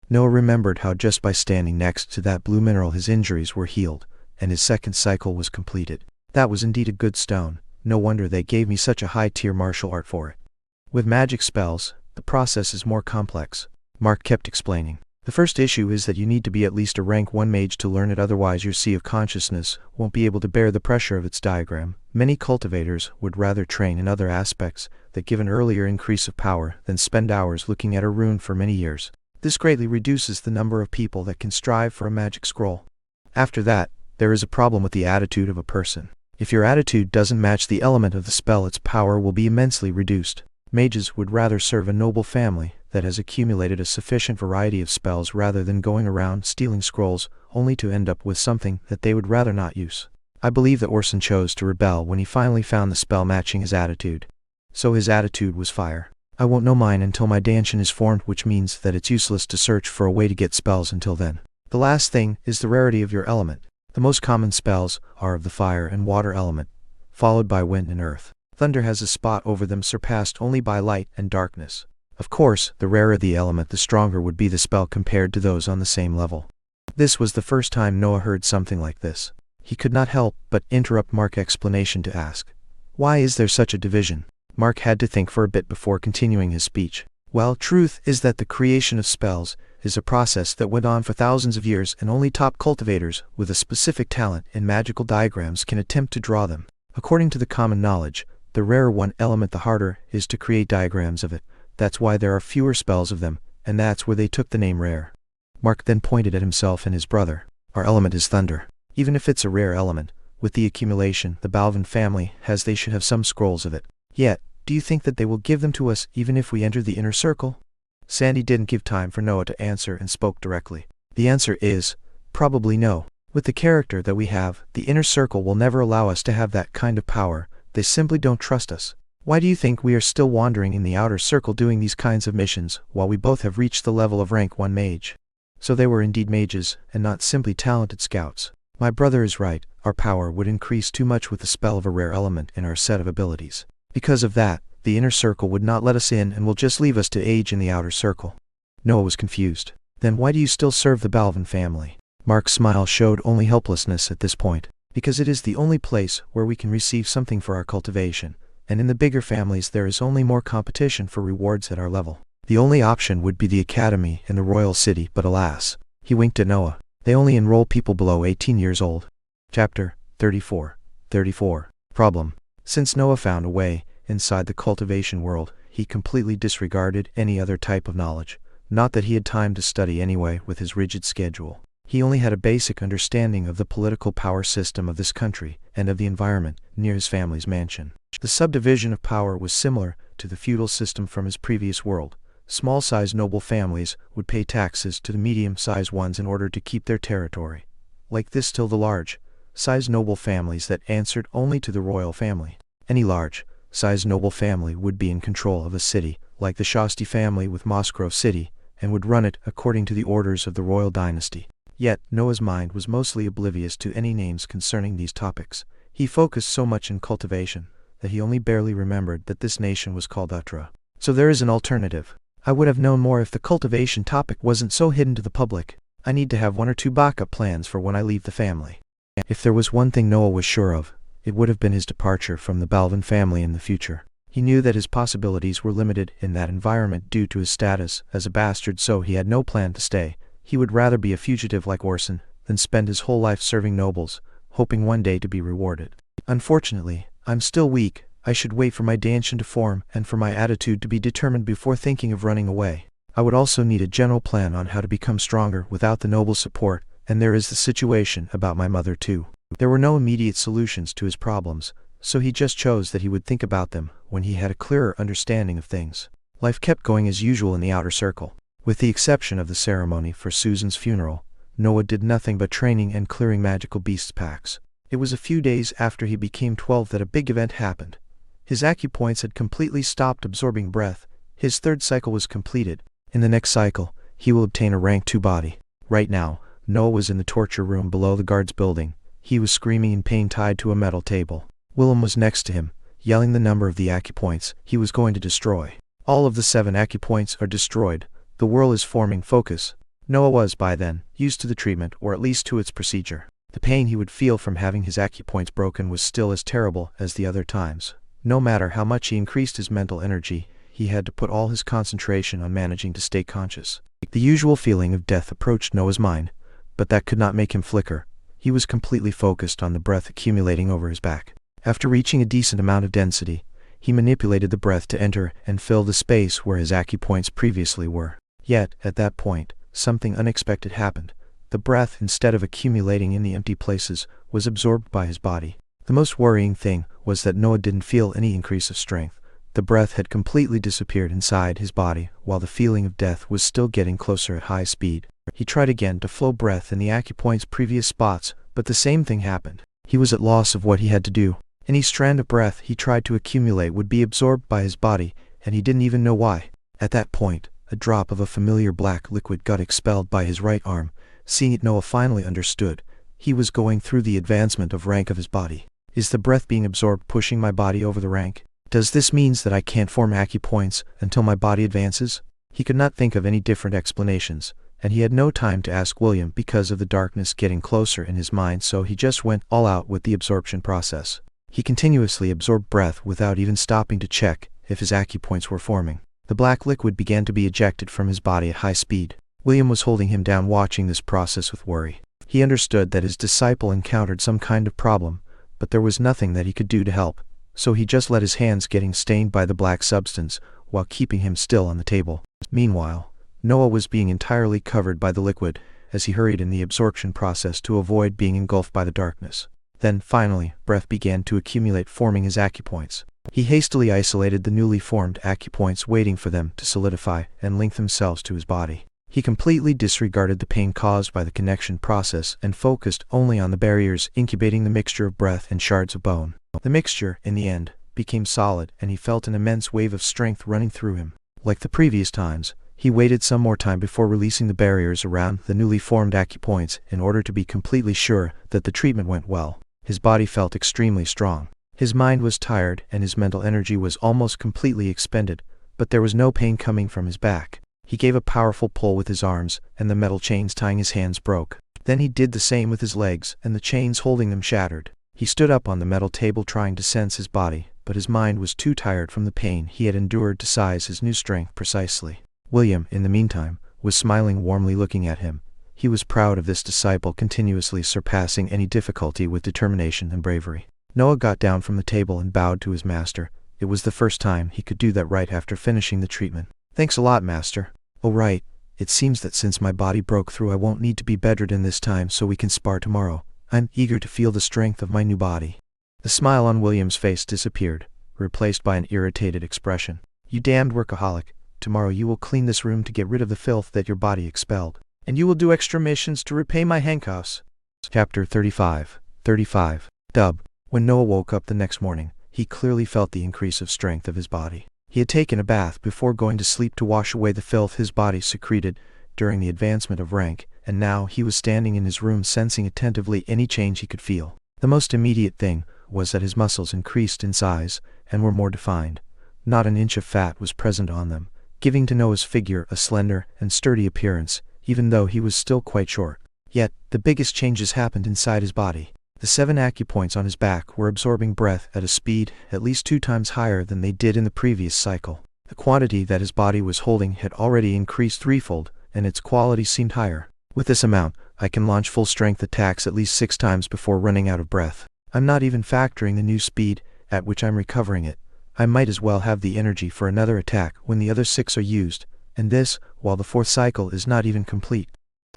Noah remembered how just by standing next to that blue mineral his injuries were healed, and his 2nd cycle was completed. That was indeed a good stone. No wonder they gave me such a high-tier martial art for it. With magic spells, the process is more complex. Mark kept explaining. The first issue is that you need to be at least a rank 1 mage to learn it, otherwise your sea of consciousness won't be able to bear the pressure of its diagram. Many cultivators would rather train in other aspects that give an earlier increase of power than spend hours looking at a rune for many years. This greatly reduces the number of people that can strive for a magic scroll. After that, there is a problem with the attitude of a person. If your attitude doesn't match the element of the spell, its power will be immensely reduced. Mages would rather serve a noble family that has accumulated a sufficient variety of spells rather than going around stealing scrolls only to end up with something that they would rather not use. I believe that Orson chose to rebel when he finally found the spell matching his attitude. So his attitude was fire. I won't know mine until my Danshan is formed, which means that it's useless to search for a way to get spells until then. The last thing is the rarity of your element. The most common spells are of the fire and water element, followed by wind and earth. Thunder has a spot over them surpassed only by light and darkness. Of course, the rarer the element, the stronger would be the spell compared to those on the same level. This was the first time Noah heard something like this. He could not help but interrupt Mark's explanation to ask, why is there such a division? Mark had to think for a bit before continuing his speech. Well, truth is that the creation of spells is a process that went on for thousands of years, and only top cultivators with a specific talent in magical diagrams can attempt to draw them. According to the common knowledge, the rarer one element the harder is to create diagrams of it. That's why there are fewer spells of them, and that's where they took the name rare. Mark then pointed at himself and his brother. Our element is thunder. Even if it's a rare element, with the accumulation the Balvan family has, they should have some scrolls of it. Yet, do you think that they will give them to us even if we enter the inner circle? Sandy didn't give time for Noah to answer and spoke directly. The answer is, probably no. With the character that we have, the inner circle will never allow us to have that kind of power. They simply don't trust us. Why do you think we are still wandering in the outer circle doing these kinds of missions, while we both have reached the level of rank 1 mage? So they were indeed mages, and not simply talented scouts. My brother is right, our power would increase too much with the spell of a rare element in our set of abilities. Because of that, the inner circle would not let us in and will just leave us to age in the outer circle. Noah was confused. Then why do you still serve the Balvan family? Mark's smile showed only helplessness at this point. Because it is the only place where we can receive something for our cultivation, and in the bigger families there is only more competition for rewards at our level. The only option would be the academy in the royal city, but alas. He winked at Noah. They only enroll people below 18 years old. Chapter 34. Problem. Since Noah found a way inside the cultivation world, he completely disregarded any other type of knowledge. Not that he had time to study anyway with his rigid schedule. He only had a basic understanding of the political power system of this country and of the environment near his family's mansion. The subdivision of power was similar to the feudal system from his previous world. Small-sized noble families would pay taxes to the medium-sized ones in order to keep their territory. Like this till the large-sized noble families that answered only to the royal family. Any large-sized noble family would be in control of a city, like the Shasti family with Mossgrove City, and would run it according to the orders of the royal dynasty. Yet, Noah's mind was mostly oblivious to any names concerning these topics. He focused so much in cultivation that he only barely remembered that this nation was called Utra. So there is an alternative. I would have known more if the cultivation topic wasn't so hidden to the public. I need to have 1 or 2 backup plans for when I leave the family. If there was one thing Noah was sure of, it would have been his departure from the Balvan family in the future. He knew that his possibilities were limited in that environment due to his status as a bastard, so he had no plan to stay. He would rather be a fugitive like whoreson than spend his whole life serving nobles, hoping one day to be rewarded. Unfortunately, I'm still weak. I should wait for my Danshan to form and for my attitude to be determined before thinking of running away. I would also need a general plan on how to become stronger without the noble support, and there is the situation about my mother too. There were no immediate solutions to his problems, so he just chose that he would think about them when he had a clearer understanding of things. Life kept going as usual in the outer circle. With the exception of the ceremony for Susan's funeral, Noah did nothing but training and clearing magical beasts packs. It was a few days after he became 12 that a big event happened. His acupoints had completely stopped absorbing breath. His 3rd cycle was completed. In the next cycle, he will obtain a rank 2 body. Right now, Noah was in the torture room below the guards building. He was screaming in pain tied to a metal table. Willem was next to him, yelling the number of the acupoints he was going to destroy. All of the 7 acupoints are destroyed. The whirl is forming focus. Noah was, by then, used to the treatment, or at least to its procedure. The pain he would feel from having his acupoints broken was still as terrible as the other times. No matter how much he increased his mental energy, he had to put all his concentration on managing to stay conscious. The usual feeling of death approached Noah's mind, but that could not make him flicker. He was completely focused on the breath accumulating over his back. After reaching a decent amount of density, he manipulated the breath to enter and fill the space where his acupoints previously were. Yet, at that point, something unexpected happened. The breath, instead of accumulating in the empty places, was absorbed by his body. The most worrying thing was that Noah didn't feel any increase of strength. The breath had completely disappeared inside his body, while the feeling of death was still getting closer at high speed. He tried again to flow breath in the acupoint's previous spots, but the same thing happened. He was at loss of what he had to do. Any strand of breath he tried to accumulate would be absorbed by his body, and he didn't even know why. At that point, a drop of a familiar black liquid got expelled by his right arm. Seeing it, Noah finally understood. He was going through the advancement of rank of his body. Is the breath being absorbed pushing my body over the rank? Does this mean that I can't form acupoints until my body advances? He could not think of any different explanations, and he had no time to ask William because of the darkness getting closer in his mind, so he just went all out with the absorption process. He continuously absorbed breath without even stopping to check if his acupoints were forming. The black liquid began to be ejected from his body at high speed. William was holding him down, watching this process with worry. He understood that his disciple encountered some kind of problem, but there was nothing that he could do to help, so he just let his hands getting stained by the black substance while keeping him still on the table. Meanwhile, Noah was being entirely covered by the liquid as he hurried in the absorption process to avoid being engulfed by the darkness. Then, finally, breath began to accumulate, forming his acupoints. He hastily isolated the newly formed acupoints, waiting for them to solidify and link themselves to his body. He completely disregarded the pain caused by the connection process and focused only on the barriers incubating the mixture of breath and shards of bone. The mixture, in the end, became solid, and he felt an immense wave of strength running through him. Like the previous times, he waited some more time before releasing the barriers around the newly formed acupoints in order to be completely sure that the treatment went well. His body felt extremely strong. His mind was tired and his mental energy was almost completely expended, but there was no pain coming from his back. He gave a powerful pull with his arms, and the metal chains tying his hands broke. Then he did the same with his legs, and the chains holding them shattered. He stood up on the metal table trying to sense his body, but his mind was too tired from the pain he had endured to size his new strength precisely. William, in the meantime, was smiling warmly, looking at him. He was proud of this disciple continuously surpassing any difficulty with determination and bravery. Noah got down from the table and bowed to his master. It was the first time he could do that right after finishing the treatment. "Thanks a lot, master." "Oh right, it seems that since my body broke through I won't need to be bedridden this time, so we can spar tomorrow. I'm eager to feel the strength of my new body." The smile on William's face disappeared, replaced by an irritated expression. "You damned workaholic. Tomorrow you will clean this room to get rid of the filth that your body expelled. And you will do extra missions to repay my handcuffs." Chapter 35. Dub. When Noah woke up the next morning, he clearly felt the increase of strength of his body. He had taken a bath before going to sleep to wash away the filth his body secreted during the advancement of rank, and now he was standing in his room sensing attentively any change he could feel. The most immediate thing was that his muscles increased in size and were more defined. Not an inch of fat was present on them, giving to Noah's figure a slender and sturdy appearance, even though he was still quite short. Yet, the biggest changes happened inside his body. The 7 acupoints on his back were absorbing breath at a speed at least 2 times higher than they did in the previous cycle. The quantity that his body was holding had already increased threefold, and its quality seemed higher. "With this amount, I can launch full-strength attacks at least 6 times before running out of breath. I'm not even factoring the new speed at which I'm recovering it. I might as well have the energy for another attack when the other 6 are used, and this, while the 4th cycle is not even complete."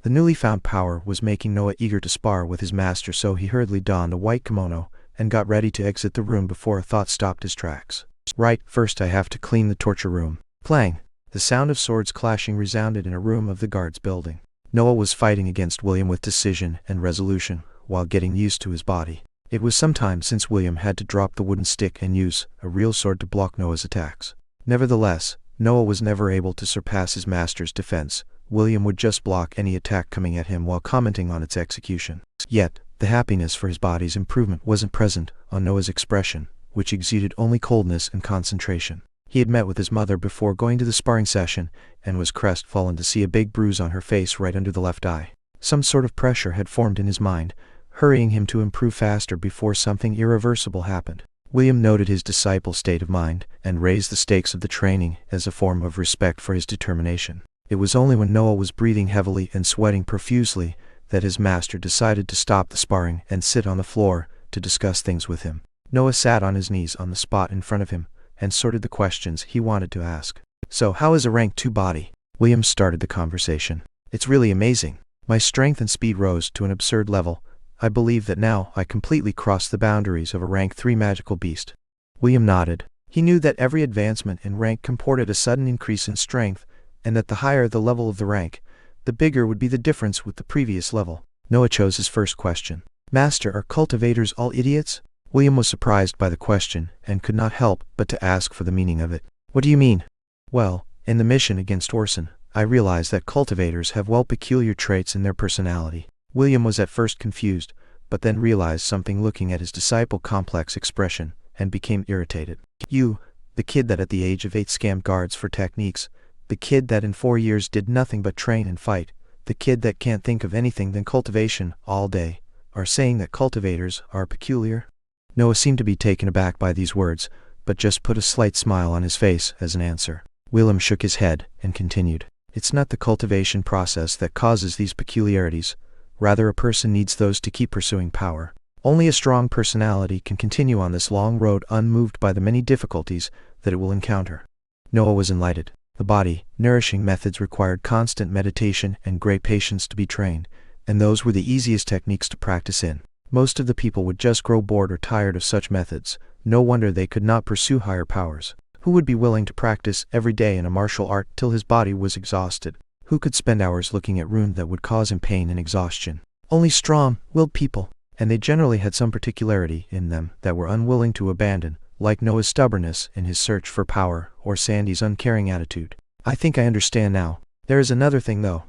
The newly found power was making Noah eager to spar with his master, so he hurriedly donned a white kimono and got ready to exit the room before a thought stopped his tracks. "Right, first I have to clean the torture room." Clang! The sound of swords clashing resounded in a room of the guards building. Noah was fighting against William with decision and resolution, while getting used to his body. It was some time since William had to drop the wooden stick and use a real sword to block Noah's attacks. Nevertheless, Noah was never able to surpass his master's defense. William would just block any attack coming at him while commenting on its execution. Yet, the happiness for his body's improvement wasn't present on Noah's expression, which exuded only coldness and concentration. He had met with his mother before going to the sparring session, and was crestfallen to see a big bruise on her face right under the left eye. Some sort of pressure had formed in his mind, hurrying him to improve faster before something irreversible happened. William noted his disciple's state of mind, and raised the stakes of the training as a form of respect for his determination. It was only when Noah was breathing heavily and sweating profusely that his master decided to stop the sparring and sit on the floor to discuss things with him. Noah sat on his knees on the spot in front of him and sorted the questions he wanted to ask. "So how is a rank 2 body?" William started the conversation. "It's really amazing. My strength and speed rose to an absurd level. I believe that now I completely crossed the boundaries of a rank 3 magical beast." William nodded. He knew that every advancement in rank comported a sudden increase in strength, and that the higher the level of the rank, the bigger would be the difference with the previous level. Noah chose his first question. "Master, are cultivators all idiots?" William was surprised by the question, and could not help but to ask for the meaning of it. "What do you mean?" "Well, in the mission against whoreson, I realized that cultivators have peculiar traits in their personality." William was at first confused, but then realized something looking at his disciple's complex expression, and became irritated. "You, the kid that at the age of 8 scammed guards for techniques, the kid that in 4 years did nothing but train and fight, the kid that can't think of anything than cultivation all day, are saying that cultivators are peculiar?" Noah seemed to be taken aback by these words, but just put a slight smile on his face as an answer. Willem shook his head and continued. It's not the cultivation process that causes these peculiarities. Rather, a person needs those to keep pursuing power. Only a strong personality can continue on this long road unmoved by the many difficulties that it will encounter. Noah was enlightened. The body nourishing methods required constant meditation and great patience to be trained, and those were the easiest techniques to practice in. Most of the people would just grow bored or tired of such methods. No wonder they could not pursue higher powers. Who would be willing to practice every day in a martial art till his body was exhausted? Who could spend hours looking at runes that would cause him pain and exhaustion? Only strong-willed people, and they generally had some particularity in them that were unwilling to abandon, like Noah's stubbornness in his search for power or Sandy's uncaring attitude. I think I understand now. There is another thing though.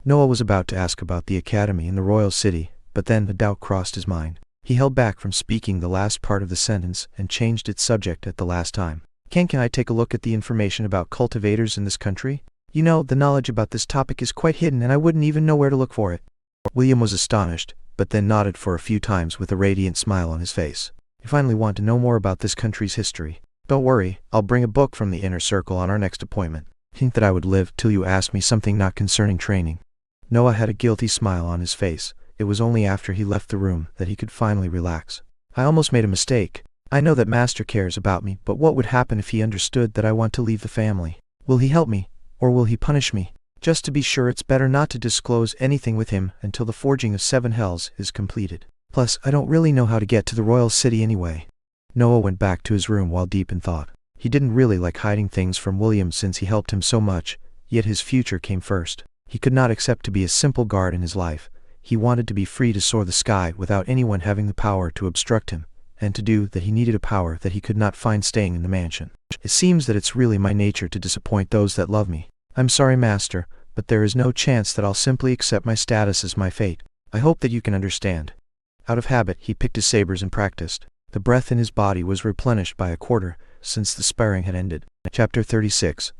Noah was about to ask about the academy in the royal city, but then a doubt crossed his mind. He held back from speaking the last part of the sentence and changed its subject at the last time. Can I take a look at the information about cultivators in this country? You know, the knowledge about this topic is quite hidden and I wouldn't even know where to look for it. William was astonished, but then nodded for a few times with a radiant smile on his face. You finally want to know more about this country's history. Don't worry, I'll bring a book from the inner circle on our next appointment. Think that I would live till you ask me something not concerning training. Noah had a guilty smile on his face. It was only after he left the room that he could finally relax. I almost made a mistake. I know that Master cares about me, but what would happen if he understood that I want to leave the family? Will he help me, or will he punish me? Just to be sure, it's better not to disclose anything with him until the forging of 7 hells is completed. Plus, I don't really know how to get to the royal city anyway. Noah went back to his room while deep in thought. He didn't really like hiding things from William since he helped him so much, yet his future came first. He could not accept to be a simple guard in his life. He wanted to be free to soar the sky without anyone having the power to obstruct him, and to do that he needed a power that he could not find staying in the mansion. It seems that it's really my nature to disappoint those that love me. I'm sorry, Master, but there is no chance that I'll simply accept my status as my fate. I hope that you can understand. Out of habit, he picked his sabers and practiced. The breath in his body was replenished by a quarter, since the sparring had ended. Chapter 36.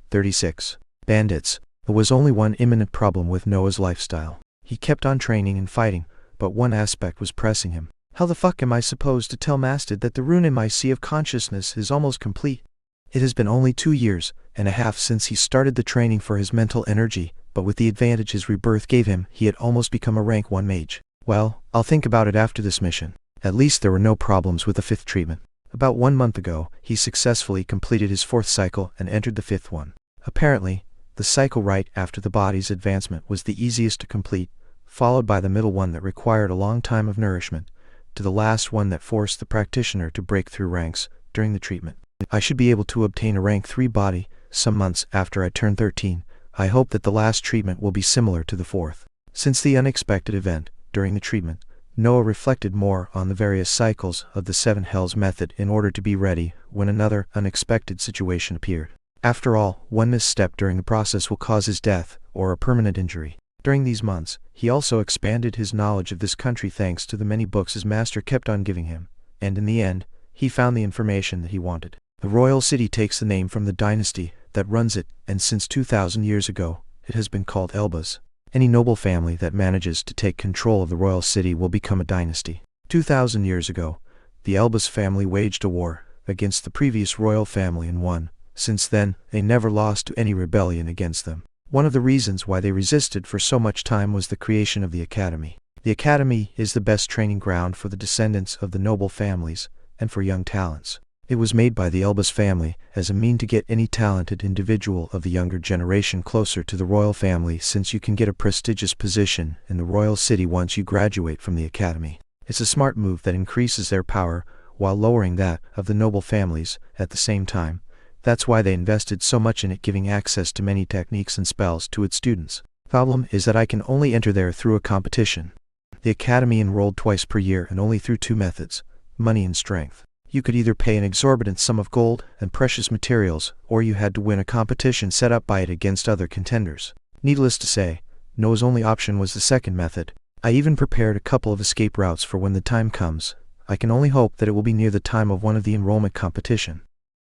Bandits. There was only one imminent problem with Noah's lifestyle. He kept on training and fighting, but one aspect was pressing him. How the fuck am I supposed to tell Master that the rune in my sea of consciousness is almost complete? It has been only 2 years and a half since he started the training for his mental energy, but with the advantage his rebirth gave him, he had almost become a rank 1 mage. Well, I'll think about it after this mission. At least there were no problems with the 5th treatment. About 1 month ago, he successfully completed his 4th cycle and entered the 5th one. Apparently, the cycle right after the body's advancement was the easiest to complete, followed by the middle one that required a long time of nourishment, to the last one that forced the practitioner to break through ranks during the treatment. I should be able to obtain a rank 3 body some months after I turn 13. I hope that the last treatment will be similar to the 4th. Since the unexpected event during the treatment, Noah reflected more on the various cycles of the 7 hells method in order to be ready when another unexpected situation appeared. After all, one misstep during the process will cause his death or a permanent injury. During these months, he also expanded his knowledge of this country thanks to the many books his master kept on giving him, and in the end, he found the information that he wanted. The royal city takes the name from the dynasty that runs it, and since 2,000 years ago, it has been called Elbas. Any noble family that manages to take control of the royal city will become a dynasty. 2,000 years ago, the Elbas family waged a war against the previous royal family and won. Since then, they never lost to any rebellion against them. One of the reasons why they resisted for so much time was the creation of the academy. The academy is the best training ground for the descendants of the noble families and for young talents. It was made by the Elbas family as a mean to get any talented individual of the younger generation closer to the royal family, since you can get a prestigious position in the royal city once you graduate from the academy. It's a smart move that increases their power while lowering that of the noble families at the same time. That's why they invested so much in it, giving access to many techniques and spells to its students. Problem is that I can only enter there through a competition. The academy enrolled twice per year and only through 2 methods, money and strength. You could either pay an exorbitant sum of gold and precious materials, or you had to win a competition set up by it against other contenders. Needless to say, Noah's only option was the second method. I even prepared a couple of escape routes for when the time comes. I can only hope that it will be near the time of one of the enrollment competition.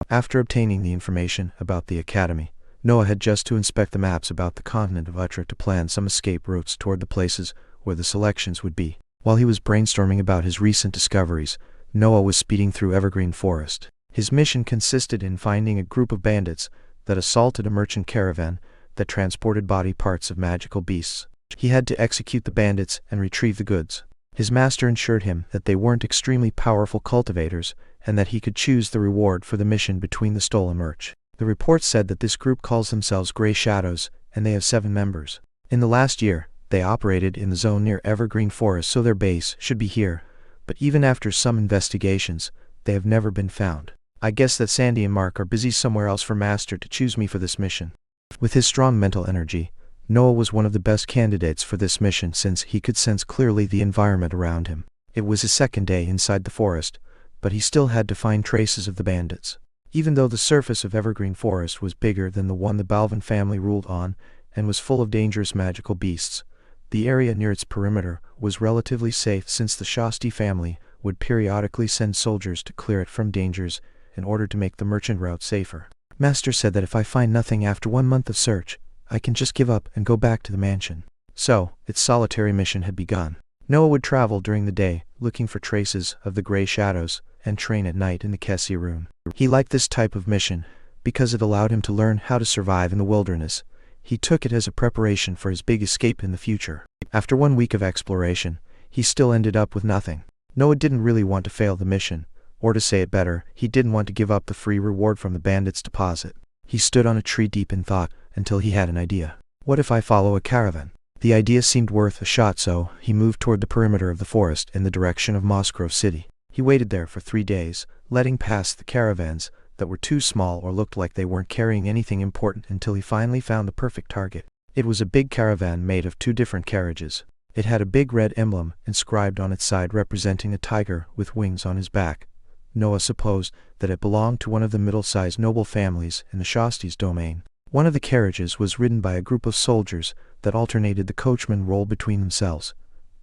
After obtaining the information about the academy, Noah had just to inspect the maps about the continent of Utra to plan some escape routes toward the places where the selections would be. While he was brainstorming about his recent discoveries, Noah was speeding through evergreen forest. His mission consisted in finding a group of bandits that assaulted a merchant caravan that transported body parts of magical beasts. He had to execute the bandits and retrieve the goods. His master assured him that they weren't extremely powerful cultivators, and that he could choose the reward for the mission between the stolen merch. The report said that this group calls themselves Grey Shadows, and they have 7 members. In the last year, they operated in the zone near Evergreen Forest, so their base should be here, but even after some investigations, they have never been found. I guess that Sandy and Mark are busy somewhere else for Master to choose me for this mission. With his strong mental energy, Noah was one of the best candidates for this mission since he could sense clearly the environment around him. It was his second day inside the forest, but he still had to find traces of the bandits. Even though the surface of Evergreen Forest was bigger than the one the Balvan family ruled on, and was full of dangerous magical beasts, the area near its perimeter was relatively safe since the Shasti family would periodically send soldiers to clear it from dangers in order to make the merchant route safer. Master said that if I find nothing after 1 month of search, I can just give up and go back to the mansion. So, its solitary mission had begun. Noah would travel during the day, looking for traces of the Grey Shadows, and train at night in the Kessie Rune. He liked this type of mission, because it allowed him to learn how to survive in the wilderness. He took it as a preparation for his big escape in the future. After 1 week of exploration, he still ended up with nothing. Noah didn't really want to fail the mission, or to say it better, he didn't want to give up the free reward from the bandits' deposit. He stood on a tree deep in thought, until he had an idea. What if I follow a caravan? The idea seemed worth a shot, so he moved toward the perimeter of the forest in the direction of Mossgrove City. He waited there for 3 days, letting past the caravans that were too small or looked like they weren't carrying anything important until he finally found the perfect target. It was a big caravan made of 2 different carriages. It had a big red emblem inscribed on its side representing a tiger with wings on his back. Noah supposed that it belonged to one of the middle-sized noble families in the Shasti's domain. One of the carriages was ridden by a group of soldiers that alternated the coachman role between themselves,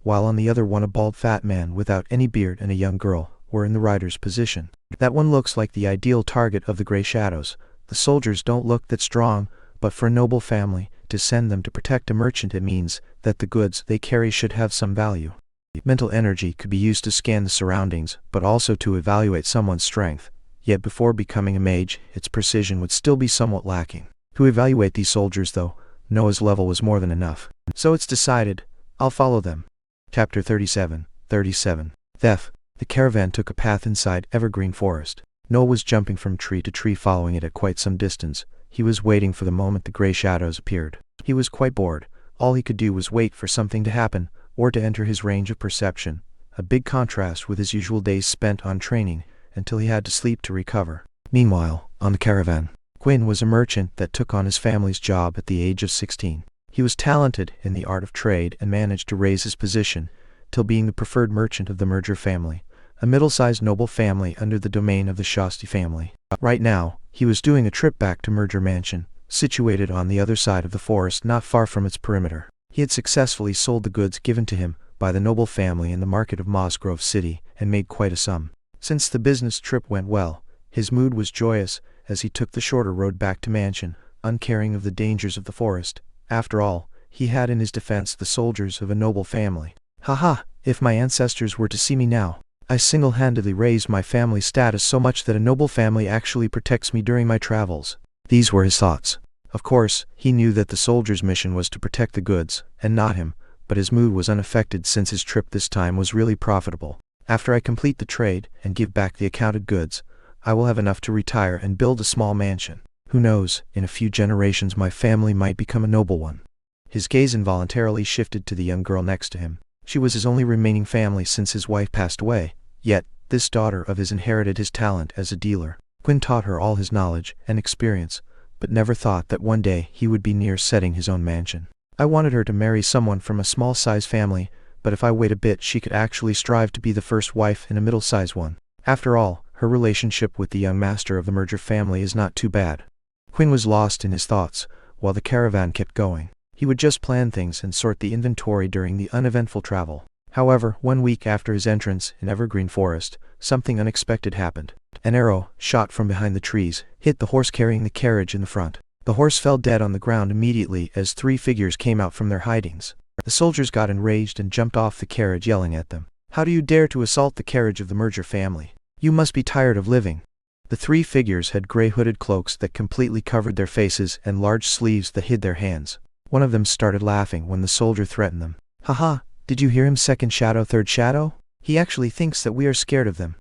while on the other one a bald fat man without any beard and a young girl were in the rider's position. That one looks like the ideal target of the Grey Shadows. The soldiers don't look that strong, but for a noble family to send them to protect a merchant, it means that the goods they carry should have some value. Mental energy could be used to scan the surroundings, but also to evaluate someone's strength. Yet before becoming a mage, its precision would still be somewhat lacking. To evaluate these soldiers, though, Noah's level was more than enough. So it's decided, I'll follow them. Chapter 37. Theft. The caravan took a path inside Evergreen Forest. Noah was jumping from tree to tree following it at quite some distance. He was waiting for the moment the Grey Shadows appeared. He was quite bored. All he could do was wait for something to happen, or to enter his range of perception. A big contrast with his usual days spent on training, until he had to sleep to recover. Meanwhile, on the caravan, Quinn was a merchant that took on his family's job at the age of 16. He was talented in the art of trade and managed to raise his position, till being the preferred merchant of the Merger family, a middle-sized noble family under the domain of the Shasti family. Right now, he was doing a trip back to Merger Mansion, situated on the other side of the forest not far from its perimeter. He had successfully sold the goods given to him by the noble family in the market of Mossgrove City, and made quite a sum. Since the business trip went well, his mood was joyous as he took the shorter road back to Mansion, uncaring of the dangers of the forest. After all, he had in his defense the soldiers of a noble family. Haha, if my ancestors were to see me now, I single-handedly raised my family status so much that a noble family actually protects me during my travels. These were his thoughts. Of course, he knew that the soldiers' mission was to protect the goods, and not him, but his mood was unaffected since his trip this time was really profitable. After I complete the trade and give back the accounted goods, I will have enough to retire and build a small mansion. Who knows, in a few generations my family might become a noble one. His gaze involuntarily shifted to the young girl next to him. She was his only remaining family since his wife passed away, yet, this daughter of his inherited his talent as a dealer. Quinn taught her all his knowledge and experience, but never thought that one day he would be near setting his own mansion. I wanted her to marry someone from a small-sized family, but if I wait a bit she could actually strive to be the first wife in a middle-sized one. After all, her relationship with the young master of the Merger family is not too bad. Quinn was lost in his thoughts, while the caravan kept going. He would just plan things and sort the inventory during the uneventful travel. However, 1 week after his entrance in Evergreen Forest, something unexpected happened. An arrow, shot from behind the trees, hit the horse carrying the carriage in the front. The horse fell dead on the ground immediately as 3 figures came out from their hidings. The soldiers got enraged and jumped off the carriage yelling at them. How do you dare to assault the carriage of the Merger family? You must be tired of living. The three figures had gray hooded cloaks that completely covered their faces and large sleeves that hid their hands. One of them started laughing when the soldier threatened them. "Haha, did you hear him, second shadow, third shadow? He actually thinks that we are scared of them."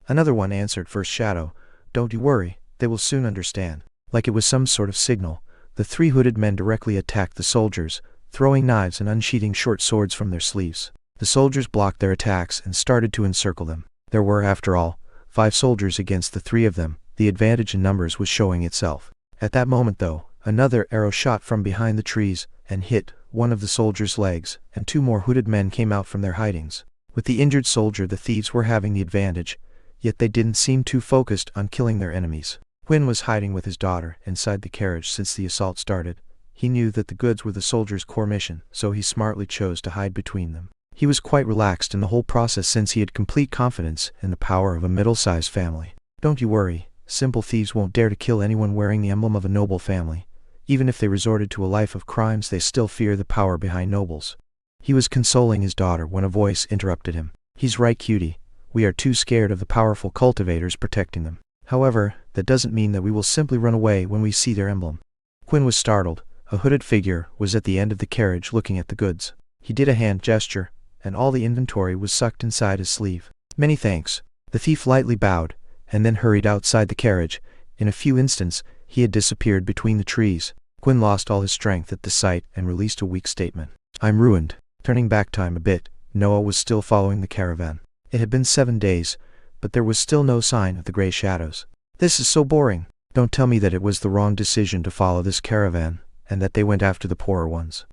Another one answered, "First shadow, don't you worry, they will soon understand." Like it was some sort of signal, the three hooded men directly attacked the soldiers, throwing knives and unsheathing short swords from their sleeves. The soldiers blocked their attacks and started to encircle them. There were, after all, 5 soldiers against the 3 of them. The advantage in numbers was showing itself. At that moment, though, another arrow shot from behind the trees and hit one of the soldiers' legs, and 2 more hooded men came out from their hidings. With the injured soldier, the thieves were having the advantage, yet they didn't seem too focused on killing their enemies. Quinn was hiding with his daughter inside the carriage since the assault started. He knew that the goods were the soldiers' core mission, so he smartly chose to hide between them. He was quite relaxed in the whole process since he had complete confidence in the power of a middle-sized family. "Don't you worry, simple thieves won't dare to kill anyone wearing the emblem of a noble family. Even if they resorted to a life of crimes, they still fear the power behind nobles." He was consoling his daughter when a voice interrupted him. "He's right, cutie. We are too scared of the powerful cultivators protecting them. However, that doesn't mean that we will simply run away when we see their emblem." Quinn was startled. A hooded figure was at the end of the carriage looking at the goods. He did a hand gesture, and all the inventory was sucked inside his sleeve. "Many thanks." The thief lightly bowed, and then hurried outside the carriage. In a few instants, he had disappeared between the trees. Quinn lost all his strength at the sight and released a weak statement. "I'm ruined." Turning back time a bit, Noah was still following the caravan. It had been 7 days, but there was still no sign of the gray shadows. "This is so boring." "Don't tell me that it was the wrong decision to follow this caravan, and that they went after the poorer ones."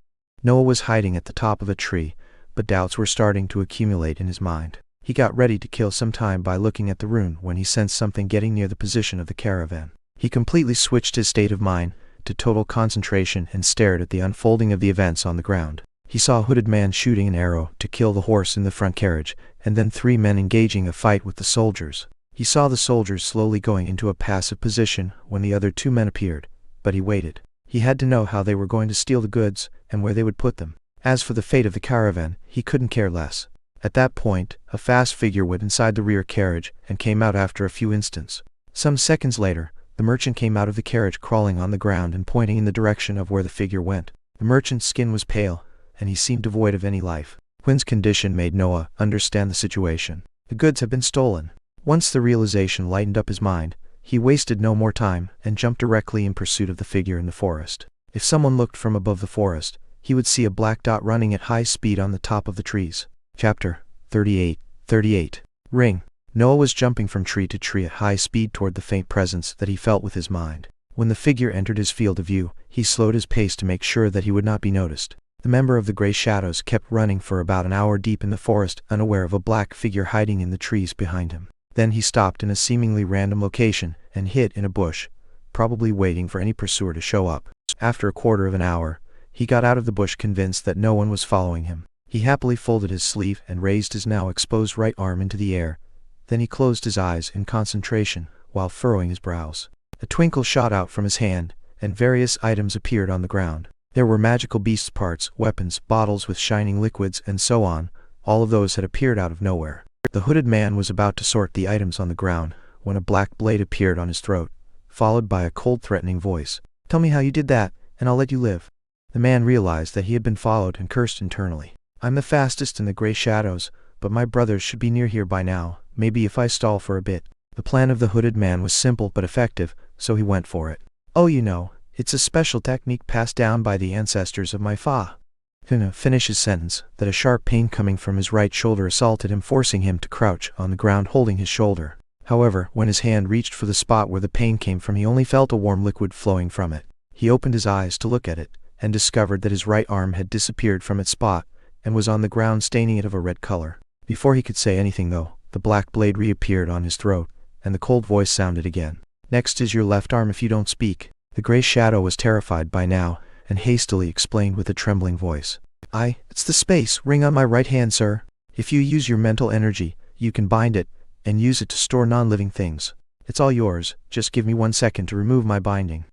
Noah was hiding at the top of a tree, but doubts were starting to accumulate in his mind. He got ready to kill some time by looking at the rune when he sensed something getting near the position of the caravan. He completely switched his state of mind to total concentration and stared at the unfolding of the events on the ground. He saw a hooded man shooting an arrow to kill the horse in the front carriage, and then 3 men engaging a fight with the soldiers. He saw the soldiers slowly going into a passive position when the other 2 men appeared, but he waited. He had to know how they were going to steal the goods and where they would put them. As for the fate of the caravan, he couldn't care less. At that point, a fast figure went inside the rear carriage and came out after a few instants. Some seconds later, the merchant came out of the carriage crawling on the ground and pointing in the direction of where the figure went. The merchant's skin was pale, and he seemed devoid of any life. Quinn's condition made Noah understand the situation. The goods had been stolen. Once the realization lightened up his mind, he wasted no more time and jumped directly in pursuit of the figure in the forest. If someone looked from above the forest, he would see a black dot running at high speed on the top of the trees. Chapter 38. Ring. Noah was jumping from tree to tree at high speed toward the faint presence that he felt with his mind. When the figure entered his field of view, he slowed his pace to make sure that he would not be noticed. The member of the gray shadows kept running for about an hour deep in the forest, unaware of a black figure hiding in the trees behind him. Then he stopped in a seemingly random location and hid in a bush, probably waiting for any pursuer to show up. After a quarter of an hour, he got out of the bush convinced that no one was following him. He happily folded his sleeve and raised his now exposed right arm into the air. Then he closed his eyes in concentration while furrowing his brows. A twinkle shot out from his hand, and various items appeared on the ground. There were magical beast parts, weapons, bottles with shining liquids, and so on. All of those had appeared out of nowhere. The hooded man was about to sort the items on the ground when a black blade appeared on his throat, followed by a cold, threatening voice. "Tell me how you did that, and I'll let you live." The man realized that he had been followed and cursed internally. "I'm the fastest in the gray shadows, but my brothers should be near here by now, maybe if I stall for a bit." The plan of the hooded man was simple but effective, so he went for it. "Oh, you know, it's a special technique passed down by the ancestors of my fa." Couldn't finish his sentence, that a sharp pain coming from his right shoulder assaulted him, forcing him to crouch on the ground holding his shoulder. However, when his hand reached for the spot where the pain came from, he only felt a warm liquid flowing from it. He opened his eyes to look at it, and discovered that his right arm had disappeared from its spot, and was on the ground, staining it of a red color. Before he could say anything, though, the black blade reappeared on his throat, and the cold voice sounded again. "Next is your left arm if you don't speak." The gray shadow was terrified by now, and hastily explained with a trembling voice. It's the space ring on my right hand, sir. If you use your mental energy, you can bind it, and use it to store non-living things. It's all yours, just give me 1 second to remove my binding."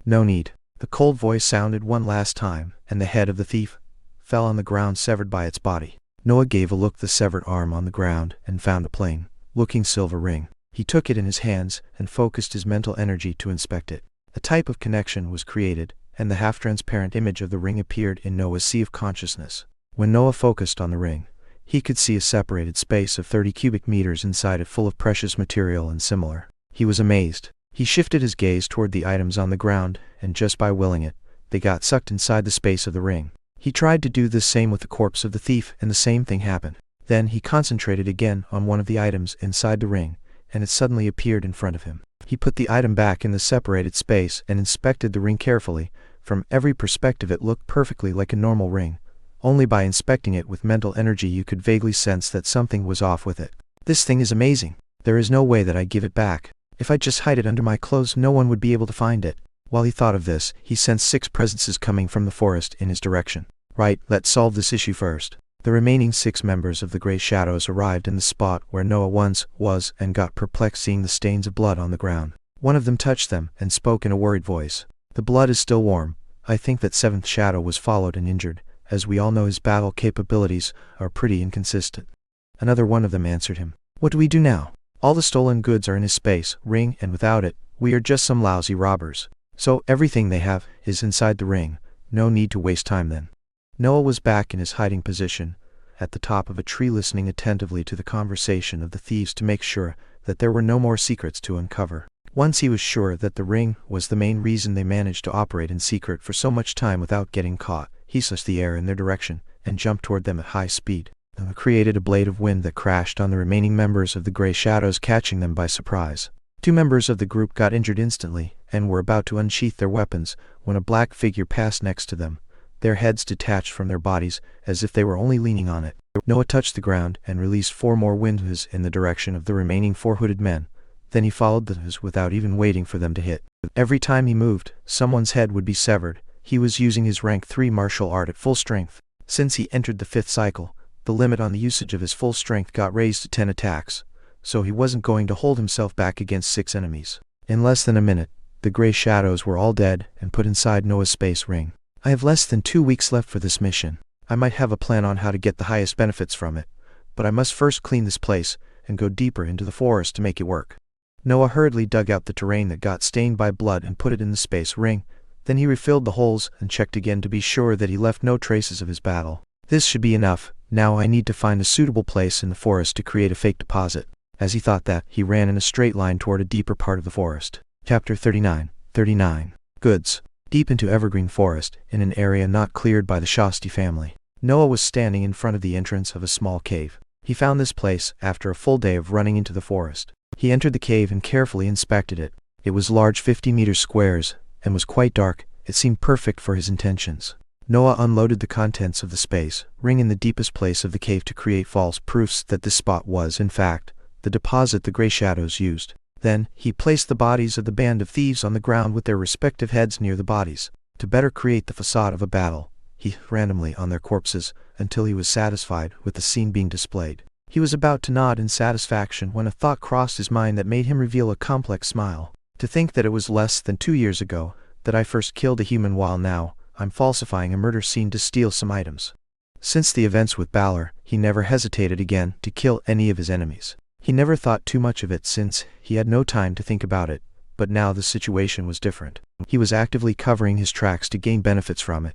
"No need." The cold voice sounded one last time, and the head of the thief fell on the ground, severed by its body. Noah gave a look at the severed arm on the ground and found a plain looking silver ring. He took it in his hands and focused his mental energy to inspect it. A type of connection was created, and the half-transparent image of the ring appeared in Noah's sea of consciousness. When Noah focused on the ring, he could see a separated space of 30 cubic meters inside it full of precious material and similar. He was amazed. He shifted his gaze toward the items on the ground, and just by willing it, they got sucked inside the space of the ring. He tried to do the same with the corpse of the thief, and the same thing happened. Then he concentrated again on one of the items inside the ring, and it suddenly appeared in front of him. He put the item back in the separated space and inspected the ring carefully. From every perspective it looked perfectly like a normal ring. Only by inspecting it with mental energy you could vaguely sense that something was off with it. This thing is amazing. There is no way that I give it back. If I just hide it under my clothes, no one would be able to find it. While he thought of this, he sensed 6 presences coming from the forest in his direction. Right, let's solve this issue first. The remaining 6 members of the Grey Shadows arrived in the spot where Noah once was and got perplexed seeing the stains of blood on the ground. One of them touched them and spoke in a worried voice. The blood is still warm. I think that 7th Shadow was followed and injured. As we all know, his battle capabilities are pretty inconsistent. Another one of them answered him. What do we do now? All the stolen goods are in his space, ring, and without it, we are just some lousy robbers. So everything they have is inside the ring. No need to waste time then. Noah was back in his hiding position, at the top of a tree, listening attentively to the conversation of the thieves to make sure that there were no more secrets to uncover. Once he was sure that the ring was the main reason they managed to operate in secret for so much time without getting caught, he sliced the air in their direction and jumped toward them at high speed. Noah created a blade of wind that crashed on the remaining members of the Grey Shadows, catching them by surprise. 2 members of the group got injured instantly and were about to unsheath their weapons when a black figure passed next to them, their heads detached from their bodies as if they were only leaning on it. Noah touched the ground and released 4 more wind whizzes in the direction of the remaining 4 hooded men. Then he followed the whiz without even waiting for them to hit. Every time he moved, someone's head would be severed. He was using his rank 3 martial art at full strength. Since he entered the 5th cycle, the limit on the usage of his full strength got raised to 10 attacks, so he wasn't going to hold himself back against 6 enemies. In less than a minute, the Grey Shadows were all dead and put inside Noah's space ring. I have less than 2 weeks left for this mission. I might have a plan on how to get the highest benefits from it, but I must first clean this place and go deeper into the forest to make it work. Noah hurriedly dug out the terrain that got stained by blood and put it in the space ring. Then he refilled the holes and checked again to be sure that he left no traces of his battle. This should be enough. Now I need to find a suitable place in the forest to create a fake deposit. As he thought that, he ran in a straight line toward a deeper part of the forest. Chapter 39. Goods. Deep into evergreen forest, in an area not cleared by the Shasti family, Noah was standing in front of the entrance of a small cave. He found this place after a full day of running into the forest. He entered the cave and carefully inspected it. It was large, 50 meters squares, and was quite dark. It seemed perfect for his intentions. Noah unloaded the contents of the space ring in the deepest place of the cave to create false proofs that this spot was, in fact, the deposit the Grey Shadows used. Then, he placed the bodies of the band of thieves on the ground with their respective heads near the bodies. To better create the facade of a battle, he randomly on their corpses until he was satisfied with the scene being displayed. He was about to nod in satisfaction when a thought crossed his mind that made him reveal a complex smile. To think that it was less than 2 years ago that I first killed a human, while now I'm falsifying a murder scene to steal some items. Since the events with Balor, he never hesitated again to kill any of his enemies. He never thought too much of it since he had no time to think about it, but now the situation was different. He was actively covering his tracks to gain benefits from it,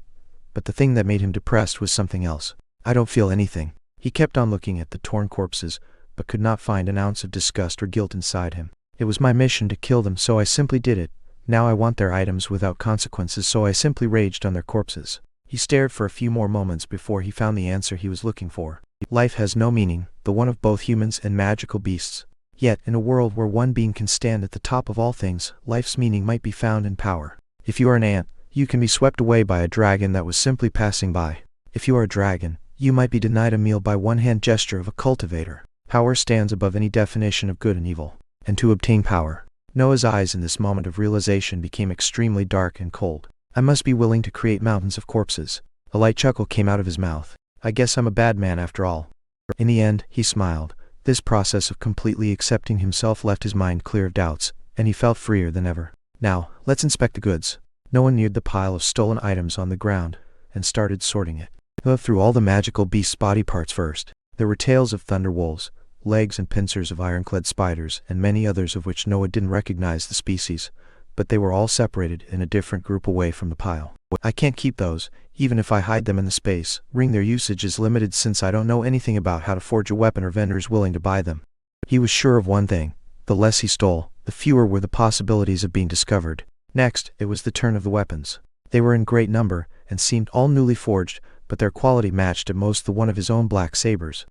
but the thing that made him depressed was something else. I don't feel anything. He kept on looking at the torn corpses, but could not find an ounce of disgust or guilt inside him. It was my mission to kill them, so I simply did it. Now I want their items without consequences, so I simply raged on their corpses. He stared for a few more moments before he found the answer he was looking for. Life has no meaning, the one of both humans and magical beasts. Yet, in a world where one being can stand at the top of all things, life's meaning might be found in power. If you are an ant, you can be swept away by a dragon that was simply passing by. If you are a dragon, you might be denied a meal by one hand gesture of a cultivator. Power stands above any definition of good and evil. And to obtain power, Noah's eyes in this moment of realization became extremely dark and cold. I must be willing to create mountains of corpses. A light chuckle came out of his mouth. I guess I'm a bad man after all. In the end, he smiled. This process of completely accepting himself left his mind clear of doubts, and he felt freer than ever. Now, let's inspect the goods. Noah neared the pile of stolen items on the ground and started sorting it. Through all the magical beast's body parts first. There were tails of thunder wolves, legs and pincers of ironclad spiders, and many others of which Noah didn't recognize the species, but they were all separated in a different group away from the pile. I can't keep those, even if I hide them in the space. Their usage is limited since I don't know anything about how to forge a weapon or vendors willing to buy them. He was sure of one thing: the less he stole, the fewer were the possibilities of being discovered. Next, it was the turn of the weapons. They were in great number, and seemed all newly forged, but their quality matched at most the one of his own black sabers.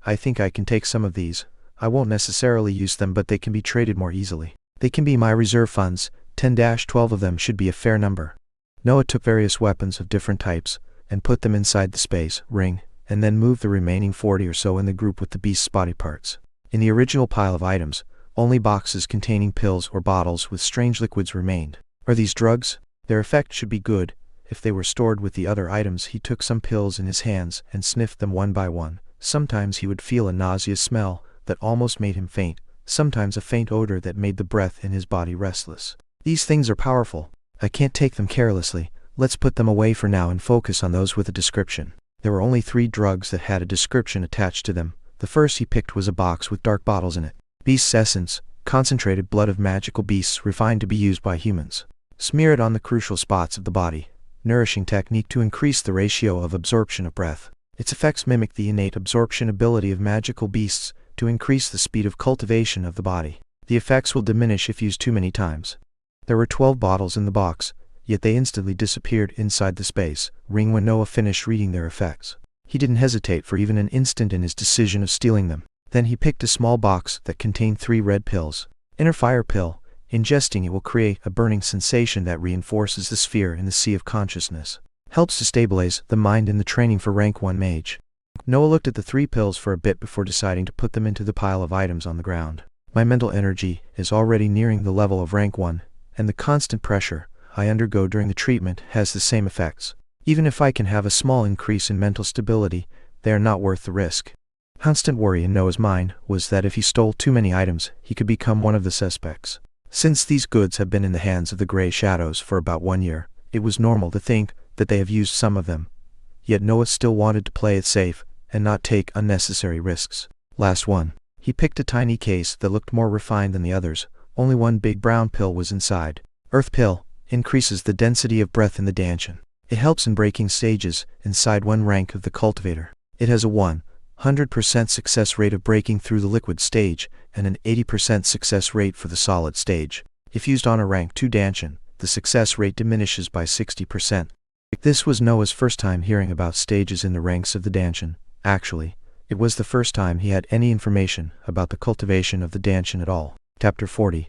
I think I can take some of these. I won't necessarily use them, but they can be traded more easily. They can be my reserve funds. 10-12 of them should be a fair number. Noah took various weapons of different types, and put them inside the space ring, and then moved the remaining 40 or so in the group with the beast's body parts. In the original pile of items, only boxes containing pills or bottles with strange liquids remained. Are these drugs? Their effect should be good. If they were stored with the other items, he took some pills in his hands and sniffed them one by one. Sometimes he would feel a nauseous smell that almost made him faint, sometimes a faint odor that made the breath in his body restless. These things are powerful. I can't take them carelessly. Let's put them away for now and focus on those with a description. There were only 3 drugs that had a description attached to them. The first he picked was a box with dark bottles in it. Beast's essence, concentrated blood of magical beasts refined to be used by humans. Smear it on the crucial spots of the body. Nourishing technique to increase the ratio of absorption of breath. Its effects mimic the innate absorption ability of magical beasts to increase the speed of cultivation of the body. The effects will diminish if used too many times. There were 12 bottles in the box, yet they instantly disappeared inside the space ring when Noah finished reading their effects. He didn't hesitate for even an instant in his decision of stealing them. Then he picked a small box that contained 3 red pills. Inner fire pill. Ingesting it will create a burning sensation that reinforces the sphere in the sea of consciousness. Helps to stabilize the mind in the training for rank 1 mage. Noah looked at the 3 pills for a bit before deciding to put them into the pile of items on the ground. My mental energy is already nearing the level of rank 1, and the constant pressure I undergo during the treatment has the same effects. Even if I can have a small increase in mental stability, they are not worth the risk. Constant worry in Noah's mind was that if he stole too many items, he could become one of the suspects. Since these goods have been in the hands of the Grey Shadows for about 1 year, it was normal to think that they have used some of them. Yet Noah still wanted to play it safe and not take unnecessary risks. Last one. He picked a tiny case that looked more refined than the others. Only 1 big brown pill was inside. Earth pill increases the density of breath in the Danshan. It helps in breaking stages inside 1 rank of the cultivator. It has a 100% success rate of breaking through the liquid stage, and an 80% success rate for the solid stage. If used on a rank 2 Danshan, the success rate diminishes by 60%. This was Noah's first time hearing about stages in the ranks of the Danshan. Actually, it was the first time he had any information about the cultivation of the Danshan at all. Chapter 40.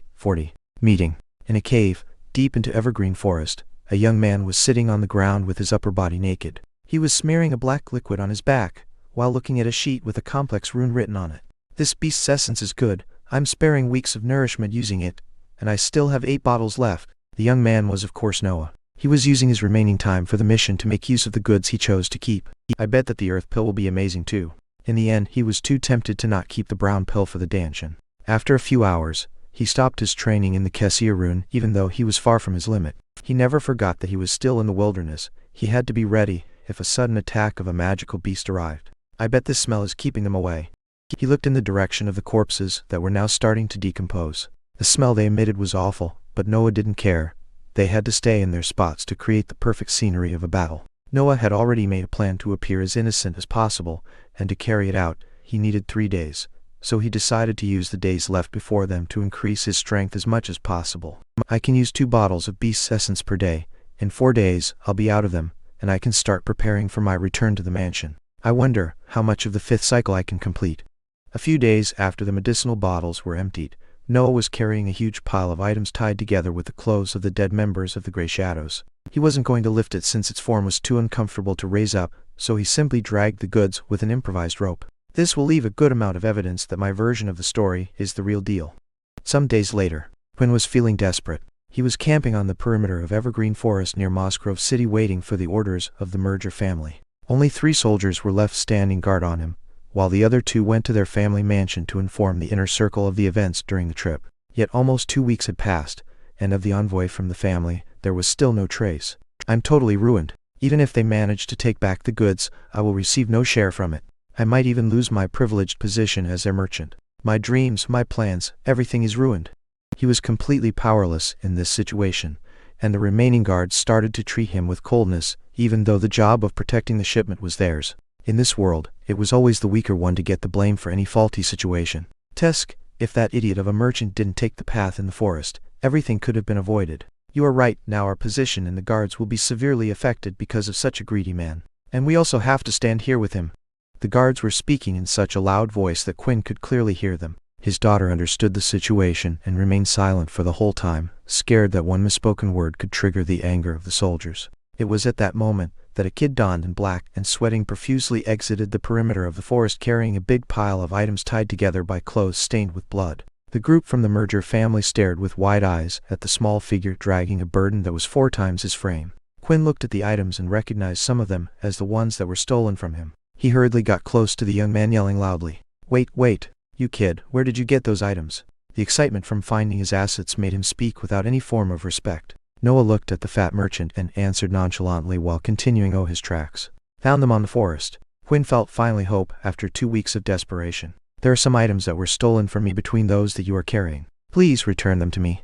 Meeting. In a cave, deep into evergreen forest, a young man was sitting on the ground with his upper body naked. He was smearing a black liquid on his back, while looking at a sheet with a complex rune written on it. This beast's essence is good. I'm sparing weeks of nourishment using it, and I still have 8 bottles left. The young man was of course Noah. He was using his remaining time for the mission to make use of the goods he chose to keep. I bet that the earth pill will be amazing too. In the end, he was too tempted to not keep the brown pill for the Danshan. After a few hours, he stopped his training in the Kessia rune even though he was far from his limit. He never forgot that he was still in the wilderness. He had to be ready if a sudden attack of a magical beast arrived. I bet this smell is keeping them away. He looked in the direction of the corpses that were now starting to decompose. The smell they emitted was awful, but Noah didn't care. They had to stay in their spots to create the perfect scenery of a battle. Noah had already made a plan to appear as innocent as possible, and to carry it out, he needed 3 days. So he decided to use the days left before them to increase his strength as much as possible. I can use 2 bottles of beast's essence per day. In 4 days, I'll be out of them, and I can start preparing for my return to the mansion. I wonder how much of the 5th cycle I can complete. A few days after the medicinal bottles were emptied, Noah was carrying a huge pile of items tied together with the clothes of the dead members of the Grey Shadows. He wasn't going to lift it since its form was too uncomfortable to raise up, so he simply dragged the goods with an improvised rope. This will leave a good amount of evidence that my version of the story is the real deal. Some days later, Quinn was feeling desperate. He was camping on the perimeter of Evergreen Forest near Mossgrove City waiting for the orders of the Merger family. Only 3 soldiers were left standing guard on him, while the other 2 went to their family mansion to inform the inner circle of the events during the trip. Yet almost 2 weeks had passed, and of the envoy from the family, there was still no trace. I'm totally ruined. Even if they manage to take back the goods, I will receive no share from it. I might even lose my privileged position as their merchant. My dreams, my plans, everything is ruined. He was completely powerless in this situation, and the remaining guards started to treat him with coldness, even though the job of protecting the shipment was theirs. In this world, it was always the weaker one to get the blame for any faulty situation. Tusk, if that idiot of a merchant didn't take the path in the forest, everything could have been avoided. You are right, now our position in the guards will be severely affected because of such a greedy man. And we also have to stand here with him. The guards were speaking in such a loud voice that Quinn could clearly hear them. His daughter understood the situation and remained silent for the whole time, scared that one misspoken word could trigger the anger of the soldiers. It was at that moment that a kid donned in black and sweating profusely exited the perimeter of the forest carrying a big pile of items tied together by clothes stained with blood. The group from the merger family stared with wide eyes at the small figure dragging a burden that was 4 times his frame. Quinn looked at the items and recognized some of them as the ones that were stolen from him. He hurriedly got close to the young man, yelling loudly, Wait, you kid, where did you get those items?" The excitement from finding his assets made him speak without any form of respect. Noah looked at the fat merchant and answered nonchalantly while continuing his tracks. "Found them on the forest." Quinn felt finally hope after 2 weeks of desperation. "There are some items that were stolen from me between those that you are carrying. Please return them to me."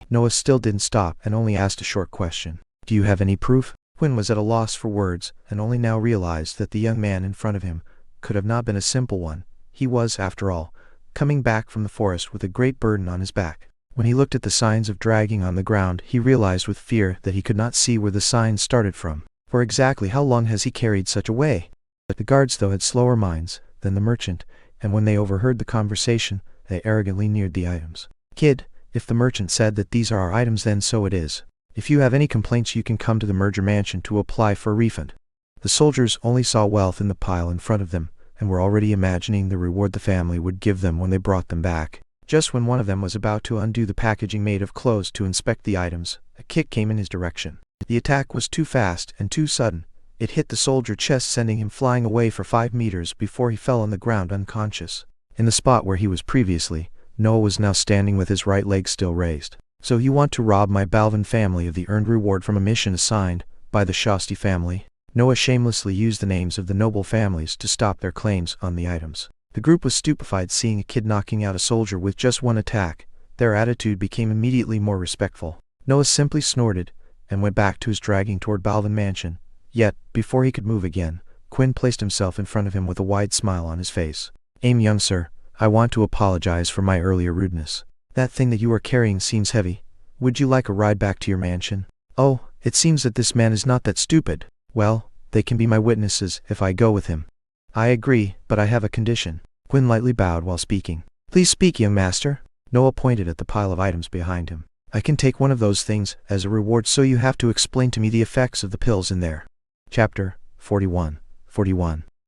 Noah still didn't stop and only asked a short question. "Do you have any proof?" Quinn was at a loss for words and only now realized that the young man in front of him could have not been a simple one. He was, after all, coming back from the forest with a great burden on his back. When he looked at the signs of dragging on the ground, he realized with fear that he could not see where the signs started from. For exactly how long has he carried such a weight? But the guards, though, had slower minds than the merchant, and when they overheard the conversation, they arrogantly neared the items. "Kid, if the merchant said that these are our items, then so it is. If you have any complaints, you can come to the merger mansion to apply for a refund." The soldiers only saw wealth in the pile in front of them, and were already imagining the reward the family would give them when they brought them back. Just when one of them was about to undo the packaging made of clothes to inspect the items, a kick came in his direction. The attack was too fast and too sudden. It hit the soldier's chest, sending him flying away for 5 meters before he fell on the ground unconscious. In the spot where he was previously, Noah was now standing with his right leg still raised. "So you want to rob my Balvan family of the earned reward from a mission assigned by the Shasti family?" Noah shamelessly used the names of the noble families to stop their claims on the items. The group was stupefied seeing a kid knocking out a soldier with just one attack. Their attitude became immediately more respectful. Noah simply snorted and went back to his dragging toward Balvan mansion. Yet, before he could move again, Quinn placed himself in front of him with a wide smile on his face. Young sir, I want to apologize for my earlier rudeness. That thing that you are carrying seems heavy. Would you like a ride back to your mansion?" "Oh, it seems that this man is not that stupid. Well, they can be my witnesses if I go with him." "I agree, but I have a condition." Quinn lightly bowed while speaking. "Please speak, young master." Noah pointed at the pile of items behind him. "I can take one of those things as a reward, so you have to explain to me the effects of the pills in there." Chapter 41.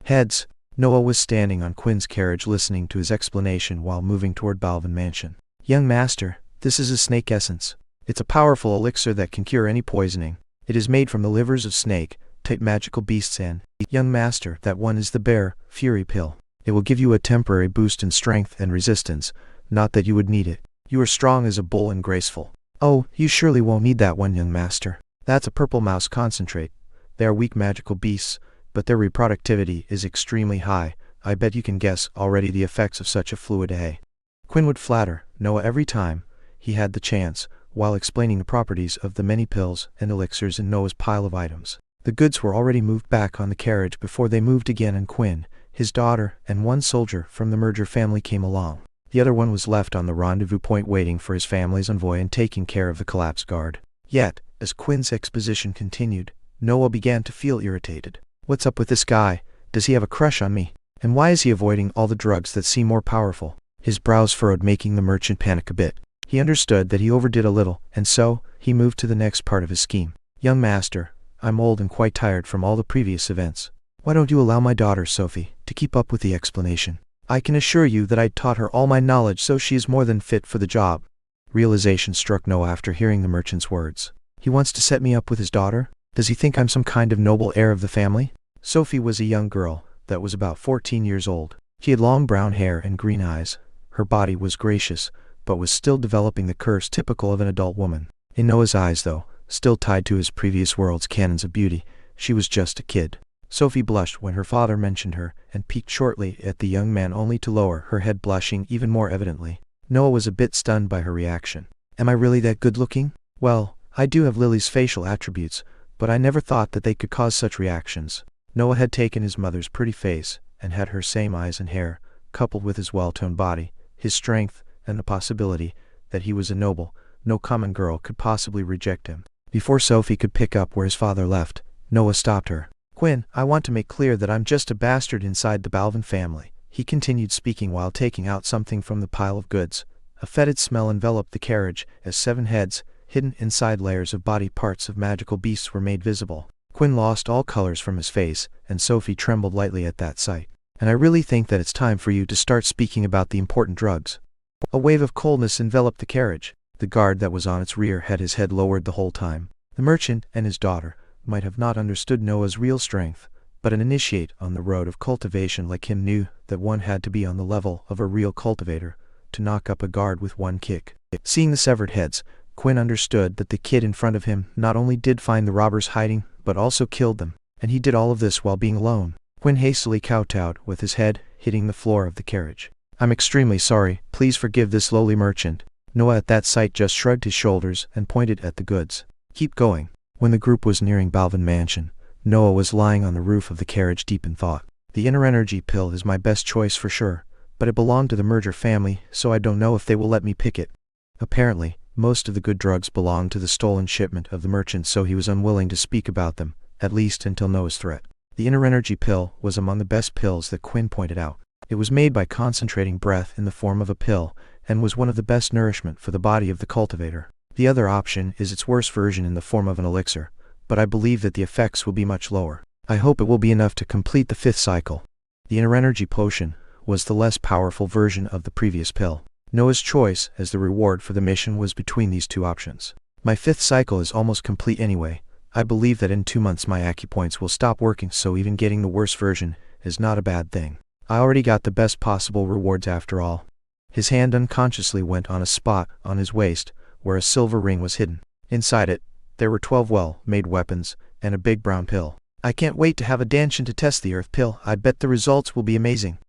Heads. Noah was standing on Quinn's carriage listening to his explanation while moving toward Balvan mansion. "Young master, this is a snake essence. It's a powerful elixir that can cure any poisoning. It is made from the livers of snake, type magical beasts, and, young master, that one is the bear, fury pill. It will give you a temporary boost in strength and resistance, not that you would need it. You are strong as a bull and graceful." "Oh, you surely won't need that one, young master. That's a purple mouse concentrate. They are weak magical beasts, but their reproductivity is extremely high. I bet you can guess already the effects of such a fluid." Quinn would flatter Noah every time he had the chance, while explaining the properties of the many pills and elixirs in Noah's pile of items. The goods were already moved back on the carriage before they moved again, and Quinn, his daughter, and one soldier from the merger family came along. The other one was left on the rendezvous point waiting for his family's envoy and taking care of the collapsed guard. Yet, as Quinn's exposition continued, Noah began to feel irritated. "What's up with this guy? Does he have a crush on me? And why is he avoiding all the drugs that seem more powerful?" His brows furrowed, making the merchant panic a bit. He understood that he overdid a little, and so, he moved to the next part of his scheme. "Young master, I'm old and quite tired from all the previous events. Why don't you allow my daughter, Sophie, to keep up with the explanation? I can assure you that I taught her all my knowledge, so she is more than fit for the job." Realization struck Noah after hearing the merchant's words. He wants to set me up with his daughter? Does he think I'm some kind of noble heir of the family? Sophie was a young girl that was about 14 years old. She had long brown hair and green eyes. Her body was gracious, but was still developing the curves typical of an adult woman. In Noah's eyes, though, still tied to his previous world's canons of beauty, she was just a kid. Sophie blushed when her father mentioned her, and peeked shortly at the young man only to lower her head, blushing even more evidently. Noah was a bit stunned by her reaction. Am I really that good-looking? Well, I do have Lily's facial attributes, but I never thought that they could cause such reactions. Noah had taken his mother's pretty face, and had her same eyes and hair, coupled with his well-toned body, his strength, and the possibility that he was a noble. No common girl could possibly reject him. Before Sophie could pick up where his father left, Noah stopped her. Quinn, I want to make clear that I'm just a bastard inside the Balvan family, he continued, speaking while taking out something from the pile of goods. A fetid smell enveloped the carriage as 7 heads, hidden inside layers of body parts of magical beasts, were made visible. Quinn lost all colors from his face, and Sophie trembled lightly at that sight. And I really think that it's time for you to start speaking about the important drugs. A wave of coldness enveloped the carriage. The guard that was on its rear had his head lowered the whole time. The merchant and his daughter might have not understood Noah's real strength, but an initiate on the road of cultivation like him knew that one had to be on the level of a real cultivator to knock up a guard with one kick. Seeing the severed heads, Quinn understood that the kid in front of him not only did find the robbers hiding, but also killed them, and he did all of this while being alone. Quinn hastily kowtowed with his head hitting the floor of the carriage. I'm extremely sorry, please forgive this lowly merchant. Noah at that sight just shrugged his shoulders and pointed at the goods. Keep going. When the group was nearing Balvan Mansion, Noah was lying on the roof of the carriage deep in thought. The inner energy pill is my best choice for sure, but it belonged to the merger family, so I don't know if they will let me pick it. Apparently, most of the good drugs belonged to the stolen shipment of the merchant, so he was unwilling to speak about them, at least until Noah's threat. The inner energy pill was among the best pills that Quinn pointed out. It was made by concentrating breath in the form of a pill, and was one of the best nourishment for the body of the cultivator. The other option is its worst version in the form of an elixir, but I believe that the effects will be much lower. I hope it will be enough to complete the 5th cycle. The inner energy potion was the less powerful version of the previous pill. Noah's choice as the reward for the mission was between these 2 options. My 5th cycle is almost complete anyway. I believe that in 2 months my acupoints will stop working, so even getting the worst version is not a bad thing. I already got the best possible rewards after all. His hand unconsciously went on a spot on his waist where a silver ring was hidden. Inside it, there were 12 well-made weapons and a big brown pill. I can't wait to have a danchin' to test the earth pill. I bet the results will be amazing.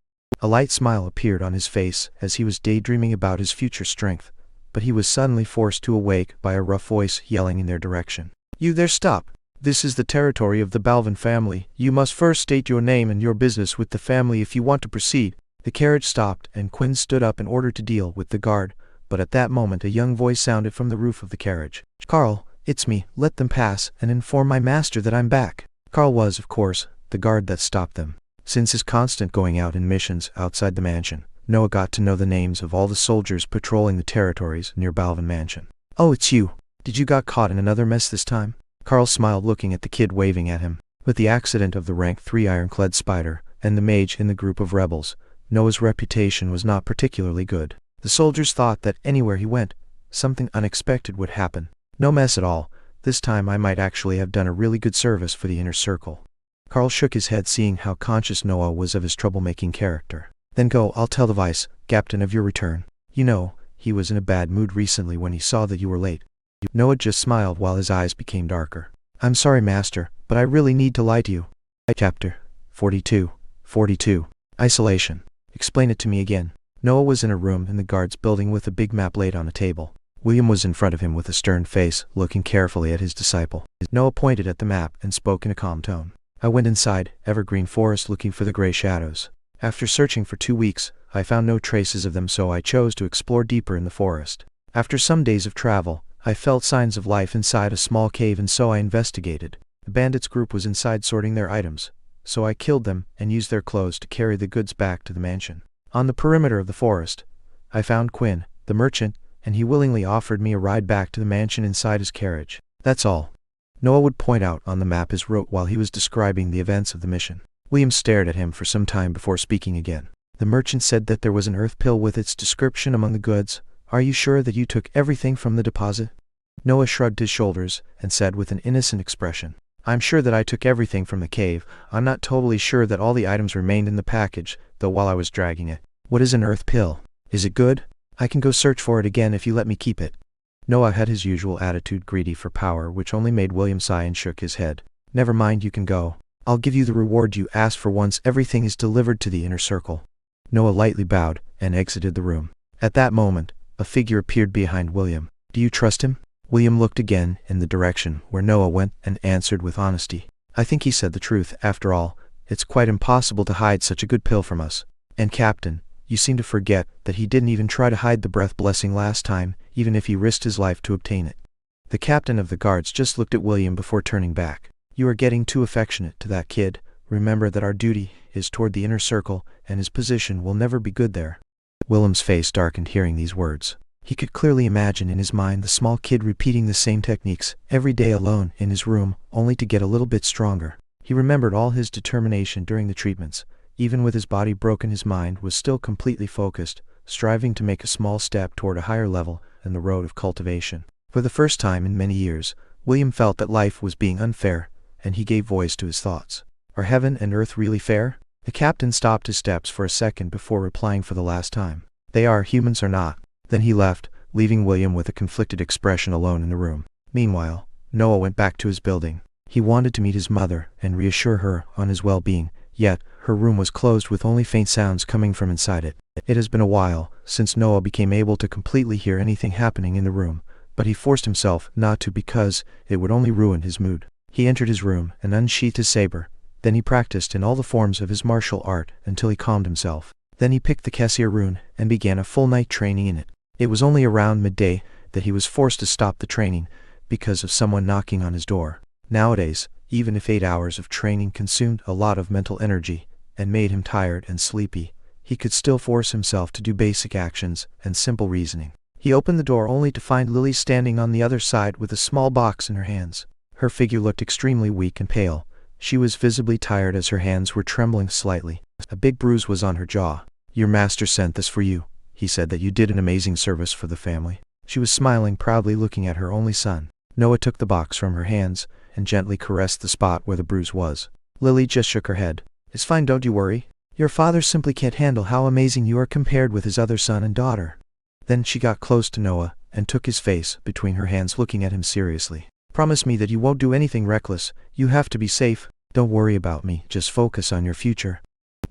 A light smile appeared on his face as he was daydreaming about his future strength, but he was suddenly forced to awake by a rough voice yelling in their direction. You there, stop! This is the territory of the Balvan family. You must first state your name and your business with the family if you want to proceed. The carriage stopped and Quinn stood up in order to deal with the guard, but at that moment a young voice sounded from the roof of the carriage. Carl, it's me, let them pass and inform my master that I'm back. Carl was, of course, the guard that stopped them. Since his constant going out in missions outside the mansion, Noah got to know the names of all the soldiers patrolling the territories near Balvan Mansion. Oh, it's you. Did you got caught in another mess this time? Carl smiled, looking at the kid waving at him. With the accident of the rank 3 ironclad spider and the mage in the group of rebels, Noah's reputation was not particularly good. The soldiers thought that anywhere he went, something unexpected would happen. No mess at all. This time I might actually have done a really good service for the inner circle. Carl shook his head, seeing how conscious Noah was of his troublemaking character. Then go, I'll tell the vice captain of your return. You know, he was in a bad mood recently when he saw that you were late. Noah just smiled while his eyes became darker. I'm sorry, master, but I really need to lie to you. Chapter 42. Isolation. Explain it to me again. Noah was in a room in the guards building with a big map laid on a table. William was in front of him with a stern face, looking carefully at his disciple. Noah pointed at the map and spoke in a calm tone. I went inside Evergreen Forest looking for the gray shadows. After searching for 2 weeks, I found no traces of them, so I chose to explore deeper in the forest. After some days of travel, I felt signs of life inside a small cave, and so I investigated. The bandits group was inside sorting their items, so I killed them and used their clothes to carry the goods back to the mansion. On the perimeter of the forest, I found Quinn, the merchant, and he willingly offered me a ride back to the mansion inside his carriage. That's all. Noah would point out on the map his route while he was describing the events of the mission. William stared at him for some time before speaking again. The merchant said that there was an earth pill with its description among the goods. Are you sure that you took everything from the deposit? Noah shrugged his shoulders and said with an innocent expression, I'm sure that I took everything from the cave. I'm not totally sure that all the items remained in the package, though while I was dragging it. What is an earth pill? Is it good? I can go search for it again if you let me keep it. Noah had his usual attitude, greedy for power, which only made William sigh and shook his head. Never mind, you can go. I'll give you the reward you asked for once everything is delivered to the inner circle. Noah lightly bowed and exited the room. At that moment, a figure appeared behind William. Do you trust him? William looked again in the direction where Noah went and answered with honesty. I think he said the truth. After all, it's quite impossible to hide such a good pill from us. And Captain, you seem to forget that he didn't even try to hide the breath blessing last time, even if he risked his life to obtain it. The captain of the guards just looked at William before turning back. You are getting too affectionate to that kid. Remember that our duty is toward the inner circle, and his position will never be good there. William's face darkened hearing these words. He could clearly imagine in his mind the small kid repeating the same techniques every day alone in his room, only to get a little bit stronger. He remembered all his determination during the treatments. Even with his body broken, his mind was still completely focused, striving to make a small step toward a higher level in the road of cultivation. For the first time in many years, William felt that life was being unfair, and he gave voice to his thoughts. Are heaven and earth really fair? The captain stopped his steps for a second before replying for the last time. They are, humans are not. Then he left, leaving William with a conflicted expression alone in the room. Meanwhile, Noah went back to his building. He wanted to meet his mother and reassure her on his well-being, yet her room was closed with only faint sounds coming from inside it. It has been a while since Noah became able to completely hear anything happening in the room, but he forced himself not to because it would only ruin his mood. He entered his room and unsheathed his saber. Then he practiced in all the forms of his martial art until he calmed himself. Then he picked the Kessir rune and began a full night training in it. It was only around midday that he was forced to stop the training because of someone knocking on his door. Nowadays, even if 8 hours of training consumed a lot of mental energy and made him tired and sleepy, he could still force himself to do basic actions and simple reasoning. He opened the door only to find Lily standing on the other side with a small box in her hands. Her figure looked extremely weak and pale. She was visibly tired as her hands were trembling slightly. A big bruise was on her jaw. Your master sent this for you. He said that you did an amazing service for the family. She was smiling proudly, looking at her only son. Noah took the box from her hands and gently caressed the spot where the bruise was. Lily just shook her head. It's fine, don't you worry. Your father simply can't handle how amazing you are compared with his other son and daughter. Then she got close to Noah and took his face between her hands, looking at him seriously. Promise me that you won't do anything reckless. You have to be safe. Don't worry about me, just focus on your future.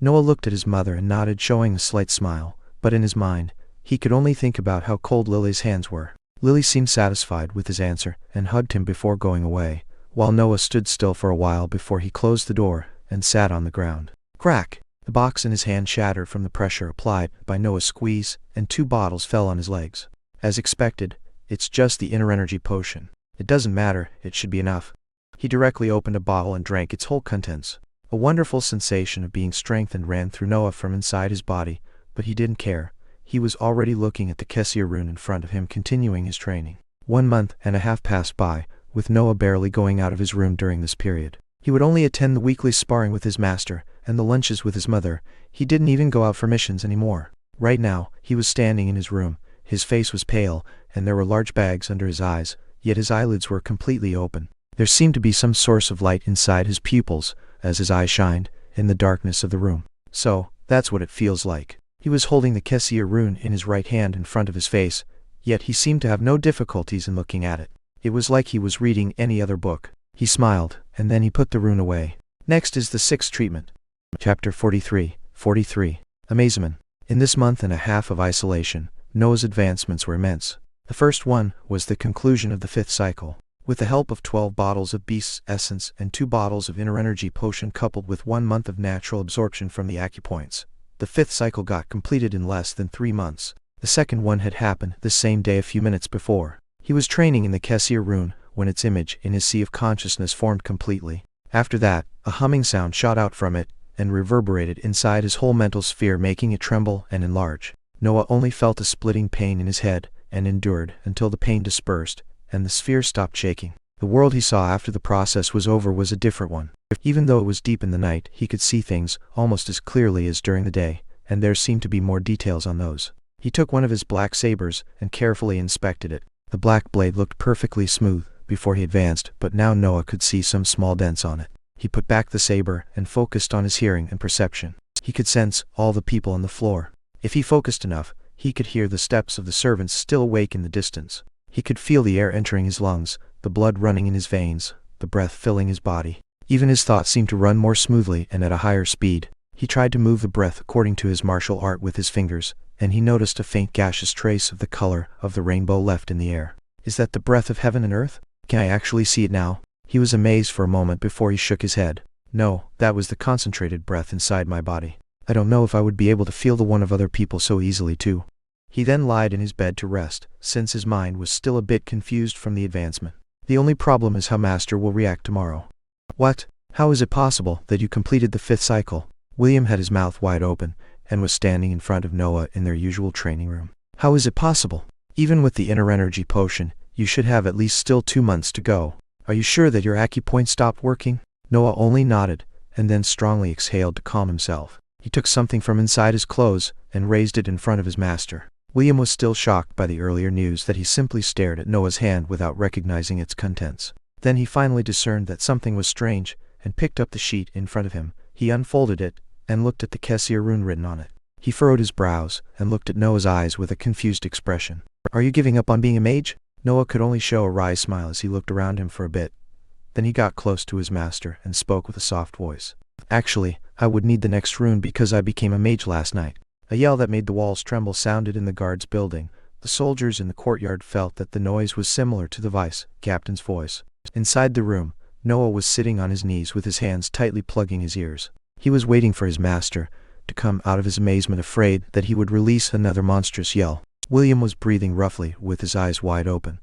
Noah looked at his mother and nodded, showing a slight smile, but in his mind, he could only think about how cold Lily's hands were. Lily seemed satisfied with his answer and hugged him before going away, while Noah stood still for a while before he closed the door and sat on the ground. Crack! The box in his hand shattered from the pressure applied by Noah's squeeze, and 2 bottles fell on his legs. As expected, it's just the inner energy potion. It doesn't matter, it should be enough. He directly opened a bottle and drank its whole contents. A wonderful sensation of being strengthened ran through Noah from inside his body, but he didn't care. He was already looking at the Kessir rune in front of him, continuing his training. 1 month and a half passed by, with Noah barely going out of his room during this period. He would only attend the weekly sparring with his master and the lunches with his mother. He didn't even go out for missions anymore. Right now, he was standing in his room. His face was pale, and there were large bags under his eyes, yet his eyelids were completely open. There seemed to be some source of light inside his pupils, as his eyes shined in the darkness of the room. So, that's what it feels like. He was holding the Kessir rune in his right hand in front of his face, yet he seemed to have no difficulties in looking at it. It was like he was reading any other book. He smiled, and then he put the rune away. Next is the 6th treatment. Chapter 43. Amazement. In this month and a half of isolation, Noah's advancements were immense. The first one was the conclusion of the 5th cycle. With the help of 12 bottles of beast's essence and 2 bottles of inner energy potion coupled with 1 month of natural absorption from the acupoints, the 5th cycle got completed in less than 3 months. The second one had happened the same day a few minutes before. He was training in the Kessir rune when its image in his sea of consciousness formed completely. After that, a humming sound shot out from it and reverberated inside his whole mental sphere, making it tremble and enlarge. Noah only felt a splitting pain in his head and endured until the pain dispersed and the sphere stopped shaking. The world he saw after the process was over was a different one. Even though it was deep in the night, he could see things almost as clearly as during the day, and there seemed to be more details on those. He took one of his black sabers and carefully inspected it. The black blade looked perfectly smooth before he advanced, but now Noah could see some small dents on it. He put back the saber and focused on his hearing and perception. He could sense all the people on the floor. If he focused enough, he could hear the steps of the servants still awake in the distance. He could feel the air entering his lungs, the blood running in his veins, the breath filling his body. Even his thoughts seemed to run more smoothly and at a higher speed. He tried to move the breath according to his martial art with his fingers, and he noticed a faint gaseous trace of the color of the rainbow left in the air. Is that the breath of heaven and earth? Can I actually see it now? He was amazed for a moment before he shook his head. No, that was the concentrated breath inside my body. I don't know if I would be able to feel the one of other people so easily too. He then lied in his bed to rest, since his mind was still a bit confused from the advancement. The only problem is how Master will react tomorrow. What? How is it possible that you completed the 5th cycle? William had his mouth wide open, and was standing in front of Noah in their usual training room. How is it possible? Even with the inner energy potion, you should have at least still 2 months to go. Are you sure that your acupoint stopped working? Noah only nodded, and then strongly exhaled to calm himself. He took something from inside his clothes, and raised it in front of his master. William was still shocked by the earlier news that he simply stared at Noah's hand without recognizing its contents. Then he finally discerned that something was strange, and picked up the sheet in front of him. He unfolded it, and looked at the Kessier rune written on it. He furrowed his brows, and looked at Noah's eyes with a confused expression. Are you giving up on being a mage? Noah could only show a wry smile as he looked around him for a bit. Then he got close to his master, and spoke with a soft voice. Actually, I would need the next rune because I became a mage last night. A yell that made the walls tremble sounded in the guards' building. The soldiers in the courtyard felt that the noise was similar to the vice-captain's voice. Inside the room, Noah was sitting on his knees with his hands tightly plugging his ears. He was waiting for his master to come out of his amazement, afraid that he would release another monstrous yell. William was breathing roughly with his eyes wide open.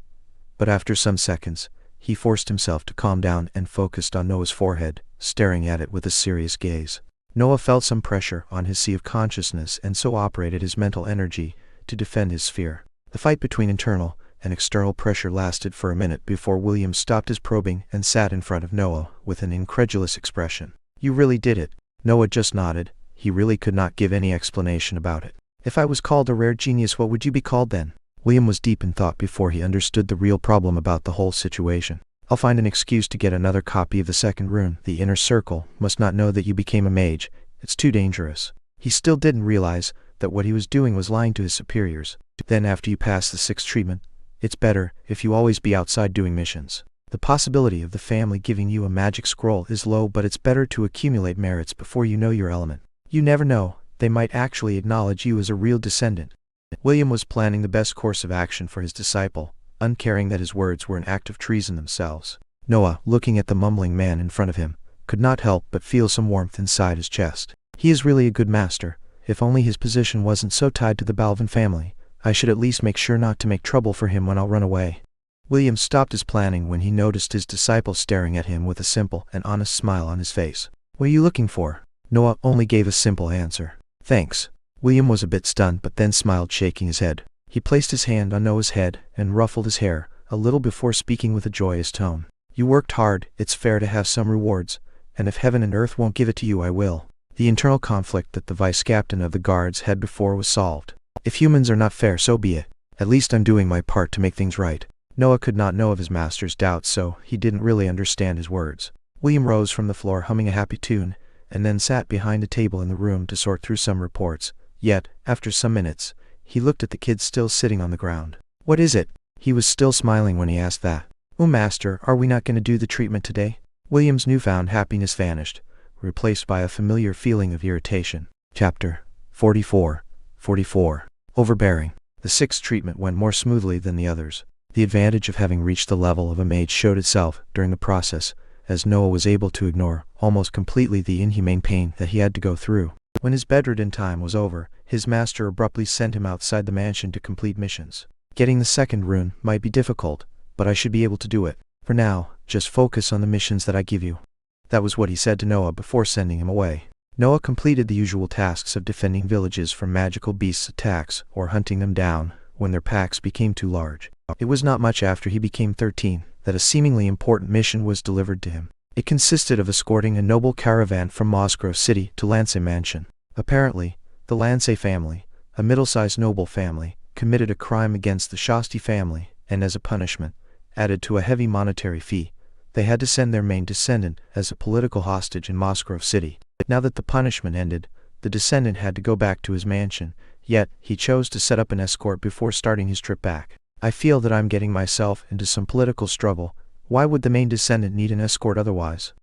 But after some seconds, he forced himself to calm down and focused on Noah's forehead, staring at it with a serious gaze. Noah felt some pressure on his sea of consciousness and so operated his mental energy to defend his sphere. The fight between internal and external pressure lasted for a minute before William stopped his probing and sat in front of Noah with an incredulous expression. You really did it. Noah just nodded. He really could not give any explanation about it. If I was called a rare genius, what would you be called then? William was deep in thought before he understood the real problem about the whole situation. I'll find an excuse to get another copy of the second rune. The inner circle must not know that you became a mage. It's too dangerous. He still didn't realize that what he was doing was lying to his superiors. Then after you pass the 6th treatment, it's better if you always be outside doing missions. The possibility of the family giving you a magic scroll is low, but it's better to accumulate merits before you know your element. You never know, they might actually acknowledge you as a real descendant. William was planning the best course of action for his disciple, uncaring that his words were an act of treason themselves. Noah, looking at the mumbling man in front of him, could not help but feel some warmth inside his chest. He is really a good master. If only his position wasn't so tied to the Balvan family, I should at least make sure not to make trouble for him when I'll run away. William stopped his planning when he noticed his disciple staring at him with a simple and honest smile on his face. What are you looking for? Noah only gave a simple answer. Thanks. William was a bit stunned but then smiled, shaking his head. He placed his hand on Noah's head and ruffled his hair a little before speaking with a joyous tone. You worked hard, it's fair to have some rewards, and if heaven and earth won't give it to you, I will. The internal conflict that the vice-captain of the guards had before was solved. If humans are not fair, so be it. At least I'm doing my part to make things right. Noah could not know of his master's doubts, so he didn't really understand his words. William rose from the floor humming a happy tune, and then sat behind a table in the room to sort through some reports. Yet, after some minutes, he looked at the kid still sitting on the ground. What is it? He was still smiling when he asked that. Oh, master, are we not going to do the treatment today? William's newfound happiness vanished, replaced by a familiar feeling of irritation. Chapter 44. Overbearing. The 6th treatment went more smoothly than the others. The advantage of having reached the level of a mage showed itself during the process, as Noah was able to ignore almost completely the inhumane pain that he had to go through. When his bedridden time was over, his master abruptly sent him outside the mansion to complete missions. Getting the 2nd rune might be difficult, but I should be able to do it. For now, just focus on the missions that I give you. That was what he said to Noah before sending him away. Noah completed the usual tasks of defending villages from magical beasts' attacks or hunting them down when their packs became too large. It was not much after he became 13 that a seemingly important mission was delivered to him. It consisted of escorting a noble caravan from Mosgrove City to Lance Mansion. Apparently, the Lance family, a middle-sized noble family, committed a crime against the Shasti family, and as a punishment, added to a heavy monetary fee, they had to send their main descendant as a political hostage in Mosgrove City. Now that the punishment ended, the descendant had to go back to his mansion, yet he chose to set up an escort before starting his trip back. I feel that I'm getting myself into some political struggle. Why would the main descendant need an escort otherwise?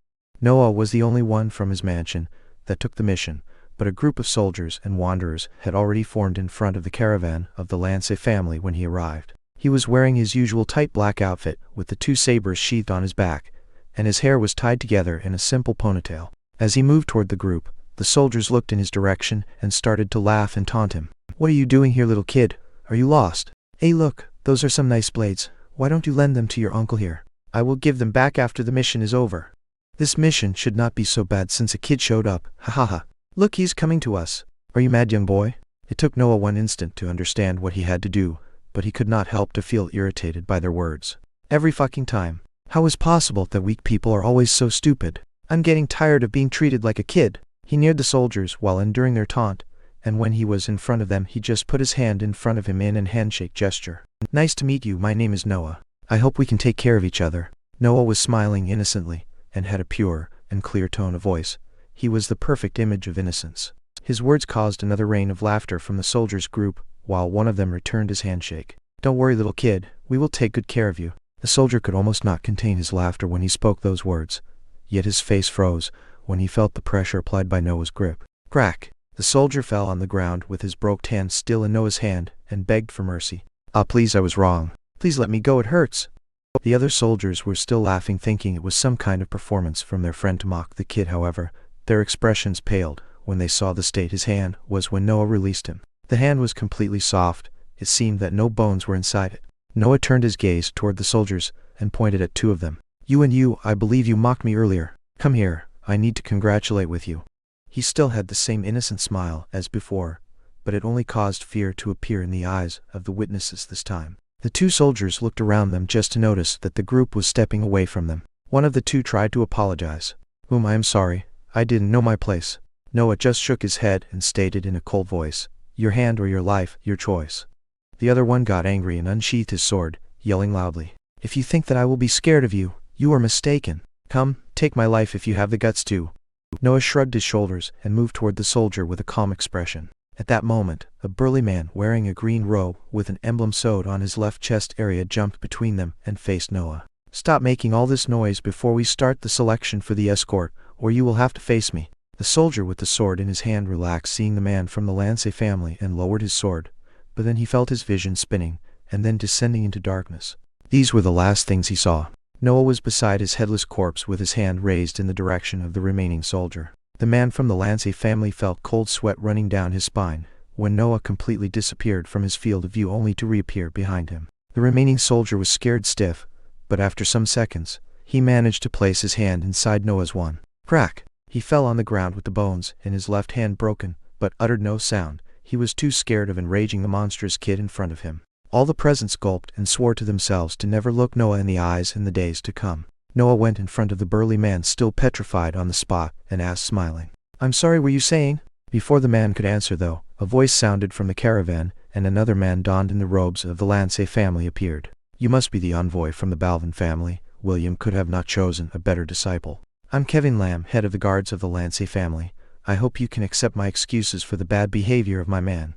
Noah was the only one from his mansion that took the mission, but a group of soldiers and wanderers had already formed in front of the caravan of the Lance family when he arrived. He was wearing his usual tight black outfit with the 2 sabers sheathed on his back, and his hair was tied together in a simple ponytail. As he moved toward the group, the soldiers looked in his direction and started to laugh and taunt him. "What are you doing here, little kid? Are you lost? Hey look, those are some nice blades. Why don't you lend them to your uncle here? I will give them back after the mission is over. This mission should not be so bad since a kid showed up, ha ha ha. Look, he's coming to us. Are you mad, young boy?" It took Noah one instant to understand what he had to do, but he could not help to feel irritated by their words. Every fucking time. How is it possible that weak people are always so stupid? I'm getting tired of being treated like a kid. He neared the soldiers while enduring their taunt, and when he was in front of them he just put his hand in front of him in an handshake gesture. "Nice to meet you, my name is Noah. I hope we can take care of each other." Noah was smiling innocently, and had a pure and clear tone of voice. He was the perfect image of innocence. His words caused another rain of laughter from the soldiers' group, while one of them returned his handshake. "Don't worry, little kid, we will take good care of you." The soldier could almost not contain his laughter when he spoke those words, yet his face froze when he felt the pressure applied by Noah's grip. Crack! The soldier fell on the ground with his broke hand still in Noah's hand and begged for mercy. "Ah, please, I was wrong. Please let me go, it hurts." The other soldiers were still laughing, thinking it was some kind of performance from their friend to mock the kid. However, their expressions paled when they saw the state his hand was when Noah released him. The hand was completely soft. It seemed that no bones were inside it. Noah turned his gaze toward the soldiers and pointed at 2 of them. "You and you, I believe you mocked me earlier. Come here, I need to congratulate with you." He still had the same innocent smile as before, but it only caused fear to appear in the eyes of the witnesses this time. The 2 soldiers looked around them just to notice that the group was stepping away from them. One of the 2 tried to apologize. "I am sorry, I didn't know my place." Noah just shook his head and stated in a cold voice, "Your hand or your life, your choice." The other one got angry and unsheathed his sword, yelling loudly, "If you think that I will be scared of you, you are mistaken. Come, take my life if you have the guts to." Noah shrugged his shoulders and moved toward the soldier with a calm expression. At that moment, a burly man wearing a green robe with an emblem sewed on his left chest area jumped between them and faced Noah. "Stop making all this noise before we start the selection for the escort, or you will have to face me." The soldier with the sword in his hand relaxed, seeing the man from the Lance family, and lowered his sword, but then he felt his vision spinning, and then descending into darkness. These were the last things he saw. Noah was beside his headless corpse with his hand raised in the direction of the remaining soldier. The man from the Lance family felt cold sweat running down his spine when Noah completely disappeared from his field of view, only to reappear behind him. The remaining soldier was scared stiff, but after some seconds, he managed to place his hand inside Noah's one. Crack! He fell on the ground with the bones in his left hand broken, but uttered no sound. He was too scared of enraging the monstrous kid in front of him. All the presents gulped and swore to themselves to never look Noah in the eyes in the days to come. Noah went in front of the burly man still petrified on the spot and asked, smiling, "I'm sorry, were you saying?" Before the man could answer though, a voice sounded from the caravan, and another man donned in the robes of the Lance family appeared. "You must be the envoy from the Balvan family. William could have not chosen a better disciple. I'm Kevin Lamb, head of the guards of the Lance family. I hope you can accept my excuses for the bad behavior of my man."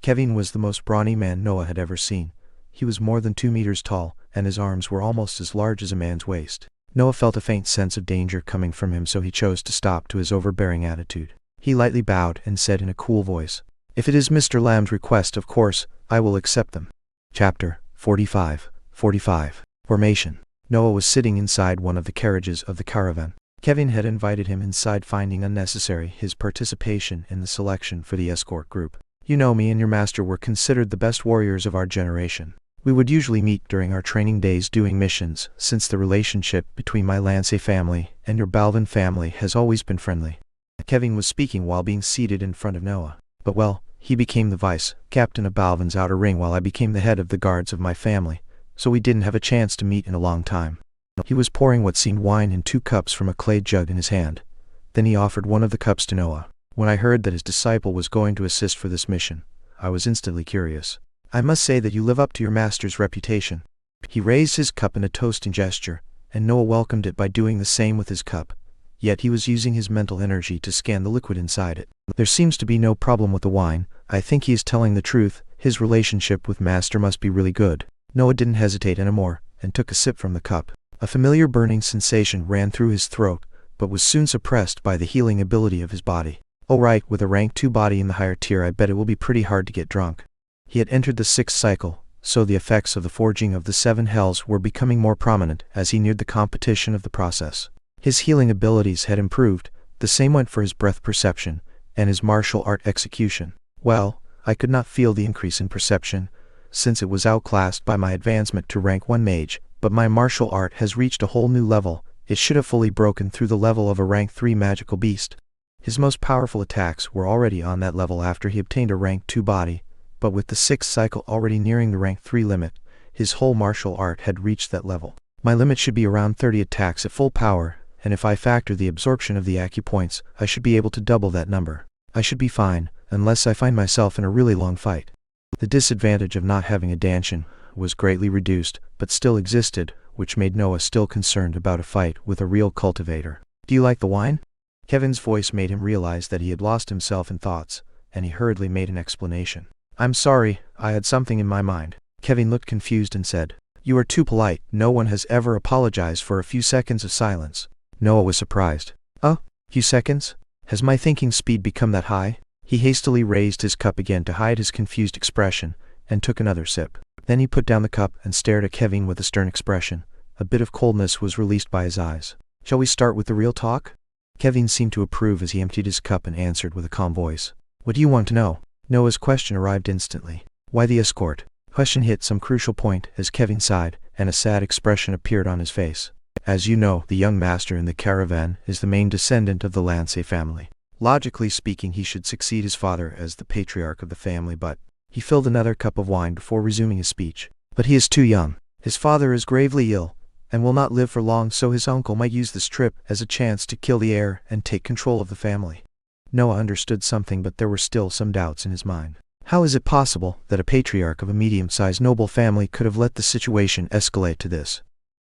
Kevin was the most brawny man Noah had ever seen. He was more than 2 meters tall, and his arms were almost as large as a man's waist. Noah felt a faint sense of danger coming from him, so he chose to stop to his overbearing attitude. He lightly bowed and said in a cool voice, "If it is Mr. Lamb's request, of course, I will accept them." Chapter 45. Formation. Noah was sitting inside one of the carriages of the caravan. Kevin had invited him inside, finding unnecessary his participation in the selection for the escort group. "You know, me and your master were considered the best warriors of our generation. We would usually meet during our training days doing missions, since the relationship between my Lance family and your Balvan family has always been friendly." Kevin was speaking while being seated in front of Noah. "But well, he became the vice captain of Balvan's outer ring while I became the head of the guards of my family, so we didn't have a chance to meet in a long time." He was pouring what seemed wine in 2 cups from a clay jug in his hand. Then he offered one of the cups to Noah. "When I heard that his disciple was going to assist for this mission, I was instantly curious. I must say that you live up to your master's reputation." He raised his cup in a toasting gesture, and Noah welcomed it by doing the same with his cup. Yet he was using his mental energy to scan the liquid inside it. "There seems to be no problem with the wine. I think he is telling the truth. His relationship with master must be really good." Noah didn't hesitate anymore, and took a sip from the cup. A familiar burning sensation ran through his throat, but was soon suppressed by the healing ability of his body. "Oh right, with a rank 2 body in the higher tier I bet it will be pretty hard to get drunk." He had entered the 6th cycle, so the effects of the forging of the 7 hells were becoming more prominent as he neared the competition of the process. His healing abilities had improved, the same went for his breath perception, and his martial art execution. Well, I could not feel the increase in perception, since it was outclassed by my advancement to rank 1 mage, but my martial art has reached a whole new level. It should have fully broken through the level of a rank 3 magical beast. His most powerful attacks were already on that level after he obtained a rank 2 body, but with the 6th cycle already nearing the rank 3 limit, his whole martial art had reached that level. My limit should be around 30 attacks at full power, and if I factor the absorption of the acupoints, I should be able to double that number. I should be fine, unless I find myself in a really long fight. The disadvantage of not having a dantian was greatly reduced, but still existed, which made Noah still concerned about a fight with a real cultivator. "Do you like the wine?" Kevin's voice made him realize that he had lost himself in thoughts, and he hurriedly made an explanation. "I'm sorry, I had something in my mind." Kevin looked confused and said, "You are too polite. No one has ever apologized for a few seconds of silence." Noah was surprised. "Oh, few seconds? Has my thinking speed become that high?" He hastily raised his cup again to hide his confused expression, and took another sip. Then he put down the cup and stared at Kevin with a stern expression. A bit of coldness was released by his eyes. "Shall we start with the real talk?" Kevin seemed to approve as he emptied his cup and answered with a calm voice. "What do you want to know?" Noah's question arrived instantly. "Why the escort?" Question hit some crucial point as Kevin sighed, and a sad expression appeared on his face. "As you know, the young master in the caravan is the main descendant of the Lance family. Logically speaking, he should succeed his father as the patriarch of the family, but..." He filled another cup of wine before resuming his speech. "But he is too young. His father is gravely ill, and will not live for long, so his uncle might use this trip as a chance to kill the heir and take control of the family." Noah understood something, but there were still some doubts in his mind. How is it possible that a patriarch of a medium-sized noble family could have let the situation escalate to this?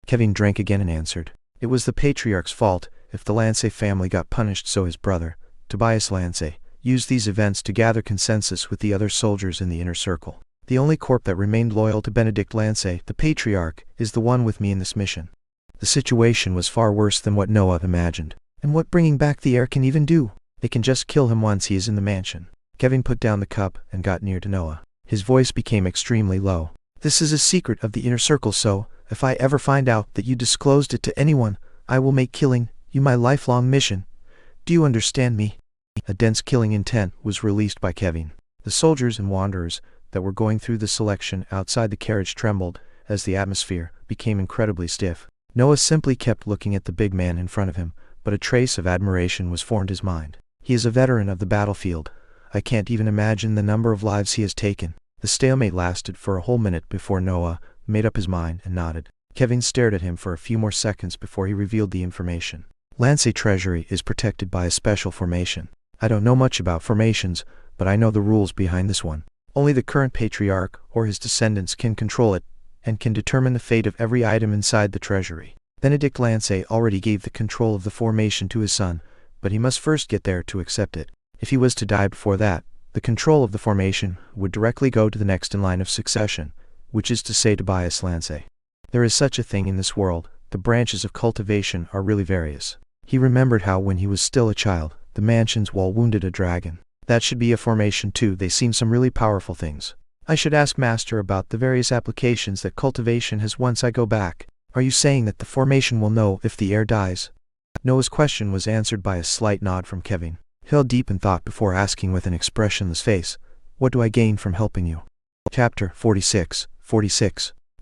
Kevin drank again and answered. It was the patriarch's fault if the Lance family got punished, so his brother, Tobias Lance, used these events to gather consensus with the other soldiers in the inner circle. The only corp that remained loyal to Benedict Lance, the patriarch, is the one with me in this mission. The situation was far worse than what Noah imagined. And what bringing back the heir can even do? They can just kill him once he is in the mansion. Kevin put down the cup and got near to Noah. His voice became extremely low. "This is a secret of the inner circle, so if I ever find out that you disclosed it to anyone, I will make killing you my lifelong mission. Do you understand me?" A dense killing intent was released by Kevin. The soldiers and wanderers that were going through the selection outside the carriage trembled as the atmosphere became incredibly stiff. Noah simply kept looking at the big man in front of him, but a trace of admiration was formed in his mind. He is a veteran of the battlefield. I can't even imagine the number of lives he has taken. The stalemate lasted for a whole minute before Noah made up his mind and nodded. Kevin stared at him for a few more seconds before he revealed the information. Lance treasury is protected by a special formation. I don't know much about formations, but I know the rules behind this one. Only the current patriarch or his descendants can control it, and can determine the fate of every item inside the treasury. Benedict Lance already gave the control of the formation to his son, but he must first get there to accept it. If he was to die before that, the control of the formation would directly go to the next in line of succession, which is to say Tobias Lance. There is such a thing in this world. The branches of cultivation are really various. He remembered how when he was still a child, the mansion's wall wounded a dragon. That should be a formation too. They seem some really powerful things. I should ask Master about the various applications that cultivation has once I go back. Are you saying that the formation will know if the heir dies? Noah's question was answered by a slight nod from Kevin. He held deep in thought before asking with an expressionless face, "What do I gain from helping you?" Chapter 46.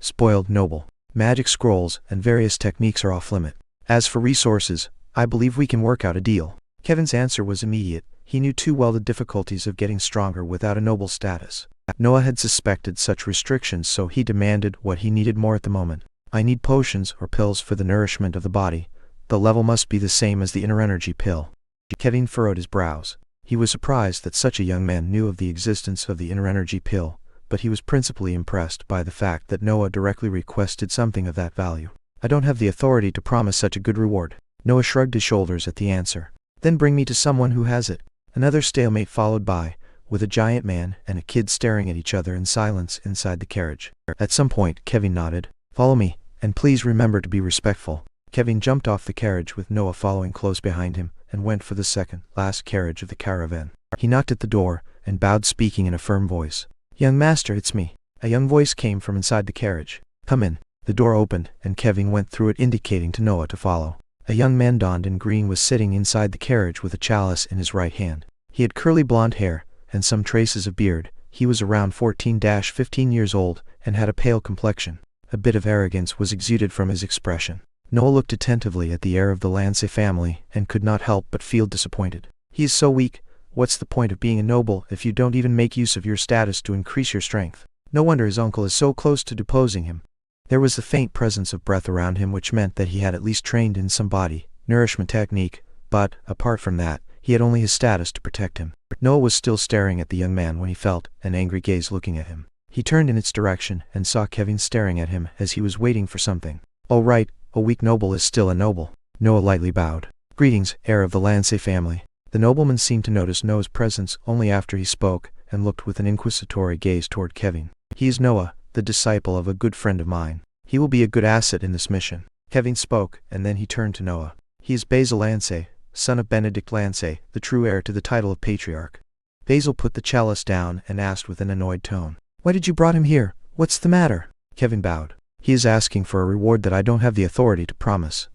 Spoiled Noble. Magic scrolls and various techniques are off limit. As for resources, I believe we can work out a deal. Kevin's answer was immediate. He knew too well the difficulties of getting stronger without a noble status. Noah had suspected such restrictions, so he demanded what he needed more at the moment. "I need potions or pills for the nourishment of the body. The level must be the same as the inner energy pill." Kevin furrowed his brows. He was surprised that such a young man knew of the existence of the inner energy pill, but he was principally impressed by the fact that Noah directly requested something of that value. "I don't have the authority to promise such a good reward." Noah shrugged his shoulders at the answer. "Then bring me to someone who has it." Another stalemate followed by, with a giant man and a kid staring at each other in silence inside the carriage. At some point, Kevin nodded. "Follow me, and please remember to be respectful." Kevin jumped off the carriage with Noah following close behind him, and went for the second, last carriage of the caravan. He knocked at the door, and bowed, speaking in a firm voice. "Young master, it's me." A young voice came from inside the carriage. "Come in." The door opened, and Kevin went through it, indicating to Noah to follow. A young man donned in green was sitting inside the carriage with a chalice in his right hand. He had curly blonde hair, and some traces of beard. He was around 14-15 years old, and had a pale complexion. A bit of arrogance was exuded from his expression. Noah looked attentively at the heir of the Lance family, and could not help but feel disappointed. "He is so weak. What's the point of being a noble if you don't even make use of your status to increase your strength? No wonder his uncle is so close to deposing him." There was a faint presence of breath around him, which meant that he had at least trained in some body nourishment technique, but, apart from that, he had only his status to protect him. Noah was still staring at the young man when he felt an angry gaze looking at him. He turned in its direction, and saw Kevin staring at him as he was waiting for something. "Oh right, a weak noble is still a noble." Noah lightly bowed. "Greetings, heir of the Lance family." The nobleman seemed to notice Noah's presence only after he spoke, and looked with an inquisitory gaze toward Kevin. "He is Noah, the disciple of a good friend of mine. He will be a good asset in this mission." Kevin spoke, and then he turned to Noah. "He is Basil Lance, son of Benedict Lance, the true heir to the title of patriarch." Basil put the chalice down and asked with an annoyed tone, "Why did you brought him here? What's the matter?" Kevin bowed. "He is asking for a reward that I don't have the authority to promise."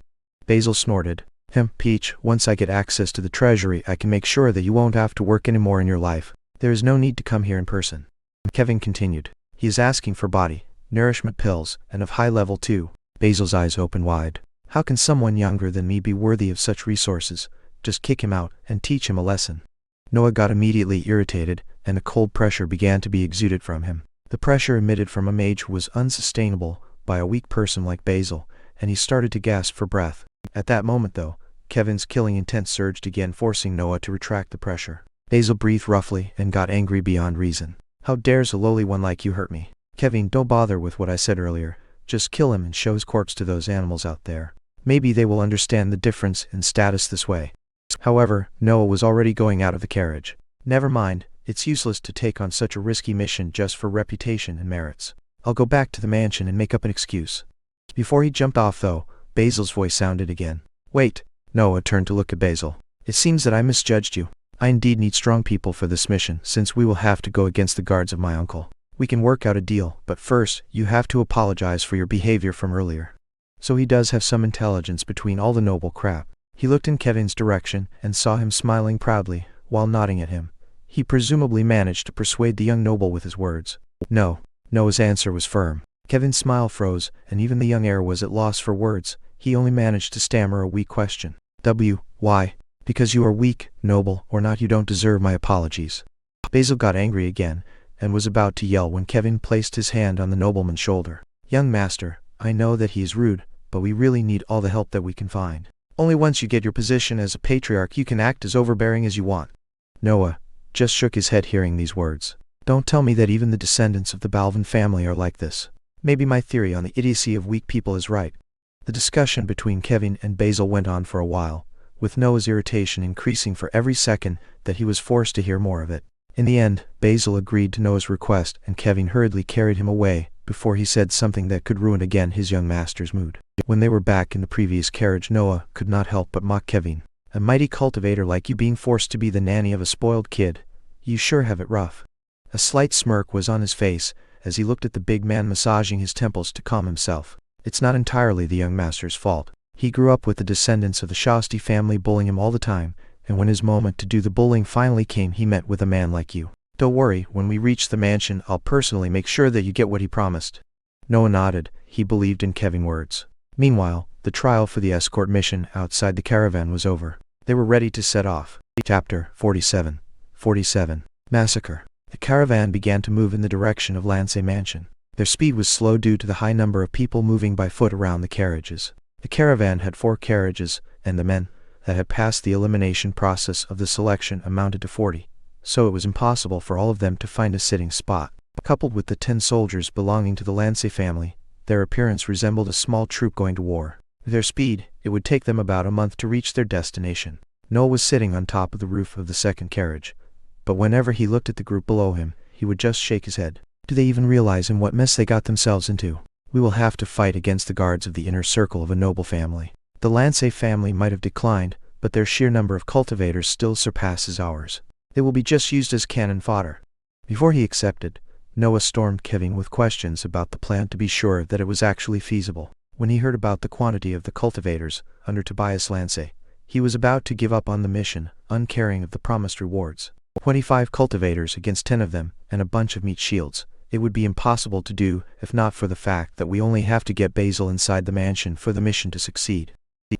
Basil snorted. Peach, once I get access to the treasury, I can make sure that you won't have to work anymore in your life. There is no need to come here in person." Kevin continued. "He is asking for body nourishment pills, and of high level too." Basil's eyes opened wide. "How can someone younger than me be worthy of such resources? Just kick him out, and teach him a lesson." Noah got immediately irritated, and a cold pressure began to be exuded from him. The pressure emitted from a mage was unsustainable by a weak person like Basil, and he started to gasp for breath. At that moment though, Kevin's killing intent surged again, forcing Noah to retract the pressure. Basil breathed roughly and got angry beyond reason. "How dares a lowly one like you hurt me? Kevin, don't bother with what I said earlier. Just kill him and show his corpse to those animals out there. Maybe they will understand the difference in status this way." However, Noah was already going out of the carriage. "Never mind, it's useless to take on such a risky mission just for reputation and merits. I'll go back to the mansion and make up an excuse." Before he jumped off though, Basil's voice sounded again. "Wait." Noah turned to look at Basil. "It seems that I misjudged you. I indeed need strong people for this mission, since we will have to go against the guards of my uncle. We can work out a deal, but first, you have to apologize for your behavior from earlier." So he does have some intelligence between all the noble crap. He looked in Kevin's direction, and saw him smiling proudly, while nodding at him. He presumably managed to persuade the young noble with his words. "No." Noah's answer was firm. Kevin's smile froze, and even the young heir was at loss for words. He only managed to stammer a weak question. Why? "Because you are weak, noble, or not, you don't deserve my apologies." Basil got angry again, and was about to yell when Kevin placed his hand on the nobleman's shoulder. "Young master, I know that he is rude, but we really need all the help that we can find. Only once you get your position as a patriarch you can act as overbearing as you want." Noah just shook his head hearing these words. "Don't tell me that even the descendants of the Balvan family are like this. Maybe my theory on the idiocy of weak people is right." The discussion between Kevin and Basil went on for a while, with Noah's irritation increasing for every second that he was forced to hear more of it. In the end, Basil agreed to Noah's request, and Kevin hurriedly carried him away, before he said something that could ruin again his young master's mood. When they were back in the previous carriage, Noah could not help but mock Kevin. "A mighty cultivator like you being forced to be the nanny of a spoiled kid. You sure have it rough." A slight smirk was on his face, as he looked at the big man massaging his temples to calm himself. "It's not entirely the young master's fault. He grew up with the descendants of the Shasti family bullying him all the time, and when his moment to do the bullying finally came, he met with a man like you. Don't worry, when we reach the mansion I'll personally make sure that you get what he promised." Noah nodded. He believed in Kevin's words. Meanwhile, the trial for the escort mission outside the caravan was over. They were ready to set off. Chapter 47. Massacre. The caravan began to move in the direction of Lance Mansion. Their speed was slow due to the high number of people moving by foot around the carriages. The caravan had 4 carriages, and the men that had passed the elimination process of the selection amounted to 40, so it was impossible for all of them to find a sitting spot. Coupled with the 10 soldiers belonging to the Lance family, their appearance resembled a small troop going to war. With their speed, it would take them about a month to reach their destination. Noah was sitting on top of the roof of the second carriage, but whenever he looked at the group below him, he would just shake his head. Do they even realize in what mess they got themselves into? We will have to fight against the guards of the inner circle of a noble family. The Lance family might have declined, but their sheer number of cultivators still surpasses ours. They will be just used as cannon fodder. Before he accepted, Noah stormed Kevin with questions about the plan to be sure that it was actually feasible. When he heard about the quantity of the cultivators under Tobias Lance, he was about to give up on the mission, uncaring of the promised rewards. 25 cultivators against 10 of them, and a bunch of meat shields. It would be impossible to do, if not for the fact that we only have to get Basil inside the mansion for the mission to succeed.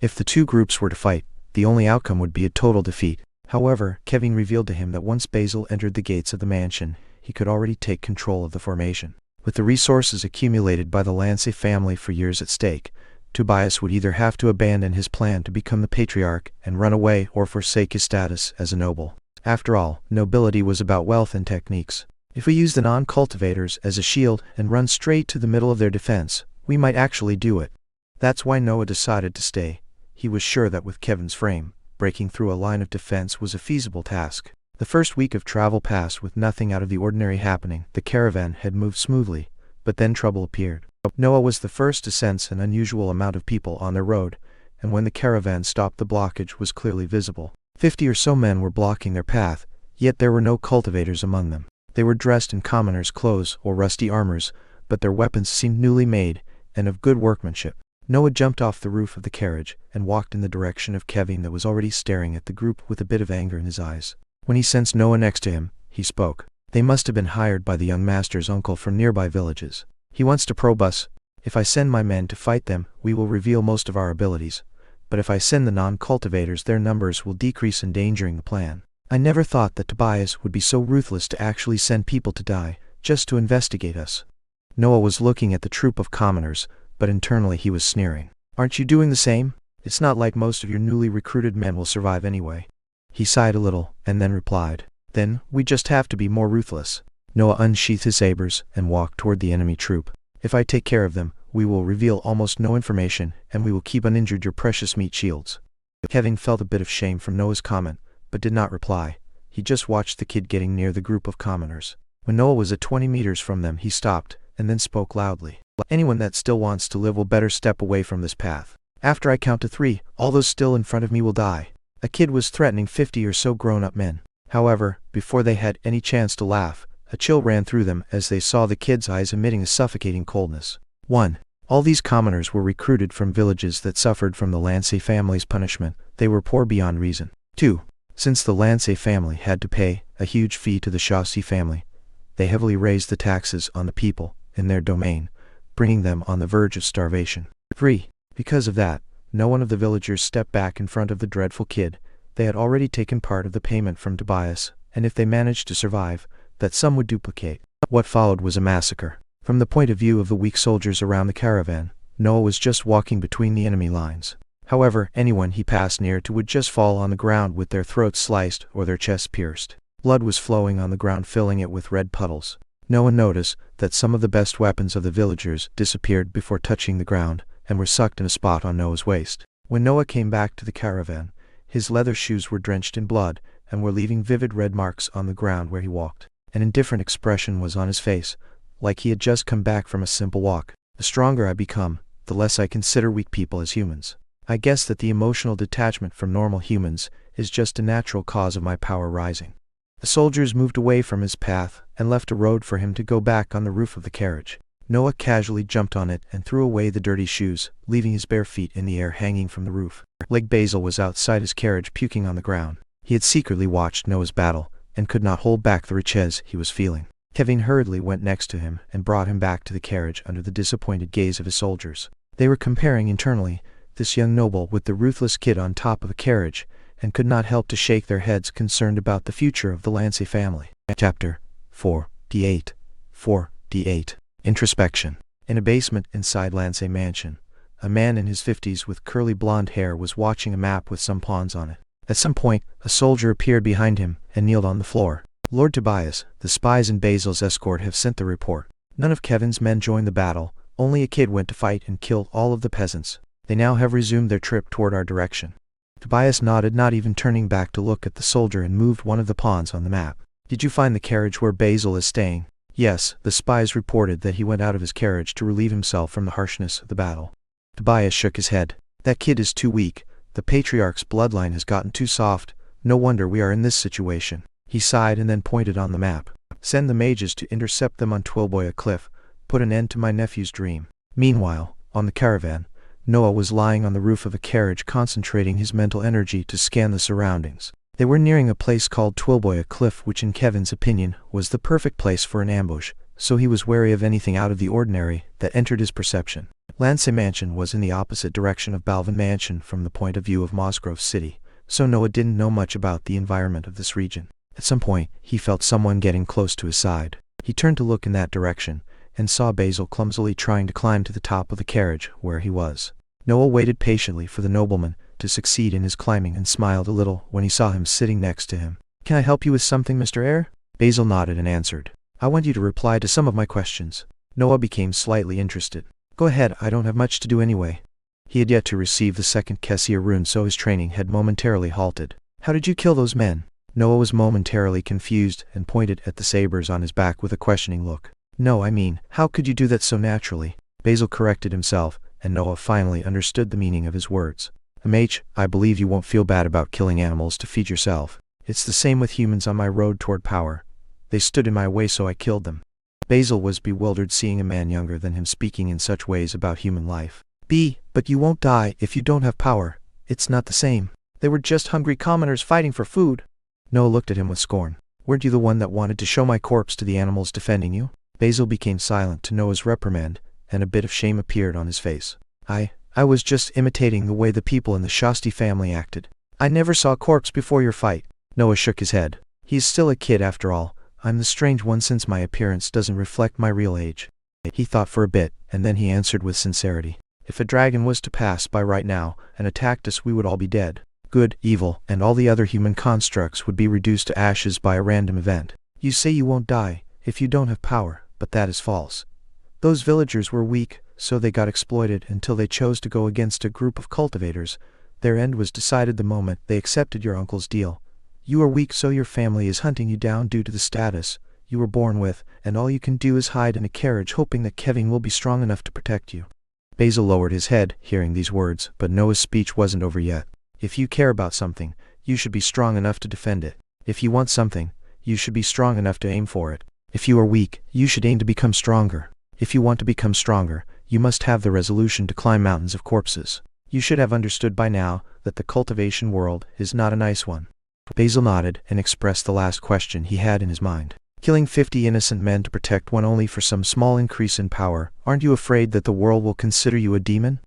If the two groups were to fight, the only outcome would be a total defeat. However, Kevin revealed to him that once Basil entered the gates of the mansion, he could already take control of the formation. With the resources accumulated by the Lance family for years at stake, Tobias would either have to abandon his plan to become the patriarch and run away or forsake his status as a noble. After all, nobility was about wealth and techniques. If we use the non-cultivators as a shield and run straight to the middle of their defense, we might actually do it. That's why Noah decided to stay. He was sure that with Kevin's frame, breaking through a line of defense was a feasible task. The first week of travel passed with nothing out of the ordinary happening. The caravan had moved smoothly, but then trouble appeared. Noah was the first to sense an unusual amount of people on their road, and when the caravan stopped, the blockage was clearly visible. 50 or so men were blocking their path, yet there were no cultivators among them. They were dressed in commoners' clothes or rusty armors, but their weapons seemed newly made and of good workmanship. Noah jumped off the roof of the carriage and walked in the direction of Kevin that was already staring at the group with a bit of anger in his eyes. When he sensed Noah next to him, he spoke. They must have been hired by the young master's uncle from nearby villages. He wants to probe us. If I send my men to fight them, we will reveal most of our abilities. But if I send the non-cultivators, their numbers will decrease, endangering the plan. I never thought that Tobias would be so ruthless to actually send people to die, just to investigate us. Noah was looking at the troop of commoners, but internally he was sneering. Aren't you doing the same? It's not like most of your newly recruited men will survive anyway. He sighed a little, and then replied, Then, we just have to be more ruthless. Noah unsheathed his sabers and walked toward the enemy troop. If I take care of them, we will reveal almost no information, and we will keep uninjured your precious meat shields. Kevin felt a bit of shame from Noah's comment, but did not reply. He just watched the kid getting near the group of commoners. When Noah was at 20 meters from them, he stopped, and then spoke loudly. Anyone that still wants to live will better step away from this path. After I count to 3, all those still in front of me will die. A kid was threatening 50 or so grown-up men. However, before they had any chance to laugh, a chill ran through them as they saw the kid's eyes emitting a suffocating coldness. 1. All these commoners were recruited from villages that suffered from the Lance family's punishment. They were poor beyond reason. 2. Since the Lance family had to pay a huge fee to the Chaucy family, they heavily raised the taxes on the people in their domain, bringing them on the verge of starvation. 3. Because of that, no one of the villagers stepped back in front of the dreadful kid. They had already taken part of the payment from Tobias, and if they managed to survive, that some would duplicate. What followed was a massacre. From the point of view of the weak soldiers around the caravan, Noah was just walking between the enemy lines. However, anyone he passed near to would just fall on the ground with their throats sliced or their chests pierced. Blood was flowing on the ground, filling it with red puddles. Noah noticed that some of the best weapons of the villagers disappeared before touching the ground, and were sucked in a spot on Noah's waist. When Noah came back to the caravan, his leather shoes were drenched in blood, and were leaving vivid red marks on the ground where he walked. An indifferent expression was on his face, like he had just come back from a simple walk. The stronger I become, the less I consider weak people as humans. I guess that the emotional detachment from normal humans is just a natural cause of my power rising. The soldiers moved away from his path and left a road for him to go back on the roof of the carriage. Noah casually jumped on it and threw away the dirty shoes, leaving his bare feet in the air hanging from the roof. Basil was outside his carriage puking on the ground. He had secretly watched Noah's battle, and could not hold back the riches he was feeling. Kevin hurriedly went next to him and brought him back to the carriage under the disappointed gaze of his soldiers. They were comparing internally this young noble with the ruthless kid on top of a carriage, and could not help to shake their heads, concerned about the future of the Lance family. Chapter 4d8. 4d8. Introspection. In a basement inside Lance mansion, a man in his 50s with curly blonde hair was watching a map with some pawns on it. At some point, a soldier appeared behind him and kneeled on the floor. Lord Tobias, the spies in Basil's escort have sent the report. None of Kevin's men joined the battle, only a kid went to fight and kill all of the peasants. They now have resumed their trip toward our direction. Tobias nodded, not even turning back to look at the soldier, and moved one of the pawns on the map. Did you find the carriage where Basil is staying? Yes, the spies reported that he went out of his carriage to relieve himself from the harshness of the battle. Tobias shook his head. That kid is too weak. The patriarch's bloodline has gotten too soft. No wonder we are in this situation. He sighed and then pointed on the map. Send the mages to intercept them on Twilboya Cliff. Put an end to my nephew's dream. Meanwhile, on the caravan, Noah was lying on the roof of a carriage concentrating his mental energy to scan the surroundings. They were nearing a place called Twilboya Cliff, which in Kevin's opinion was the perfect place for an ambush, so he was wary of anything out of the ordinary that entered his perception. Lance Mansion was in the opposite direction of Balvan Mansion from the point of view of Mossgrove City, so Noah didn't know much about the environment of this region. At some point, he felt someone getting close to his side. He turned to look in that direction, and saw Basil clumsily trying to climb to the top of the carriage where he was. Noah waited patiently for the nobleman to succeed in his climbing and smiled a little when he saw him sitting next to him. "Can I help you with something, Mr. Eyre?" Basil nodded and answered. "I want you to reply to some of my questions." Noah became slightly interested. "Go ahead, I don't have much to do anyway." He had yet to receive the second Kessia rune, so his training had momentarily halted. "How did you kill those men?" Noah was momentarily confused and pointed at the sabers on his back with a questioning look. "No, I mean, how could you do that so naturally?" Basil corrected himself, and Noah finally understood the meaning of his words. I believe you won't feel bad about killing animals to feed yourself. It's the same with humans on my road toward power. They stood in my way, so I killed them." Basil was bewildered seeing a man younger than him speaking in such ways about human life. But you won't die if you don't have power. It's not the same. They were just hungry commoners fighting for food." Noah looked at him with scorn. "Weren't you the one that wanted to show my corpse to the animals defending you?" Basil became silent to Noah's reprimand, and a bit of shame appeared on his face. I was just imitating the way the people in the Shasti family acted. I never saw a corpse before your fight." Noah shook his head. "He is still a kid after all. I'm the strange one since my appearance doesn't reflect my real age." He thought for a bit, and then he answered with sincerity. "If a dragon was to pass by right now and attacked us, we would all be dead. Good, evil, and all the other human constructs would be reduced to ashes by a random event. You say you won't die if you don't have power, but that is false. Those villagers were weak, so they got exploited until they chose to go against a group of cultivators. Their end was decided the moment they accepted your uncle's deal. You are weak, so your family is hunting you down due to the status you were born with, and all you can do is hide in a carriage hoping that Kevin will be strong enough to protect you." Basil lowered his head, hearing these words, but Noah's speech wasn't over yet. "If you care about something, you should be strong enough to defend it. If you want something, you should be strong enough to aim for it. If you are weak, you should aim to become stronger. If you want to become stronger, you must have the resolution to climb mountains of corpses. You should have understood by now that the cultivation world is not a nice one." Basil nodded and expressed the last question he had in his mind. "Killing 50 innocent men to protect one only for some small increase in power, aren't you afraid that the world will consider you a demon?"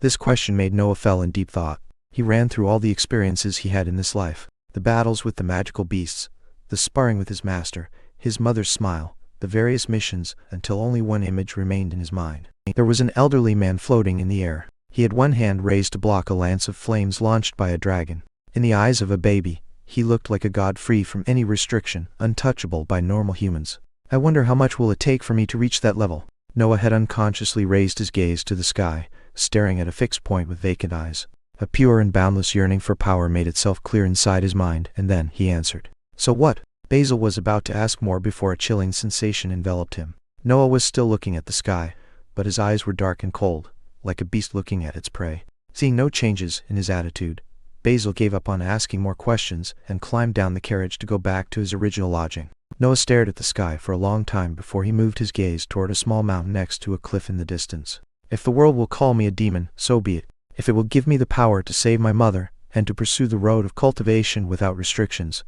This question made Noah fell in deep thought. He ran through all the experiences he had in this life. The battles with the magical beasts, the sparring with his master, his mother's smile, the various missions, until only one image remained in his mind. There was an elderly man floating in the air. He had one hand raised to block a lance of flames launched by a dragon. In the eyes of a baby, he looked like a god free from any restriction, untouchable by normal humans. "I wonder how much will it take for me to reach that level?" Noah had unconsciously raised his gaze to the sky, staring at a fixed point with vacant eyes. A pure and boundless yearning for power made itself clear inside his mind, and then he answered. "So what?" Basil was about to ask more before a chilling sensation enveloped him. Noah was still looking at the sky, but his eyes were dark and cold, like a beast looking at its prey. Seeing no changes in his attitude, Basil gave up on asking more questions and climbed down the carriage to go back to his original lodging. Noah stared at the sky for a long time before he moved his gaze toward a small mountain next to a cliff in the distance. "If the world will call me a demon, so be it. If it will give me the power to save my mother and to pursue the road of cultivation without restrictions,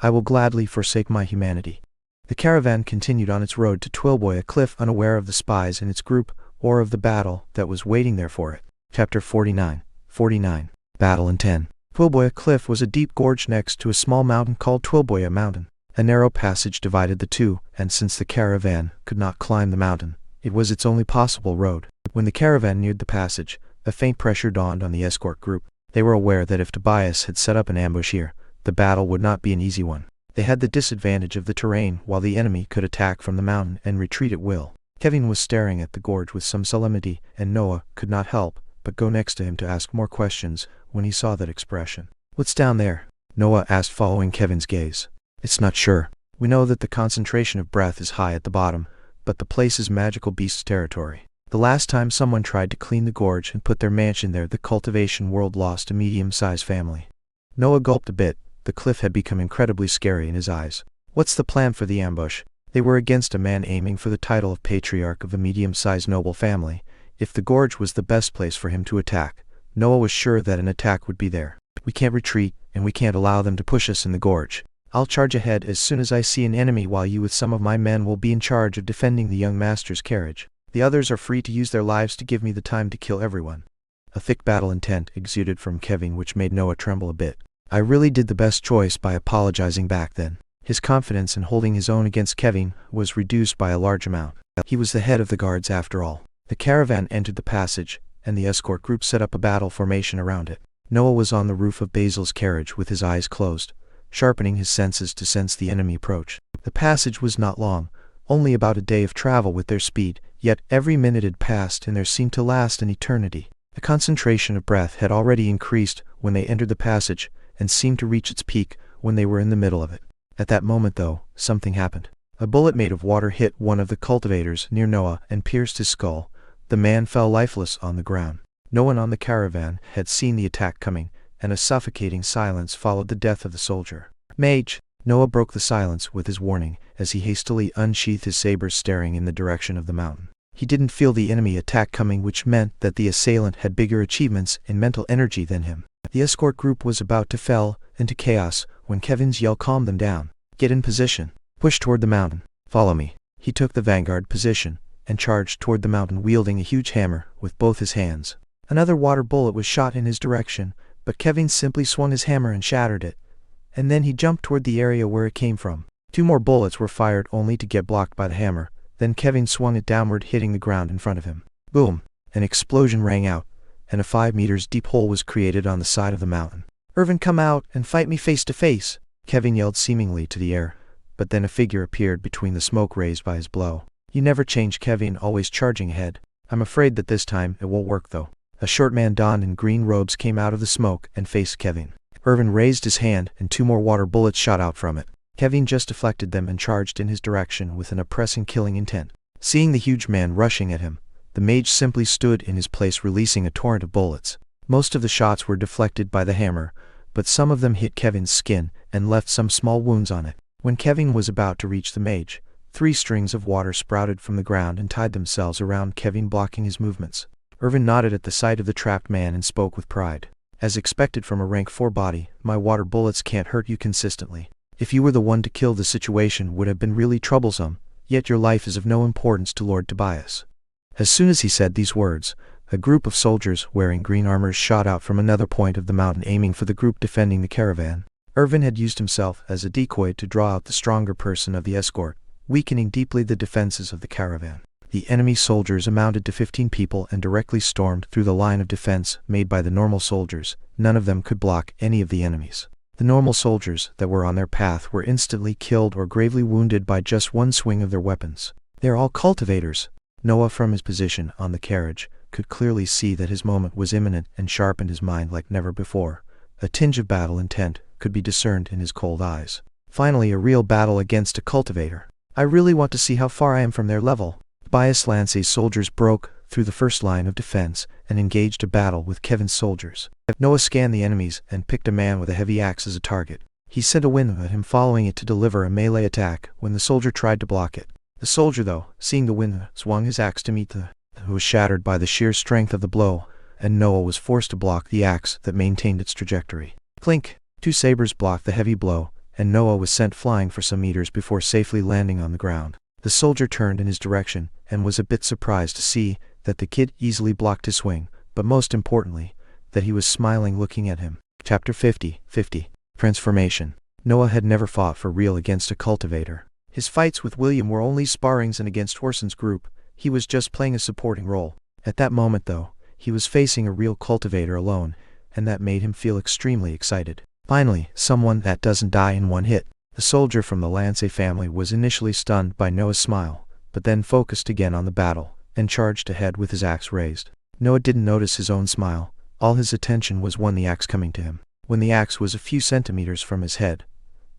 I will gladly forsake my humanity." The caravan continued on its road to Twilboya Cliff, unaware of the spies in its group or of the battle that was waiting there for it. Chapter 49. Battle in 10. Twilboya Cliff was a deep gorge next to a small mountain called Twilboya Mountain. A narrow passage divided the two, and since the caravan could not climb the mountain, it was its only possible road. When the caravan neared the passage, a faint pressure dawned on the escort group. They were aware that if Tobias had set up an ambush here, the battle would not be an easy one. They had the disadvantage of the terrain, while the enemy could attack from the mountain and retreat at will. Kevin was staring at the gorge with some solemnity, and Noah could not help but go next to him to ask more questions when he saw that expression. "What's down there?" Noah asked, following Kevin's gaze. "It's not sure. We know that the concentration of breath is high at the bottom, but the place is magical beast's territory. The last time someone tried to clean the gorge and put their mansion there, the cultivation world lost a medium-sized family. Noah gulped a bit. The cliff had become incredibly scary in his eyes. What's the plan for the ambush? They were against a man aiming for the title of patriarch of a medium-sized noble family. If the gorge was the best place for him to attack, Noah was sure that an attack would be there. We can't retreat, and we can't allow them to push us in the gorge. I'll charge ahead as soon as I see an enemy, while you with some of my men will be in charge of defending the young master's carriage. The others are free to use their lives to give me the time to kill everyone. A thick battle intent exuded from Kevin, which made Noah tremble a bit. I really did the best choice by apologizing back then. His confidence in holding his own against Kevin was reduced by a large amount. He was the head of the guards after all. The caravan entered the passage, and the escort group set up a battle formation around it. Noah was on the roof of Basil's carriage with his eyes closed, sharpening his senses to sense the enemy approach. The passage was not long, only about a day of travel with their speed, yet every minute had passed and there seemed to last an eternity. The concentration of breath had already increased when they entered the passage, and seemed to reach its peak when they were in the middle of it. At that moment, though, something happened. A bullet made of water hit one of the cultivators near Noah and pierced his skull. The man fell lifeless on the ground. No one on the caravan had seen the attack coming, and a suffocating silence followed the death of the soldier. Mage! Noah broke the silence with his warning as he hastily unsheathed his saber, staring in the direction of the mountain. He didn't feel the enemy attack coming, which meant that the assailant had bigger achievements in mental energy than him. The escort group was about to fell into chaos when Kevin's yell calmed them down. Get in position. Push toward the mountain. Follow me. He took the vanguard position and charged toward the mountain, wielding a huge hammer with both his hands. Another water bullet was shot in his direction, but Kevin simply swung his hammer and shattered it, and then he jumped toward the area where it came from. 2 more bullets were fired, only to get blocked by the hammer. Then Kevin swung it downward, hitting the ground in front of him. Boom! An explosion rang out, and a 5 meters deep hole was created on the side of the mountain. Irvin, come out and fight me face to face! Kevin yelled seemingly to the air, but then a figure appeared between the smoke raised by his blow. You never change, Kevin, always charging ahead. I'm afraid that this time it won't work though. A short man donned in green robes came out of the smoke and faced Kevin. Irvin raised his hand and 2 more water bullets shot out from it. Kevin just deflected them and charged in his direction with an oppressing, killing intent. Seeing the huge man rushing at him, the mage simply stood in his place, releasing a torrent of bullets. Most of the shots were deflected by the hammer, but some of them hit Kevin's skin and left some small wounds on it. When Kevin was about to reach the mage, 3 strings of water sprouted from the ground and tied themselves around Kevin, blocking his movements. Irvin nodded at the sight of the trapped man and spoke with pride. As expected from a rank 4 body, my water bullets can't hurt you consistently. If you were the one to kill, the situation would have been really troublesome, yet your life is of no importance to Lord Tobias. As soon as he said these words, a group of soldiers wearing green armor shot out from another point of the mountain, aiming for the group defending the caravan. Irvin had used himself as a decoy to draw out the stronger person of the escort, weakening deeply the defenses of the caravan. The enemy soldiers amounted to 15 people and directly stormed through the line of defense made by the normal soldiers. None of them could block any of the enemies. The normal soldiers that were on their path were instantly killed or gravely wounded by just one swing of their weapons. They are all cultivators. Noah, from his position on the carriage, could clearly see that his moment was imminent and sharpened his mind like never before. A tinge of battle intent could be discerned in his cold eyes. Finally, a real battle against a cultivator. I really want to see how far I am from their level. Tobias Lance's soldiers broke through the first line of defense and engaged a battle with Kevin's soldiers. Noah scanned the enemies and picked a man with a heavy axe as a target. He sent a wind at him, following it to deliver a melee attack when the soldier tried to block it. The soldier, though, seeing the wind, swung his axe to meet the who was shattered by the sheer strength of the blow, and Noah was forced to block the axe that maintained its trajectory. Clink! 2 sabers blocked the heavy blow, and Noah was sent flying for some meters before safely landing on the ground. The soldier turned in his direction and was a bit surprised to see that the kid easily blocked his swing, but most importantly, that he was smiling looking at him. Chapter 50. Transformation. Noah had never fought for real against a cultivator. His fights with William were only sparrings, and against whoreson's group, he was just playing a supporting role. At that moment, though, he was facing a real cultivator alone, and that made him feel extremely excited. Finally, someone that doesn't die in one hit. The soldier from the Lance family was initially stunned by Noah's smile, but then focused again on the battle, and charged ahead with his axe raised. Noah didn't notice his own smile. All his attention was when the axe coming to him. When the axe was a few centimeters from his head,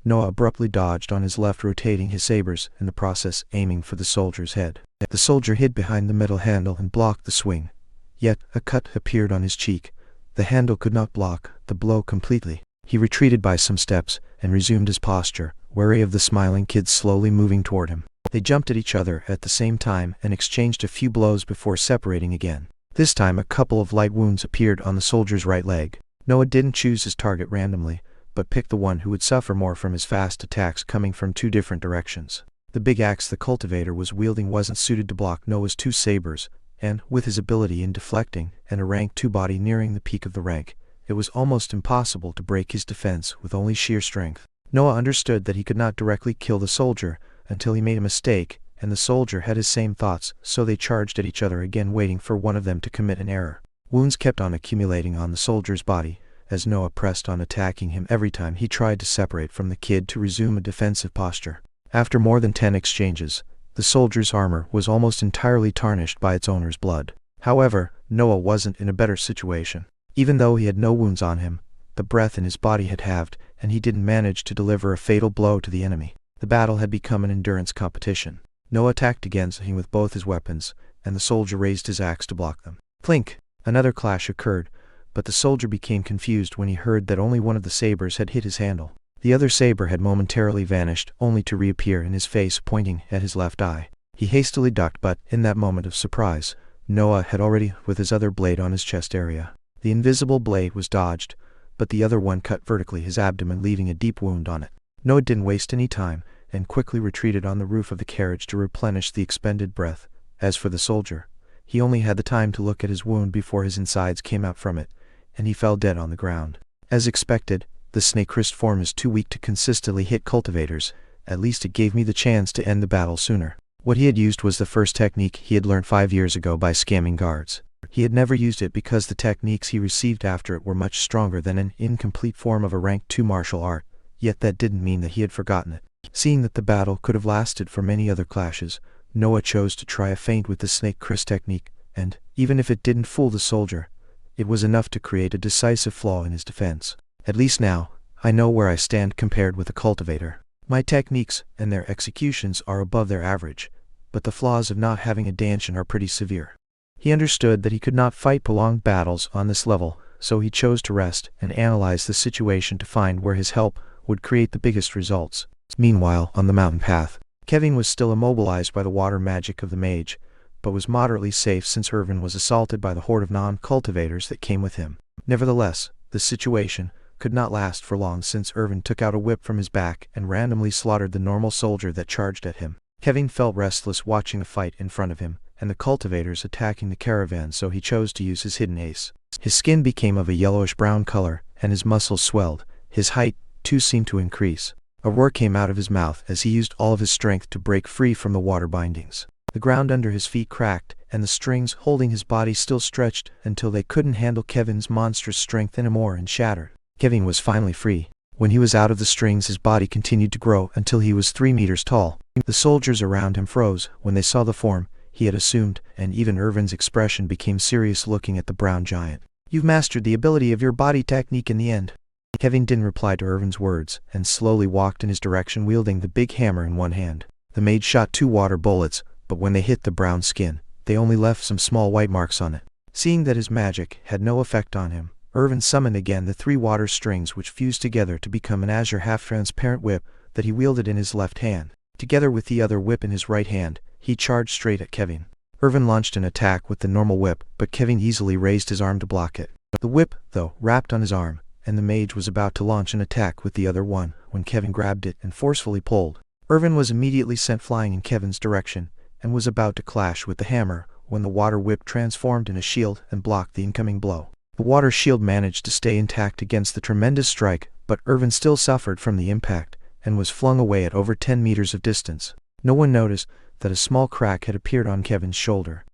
Noah abruptly dodged on his left, rotating his sabers, in the process aiming for the soldier's head. The soldier hid behind the metal handle and blocked the swing. Yet a cut appeared on his cheek. The handle could not block the blow completely. He retreated by some steps and resumed his posture, wary of the smiling kids slowly moving toward him. They jumped at each other at the same time and exchanged a few blows before separating again. This time a couple of light wounds appeared on the soldier's right leg. Noah didn't choose his target randomly, but picked the one who would suffer more from his fast attacks coming from two different directions. The big axe the cultivator was wielding wasn't suited to block Noah's two sabers, and, with his ability in deflecting and a rank 2 body nearing the peak of the rank, it was almost impossible to break his defense with only sheer strength. Noah understood that he could not directly kill the soldier until he made a mistake, and the soldier had his same thoughts, so they charged at each other again, waiting for one of them to commit an error. Wounds kept on accumulating on the soldier's body, as Noah pressed on, attacking him every time he tried to separate from the kid to resume a defensive posture. After more than 10 exchanges, the soldier's armor was almost entirely tarnished by its owner's blood. However, Noah wasn't in a better situation. Even though he had no wounds on him, the breath in his body had halved, and he didn't manage to deliver a fatal blow to the enemy. The battle had become an endurance competition. Noah attacked against him with both his weapons, and the soldier raised his axe to block them. Clink! Another clash occurred, but the soldier became confused when he heard that only one of the sabers had hit his handle. The other saber had momentarily vanished, only to reappear in his face, pointing at his left eye. He hastily ducked, but, in that moment of surprise, Noah had already with his other blade on his chest area. The invisible blade was dodged, but the other one cut vertically his abdomen, leaving a deep wound on it. Noah didn't waste any time, and quickly retreated on the roof of the carriage to replenish the expended breath. As for the soldier, he only had the time to look at his wound before his insides came out from it, and he fell dead on the ground. As expected, the snake-wrist form is too weak to consistently hit cultivators. At least it gave me the chance to end the battle sooner. What he had used was the first technique he had learned 5 years ago by scamming guards. He had never used it because the techniques he received after it were much stronger than an incomplete form of a rank 2 martial art, yet that didn't mean that he had forgotten it. Seeing that the battle could have lasted for many other clashes, Noah chose to try a feint with the snake-wrist technique, and, even if it didn't fool the soldier, it was enough to create a decisive flaw in his defense. At least now, I know where I stand compared with a cultivator. My techniques and their executions are above their average, but the flaws of not having a dantian are pretty severe. He understood that he could not fight prolonged battles on this level, so he chose to rest and analyze the situation to find where his help would create the biggest results. Meanwhile, on the mountain path, Kevin was still immobilized by the water magic of the mage, but was moderately safe since Irvin was assaulted by the horde of non-cultivators that came with him. Nevertheless, the situation could not last for long, since Irvin took out a whip from his back and randomly slaughtered the normal soldier that charged at him. Kevin felt restless watching the fight in front of him, and the cultivators attacking the caravan, so he chose to use his hidden ace. His skin became of a yellowish-brown color, and his muscles swelled. His height, too, seemed to increase. A roar came out of his mouth as he used all of his strength to break free from the water bindings. The ground under his feet cracked, and the strings holding his body still stretched until they couldn't handle Kevin's monstrous strength anymore and shattered. Kevin was finally free. When he was out of the strings, his body continued to grow until he was 3 meters tall. The soldiers around him froze when they saw the form he had assumed, and even Irvin's expression became serious looking at the brown giant. "You've mastered the ability of your body technique in the end." Kevin didn't reply to Irvin's words, and slowly walked in his direction, wielding the big hammer in one hand. The mage shot 2 water bullets, but when they hit the brown skin, they only left some small white marks on it. Seeing that his magic had no effect on him, Irvin summoned again the 3 water strings, which fused together to become an azure half-transparent whip that he wielded in his left hand. Together with the other whip in his right hand, he charged straight at Kevin. Irvin launched an attack with the normal whip, but Kevin easily raised his arm to block it. The whip, though, wrapped on his arm, and the mage was about to launch an attack with the other one when Kevin grabbed it and forcefully pulled. Irvin was immediately sent flying in Kevin's direction, and was about to clash with the hammer when the water whip transformed in a shield and blocked the incoming blow. The water shield managed to stay intact against the tremendous strike, but Irvin still suffered from the impact, and was flung away at over 10 meters of distance. No one noticed that a small crack had appeared on Kevin's shoulder,